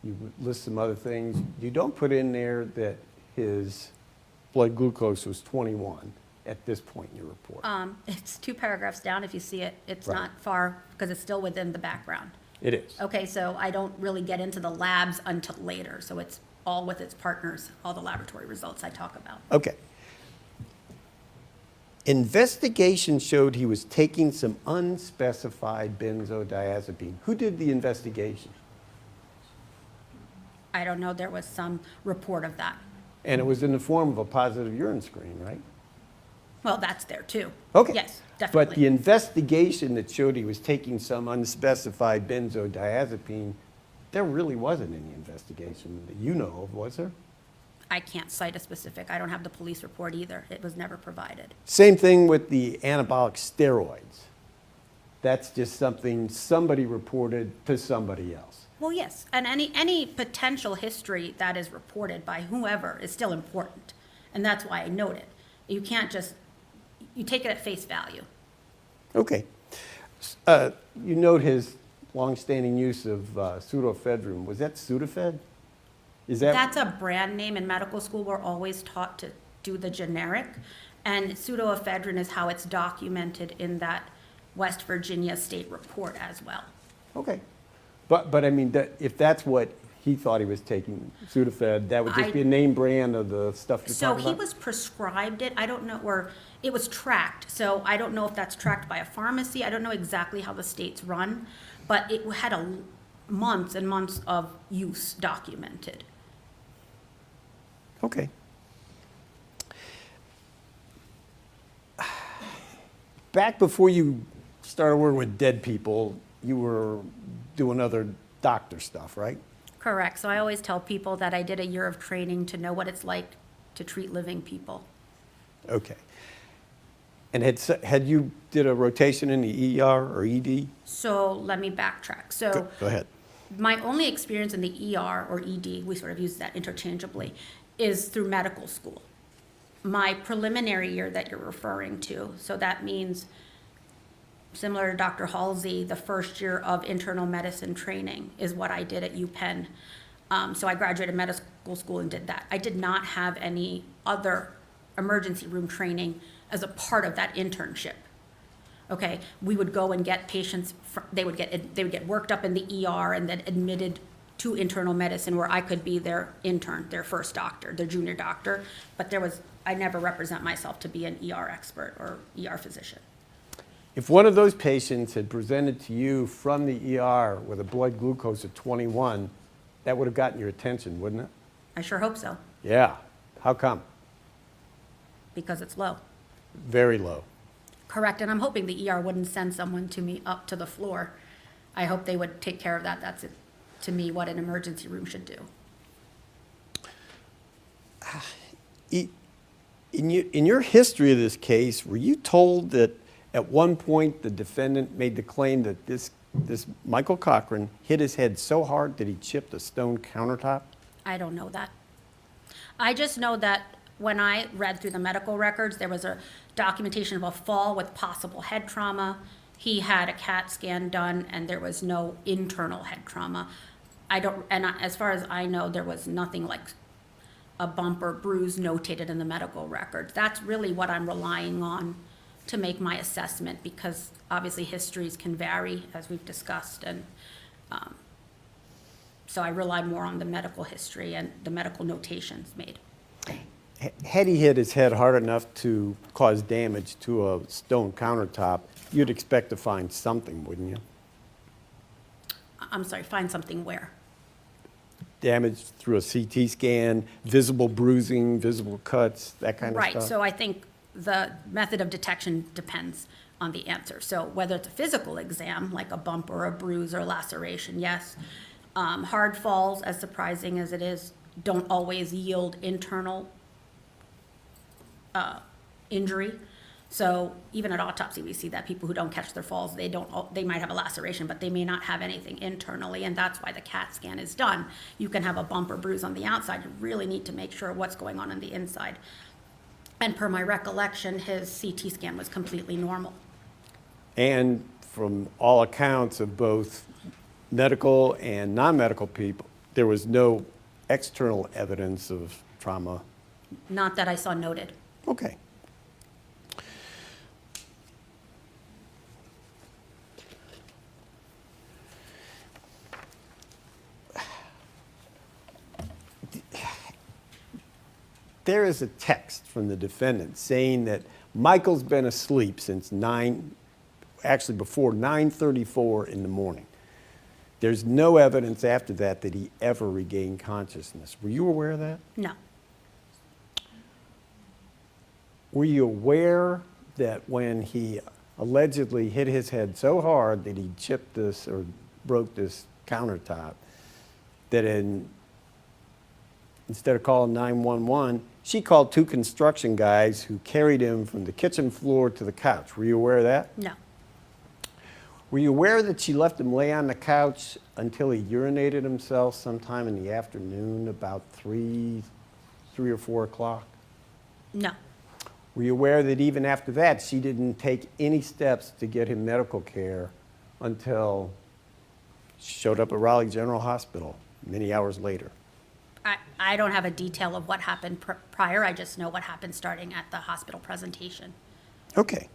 You list some other things. You don't put in there that his blood glucose was 21 at this point in your report. It's 2 paragraphs down. If you see it, it's Right. not far because it's still within the background. It is. Okay, so I don't really get into the labs until later. So it's all with its partners, all the laboratory results I talk about. Okay. Investigation showed he was taking some unspecified benzodiazepine. Who did the investigation? I don't know, there was some report of that. And it was in the form of a positive urine screen, right? Well, that's there too. Okay. Yes, But the definitely. investigation that showed he was taking some unspecified benzodiazepine, there really wasn't any investigation that you know of, was there? I can't cite a specific, I don't have the police report either. It was never provided. Same thing with the anabolic steroids. That's just something somebody reported to somebody else. Well, yes, and any potential history that is reported by whoever is still important. And that's why I note it. You can't just, you take it at face value. Okay. You note his longstanding use of pseudoephedrine. Was that Sudafed? Is that? That's a brand name. In medical school, we're always taught to do the generic. And pseudoephedrine is how it's documented in that West Virginia state report as well. Okay. But I mean, if that's what he thought he was taking, Sudafed, that would just be a name brand of the stuff you're So talking he about? was prescribed it. I don't know, or it was tracked. So I don't know if that's tracked by a pharmacy. I don't know exactly how the states run, but it had months and months of use documented. Okay. Back before you started working with dead people, you were doing other doctor stuff, right? Correct. So I always tell people that I did a year of training to know what it's like to treat living people. Okay. And had you did a rotation in the ER or ED? So let me backtrack. So Go ahead. my only experience in the ER or ED, we sort of use that interchangeably, is through medical school. My preliminary year that you're referring to, so that means similar to Dr. Halsey, the first year of internal medicine training is what I did at UPenn. So I graduated medical school and did that. I did not have any other emergency room training as a part of that internship. Okay, we would go and get patients, they would get worked up in the ER and then admitted to internal medicine where I could be their intern, their first doctor, their junior doctor. But I never represent myself to be an ER expert or ER physician. If one of those patients had presented to you from the ER with a blood glucose of 21, that would have gotten your attention, wouldn't it? I sure hope so, Yeah. How come? because it's low. Very low. Correct, and I'm hoping the ER wouldn't send someone to me up to the floor. I hope they would take care of that. That's, to me, what an emergency room should do. In your history of this case, were you told that at one point the defendant made the claim that this Michael Cochran hit his head so hard that he chipped a stone countertop? I don't know that. I just know that when I read through the medical records, there was a documentation of a fall with possible head trauma. He had a CAT scan done, and there was no internal head trauma. As far as I know, there was nothing like a bump or bruise notated in the medical records. That's really what I'm relying on to make my assessment, because obviously histories can vary, as we've discussed, and so I rely more on the medical history and the medical notations made. Had he hit his head hard enough to cause damage to a stone countertop, you'd expect to find something, wouldn't you? I'm sorry, find something where? Damage through a CT scan, visible bruising, visible cuts, that kind of stuff? Right, so I think the method of detection depends on the answer. So whether it's a physical exam, like a bump or a bruise or laceration, yes. Hard falls, as surprising as it is, don't always yield internal injury. So even at autopsy, we see that people who don't catch their falls, they might have a laceration, but they may not have anything internally, and that's why the CAT scan is done. You can have a bump or bruise on the outside. You really need to make sure what's going on the inside. And per my recollection, his CT scan was completely normal. And from all accounts of both medical and non-medical people, there was no external evidence of trauma. Not that I saw noted. Okay. There is a text from the defendant saying that Michael's been asleep since before 9:34 in the morning. There's no evidence after that that he ever regained consciousness. Were you aware of that? No. Were you aware that when he allegedly hit his head so hard that he chipped this or broke this countertop, that instead of calling 911, she called 2 construction guys who carried him from the kitchen floor to the couch? Were you aware of that? No. Were you aware that she left him lay on the couch until he urinated himself sometime in the afternoon, about 3 or 4 o'clock? No. Were you aware that even after that, she didn't take any steps to get him medical care until she showed up at Raleigh General Hospital many hours later? I don't have a detail of what happened prior. I just know what happened starting at the hospital presentation. Okay.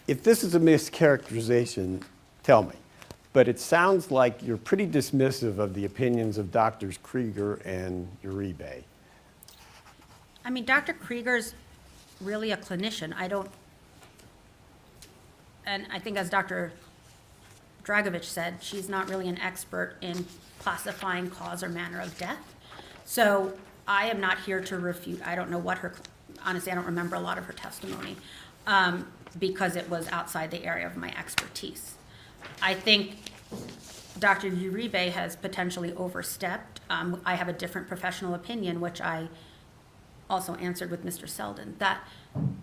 If this is a mischaracterization, tell me. But it sounds like you're pretty dismissive of the opinions of Drs. Krieger and Uribe. I mean, Dr. Krieger's really a clinician. And I think as Dr. Dragovich said, she's not really an expert in classifying cause or manner of death. So I am not here to refute. I don't know honestly, I don't remember a lot of her testimony because it was outside the area of my expertise. I think Dr. Uribe has potentially overstepped. I have a different professional opinion, which I also answered with Mr. Selden, that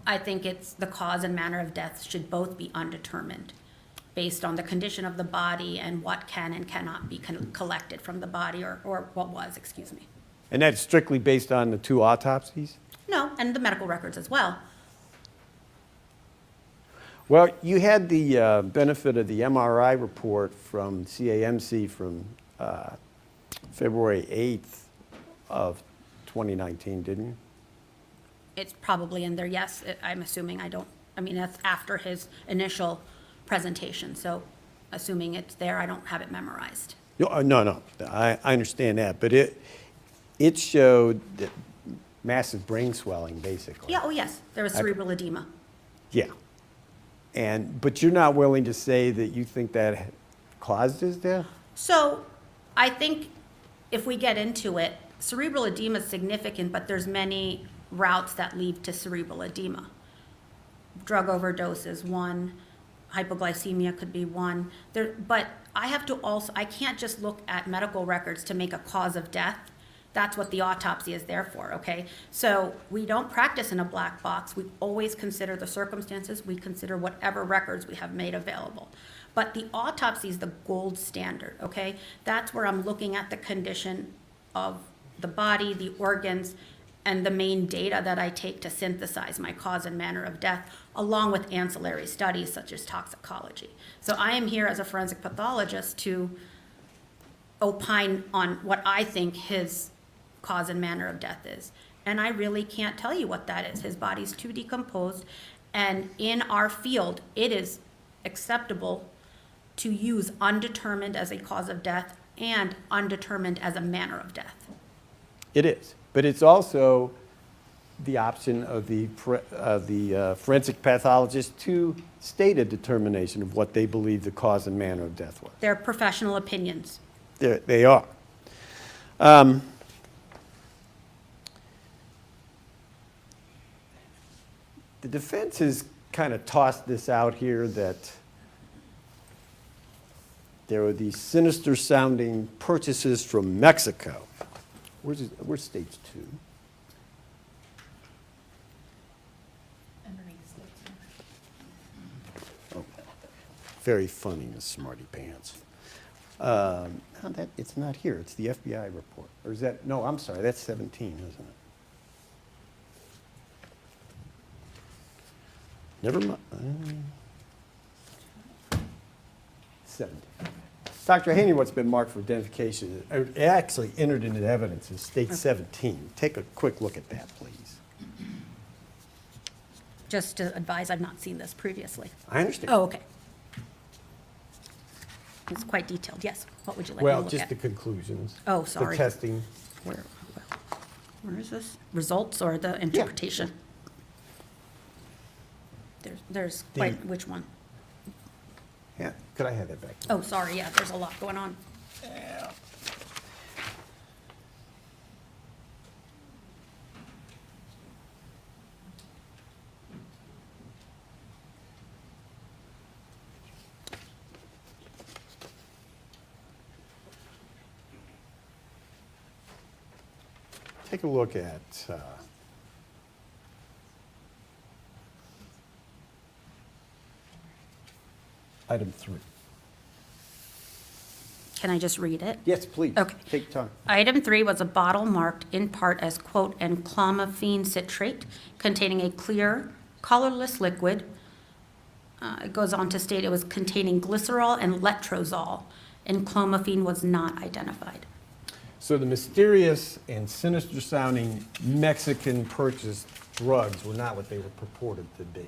I think it's the cause and manner of death should both be undetermined based on the condition of the body and what can and cannot be collected from the body or what was, excuse me. And that's strictly based on the 2 autopsies? No, and the medical records as well. Well, you had the benefit of the MRI report from CAMC from February 8th of 2019, didn't you? It's probably in there, yes. I'm assuming that's after his initial presentation. So assuming it's there, I don't have it memorized. No, I understand that. But it showed that massive brain swelling, basically. Yeah, oh yes, there was cerebral edema. Yeah. But you're not willing to say that you think that caused his death? So I think if we get into it, cerebral edema is significant, but there's many routes that lead to cerebral edema. Drug overdose is one, hypoglycemia could be one. But I have to also, I can't just look at medical records to make a cause of death. That's what the autopsy is there for, okay? So we don't practice in a black box. We always consider the circumstances. We consider whatever records we have made available. But the autopsy is the gold standard, okay? That's where I'm looking at the condition of the body, the organs, and the main data that I take to synthesize my cause and manner of death, along with ancillary studies such as toxicology. So I am here as a forensic pathologist to opine on what I think his cause and manner of death is. And I really can't tell you what that is. His body's too decomposed, and in our field, it is acceptable to use undetermined as a cause of death and undetermined as a manner of death. It is, but it's also the option of the forensic pathologist to state a determination of what they believe the cause and manner of death was. They're professional opinions. They are. The defense has kind of tossed this out here that there were these sinister sounding purchases from Mexico. Where's stage 2? Oh, very funny, Miss Smarty Pants. No, it's not here. It's the FBI report. Or is that, no, I'm sorry, that's 17, isn't it? Never mind. 17. Dr. Haney, what's been marked for identification, actually entered into evidence is state 17. Take a quick look at that, please. Just to advise, I've not seen this previously. I understand. Oh, okay. It's quite detailed, yes. What would you like me to Well, look just at? the conclusions. Oh, sorry. The testing. Where is this? Results or the interpretation? There's quite, which one? Yeah, could I have that back? Oh, sorry, yeah, there's a lot going on. Yeah. Take a look at item 3. Can I just read it? Yes, please. Okay. Take time. Item 3 was a bottle marked in part as, quote, enclomiphene citrate, containing a clear, colorless liquid. It goes on to state it was containing glycerol and letrozole, and clomiphene was not identified. So the mysterious and sinister sounding Mexican purchased drugs were not what they were purported to be.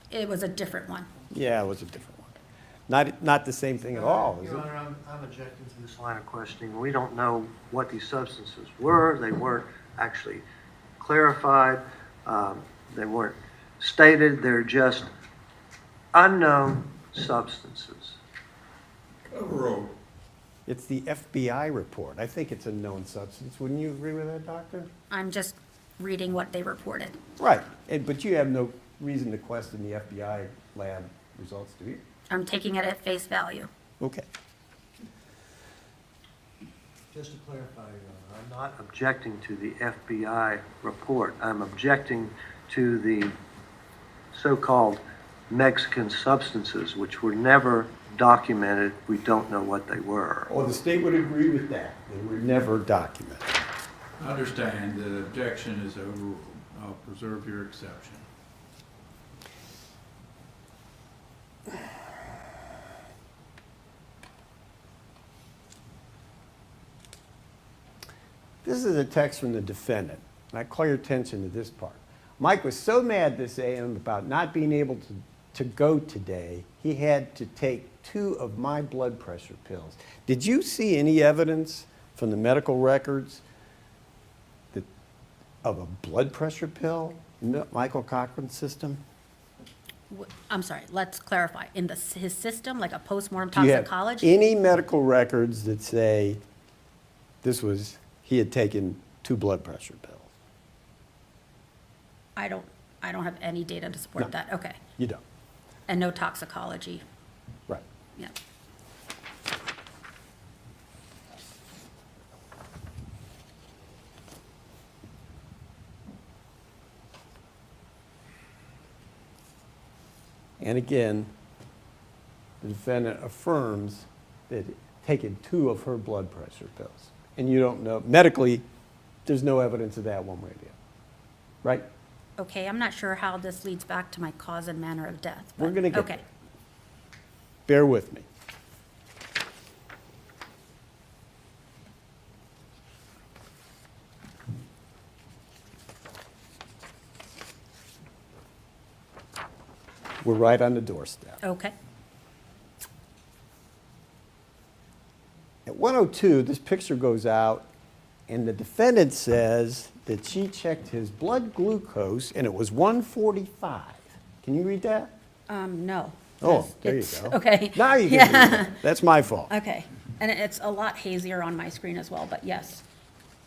It was a different one. Yeah, it was a different one. Not the same thing at all, is Your it? Honor, I'm objecting to this line of questioning. We don't know what these substances were. They weren't actually clarified. They weren't stated. They're just unknown substances. Overall. It's the FBI report. I think it's a known substance. Wouldn't you agree with that, Doctor? I'm just reading what they reported. Right. But you have no reason to question the FBI lab results, do you? I'm taking it at face value. Okay. Just to clarify, Your Honor, I'm not objecting to the FBI report. I'm objecting to the so-called Mexican substances, which were never documented. We don't know what they were. Well, the state would agree with that. They were never documented. I understand the objection is overruled. I'll preserve your exception. This is a text from the defendant, and I call your attention to this part. Mike was so mad this AM about not being able to go today, he had to take 2 of my blood pressure pills. Did you see any evidence from the medical records of a blood pressure pill in Michael Cochran's system? I'm sorry, let's clarify. In his system, like a postmortem Do you have toxicology? any medical records that say this was he had taken 2 blood pressure pills. I don't have any data to support No. that. Okay. You don't. And no toxicology. Right. Yeah. And again, the defendant affirms that taken 2 of her blood pressure pills. And you don't know, medically, there's no evidence of that one way or the other. Right? Okay, I'm not sure how this leads back to my cause and manner of death. We're but- gonna get Okay. there. Bear with me. We're right on the doorstep. Okay. At 102, this picture goes out, and the defendant says that she checked his blood glucose, and it was 145. Can you read that? No. Oh, there you It's- go. Okay. Now you can Yeah. read that. That's my fault. Okay, and it's a lot hazier on my screen as well, but yes.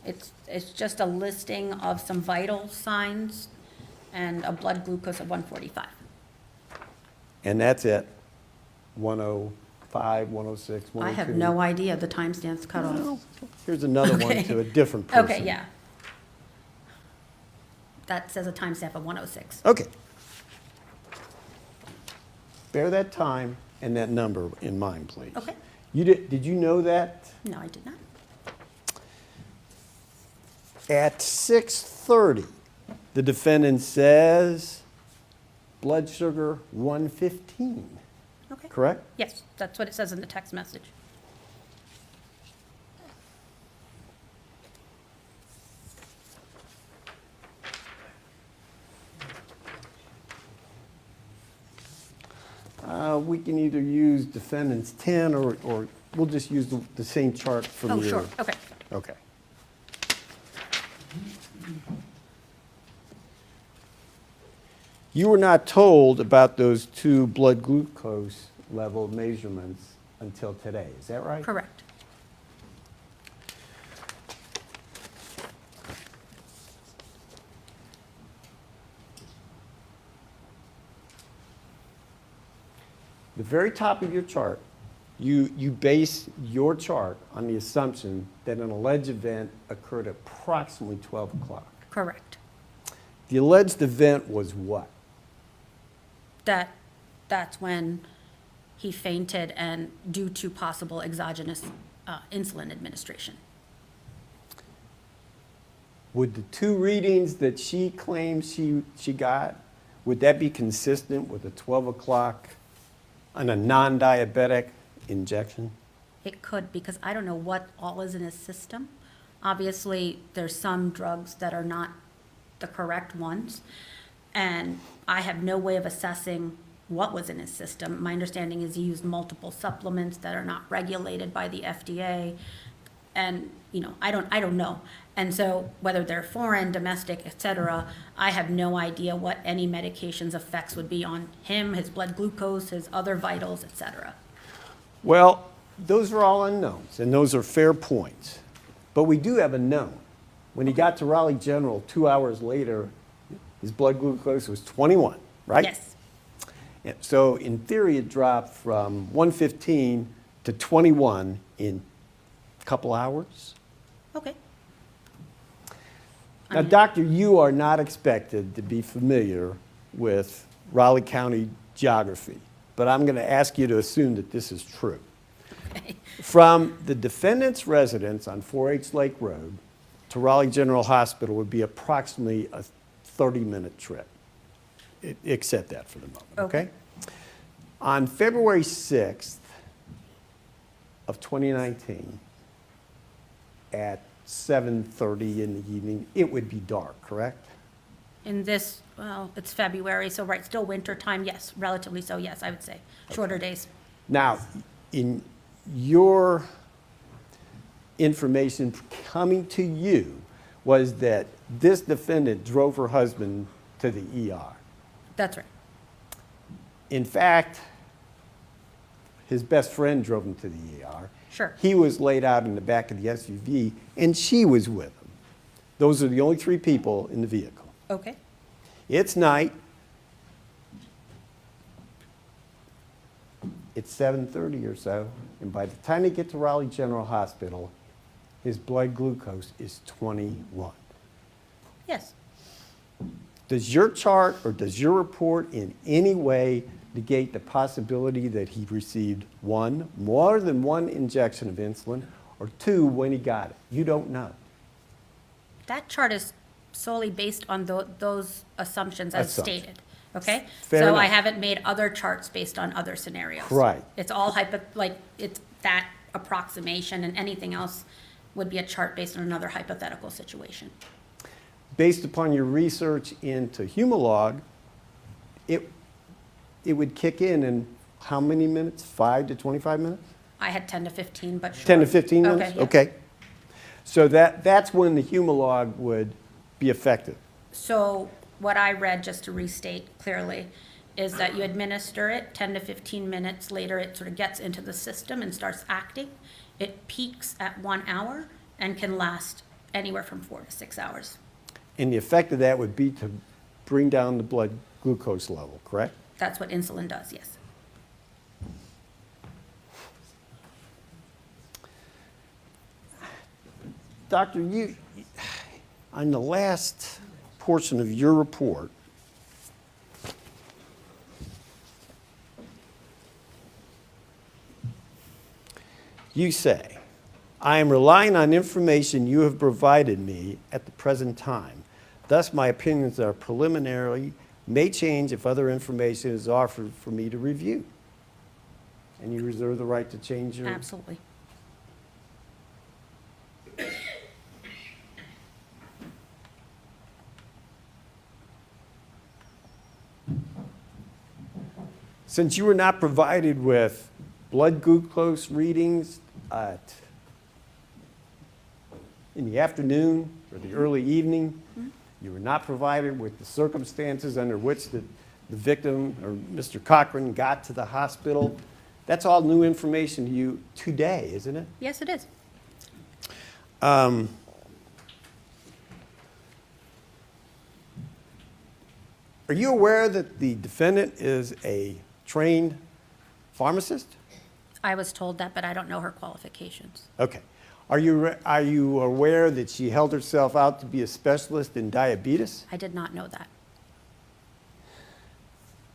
It's just a listing of some vital signs and a blood glucose of 145. And that's it. 105, 106, 102. I have no idea the timestamp's cut off. Well, here's another one Okay. to a different person. Okay, yeah. That says a timestamp of 106. Okay. Bear that time and that number in mind, please. Okay. Did you know that? No, I did not. At 6:30, the defendant says blood sugar 115, Okay. correct? Yes, that's what it says in the text message. We can either use defendant's 10 or we'll just use the same chart from Oh, your. sure, okay. Okay. You were not told about those 2 blood glucose level measurements until today, is that right? Correct. The very top of your chart, you base your chart on the assumption that an alleged event occurred at approximately 12 o'clock. Correct. The alleged event was what? That's when he fainted and due to possible exogenous insulin administration. Would the 2 readings that she claims she got, would that be consistent with a 12 o'clock on a non-diabetic injection? It could, because I don't know what all is in his system. Obviously, there's some drugs that are not the correct ones, and I have no way of assessing what was in his system. My understanding is he used multiple supplements that are not regulated by the FDA, and, I don't know. And so whether they're foreign, domestic, et cetera, I have no idea what any medication's effects would be on him, his blood glucose, his other vitals, et cetera. Well, those are all unknowns, and those are fair points. But we do have a known. When he got to Raleigh General 2 hours later, his blood glucose was 21, right? Yes. Yeah, so in theory, it dropped from 115 to 21 in a couple hours. Okay. Now, doctor, you are not expected to be familiar with Raleigh County geography, but I'm going to ask you to assume that this is true. Okay. From the defendant's residence on 4H Lake Road to Raleigh General Hospital would be approximately a 30-minute trip. Accept that for the moment, okay? Okay. On February 6th of 2019, at 7:30 in the evening, it would be dark, correct? In this, well, it's February, so right, still winter time, yes, relatively so, yes, I would say. Shorter days. Now, in your information coming to you was that this defendant drove her husband to the ER. That's right. In fact, his best friend drove him to the ER. Sure. He was laid out in the back of the SUV, and she was with him. Those are the only 3 people in the vehicle. Okay. It's night. It's 7:30 or so, and by the time they get to Raleigh General Hospital, his blood glucose is 21. Yes. Does your chart or does your report in any way negate the possibility that he received 1, more than 1 injection of insulin, or 2, when he got it? You don't know. That chart is solely based on those assumptions as Assumption. stated, okay? Fair So enough. I haven't made other charts based on other scenarios. Right. It's all it's that approximation, and anything else would be a chart based on another hypothetical situation. Based upon your research into Humalog, it would kick in how many minutes? 5 to 25 minutes? I had 10 to 15, but sure. 10 to 15 minutes? yeah. Okay. So that's when the Humalog would be effective. So what I read, just to restate clearly, is that you administer it 10 to 15 minutes later, it sort of gets into the system and starts acting. It peaks at 1 hour and can last anywhere from 4 to 6 hours. And the effect of that would be to bring down the blood glucose level, correct? That's what insulin does, yes. Doctor, you, on the last portion of your report, you say, I am relying on information you have provided me at the present time. Thus, my opinions are preliminary, may change if other information is offered for me to review. And you reserve the right to change your... Absolutely. Since you were not provided with blood glucose readings in the afternoon or the early evening, you were not provided with the circumstances under which the victim or Mr. Cochran got to the hospital, that's all new information to you today, isn't it? Yes, it is. Are you aware that the defendant is a trained pharmacist? I was told that, but I don't know her qualifications. Okay. Are you aware that she held herself out to be a specialist in diabetes? I did not know that.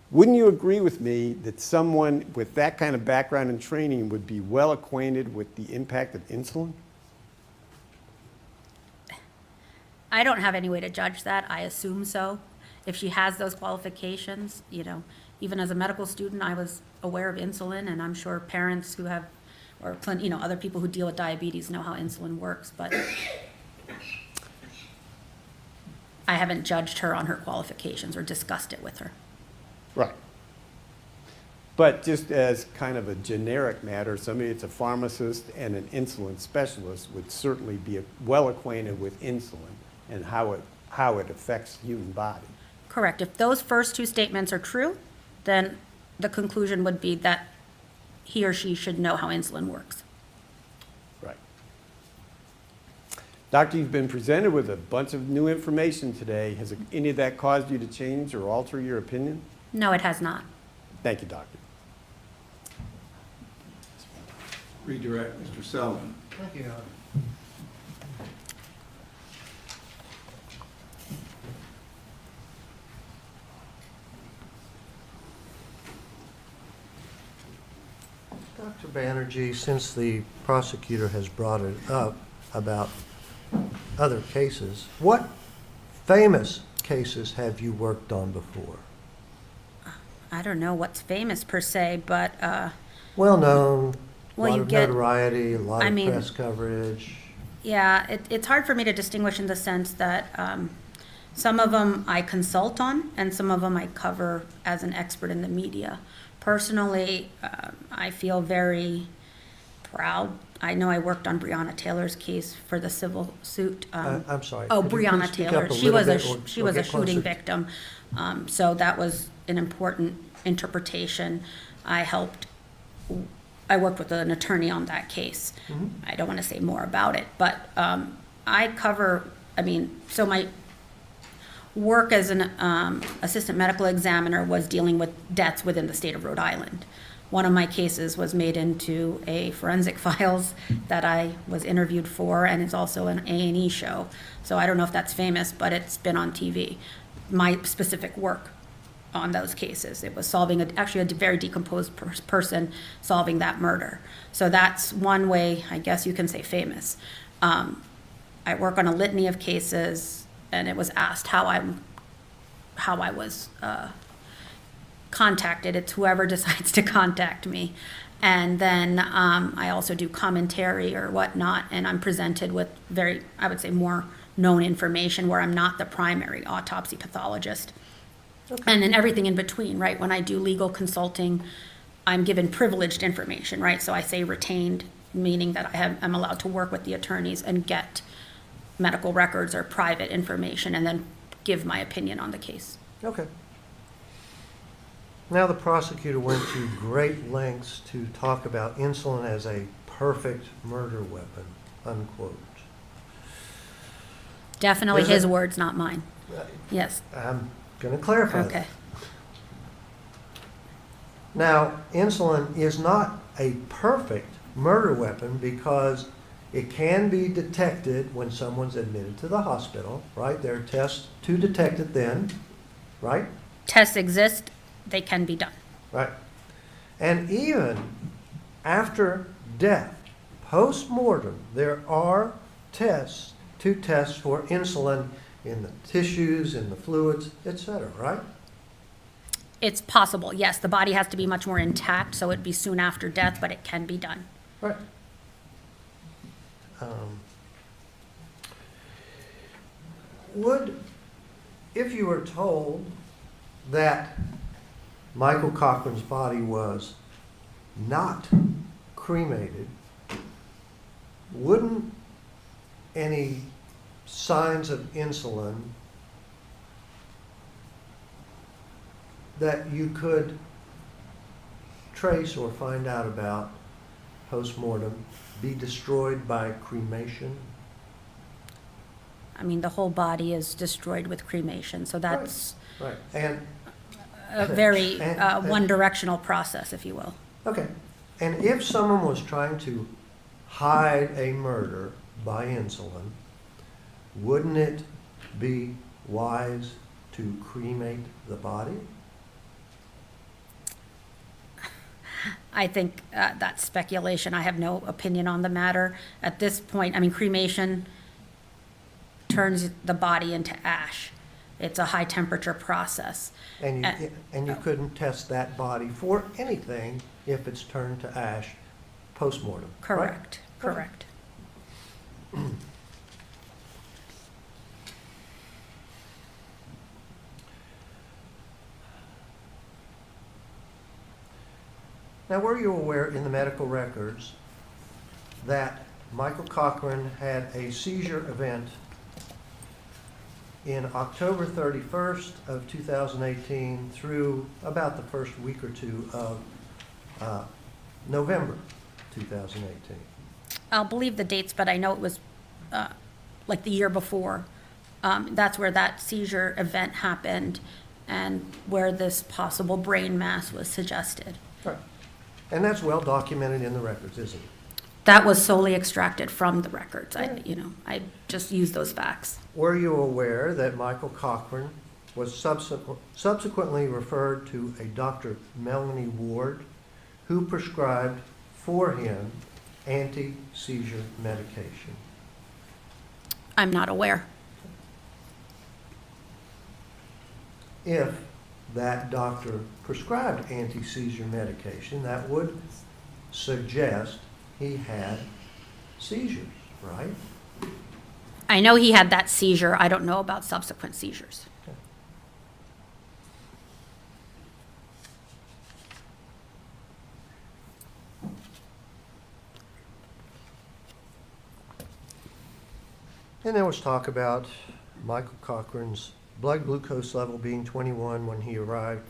Wouldn't you agree with me that someone with that kind of background and training would be well acquainted with the impact of insulin? I don't have any way to judge that. I assume so. If she has those qualifications, even as a medical student, I was aware of insulin, and I'm sure parents who have, or other people who deal with diabetes know how insulin works, but I haven't judged her on her qualifications or discussed it with her. Right. But just as kind of a generic matter, somebody that's a pharmacist and an insulin specialist would certainly be well acquainted with insulin and how it affects the human body. Correct. If those first two statements are true, then the conclusion would be that he or she should know how insulin works. Right. Doctor, you've been presented with a bunch of new information today. Has any of that caused you to change or alter your opinion? No, it has not. Thank you, Doctor. Redirect Mr. Sullivan. Thank you. Dr. Banerjee, since the prosecutor has brought it up about other cases, what famous cases have you worked on before? I don't know what's famous per se, but Well-known, a Well, lot you of get- notoriety, a lot I of mean- press coverage. yeah, it's hard for me to distinguish in the sense that some of them I consult on, and some of them I cover as an expert in the media. Personally, I feel very proud. I know I worked on Breonna Taylor's case for the civil suit. I'm sorry. Oh, could you Breonna please speak Taylor. up a She little was bit or- she or was a get closer? shooting victim. So that was an important interpretation. I helped I worked with an attorney on that case. I don't want to say more about it, but I cover, so my work as an assistant medical examiner was dealing with deaths within the state of Rhode Island. One of my cases was made into a forensic files that I was interviewed for, and it's also an A&E show. So I don't know if that's famous, but it's been on TV. My specific work on those cases. It was solving actually a very decomposed person solving that murder. So that's one way, I guess you can say, famous. I work on a litany of cases, and it was asked how I was contacted. It's whoever decides to contact me. And then I also do commentary or whatnot, and I'm presented with very, I would say, more known information where I'm not the primary autopsy pathologist. Okay. And then everything in between, right? When I do legal consulting, I'm given privileged information, right? So I say retained, meaning that I'm allowed to work with the attorneys and get medical records or private information and then give my opinion on the case. Okay. Now the prosecutor went to great lengths to talk about insulin as a perfect murder weapon, unquote. Definitely his words, not mine. Yes. I'm going to clarify Okay. that. Now, insulin is not a perfect murder weapon because it can be detected when someone's admitted to the hospital, right? There are tests to detect it then, right? Tests exist, they can be done. Right. And even after death, post-mortem, there are tests to test for insulin in the tissues, in the fluids, etc., right? It's possible, yes. The body has to be much more intact, so it'd be soon after death, but it can be done. Right. If you were told that Michael Cochran's body was not cremated, wouldn't any signs of insulin that you could trace or find out about post-mortem be destroyed by cremation? I mean, the whole body is destroyed with cremation, so that's Right. And a very and- one-directional process, if you will. okay. And if someone was trying to hide a murder by insulin, wouldn't it be wise to cremate the body? I think that's speculation. I have no opinion on the matter. At this point, I mean, cremation turns the body into ash. It's a high-temperature process. And you couldn't test that body for anything if it's turned to ash post-mortem, right? Correct, correct. Now, were you aware in the medical records that Michael Cochran had a seizure event in October 31st of 2018 through about the first week or two of November 2018? I'll believe the dates, but I know it was like the year before. That's where that seizure event happened and where this possible brain mass was suggested. Right. And that's well documented in the records, isn't it? That was solely extracted from the records. I just used those facts. Were you aware that Michael Cochran was subsequently referred to a Dr. Melanie Ward, who prescribed for him anti-seizure medication? I'm not aware. If that doctor prescribed anti-seizure medication, that would suggest he had seizures, right? I know he had that seizure. I don't know about subsequent seizures. Okay. And there was talk about Michael Cochran's blood glucose level being 21 when he arrived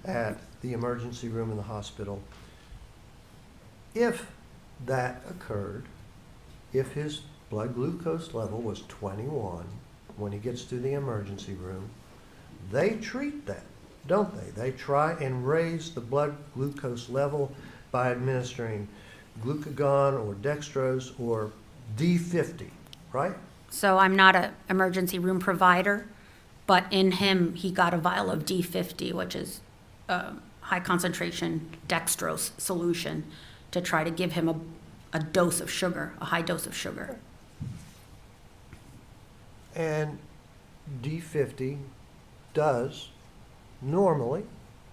at the emergency room in the hospital. if that occurred, if his blood glucose level was 21 when he gets to the emergency room, they treat that, don't they? They try and raise the blood glucose level by administering glucagon or dextrose or D50, right? So I'm not an emergency room provider, but in him, he got a vial of D50, which is a high concentration dextrose solution, to try to give him a dose of sugar, a high dose of sugar. And D50 does normally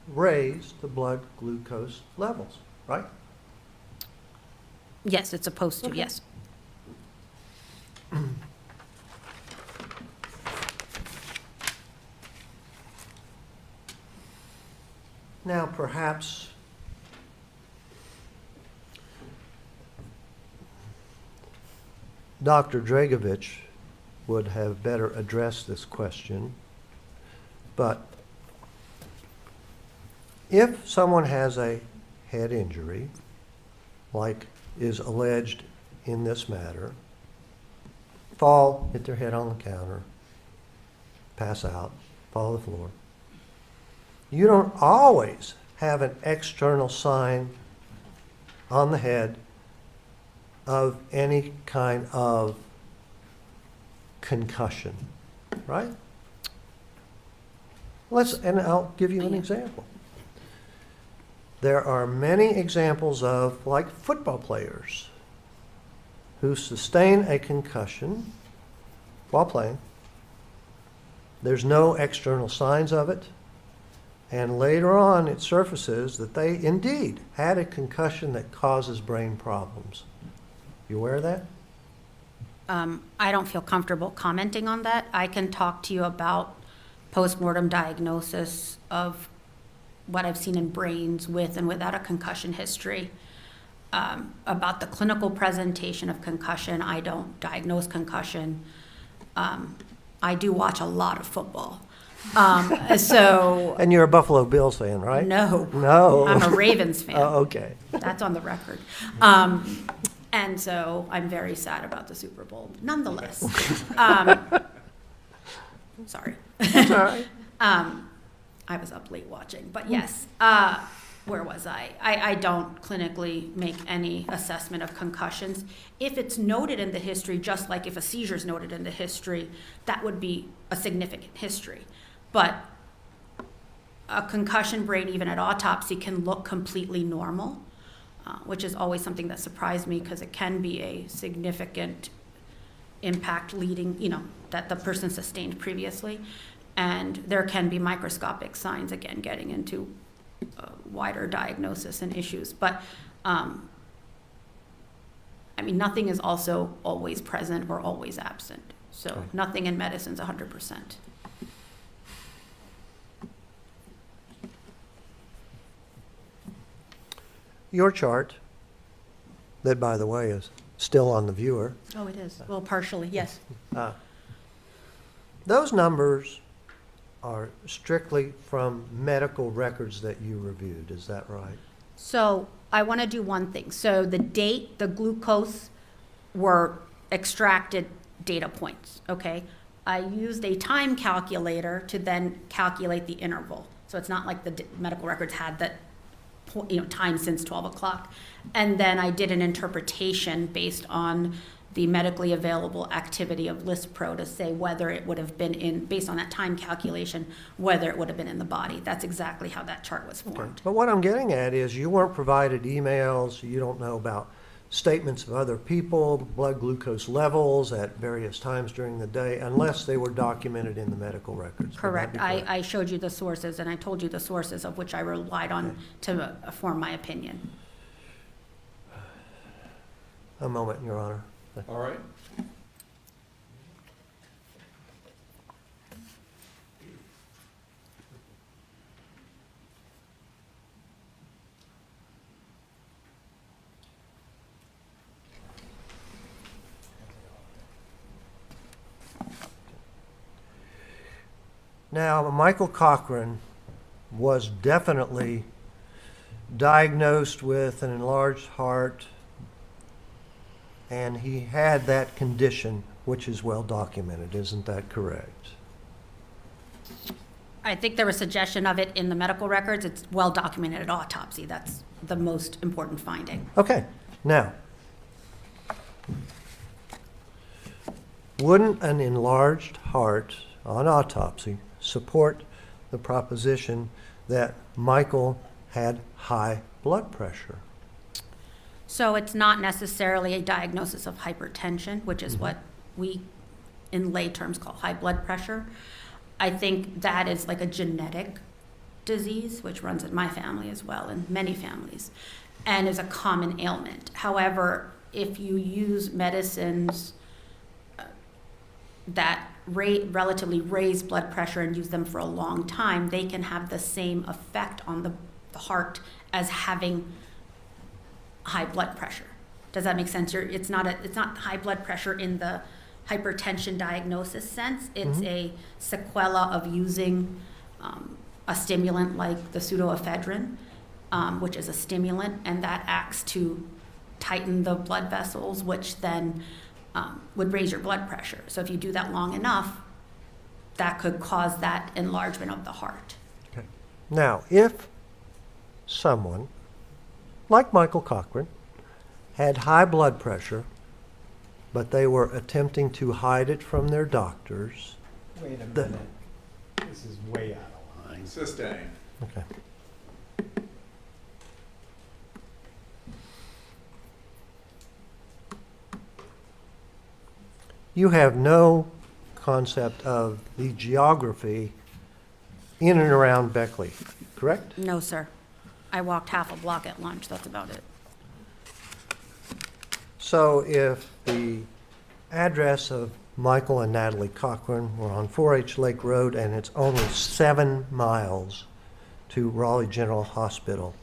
raise the blood glucose levels, right? Yes, it's supposed to, yes. Now, perhaps Dr. Dragovich would have better addressed this question, but if someone has a head injury, like is alleged in this matter, fall, hit their head on the counter, pass out, fall to the floor, you don't always have an external sign on the head of any kind of concussion, right? And I'll give you an example. There are many examples of, like, football players who sustain a concussion while playing. There's no external signs of it. And later on, it surfaces that they indeed had a concussion that causes brain problems. You aware of that? I don't feel comfortable commenting on that. I can talk to you about postmortem diagnosis of what I've seen in brains with and without a concussion history. About the clinical presentation of concussion, I don't diagnose concussion. I do watch a lot of football. And you're a Buffalo Bills fan, right? No. No. I'm a Ravens fan. Oh, okay. That's on the record. And so I'm very sad about the Super Bowl. Nonetheless, sorry. That's all right. I was up late watching, but yes. Where was I? I don't clinically make any assessment of concussions. If it's noted in the history, just like if a seizure is noted in the history, that would be a significant history. But a concussion brain, even at autopsy, can look completely normal, which is always something that surprised me because it can be a significant impact leading, that the person sustained previously. And there can be microscopic signs, again, getting into wider diagnosis and issues. But, nothing is also always present or always absent. So nothing in medicine is 100%. Your chart, that, by the way, is still on the viewer. Oh, it is. Well, partially, yes. Those numbers are strictly from medical records that you reviewed. Is that right? So I want to do one thing. So the date, the glucose were extracted data points, okay? I used a time calculator to then calculate the interval. So it's not like the medical records had that time since 12 o'clock. And then I did an interpretation based on the medically available activity of Lispro to say whether it would have been based on that time calculation, whether it would have been in the body. That's exactly how that chart was formed. Okay. But what I'm getting at is you weren't provided emails, you don't know about statements of other people, blood glucose levels at various times during the day, unless they were documented in the medical records. Correct. I showed you the sources, and I told you the sources of which I relied on to form my opinion. A moment, Your Honor. All right. Now, Michael Cochran was definitely diagnosed with an enlarged heart, and he had that condition, which is well documented. Isn't that correct? I think there was suggestion of it in the medical records. It's well documented at autopsy. That's the most important finding. Okay, now, wouldn't an enlarged heart on autopsy support the proposition that Michael had high blood pressure? So it's not necessarily a diagnosis of hypertension, which is what we in lay terms call high blood pressure. I think that is like a genetic disease, which runs in my family as well, and many families, and is a common ailment. However, if you use medicines that relatively raise blood pressure and use them for a long time, they can have the same effect on the heart as having high blood pressure. Does that make sense? It's not high blood pressure in the hypertension diagnosis sense. It's a sequela of using a stimulant like the pseudoephedrine, which is a stimulant, and that acts to tighten the blood vessels, which then would raise your blood pressure. So if you do that long enough, that could cause that enlargement of the heart. Okay. Now, if someone like Michael Cochran had high blood pressure, but they were attempting to hide it from their doctors. Wait a minute. This is way out of line. Sustained. Okay. You have no concept of the geography in and around Beckley, correct? No, sir. I walked half a block at lunch. That's about it. So if the address of Michael and Natalie Cochran were on 4H Lake Road and it's only 7 miles to Raleigh General Hospital,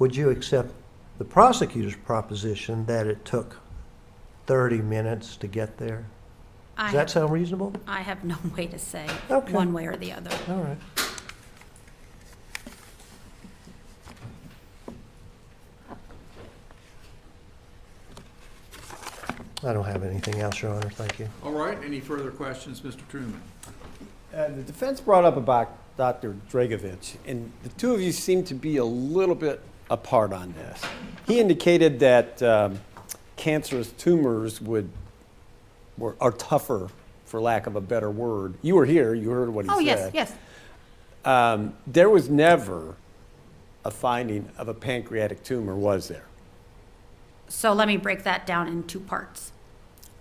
would you accept the prosecutor's proposition that it took 30 minutes to get there? Does that sound reasonable? I have no way to say Okay. one way or the other. All right. I don't have anything else, Your Honor. Thank you. All right, any further questions, Mr. Truman? The defense brought up about Dr. Dragovich, and the two of you seem to be a little bit apart on this. He indicated that cancerous tumors are tougher, for lack of a better word. You were here, you heard what he said. Oh, yes, yes. There was never a finding of a pancreatic tumor, was there? So let me break that down in two parts.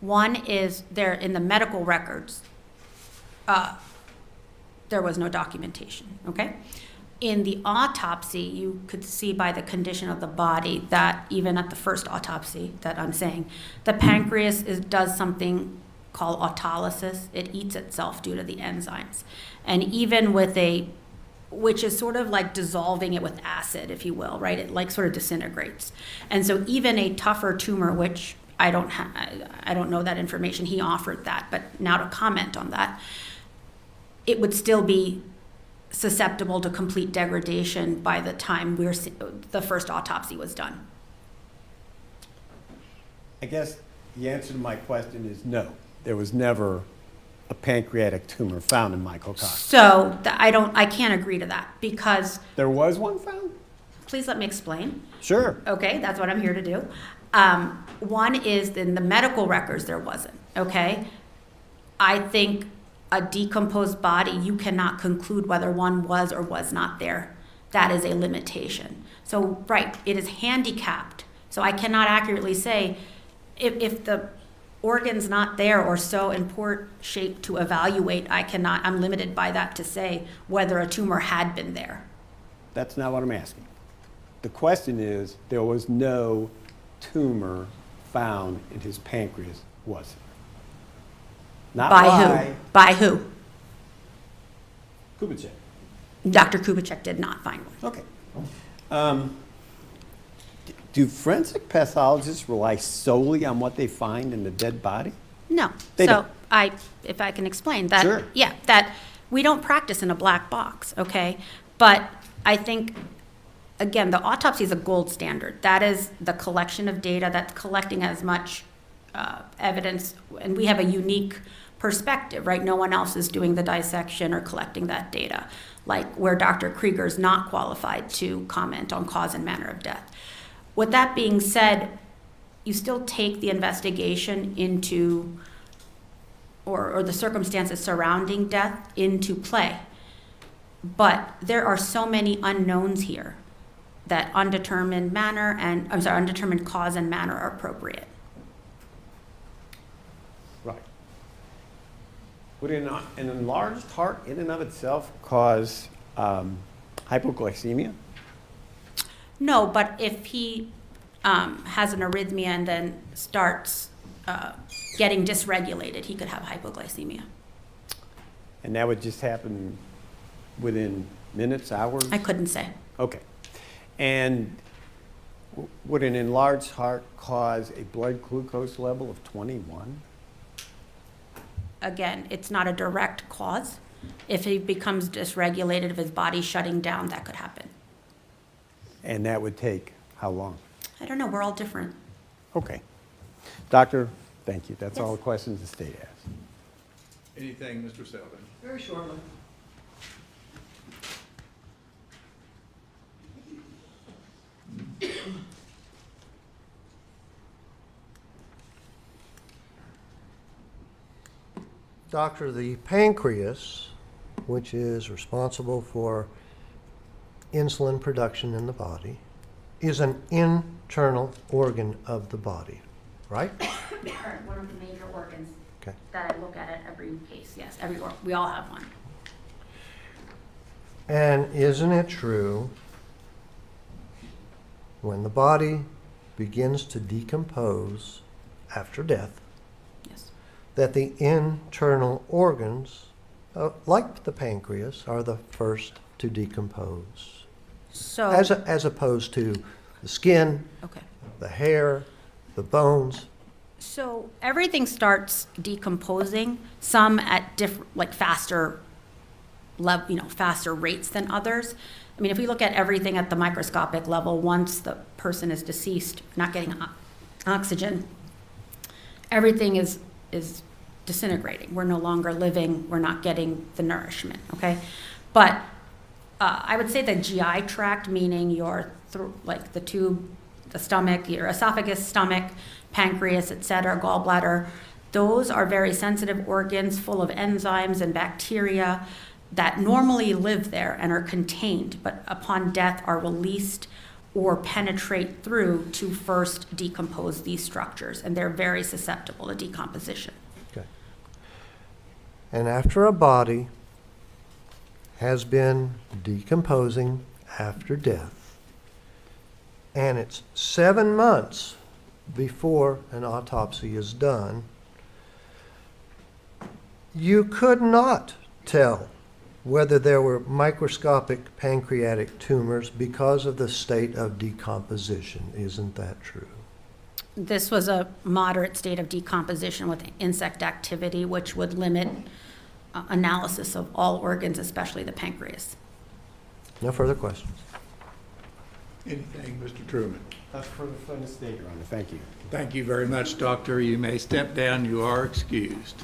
One is there in the medical records, there was no documentation, okay? In the autopsy, you could see by the condition of the body that even at the first autopsy that I'm saying, the pancreas does something called autolysis. It eats itself due to the enzymes. And even with which is sort of like dissolving it with acid, if you will, right? It like sort of disintegrates. And so even a tougher tumor, which I don't know that information, he offered that, but now to comment on that, it would still be susceptible to complete degradation by the time the first autopsy was done. I guess the answer to my question is no. There was never a pancreatic tumor found in Michael Cochran. So I can't agree to that because. There was one found? Please let me explain. Sure. Okay, that's what I'm here to do. One is in the medical records there wasn't, okay? I think a decomposed body, you cannot conclude whether one was or was not there. That is a limitation. So, right, it is handicapped. So I cannot accurately say if the organ's not there or so in poor shape to evaluate, I'm limited by that to say whether a tumor had been there. That's not what I'm asking. The question is, there was no tumor found in his pancreas, was there? Not By why. who? By who? Kubicek. Dr. Kubicek did not find one. Okay. Do forensic pathologists rely solely on what they find in the dead body? No. They So don't. if I can explain that. Sure. Yeah, that we don't practice in a black box, okay? But I think again, the autopsy is a gold standard. That is the collection of data that's collecting as much evidence, and we have a unique perspective, right? No one else is doing the dissection or collecting that data, like where Dr. Krieger is not qualified to comment on cause and manner of death. With that being said, you still take the investigation into, or the circumstances surrounding death into play. But there are so many unknowns here that undetermined cause and manner are appropriate. Right. Would an enlarged heart in and of itself cause hypoglycemia? No, but if he has an arrhythmia and then starts getting dysregulated, he could have hypoglycemia. And that would just happen within minutes, hours? I couldn't say. Okay. And would an enlarged heart cause a blood glucose level of 21? Again, it's not a direct cause. If he becomes dysregulated, if his body's shutting down, that could happen. And that would take how long? I don't know, we're all different. Okay. Doctor, thank you. That's all Yes. the questions the state has. Anything, Mr. Selvin? Very shortly. Doctor, the pancreas, which is responsible for insulin production in the body, is an internal organ of the body, right? One of the major organs Okay. that I look at every case, yes, we all have one. And isn't it true, when the body begins to decompose after death, Yes. that the internal organs, like the pancreas, are the first to decompose? So, As opposed to the skin, okay. the hair, the bones. So everything starts decomposing, some at faster rates than others. I mean, if we look at everything at the microscopic level, once the person is deceased, not getting oxygen, everything is disintegrating. We're no longer living. We're not getting the nourishment. Okay, but I would say the GI tract, meaning the tube, the stomach, your esophagus, stomach, pancreas, etc., gallbladder, those are very sensitive organs full of enzymes and bacteria that normally live there and are contained, but upon death are released or penetrate through to first decompose these structures, and they're very susceptible to decomposition. Okay. And after a body has been decomposing after death, and it's 7 months before an autopsy is done, you could not tell whether there were microscopic pancreatic tumors because of the state of decomposition. Isn't that true? This was a moderate state of decomposition with insect activity, which would limit analysis of all organs, especially the pancreas. No further questions. Anything, Mr. Truman? That's for the state, Your Honor. Thank you. Thank you very much, Doctor. You may step down. You are excused.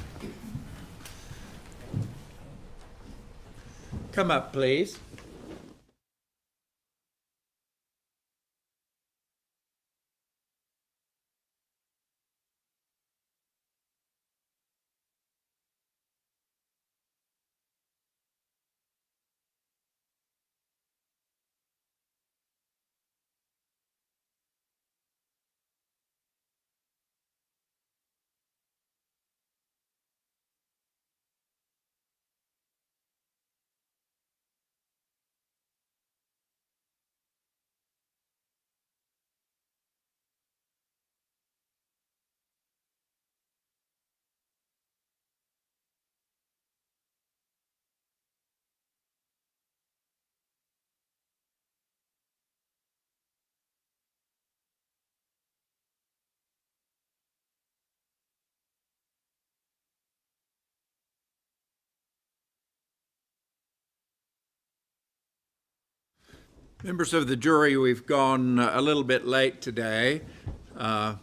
Come up, please. Members of the jury, we've gone a little bit late today.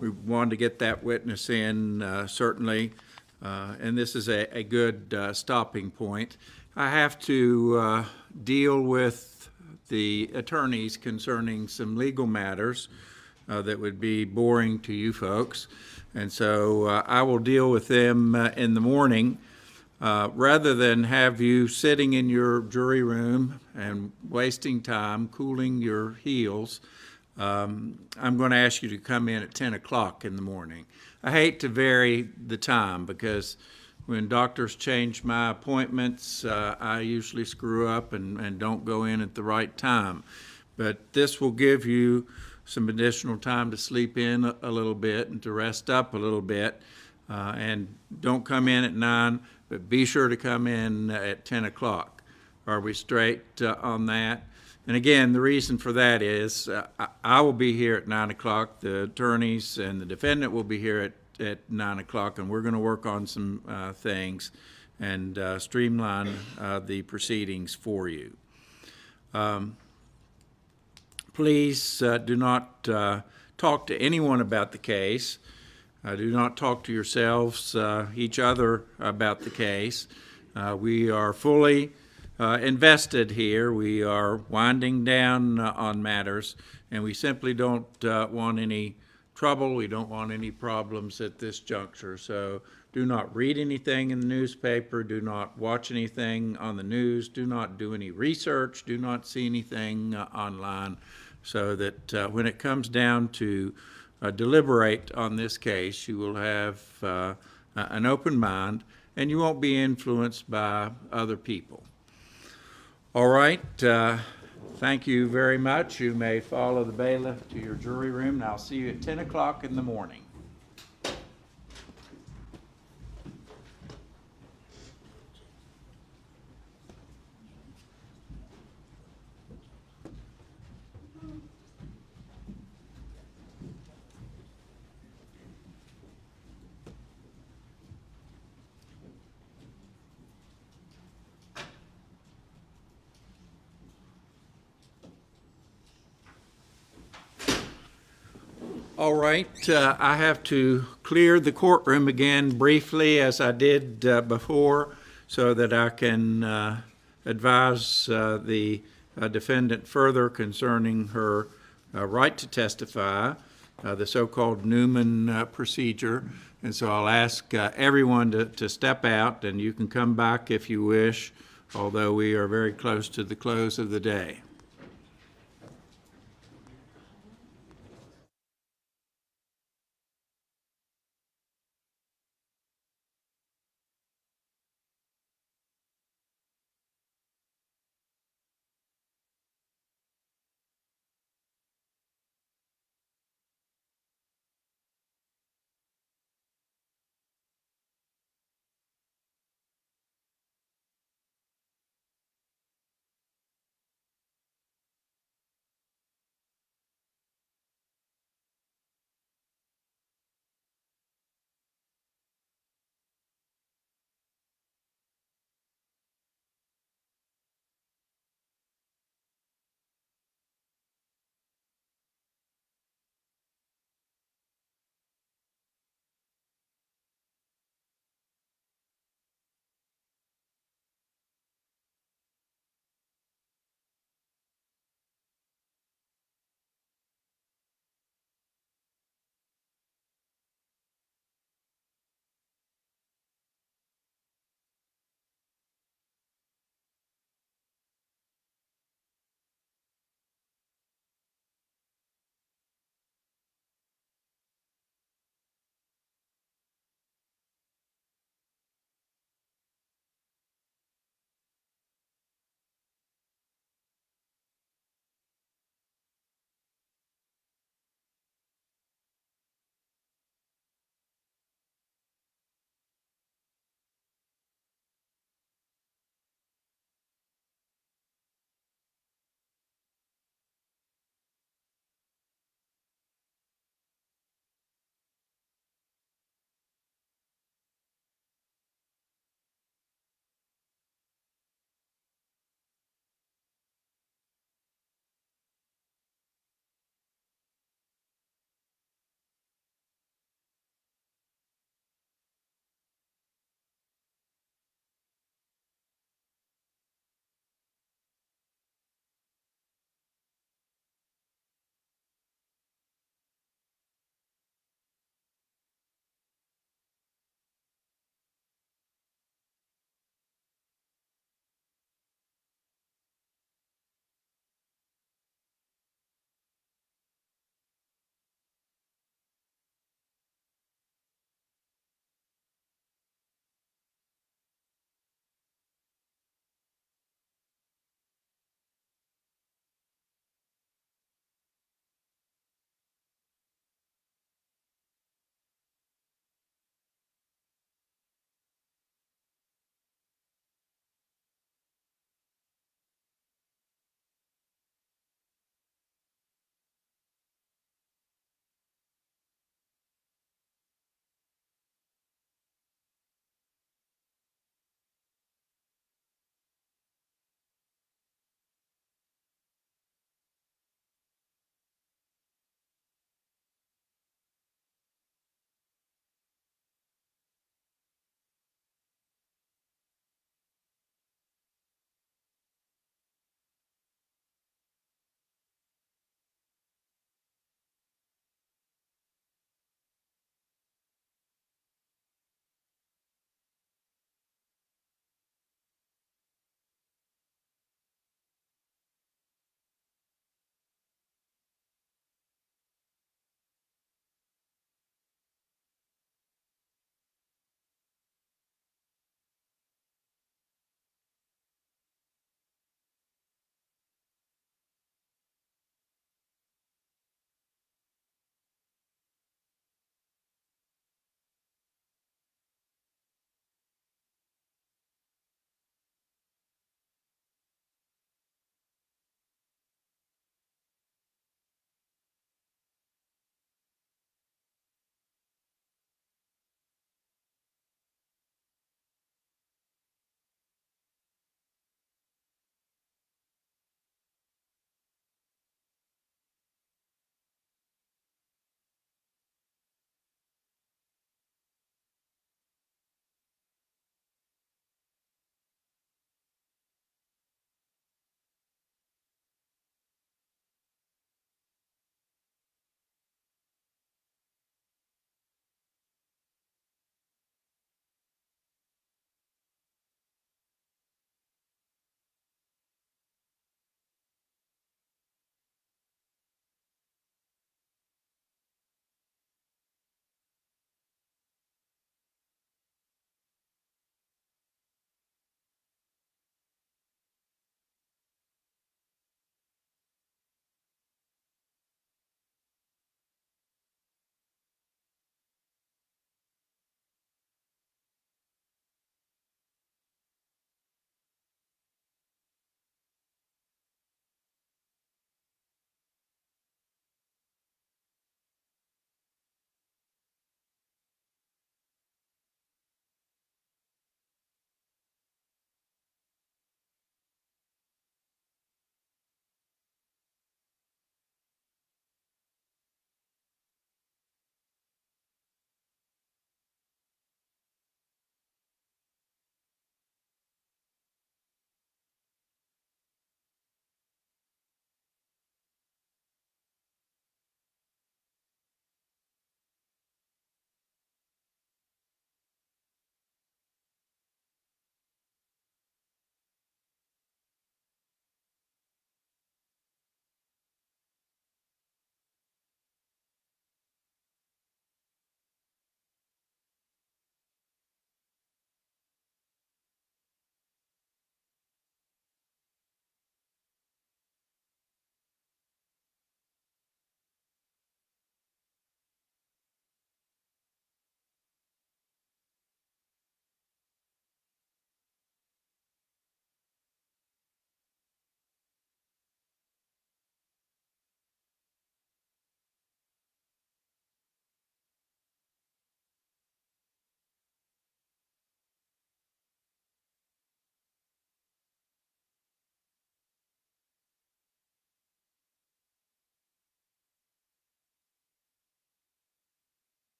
We wanted to get that witness in, certainly, and this is a good stopping point. I have to deal with the attorneys concerning some legal matters that would be boring to you folks, and so I will deal with them in the morning. Rather than have you sitting in your jury room and wasting time, cooling your heels, I'm going to ask you to come in at 10 o'clock in the morning. I hate to vary the time because when doctors change my appointments, I usually screw up and don't go in at the right time. But this will give you some additional time to sleep in a little bit and to rest up a little bit. And don't come in at 9. But be sure to come in at 10 o'clock. Are we straight on that? And again, the reason for that is I will be here at 9 o'clock. The attorneys and the defendant will be here at 9 o'clock, and we're going to work on some things and streamline the proceedings for you. Please do not talk to anyone about the case. Do not talk to yourselves, each other about the case. We are fully invested here. We are winding down on matters, and we simply don't want any trouble. We don't want any problems at this juncture. So do not read anything in the newspaper. Do not watch anything on the news. Do not do any research. Do not see anything online, so that when it comes down to deliberate on this case, you will have an open mind and you won't be influenced by other people. All right, thank you very much. You may follow the bailiff to your jury room, and I'll see you at 10 o'clock in the morning. All right, I have to clear the courtroom again briefly, as I did before, so that I can advise the defendant further concerning her right to testify, the so-called Newman procedure. And so I'll ask everyone to step out, and you can come back if you wish, although we are very close to the close of the day.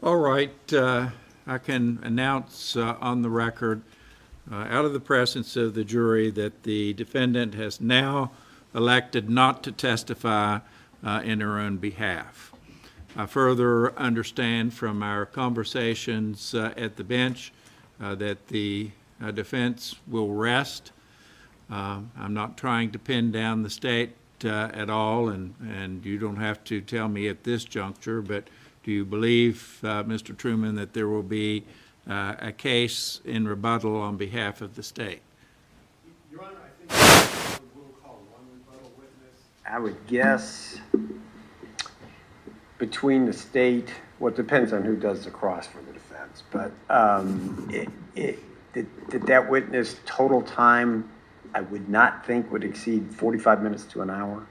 All right, I can announce on the record, out of the presence of the jury, that the defendant has now elected not to testify in her own behalf. I further understand from our conversations at the bench that the defense will rest. I'm not trying to pin down the state at all, and you don't have to tell me at this juncture, but do you believe, Mr. Truman, that there will be a case in rebuttal on behalf of the state? Your Honor, I think we'll call one rebuttal witness. I would guess between the state, well, it depends on who does the cross for the defense, but did that witness total time, I would not think would exceed 45 minutes to an hour,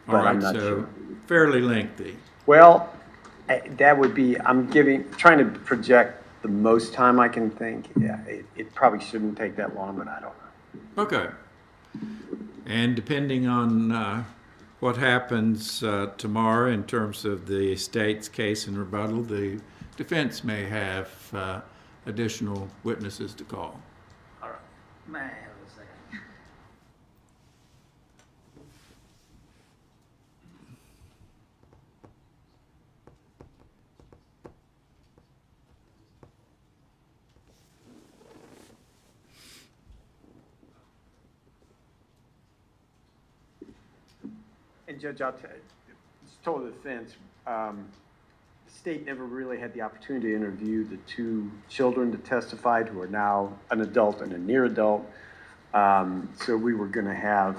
but All right, I'm not so sure. fairly lengthy. Well, that would be, trying to project the most time I can think. Yeah, it probably shouldn't take that long, but I don't know. Okay. And depending on what happens tomorrow in terms of the state's case in rebuttal, the defense may have additional witnesses to call. All right. May I have a second? And Judge, just told the defense, the state never really had the opportunity to interview the two children that testified, who are now an adult and a near adult. So we were going to have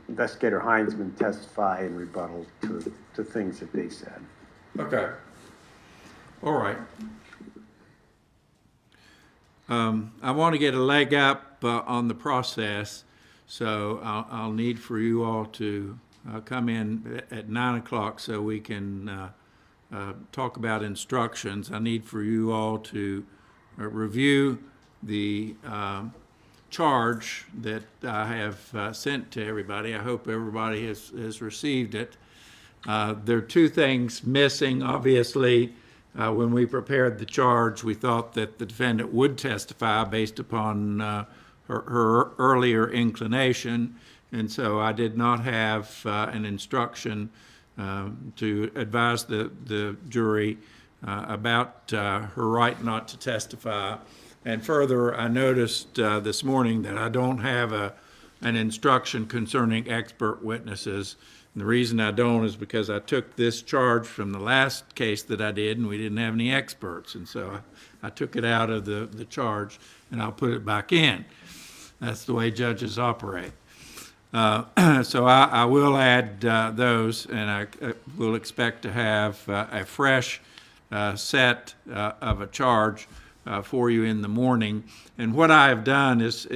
Investigator Heinzman testify in rebuttal to things that they said. Okay. All right. I want to get a leg up on the process, so I'll need for you all to come in at 9 o'clock so we can talk about instructions. I need for you all to review the charge that I have sent to everybody. I hope everybody has received it. There are two things missing. Obviously, when we prepared the charge, we thought that the defendant would testify based upon her earlier inclination, and so I did not have an instruction to advise the jury about her right not to testify. And further, I noticed this morning that I don't have an instruction concerning expert witnesses. And the reason I don't is because I took this charge from the last case that I did, and we didn't have any experts. And so I took it out of the charge, and I'll put it back in. That's the way judges operate. So I will add those, and I will expect to have a fresh set of a charge for you in the morning. And what I have done is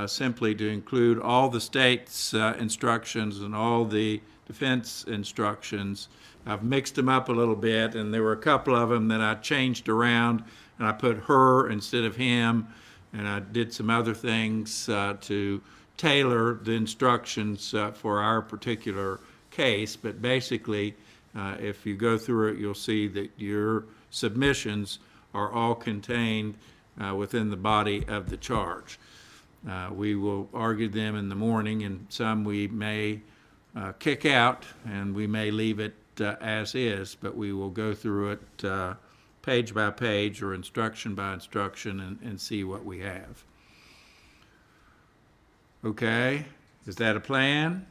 simply to include all the state's instructions and all the defense instructions. I've mixed them up a little bit, and there were a couple of them that I changed around, and I put her instead of him, and I did some other things to tailor the instructions for our particular case. But basically, if you go through it, you'll see that your submissions are all contained within the body of the charge. We will argue them in the morning, and some we may kick out, and we may leave it as is, but we will go through it page by page or instruction by instruction and see what we have. Okay, is that a plan?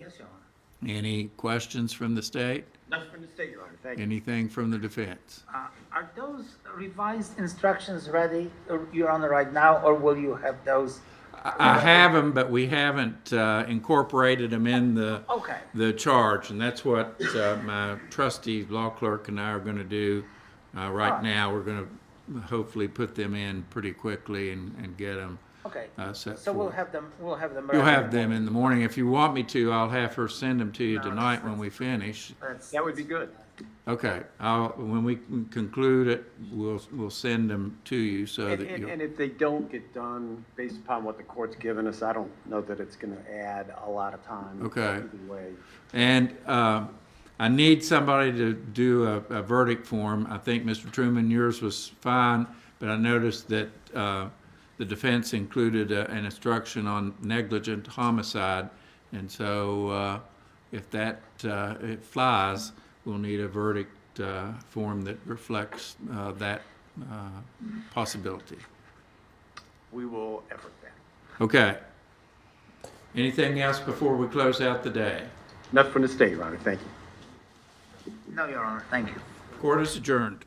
Yes, Your Honor. Any questions from the state? Nothing from the state, Your Honor. Thank you. Anything from the defense? Are those revised instructions ready, Your Honor, right now, or will you have those? I have them, but we haven't incorporated them in Okay. the charge, and that's what my trustee law clerk and I are going to do right now. We're going to hopefully put them in pretty quickly and get them Okay. set So we'll forth. have them. We'll have them. You'll ready. have them in the morning. If you want me to, I'll have her send them to you tonight when we finish. That would be good. Okay, when we conclude it, we'll send them to you so that you'll... And if they don't get done, based upon what the court's given us, I don't know that it's going to add a lot of time. Okay. Either way. And I need somebody to do a verdict form. I think, Mr. Truman, yours was fine, but I noticed that the defense included an instruction on negligent homicide, and so if that it flies, we'll need a verdict form that reflects that possibility. We will effort that. Okay. Anything else before we close out the day? Nothing from the state, Your Honor. Thank you. No, Your Honor, thank you. Court is adjourned.